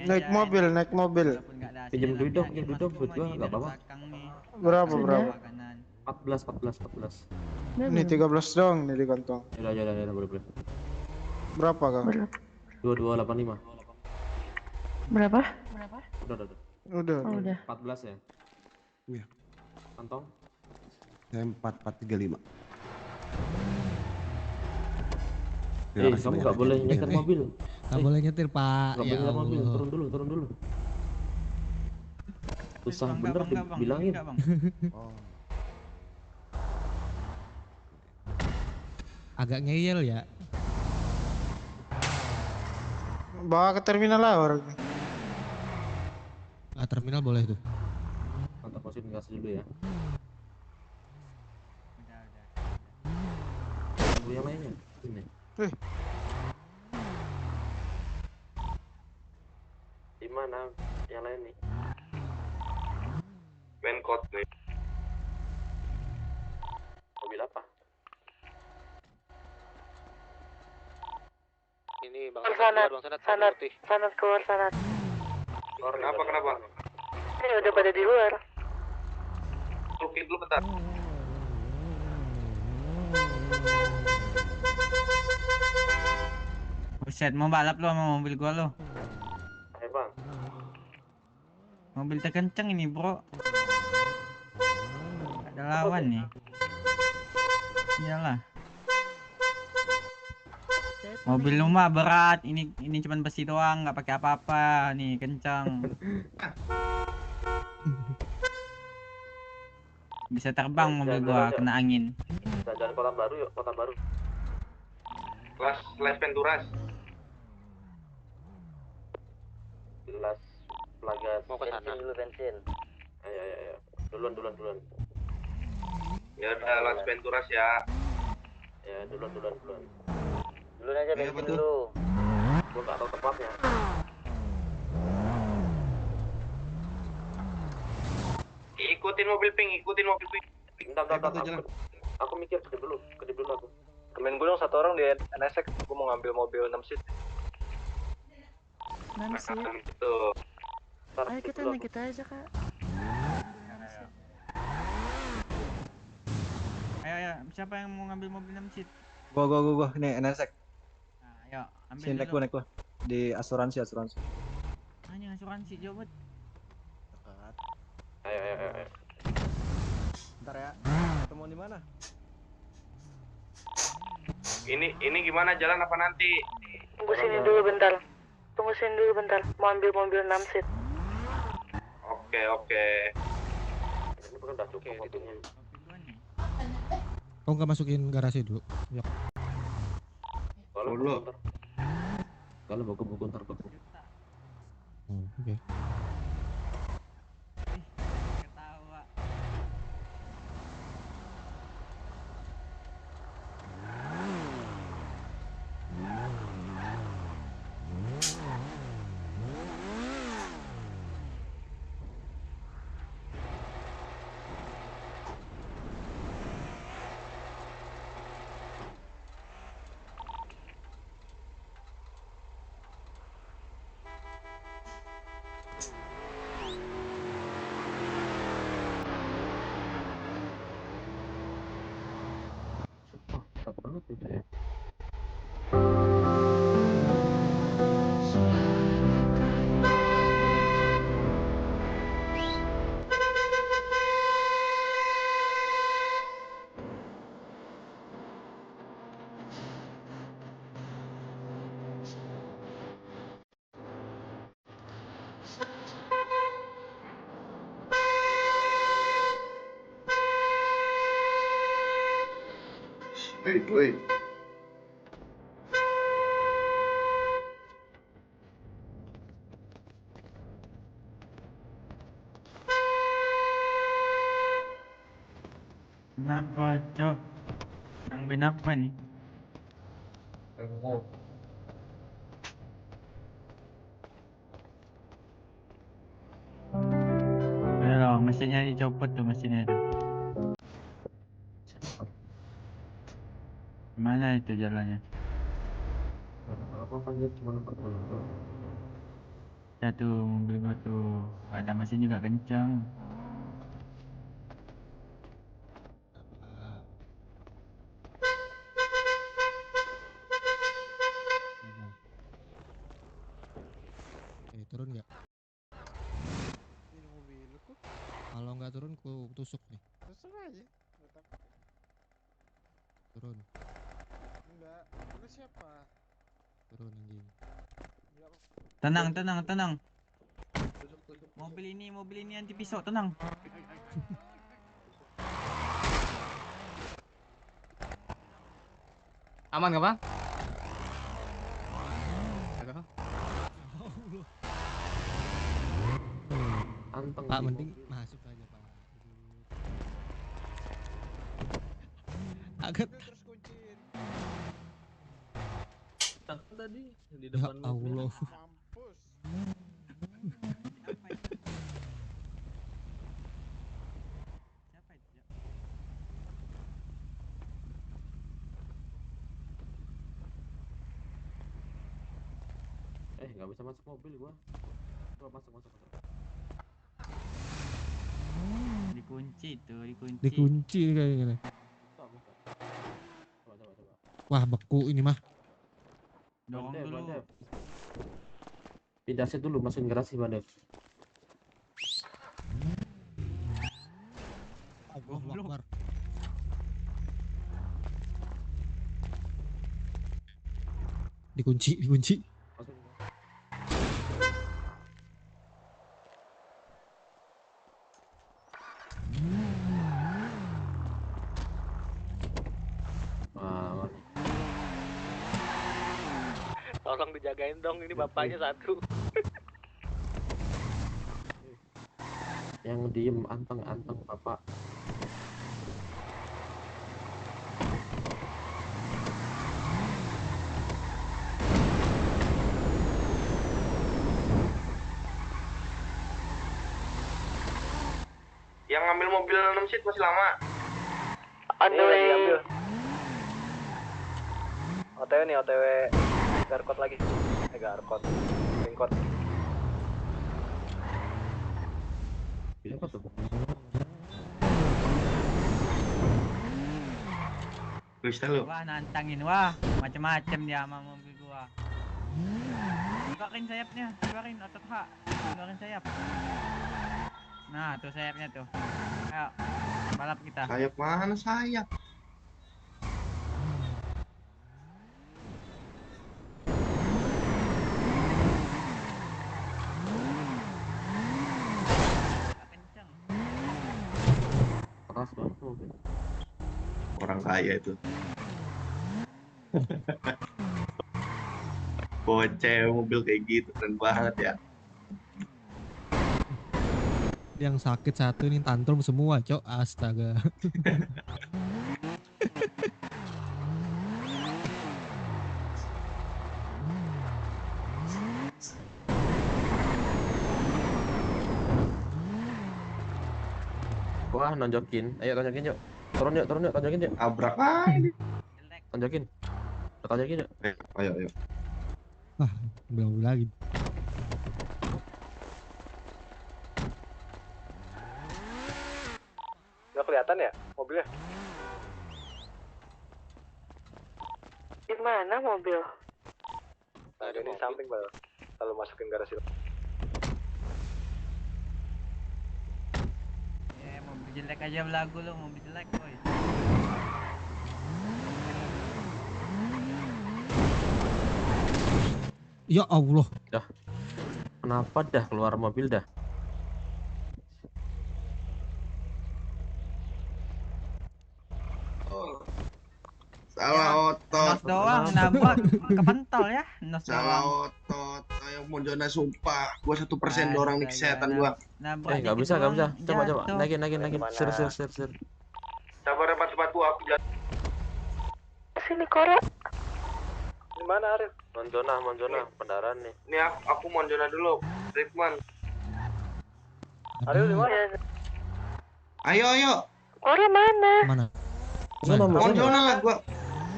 Naik mobil. Pinjam duit dong, buat gua nggak apa-apa. Berapa? 14. Ini 13 dong nih di kantong. Ya, boleh. Berapa, Kang? 2285. Berapa? Udah. Udah. 14 ya? Iya. Kantong? Saya 4435. Kamu nggak boleh nyetir mobil. Nggak boleh nyetir, Pak. Nggak boleh nyetir mobil, turun dulu. Susah bener bilangin. Agak ngeyel ya. Bawa ke terminal lah orang. Terminal boleh tuh. Mantap, posin gas dulu ya. Udah. Yang lainnya ini. Di mana yang lain nih? Bengkot nih. Mobil apa? Ini Bang Sanad keluar sanad. Kenapa? Ini udah pada di luar. Tukin dulu bentar. Buset, mau balap lo sama mobil gua lo. Ayo Bang. Mobil terkenceng ini bro. Ada lawan nih. Iyalah. Mobil lu mah berat, ini cuman besi doang, nggak pakai apa-apa, nih kencang. Bisa terbang mobil gua, kena angin. Jalan kota baru yuk, kota baru. Las Venturas. Las Plagas. Mau ke sana. Bensin. Ayo. Duluan. Ya udah Las Venturas ya. Ya, duluan. Duluan aja bensin dulu. Gua nggak tahu tempatnya. Ikutin mobil pink. Bentar. Aku mikir kedip dulu aku. Temen gue dong satu orang di NSX, gue mau ngambil mobil 6 seat. 6 seat. Tuh. Ayo kita naik kita aja, Kak. Ayo, siapa yang mau ngambil mobil 6 seat? Gua, ini NSX. Nah, ayo, ambil Sini dulu. naik gua. Di asuransi. Hanya asuransi, jawab. Ayo. Bentar ya. Ketemu di mana? Ini gimana jalan apa nanti? Tunggu sini dulu bentar. Mau ambil mobil 6 seat. Oke. Ini bukan udah cukup mobilnya. Kau nggak masukin garasi dulu? Ya. Kalau buku ntar. Oke. Woi. Kenapa, Cok? Nangguin apa nih? Udah loh, mesinnya dicopot tuh mesinnya tuh. Mana itu jalannya? Apa panjat cuma 40. Satu mobil gua tuh. Ada mesin juga kencang. Turun nggak? Ini mobilku. Kalau nggak turun ku tusuk nih. Terserah aja. Nggak takut. Turun. Enggak. Lu siapa? Turun anjing. Enggak. Tenang. Mobil ini anti pisau, tenang. Aman nggak bang? Anteng Pak di mending mobil. masuk aja Pak. Agak Terus kunciin. Tadi di ya depan mobil. Allah. Mampus. Siapa itu? Nggak bisa masuk mobil gua. Coba masuk. Dikunci tuh, dikunci. Dikunci kayaknya. Bisa. Coba. Wah beku ini mah. Dorong dulu. Bandep. Pindah set dulu, masukin garasi Bandep. Allahu Akbar. Dikunci. Tolong dijagain dong, ini bapaknya satu. Yang diem anteng Bapak. Yang ngambil mobil 6 seat masih lama. Diambil. OTW nih, OTW Garkot lagi. Garkot. Ringkot. Apa tuh? Bisa lu. Wah, nantangin macem-macem dia sama mobil gua. Bukain sayapnya, keluarin otot H. Keluarin sayap. Nah, tuh sayapnya tuh. Ayo, balap kita. Sayap mana sayap? Kenceng. Keras banget mobil. Orang kaya itu. Bawa cewek mobil kayak gitu keren banget ya. Yang sakit satu ini tantrum semua, Cok. Astaga. Wah, nonjokin. Ayo tonjokin yuk. Turun yuk, tonjokin yuk. Abrak aja. Tonjokin yuk. Ayo. Ah, belum lagi. Nggak kelihatan ya mobilnya? Di mana mobil? Nah, ini samping bal. Lalu masukin garasi. Mobil jelek aja belagu lu, mobil jelek boy. Ya Allah. Dah. Kenapa dah keluar mobil dah? Salah otot. Nos doang nabrak kepentol ya. Nos Salah doang. otot. Ayo Monjona sumpah. Gua 1% doang nih Astaga, kesehatan gua. Nabrak nggak dikit bisa, nggak bisa. doang, Coba, jatuh. naikin. Sir. Sabar ya batu aku jalan. Sini Kora. Di mana Arif? Monjona, pendarahan nih. Nih aku Monjona dulu. Treatment. Arif di mana? Ayo. Kora mana? Mana? Monjona lah gua.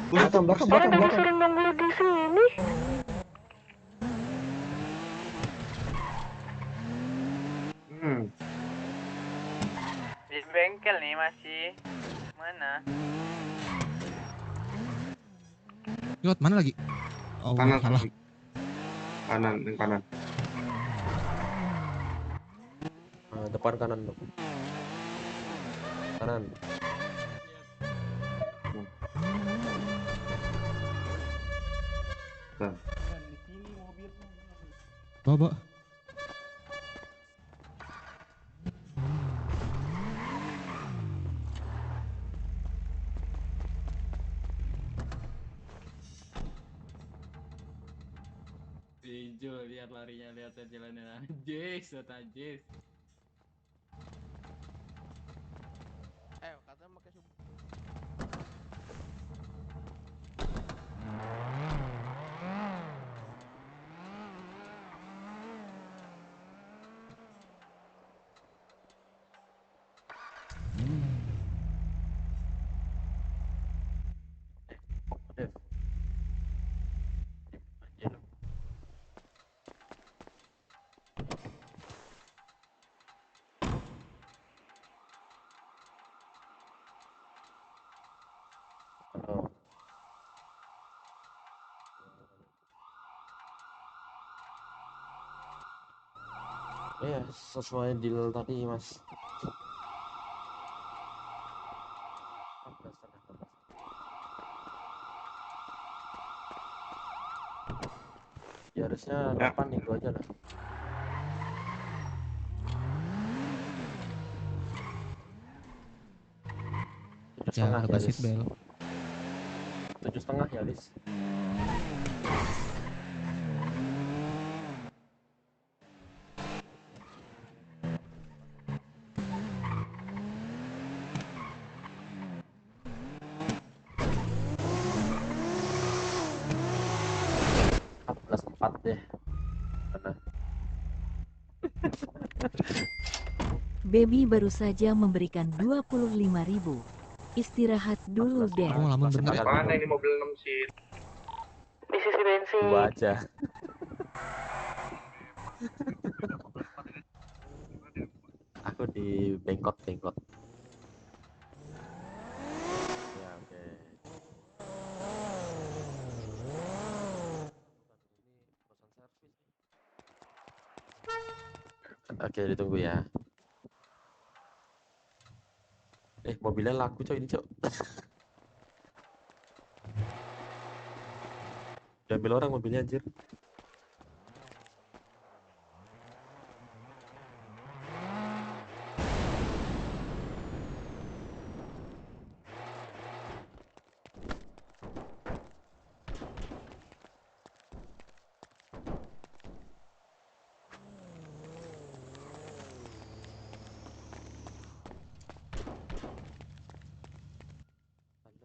Belakang. Orang dari sering nunggu di sini. Di bengkel nih masih. Mana? Yot, mana lagi? Oh, Kanan, salah. yang kanan. Depan kanan. Kanan. Bawa. Hijau, lihat larinya, lihat jalannya Najis. Ayo, katanya pakai sub. Iya, sesuai deal tadi, Mas. Ya harusnya 8 itu aja lah. Ya, pakai seat belt. 7,5 ya, Lis. Deh. Baby baru saja memberikan 25.000. Istirahat dulu deh. Oh, lama bener. Mana ini mobil 6 seat? Di sisi bensin. Gua aja. Aku di bengkot. Ya, oke. Oke, ditunggu ya. Mobilnya laku coy ini, Cok. Diambil orang mobilnya, anjir.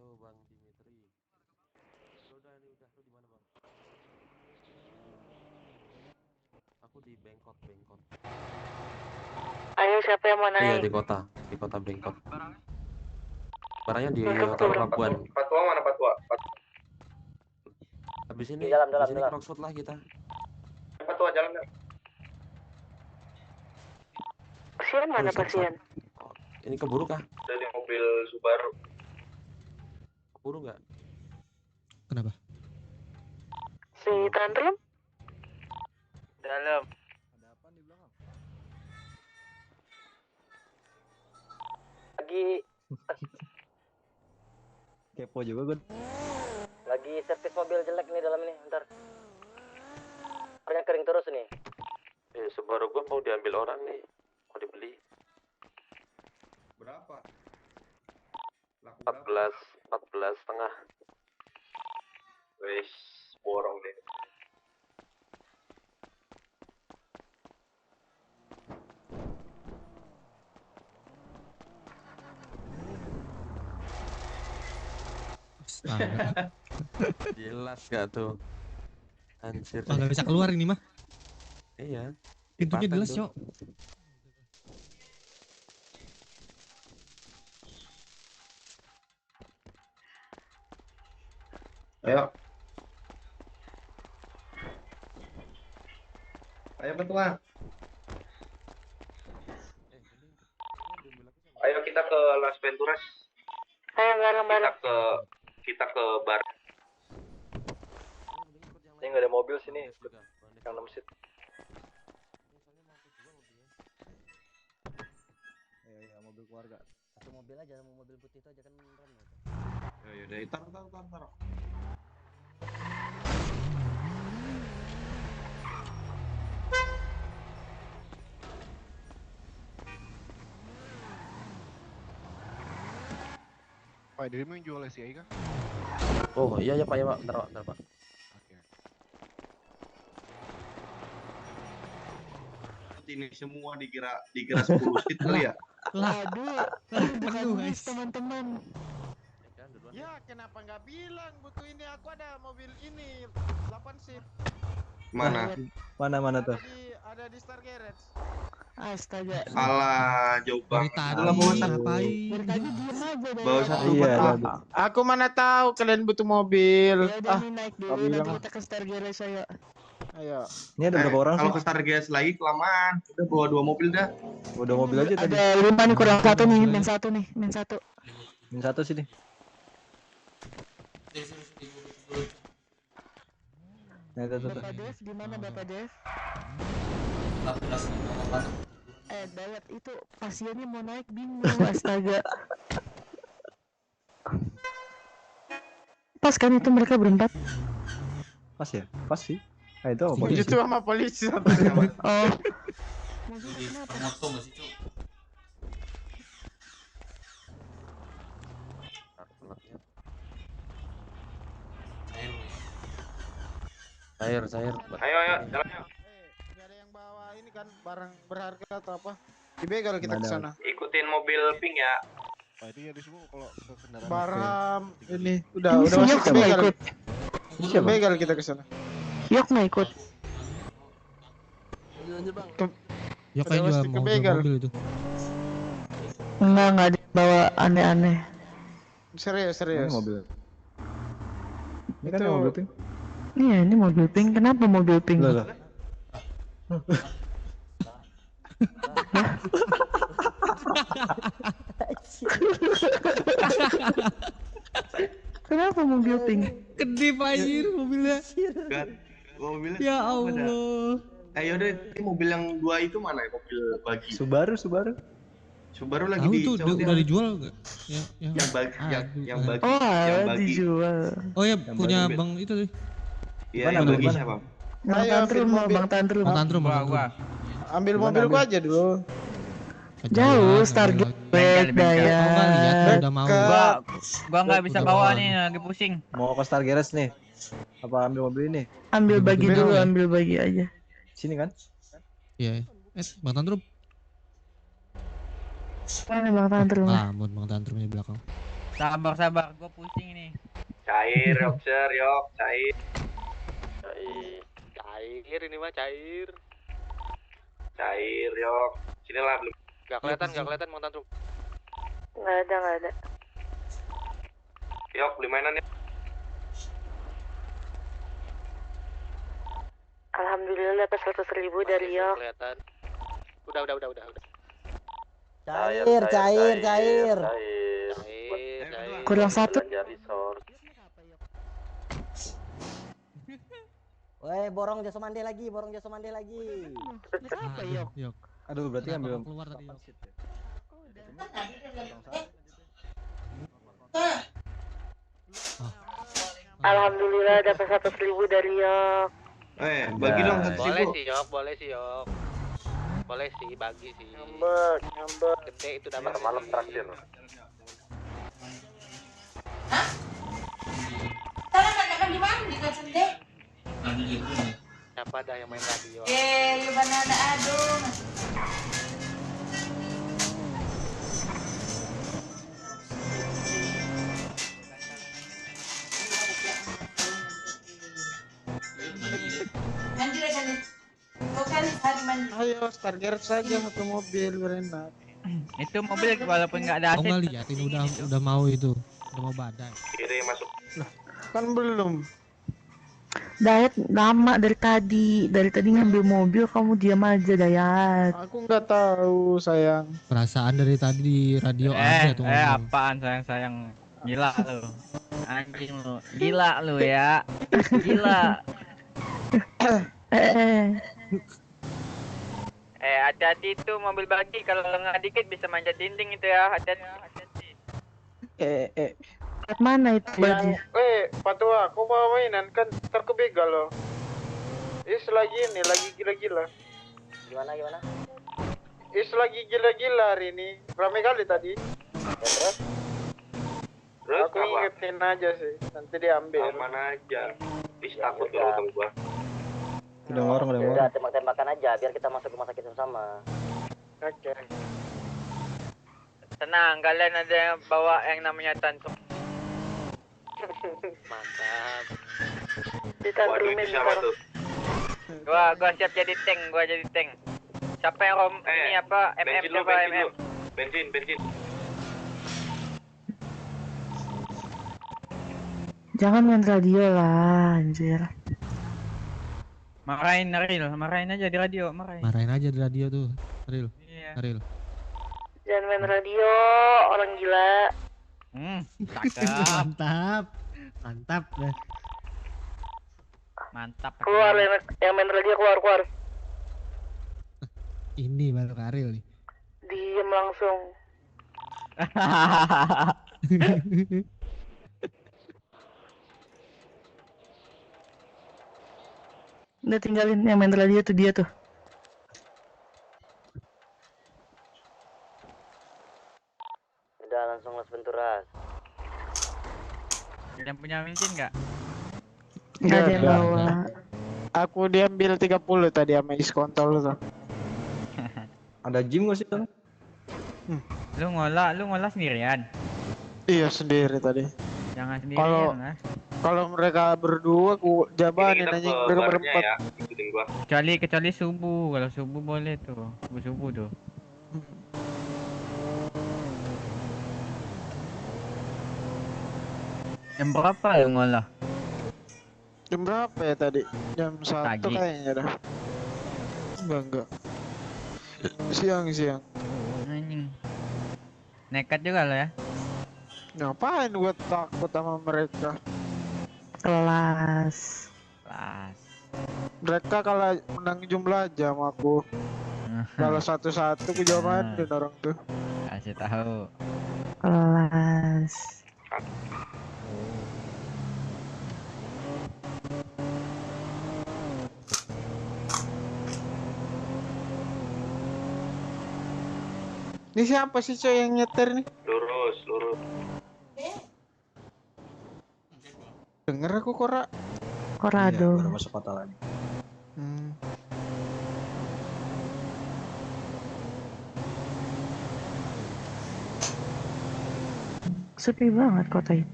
Halo Bang Dimitri. Udah lu di mana, Bang? Aku di Bengkot. Ayo siapa yang mau naik? Iya, di kota Bengkot. Barangnya di hotel Papuan. Patua mana Patua? Habis ini Jalan. Crossroad lah kita. Patua jalan enggak? Pasien mana pasien? Ini keburu kah? Ada di mobil Subaru. Keburu nggak? Kenapa? Si Tantrum? Dalam. Ada apa di belakang? Lagi Kepo juga gue. lagi servis mobil jelek nih dalam ini, bentar. Warnanya kering terus nih. Subaru gua mau diambil orang nih. Mau dibeli. Berapa? 14,5. Wes, borong deh. Astaga. Jelas gak tuh? Anjir. Wah, nggak bisa keluar ini mah. Iya. Pintunya Patah jelas, tuh. Cok. Ayo. Ayo ketua. Ayo kita ke Las Venturas. Ayo bareng-bareng. Kita ke bar. Ini nggak ada mobil sini. Yang 6 seat. Ya, mobil keluarga. Satu mobil aja, mau mobil putih itu aja kan rem itu. Ya udah, taruh. Pak, dirimu yang jual SCI kah? Oh iya ya Pak ya Pak, bentar Pak. Ini semua dikira 10 seat kali ya? Bukan bis teman-teman. Ya, kenapa nggak bilang butuh ini? Aku ada mobil ini 8 seat. Mana? Mana tuh? Ada di Star Garage. Astaga. Alah, jauh banget. Alah, mau ngapain? Dari tadi diem aja deh. Bawa satu Iya, Aku mana tahu kalian butuh mobil. Ya udah nih naik dulu, nanti kita ke Star Garage saya. Ayo. Ini ada berapa orang Kalau sih? ke Stargaze lagi kelamaan. Udah bawa 2 mobil dah. Udah mobil aja tadi. Ada 5 nih, kurang 1 nih, min 1 nih, min 1. Min 1 sini. Nah, itu. Bapak Dev, gimana Bapak Dev? Dayat itu pasiennya mau naik bingung, astaga. Pas kan itu mereka berempat. Pas ya? Pas sih. Nah, itu apa? Itu sama polisi satu. Oh. Cair. Ayo, jalan yuk. Gak ada yang bawa ini kan barang berharga atau apa? Dibegal kita ke sana. Ikutin mobil pink ya. Pak, itu ya di semua kalau ke kendaraan. Barham ini udah masuk Yok ke nggak begal. ikut. Siapa? Begal kita ke sana. Yok nggak ikut. Ya kayak Udah jual pasti ke mau jual begal. mobil itu. Nggak ada bawa aneh-aneh. Serius. Ini mobil. Ini kan yang mobil pink. Iya, ini mobil pink. Kenapa mobil pink? Loh. Kenapa mobil pink? Kedip anjir mobilnya. Kan mobilnya. Ya Allah. Ayo deh, ini mobil yang 2 itu mana ya? Mobil bagi. Subaru. Subaru lagi Tahu tuh Saudi. udah dijual enggak? Yang bagi, yang bagi. Oh, yang bagi. dijual. Oh ya, Yang punya bagi. Bang itu tuh. Iya, Mana, yang bagi mana? siapa? Bang Tantrum, Bang Tantrum. Bang Tantrum. Ambil mobilku aja dulu. Jauh, Stargate Daya. Oh, nggak lihat udah mau. Gua nggak bisa Udah bawa mau. nih, lagi pusing. Mau ke Star Garage nih. Apa ambil mobil ini? Ambil bagi Mobil dulu, ya? ambil bagi aja. Sini kan? Iya. Bang Tantrum. Mana Bang Tantrum? Lamun Bang Tantrumnya di belakang. Sabar, gua pusing ini. Cair, yok, cair. Cair ini mah cair. Cair, yok. Sinilah belum. Gak kelihatan Bang Tantrum. Nggak ada. Yok, beli mainan ya. Alhamdulillah dapat 100.000 dari Yok. Kelihatan. Udah. Cair. Kurang 1. Woi, borong Jasa Mande lagi. Apa Yok? Yok. Aduh, berarti Kenapa ambil kau keluar tadi, Yok? Alhamdulillah dapat 100.000 dari Yok. Bagi dong Boleh 100.000. sih Yok. Boleh sih, bagi sih. Ngambek. Gede itu dapat Malam terakhir. mandi-mandi kan sendiri. Siapa dah yang main radio? Yuk banana aduh. Mandi lah kan. Kau kali hari mandi. Ayo starter saja satu mobil berenak. Itu mobil walaupun nggak ada Kau AC. nggak lihat ini udah mau itu, udah mau badai. Kiri masuk. Kan belum. Dayat lama dari tadi ngambil mobil kamu diam aja Dayat. Aku nggak tahu sayang. Perasaan dari tadi di radio ada tuh ngomong. Apaan sayang gila lu, anjing lu, gila lu ya, gila. Hati-hati tuh mobil bagi kalau lengah dikit bisa manjat dinding itu ya, hati-hati. Mana itu baju? Patua, aku mau mainan kan terkebegal loh. Is lagi ini, lagi gila-gila. Gimana? Is lagi gila-gila hari ini. Rame kali tadi. Terus? Aku ingetin aja sih, nanti diambil. Aman aja. Is takut kalau ketemu gua. Udah ngorong. Udah tembak-tembakan aja biar kita masuk rumah sakit sama-sama. Oke. Tenang, kalian ada yang bawa yang namanya tantuk. Mantap. Waduh, itu siapa tuh? Gua siap jadi tank, Siapa yang ini apa? Bensin lu. Bensin. Jangan main radio lah, anjir. Marahin aja di radio, Marahin aja di radio tuh, Aril. Iya. Aril. Jangan main radio, orang gila. Mantap. Mantap. Keluar yang main radio keluar. Ini baru Aril nih. Diem langsung. Udah tinggalin yang main radio tuh dia tuh. Udah langsung Las Venturas. Yang punya bensin nggak? Nggak ada yang bawa. Aku diambil 30 tadi sama iskontol tuh. Ada gym nggak sih tuh? Lu ngolah sendirian. Iya sendiri tadi. Jangan sendirian lah. Kalau mereka berdua aku jabanin anjing berempat. Ya, ikutin gua. Kecuali subuh, kalau subuh boleh tuh. Subuh tuh. Jam berapa lu ngolah? Jam berapa ya tadi? Jam 1 Pagi. kayaknya dah. Enggak. Siang. Anjing. Nekat juga lo ya. Ngapain gua takut sama mereka? Kelas. Mereka kalau menang jumlah jam aku. Kalau satu-satu aku jawaban orang tuh. Kasih tahu. Kelas. Ini siapa sih coy yang nyetir nih? Lurus. Denger aku Korado. Baru masuk kota lagi. Sepi banget kota ini.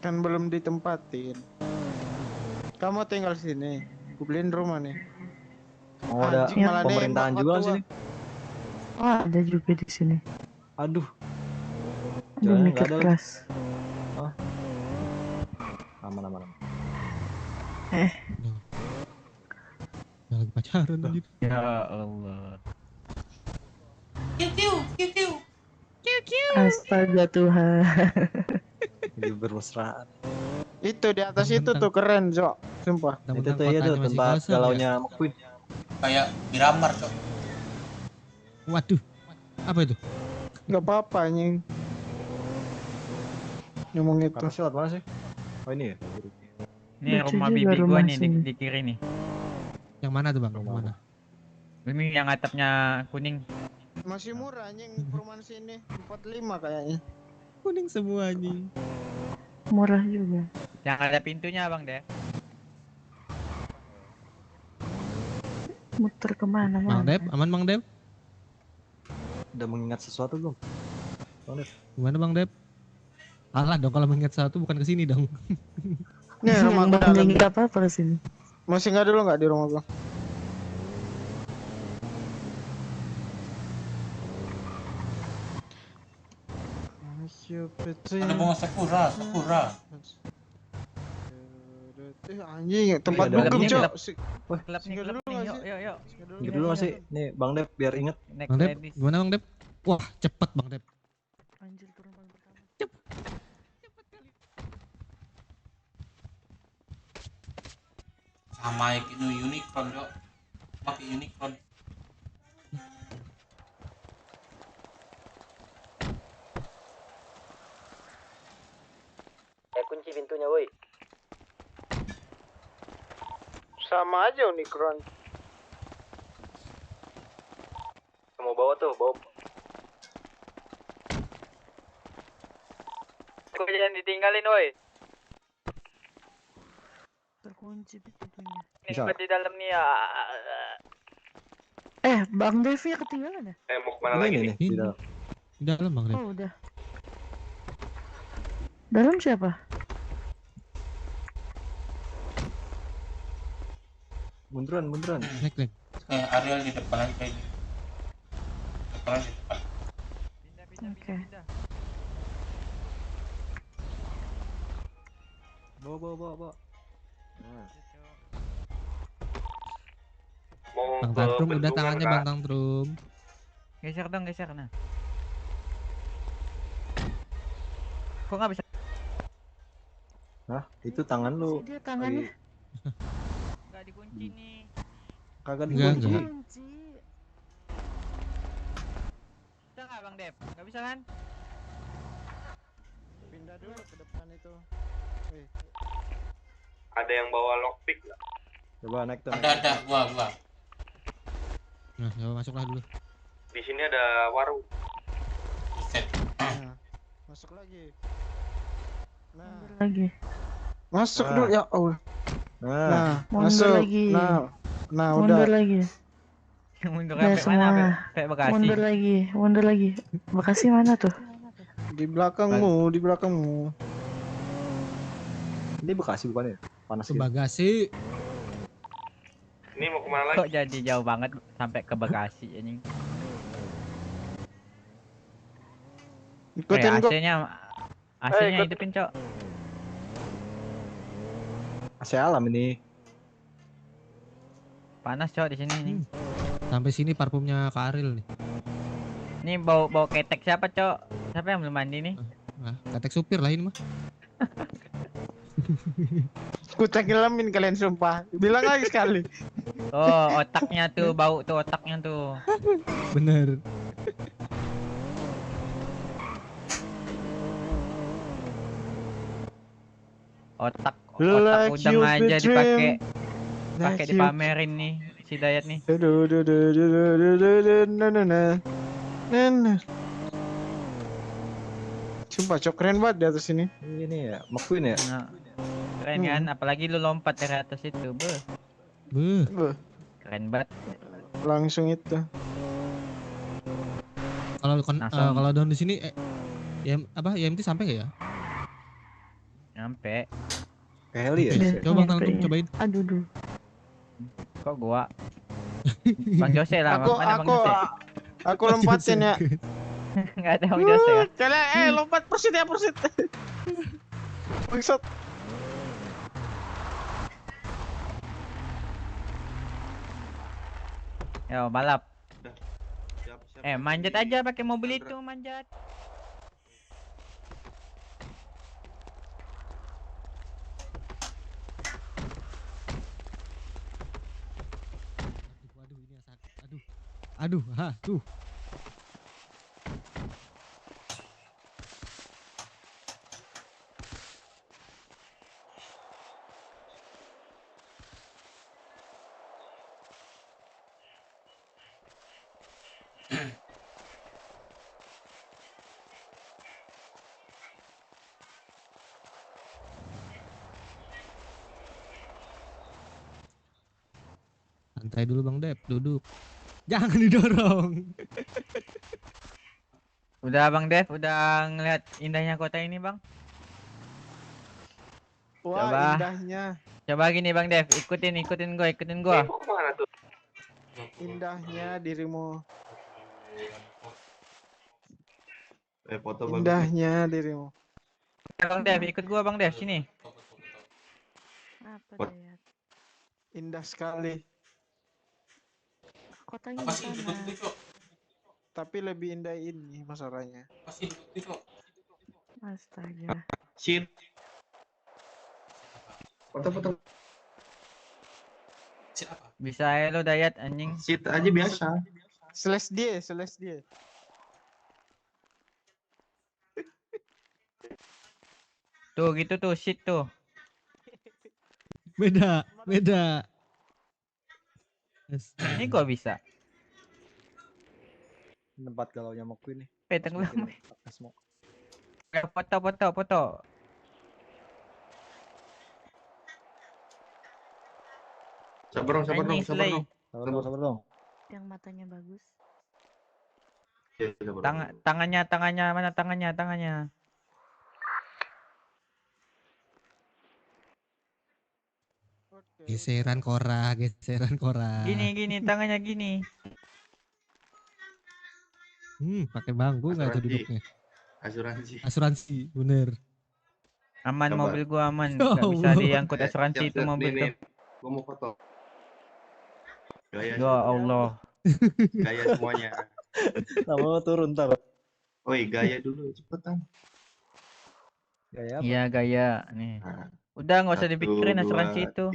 Kan belum ditempatin. Kamu tinggal sini. Aku beliin rumah nih. Oh, ada Anjing, malah pemerintahan nembak juga patua. sini. Oh, ada juga di sini. Aduh. Ada Jalannya mikir nggak ada. keras. Oh. Aman. Yang lagi pacaran anjir. Ya Allah. Astaga Tuhan. Lagi bermesraan. Itu di atas itu tuh keren, Cok. Sumpah. Itu tuh ya tuh tempat galaunya McQueen. Kayak Miramar, Cok. Waduh. Apa itu? Enggak apa-apa anjing. Ngomong itu. Apa sih lewat mana sih? Oh ini ya. Ini Lucu rumah juga bibi gua rumah nih sini. di kiri nih. Yang mana tuh Bang? Yang mana? Ini yang atapnya kuning. Masih murah anjing perumahan sini 45 kayaknya. Kuning semua anjing. Murah juga. Yang ada pintunya Bang Dev. Muter kemana Bang mana? Dep, aman Bang Dep? Udah mengingat sesuatu belum? Bang Dev. Gimana Bang Dep? Alah dong kalau mengingat satu bukan ke sini dong. Nih rumah gua Bang dalam. nggak apa-apa di sini. Mau singgah dulu nggak di rumah gua? Ada bunga sakura, sakura. Anjing, tempat ada dugem, klub. Cok. Wah, Klub nih, klub nih. Yuk, yuk. Gitu dulu masih. Nih Bang Dev biar inget. Next Bang Dep, ladies. gimana Bang Dep? Wah, cepet Bang Dep. Anjir turun paling pertama. Sama yang itu Unicron, Dok. Pakai Unicron. Kunci pintunya, woi. Sama aja Unicron. Mau bawa tuh, bawa. Kok jangan ditinggalin, woi. Terkunci pintunya. Nih, di dalam nih ya. Bang Devi ketinggalan ya? Mau kemana lagi nih? Di dalam. Di dalam Bang Dep. Oh udah. Dalam siapa? Munduran. Naik. Ariel di depan aja ini. Depan di depan. Oke. Bawa. Nah. Mau Bang ke Tantrum udah bendungan, tangannya Kak. Bang Tantrum. Geser dong, geser nah. Kok nggak bisa? Hah, itu tangan lu. Dia tangannya. Nggak dikunci nih. Kagak Enggak. Kunci. Bisa nggak Bang Dev? Nggak bisa kan? Pindah dulu ke depan itu. Ada yang bawa lockpick nggak? Coba naik tuh. Ada, gua. Nah, coba masuklah dulu. Di sini ada warung. Buset. Nah, masuk lagi. Nah, Lagi. masuk Nah. dulu ya Allah. Nah, Mundur masuk. lagi. Nah, Mundur udah. lagi. Mundur Udah sampai mana? semua. Sampai Bekasi. Mundur lagi. Bekasi mana tuh? Di belakangmu. Ini Bekasi bukan ya? Panas Ke gitu. bagasi. Ini mau kemana lagi? Kok jadi jauh banget sampai ke Bekasi anjing. Ikutin gua. AC-nya hidupin, Cok. AC alam ini. Panas, Cok, di sini nih. Sampai sini parfumnya Kak Aril nih. Ini bau ketek siapa, Cok? Siapa yang belum mandi nih? Nah, ketek supir lah ini mah. Ku tenggelam kalian sumpah. Bilang lagi sekali. Oh, otaknya tuh bau tuh otaknya tuh. Bener. Otak Like udang you aja betray. pakai Like you- dipamerin nih si Dayat nih. Sumpah cok keren banget di atas sini. Ini ya, McQueen ya. Nah, keren kan? Apalagi lu lompat dari atas itu, Beuh, keren banget. langsung itu. Kalau down di sini EMT sampai nggak ya? Nyampe. Ke heli ya? Oke, coba Bang Tantrum Nyampe, ya. cobain. Aduh duh. Kok gua? Bang Jose lah, mana Bang Jose? Aku lompatin ya. Enggak ada Bang Jose ya. Kalian lompat persit ya persit. Bangsat. Yo, balap. Manjat aja pakai mobil itu, manjat. Waduh, ini yang sakit. Aduh, tuh. Santai dulu Bang Dep, duduk. Jangan didorong. Udah Bang Dev, udah ngeliat indahnya kota ini Bang? Wah, Coba. indahnya. Coba gini Bang Dev, ikutin gua. Kemana tuh? Indahnya dirimu. Foto bagus. Indahnya dirimu. Bang Dev, ikut gua Bang Dev, sini. Apa Dayat? Indah sekali. Kotanya di sana. Tapi lebih indah ini masalahnya. Astaga. Shit. Foto-foto. Bisa ya lo Dayat anjing. Shit aja biasa. Slash dia. Tuh gitu tuh, shit tuh. Beda. Ini kok bisa? Tempat galau nyamuk ini. Tenggelam. Semua. Foto. Sabar dong. Yang matanya bagus. Tangannya mana tangannya? Geseran Kora. Gini, tangannya gini. Pakai bangku nggak tuh duduknya? Asuransi, bener. Aman, Coba. mobil gua aman. Ya Nggak bisa Allah. diangkut asuransi itu mobil tuh. Gua mau foto. Gaya Ya Allah. Gaya semuanya. Lama turun ntar. Oi, gaya dulu cepetan. Gaya apa? Iya gaya nih. Udah nggak usah dipikirin asuransi itu.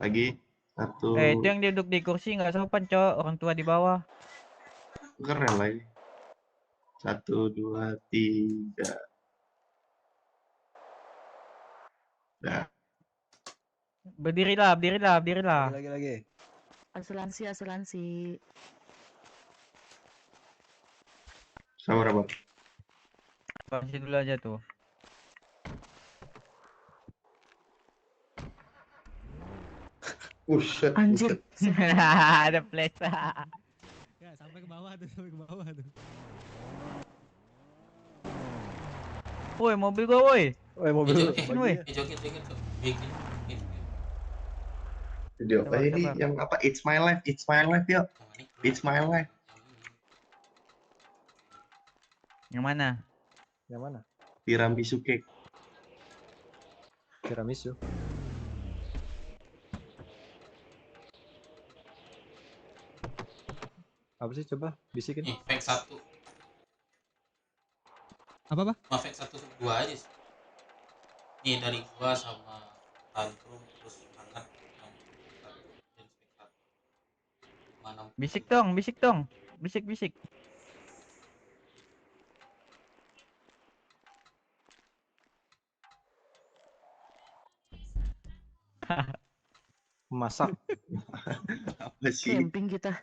Lagi. 1. Itu yang duduk di kursi nggak sopan cok, orang tua di bawah. Keren lagi. 1, 2, 3. Dah. Berdirilah. Lagi. Asuransi. Sabar, Bang. Asuransi dulu aja tuh. Buset. Anjir. Ada flash. Ya, sampai ke bawah tuh. Woi, mobil gua woi. Mobil. Joget. Video apa ini? Yang apa? It's my life, yuk. It's my life. Yang mana? Tiramisu cake. Tiramisu. Apa sih coba bisikin? Fake 1. Apa? Fake 1 2 aja sih. Ini dari gua sama Tantrum terus hangat. Bisik dong. Bisik. Masak. Apa sih? Camping kita.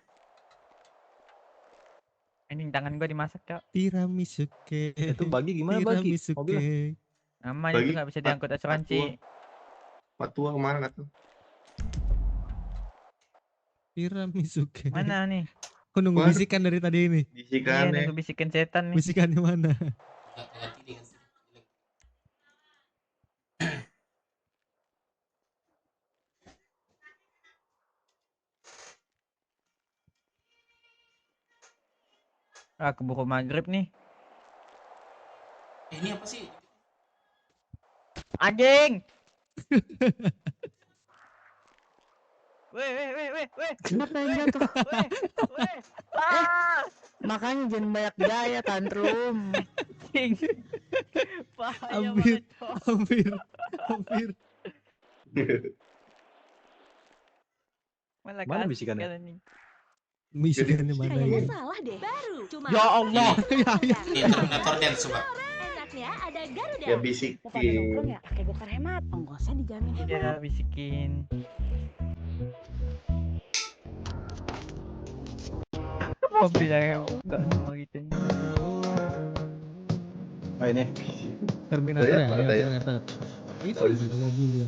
Ini tangan gua dimasak cok. Tiramisu cake. Itu bagi gimana bagi? Tiramisu Mobil. cake. Aman Bagi itu nggak bisa diangkut asuransi. Patua kemana tuh? Tiramisu cake. Mana nih? Aku nunggu bisikan dari tadi ini. Bisikan Iya, nunggu bisikan setan nih. Bisikannya mana? Keburu maghrib nih. Ini apa sih? Anjing. Weh. Kenapa yang jatuh? Makanya jangan banyak gaya, Tantrum. Hampir. Mana bisikannya? Bisikannya mana ya? Salah deh. Baru. Cuma Ya Allah. Ini Terminator Dance coba. enaknya ada Garuda. Ya bisikin. Ya, pakai gokar hemat. Ongkosnya dijamin hemat. Iya bisikin. Mobilnya enggak sama gitu. Oh ini. Terminator ya? Terminator. Itu mobil ya.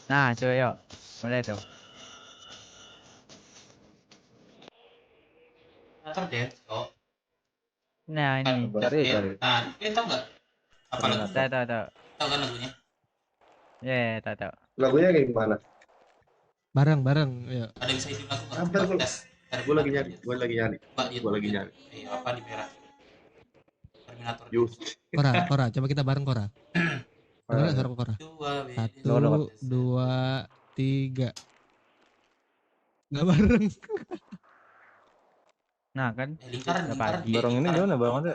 Nah, coba yuk. Boleh tuh. Terminator dance kok. Nah, ini. Cari. Nah, tahu nggak apa lagu? Tahu. Tahu kan lagunya? Ya, tahu. Lagunya kayak gimana? Bareng, ya. Ada yang bisa hidup aku nggak? Apa gue? Tes. Gue lagi nyari. Mbak, Gue lagi nyari. Apa di merah? Terminator. Kora, coba kita bareng Kora. Dengar suara Kora. 1, 2, 3. Nggak bareng. Nah kan, lingkaran pagi. Barang ini gimana bang ada?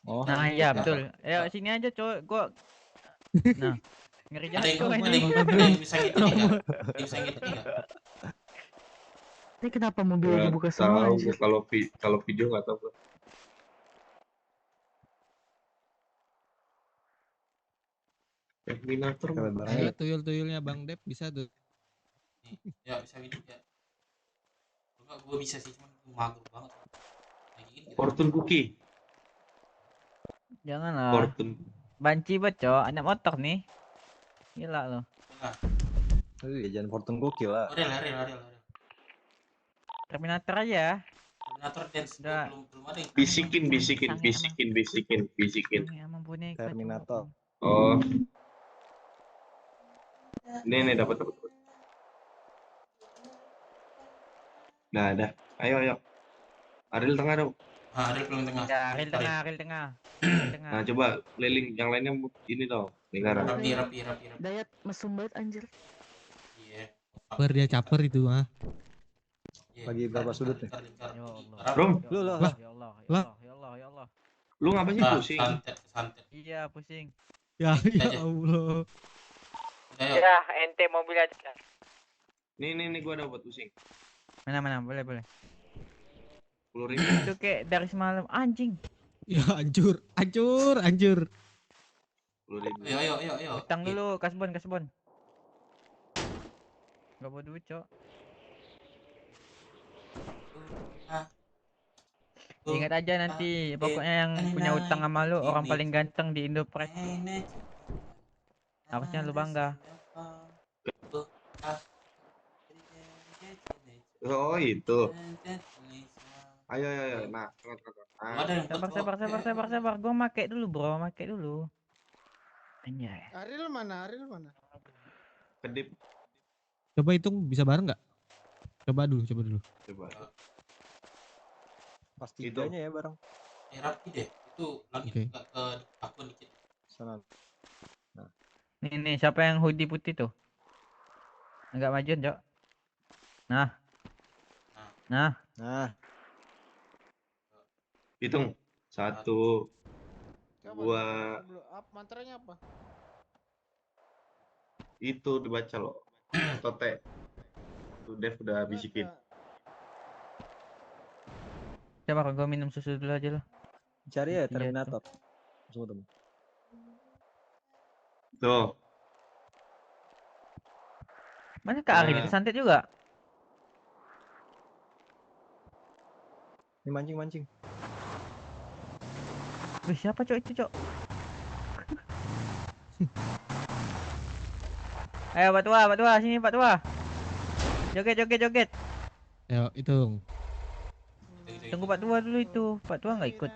Oh. Nah iya betul. Ayo sini aja cowok, gua. Nah, ngeri jahat cowok ini. Bisa gitu nggak? Bisa gitu nggak? Ini kenapa mobilnya dibuka semua Tahu anjir? kalau video nggak tahu. Terminator. Ayo tuyul-tuyulnya Bang Dep bisa tuh. Ya bisa video ya. Enggak, gue bisa sih, cuman gue mager banget. Fortune cookie. Janganlah. Fortune. Banci bocok, anak motor nih. Gila lo. Jangan Fortune cookie lah. Real. Terminator aja. Terminator dance belum ada yang bisikin. Terminator. Oh. Ini dapat. Nah, dah. Ayo. Ariel tengah dong. Ariel belum tengah. Ya, Ariel tengah. Nah, coba keliling yang lainnya ini dong. Lingkaran. Rapi. Dayat mesum banget anjir. Iya. Dia caper itu mah. Bagi berapa sudut nih? Rom, lu lah. Ya Allah. Lu ngapain sih pusing? Santet. Iya, pusing. Ya Allah. Ya, ente mobil aja. Nih gua dapat pusing. Mana, boleh. 10.000. Itu kayak dari semalam anjing. Ya hancur. 10.000. Ayo. Utang dulu, kasbon. Gak mau duit, Cok. Ingat aja nanti, pokoknya yang punya utang sama lu orang paling ganteng di Indopret. Harusnya lu bangga. Oh itu. Ayo. Nah, Sabar. Gua make dulu, bro. Anjay. Ariel mana? Kedip. Coba hitung bisa bareng nggak? Coba dulu. Coba. Pas tiganya ya bareng. Rapi deh. Itu lagi ke akun dikit. Sana. Nah. Nih, siapa yang hoodie putih tuh? Agak majuan, Cok. Nah. Hitung. 1, 2. Mantranya apa? Itu dibaca loh. Tote. Tuh Dev udah bisikin. Coba gue minum susu dulu aja lo. Cari ya Terminator. Semua teman. Tuh. Mana Kak Arif? Santet juga. Ini mancing. Wih, siapa Cok itu, Cok? Ayo Pak Tua, sini Pak Tua. Joget. Ayo hitung. Tunggu Pak Tua dulu itu. Pak Tua nggak ikut.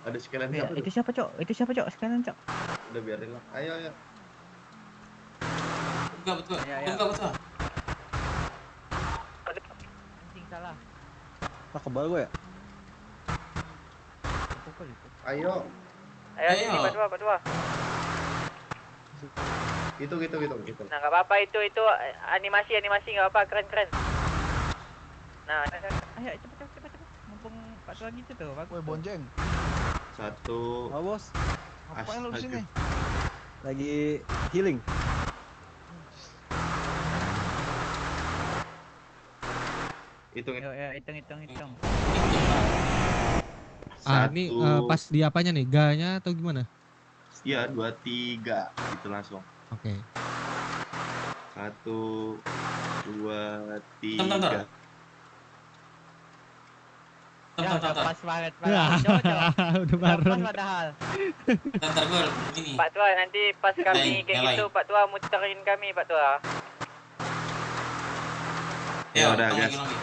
Ada sekalian ya, siapa? Itu siapa, Cok? Sekalian, Cok. Udah biarin lah. Ayo. Enggak betul. Anjing salah. Kebal gue ya? Ayo. Sini Pak Tua. Gitu. Nah, nggak apa-apa itu animasi nggak apa-apa, keren. Nah, ayo cepet. Mumpung Pak Tua gitu tuh, bagus. Woi, bonjeng. 1. Oh, bos. Ngapain lu di sini? Lagi healing. Hitung. Ini pas di apanya nih? Ganya atau gimana? Iya, 2, 3 itu langsung. Oke. 1, 2, 3. Ya, Bentar. pas banget, Wah, cocok. udah bareng. Pas padahal. Bentar gue begini. Pak Tua, nanti pas kami kayak nyalain. gitu, Pak Tua muterin kami, Pak Tua. Ya udah ulang gas. lagi.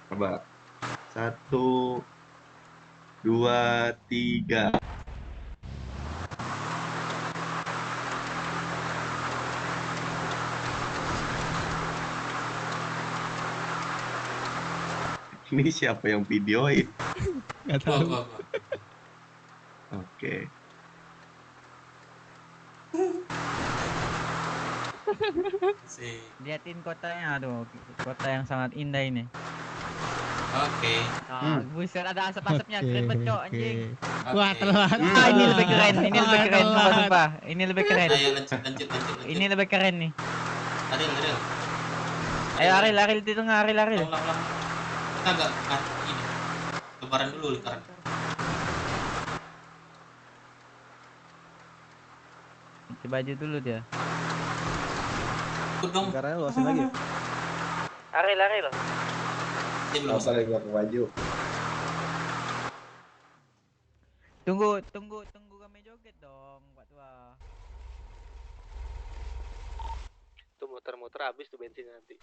Coba. 1, 2, 3. Ini siapa yang videoin? Nggak tahu. Gua. Oke. Liatin kotanya tuh, kota yang sangat indah ini. Oke. Buset ada asap-asapnya, keren banget cok anjing. Wah, telat. Ini lebih keren, sumpah. Ini lebih keren. Ayo lanjut. Ini lebih keren nih. Adil. Ayo Aril di tengah, Aril. Ulang. Kita agak ini. Lebaran dulu lingkaran. Ganti baju dulu dia. Ikut dong. Karena luasin lagi. Aril. Belum usah lagi gua ke baju. Tunggu kami joget dong, Pak Tua. Tuh muter-muter habis tuh bensin nanti.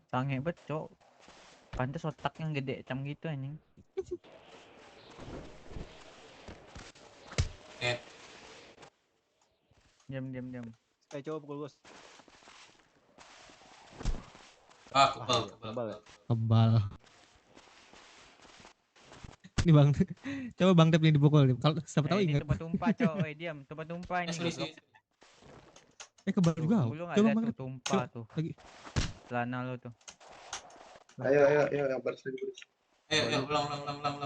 Sange bet cok. Pantes otaknya gede cam gitu anjing. Diam. Coba pukul bos. Kebal. Kebal. Ini Bang. Coba Bang Tep ini dipukul. Kalau siapa tahu Ini ingat. tumpah cok, diam, tumpah ini. Kebal juga. Coba Bang Tep. Tumpah tuh. Lagi. Celana lo tuh. Ayo yang baris. Ayo ulang.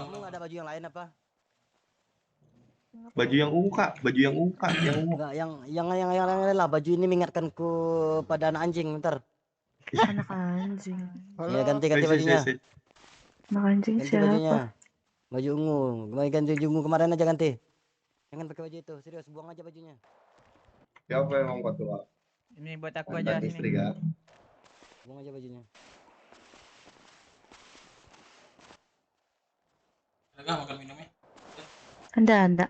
Lu nggak ada baju yang lain apa? Baju yang ungu Kak, yang ungu. Enggak, yang lain lah. Baju ini mengingatkanku pada anak anjing, bentar. Anak anjing. Ya ganti bajunya. Anak anjing Ganti siapa? bajunya. Baju ungu. Ganti baju ungu kemarin aja ganti. Jangan pakai baju itu, serius buang aja bajunya. Siapa yang mau tua? Ini buat aku aja Istri sini. kan? Buang aja bajunya. Enggak makan minumnya. Ada.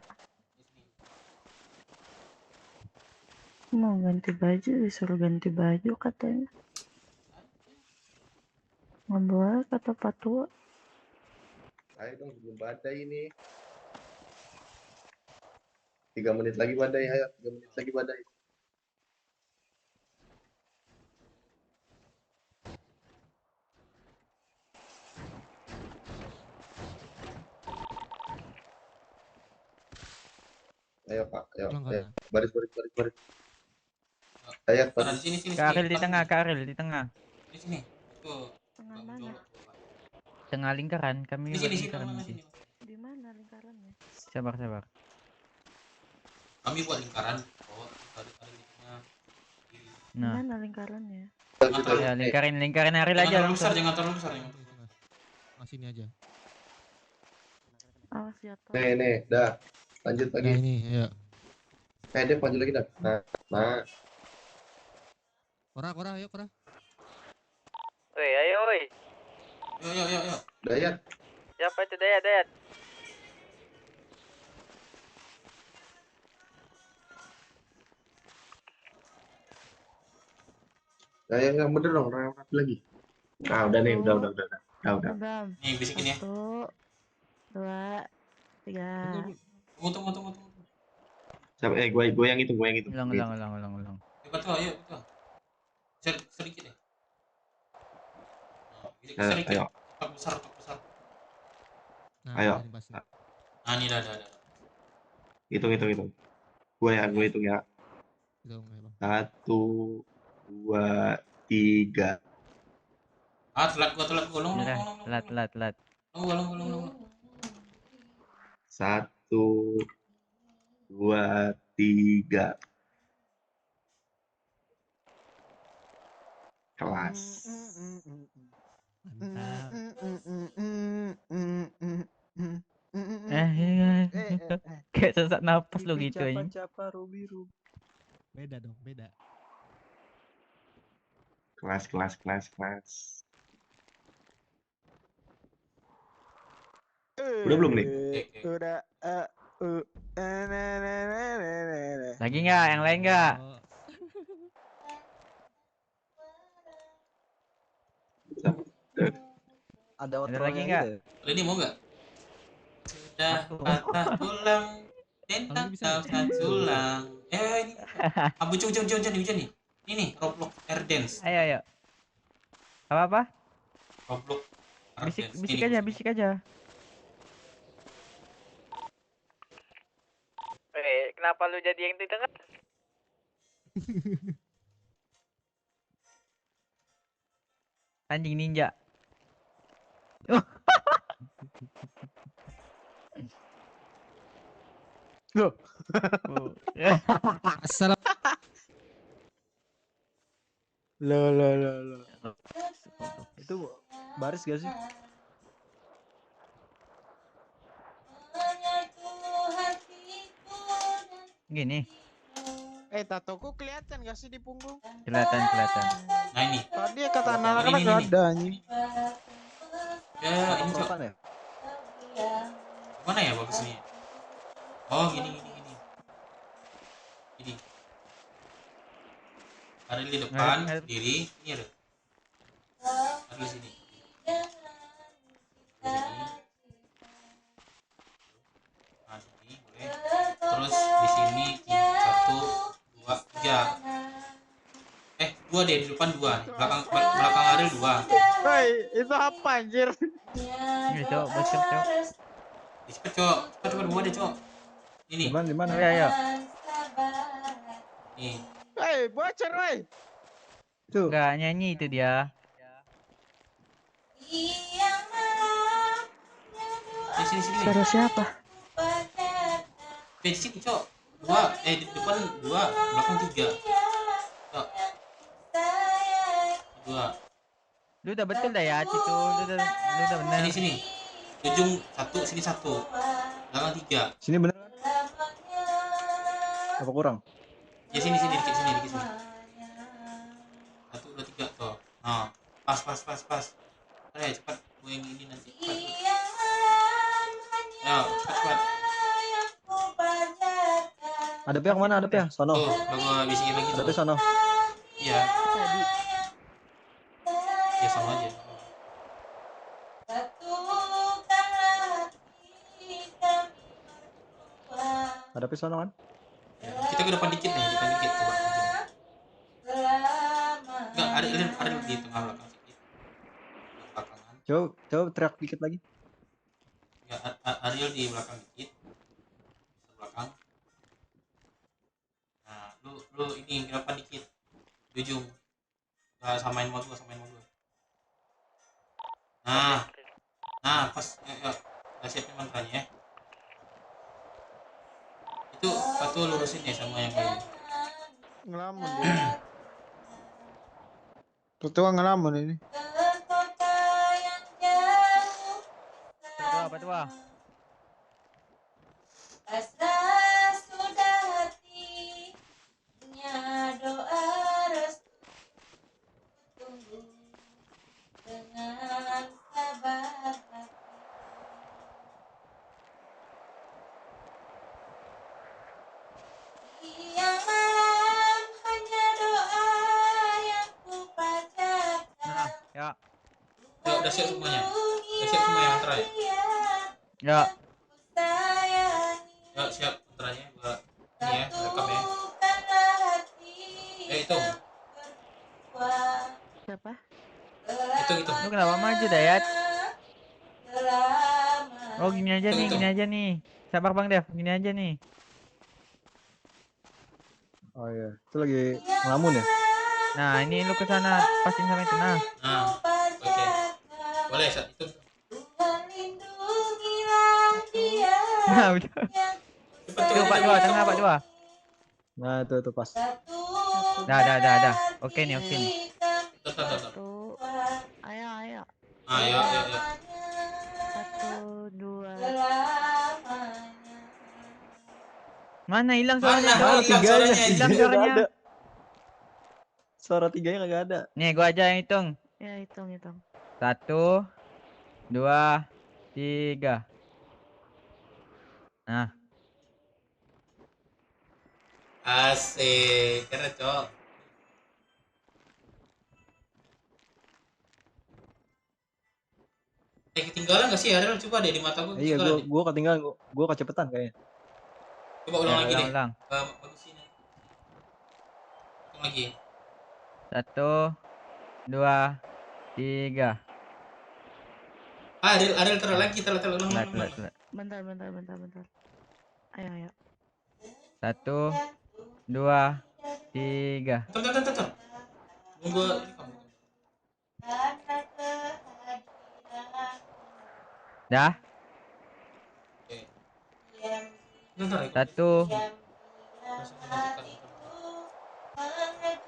Mau ganti baju, disuruh ganti baju katanya. Nggak boleh kata Pak Tua. Ayo dong sebelum badai ini. 3 menit lagi badai, ayo 3 menit lagi badai. Ayo Pak, ayo. Baris. Ayo, baris. Sini. Karil di tengah. Di sini. Tuh. Tengah mana? Tengah lingkaran, kami Di sini, lingkaran sini. Di mana lingkarannya? Sabar. Kami buat lingkaran. Ada di tengah. Di mana lingkarannya? Ya, lingkaran Aril aja. Jangan terlalu besar. Sini aja. Awas jatuh. Nih, dah. Lanjut lagi. Nah, ini, ya. Dia maju lagi dah. Nah. Kora, ayo Kora. Ayo. Yo. Dayat. Siapa itu Dayat? Yang bener dong, rapi lagi. Nah, udah nih, udah. Nih, bisikin ya. 1, 2, 3. Tunggu. Siapa? Gue yang itu. Ulang. Betul. Sedikit ya. Sedikit. Ayo. Besar. Nah, Ayo. Ini dah. Hitung. Gue hitung ya. Hitung, ya, Bang. 1, 2, 3. Telat gua. Telat. Long. 1, 2, 3. Kelas. Kayak sesak napas lo gitu aja. Beda dong, beda. Kelas. Udah belum nih? Udah. Lagi nggak? Yang lain nggak? Ada Ada outro lagi yang nggak? gitu ya? Ini mau nggak? Sudah patah tulang, entah patah tulang. Ini abu hujan nih. Ini Roblox Air Dance. Ayo. Apa? Roblox Air Dance. Bisik aja. Kenapa lu jadi yang di tengah? Anjing ninja. Loh. Assalam. Loh. Itu baris gak sih? Gini. Tatoku kelihatan gak sih di punggung? Kelihatan. Nah ini. Tadi kata anak-anak Ini. gak ada anjing. Ya ini Cok. Kapan ya? Mana ya bagusnya? Oh gini. Ariel di depan sendiri, ini ada. Ariel sini. Nah sini boleh. Terus di sini 1, 2, 3. 2 deh, di depan 2. Belakang Ariel 2. Woi, itu apa anjir? Ini Cok, basket Cok. Cepet Cok, cepet 2 deh Cok. Ini. Di mana? Ya. Nih. Hei, bocor woi. Tuh. Enggak nyanyi itu dia. Sini. Suara siapa? Di sini Cok. 2, di depan 2, belakang 3. Cok. 2. Lu udah betul dah ya, itu. Lu udah benar. Sini. Ujung 1, sini 1. Belakang 3. Sini bener kan? Apa kurang? Ya sini dikit sini. 1, 2, 3 tuh. Nah, pas. Cepat. Gue yang ini nanti. Cepat. Ya, cepat. Ada yang mana? Ada yang sono. Tuh, udah gue bisikin lagi tuh. Ada sono. Iya. Tadi. Ya sama aja. Ada sono kan? Ya, kita ke depan dikit nih, coba. Enggak, ada di tengah belakang sedikit. Belakangan. Coba teriak dikit lagi. Ya, Ariel di belakang dikit. Belakang. Nah, lu ini ke depan dikit. Di ujung. Nah, samain sama gua. Nah, pas udah siapin mantranya ya. Itu satu lurusin ya sama yang lain. Ngelamun dia. Ketua ngelamun ini. Apa tuh? Sudah hatinya doa restu tunggu dengan sabar hati. Siang malam hanya doa yang ku panjatkan. Ya. Udah siap semuanya. Udah siap semua yang mantra ya? Ya. Ya, siap mantranya gua ini ya, rekam ya. Itu. Siapa? Itu. Lu kenapa maju, Dayat? Oh, gini aja nih. Sabar Bang Dev, gini aja nih. Oh iya, itu lagi ngelamun ya? Nah, ini lu ke sana, pastiin sampai itu. Nah, Oke. Boleh saat itu. nah udah. Pak dua, tengah Pak dua. Nah, itu pas. Dah. Oke nih. Tuh. Ayo. Ayo. 1, 2. Mana hilang suaranya? Hilang suaranya. Hilang suaranya. Suara tiganya kagak ada. Nih, gua aja yang hitung. Ya, hitung. 1, 2, 3. Nah, Asik, keren cok. Ketinggalan gak sih Ariel? Coba deh di mata gue Iya, ketinggalan deh. gua ketinggalan, gua kecepetan kayaknya. Coba ulang lagi deh. ulang. Bagusin ya. Ulang lagi. 1, 2, 3. Ariel terus lagi, terus ulang. Bentar. Ayo. 1, 2, 3. Bentar. Tunggu kamu. Dah. Bentar. 1.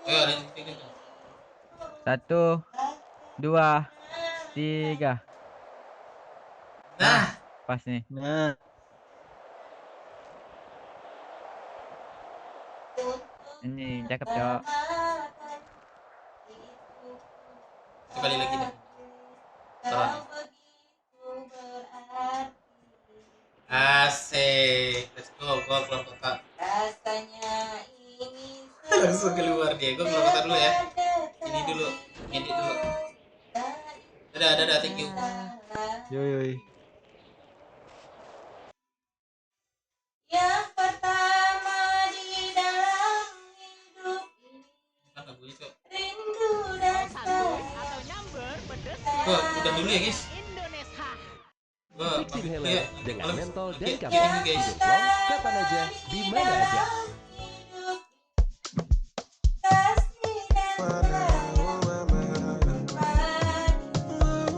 Ayo, ada yang tiga. 1, 2, 3. Nah, pas nih. Nah. Ini cakep, Cok. sekali lagi deh. Terang. Asik, let's go, gua keluar kota. Langsung keluar dia, gua keluar kota dulu ya. Ini dulu, edit dulu. Dadah, thank you. Yoi. Yang pertama di dalam hidup ini. Rindu dasar. Atau nyamber pedes. Gua udah dulu ya guys. Indonesia. Gua Bikin pamit dulu helm ya. dengan Malam. mentol dan Thank you, kapan guys. hidup lo, kapan aja, di mana aja.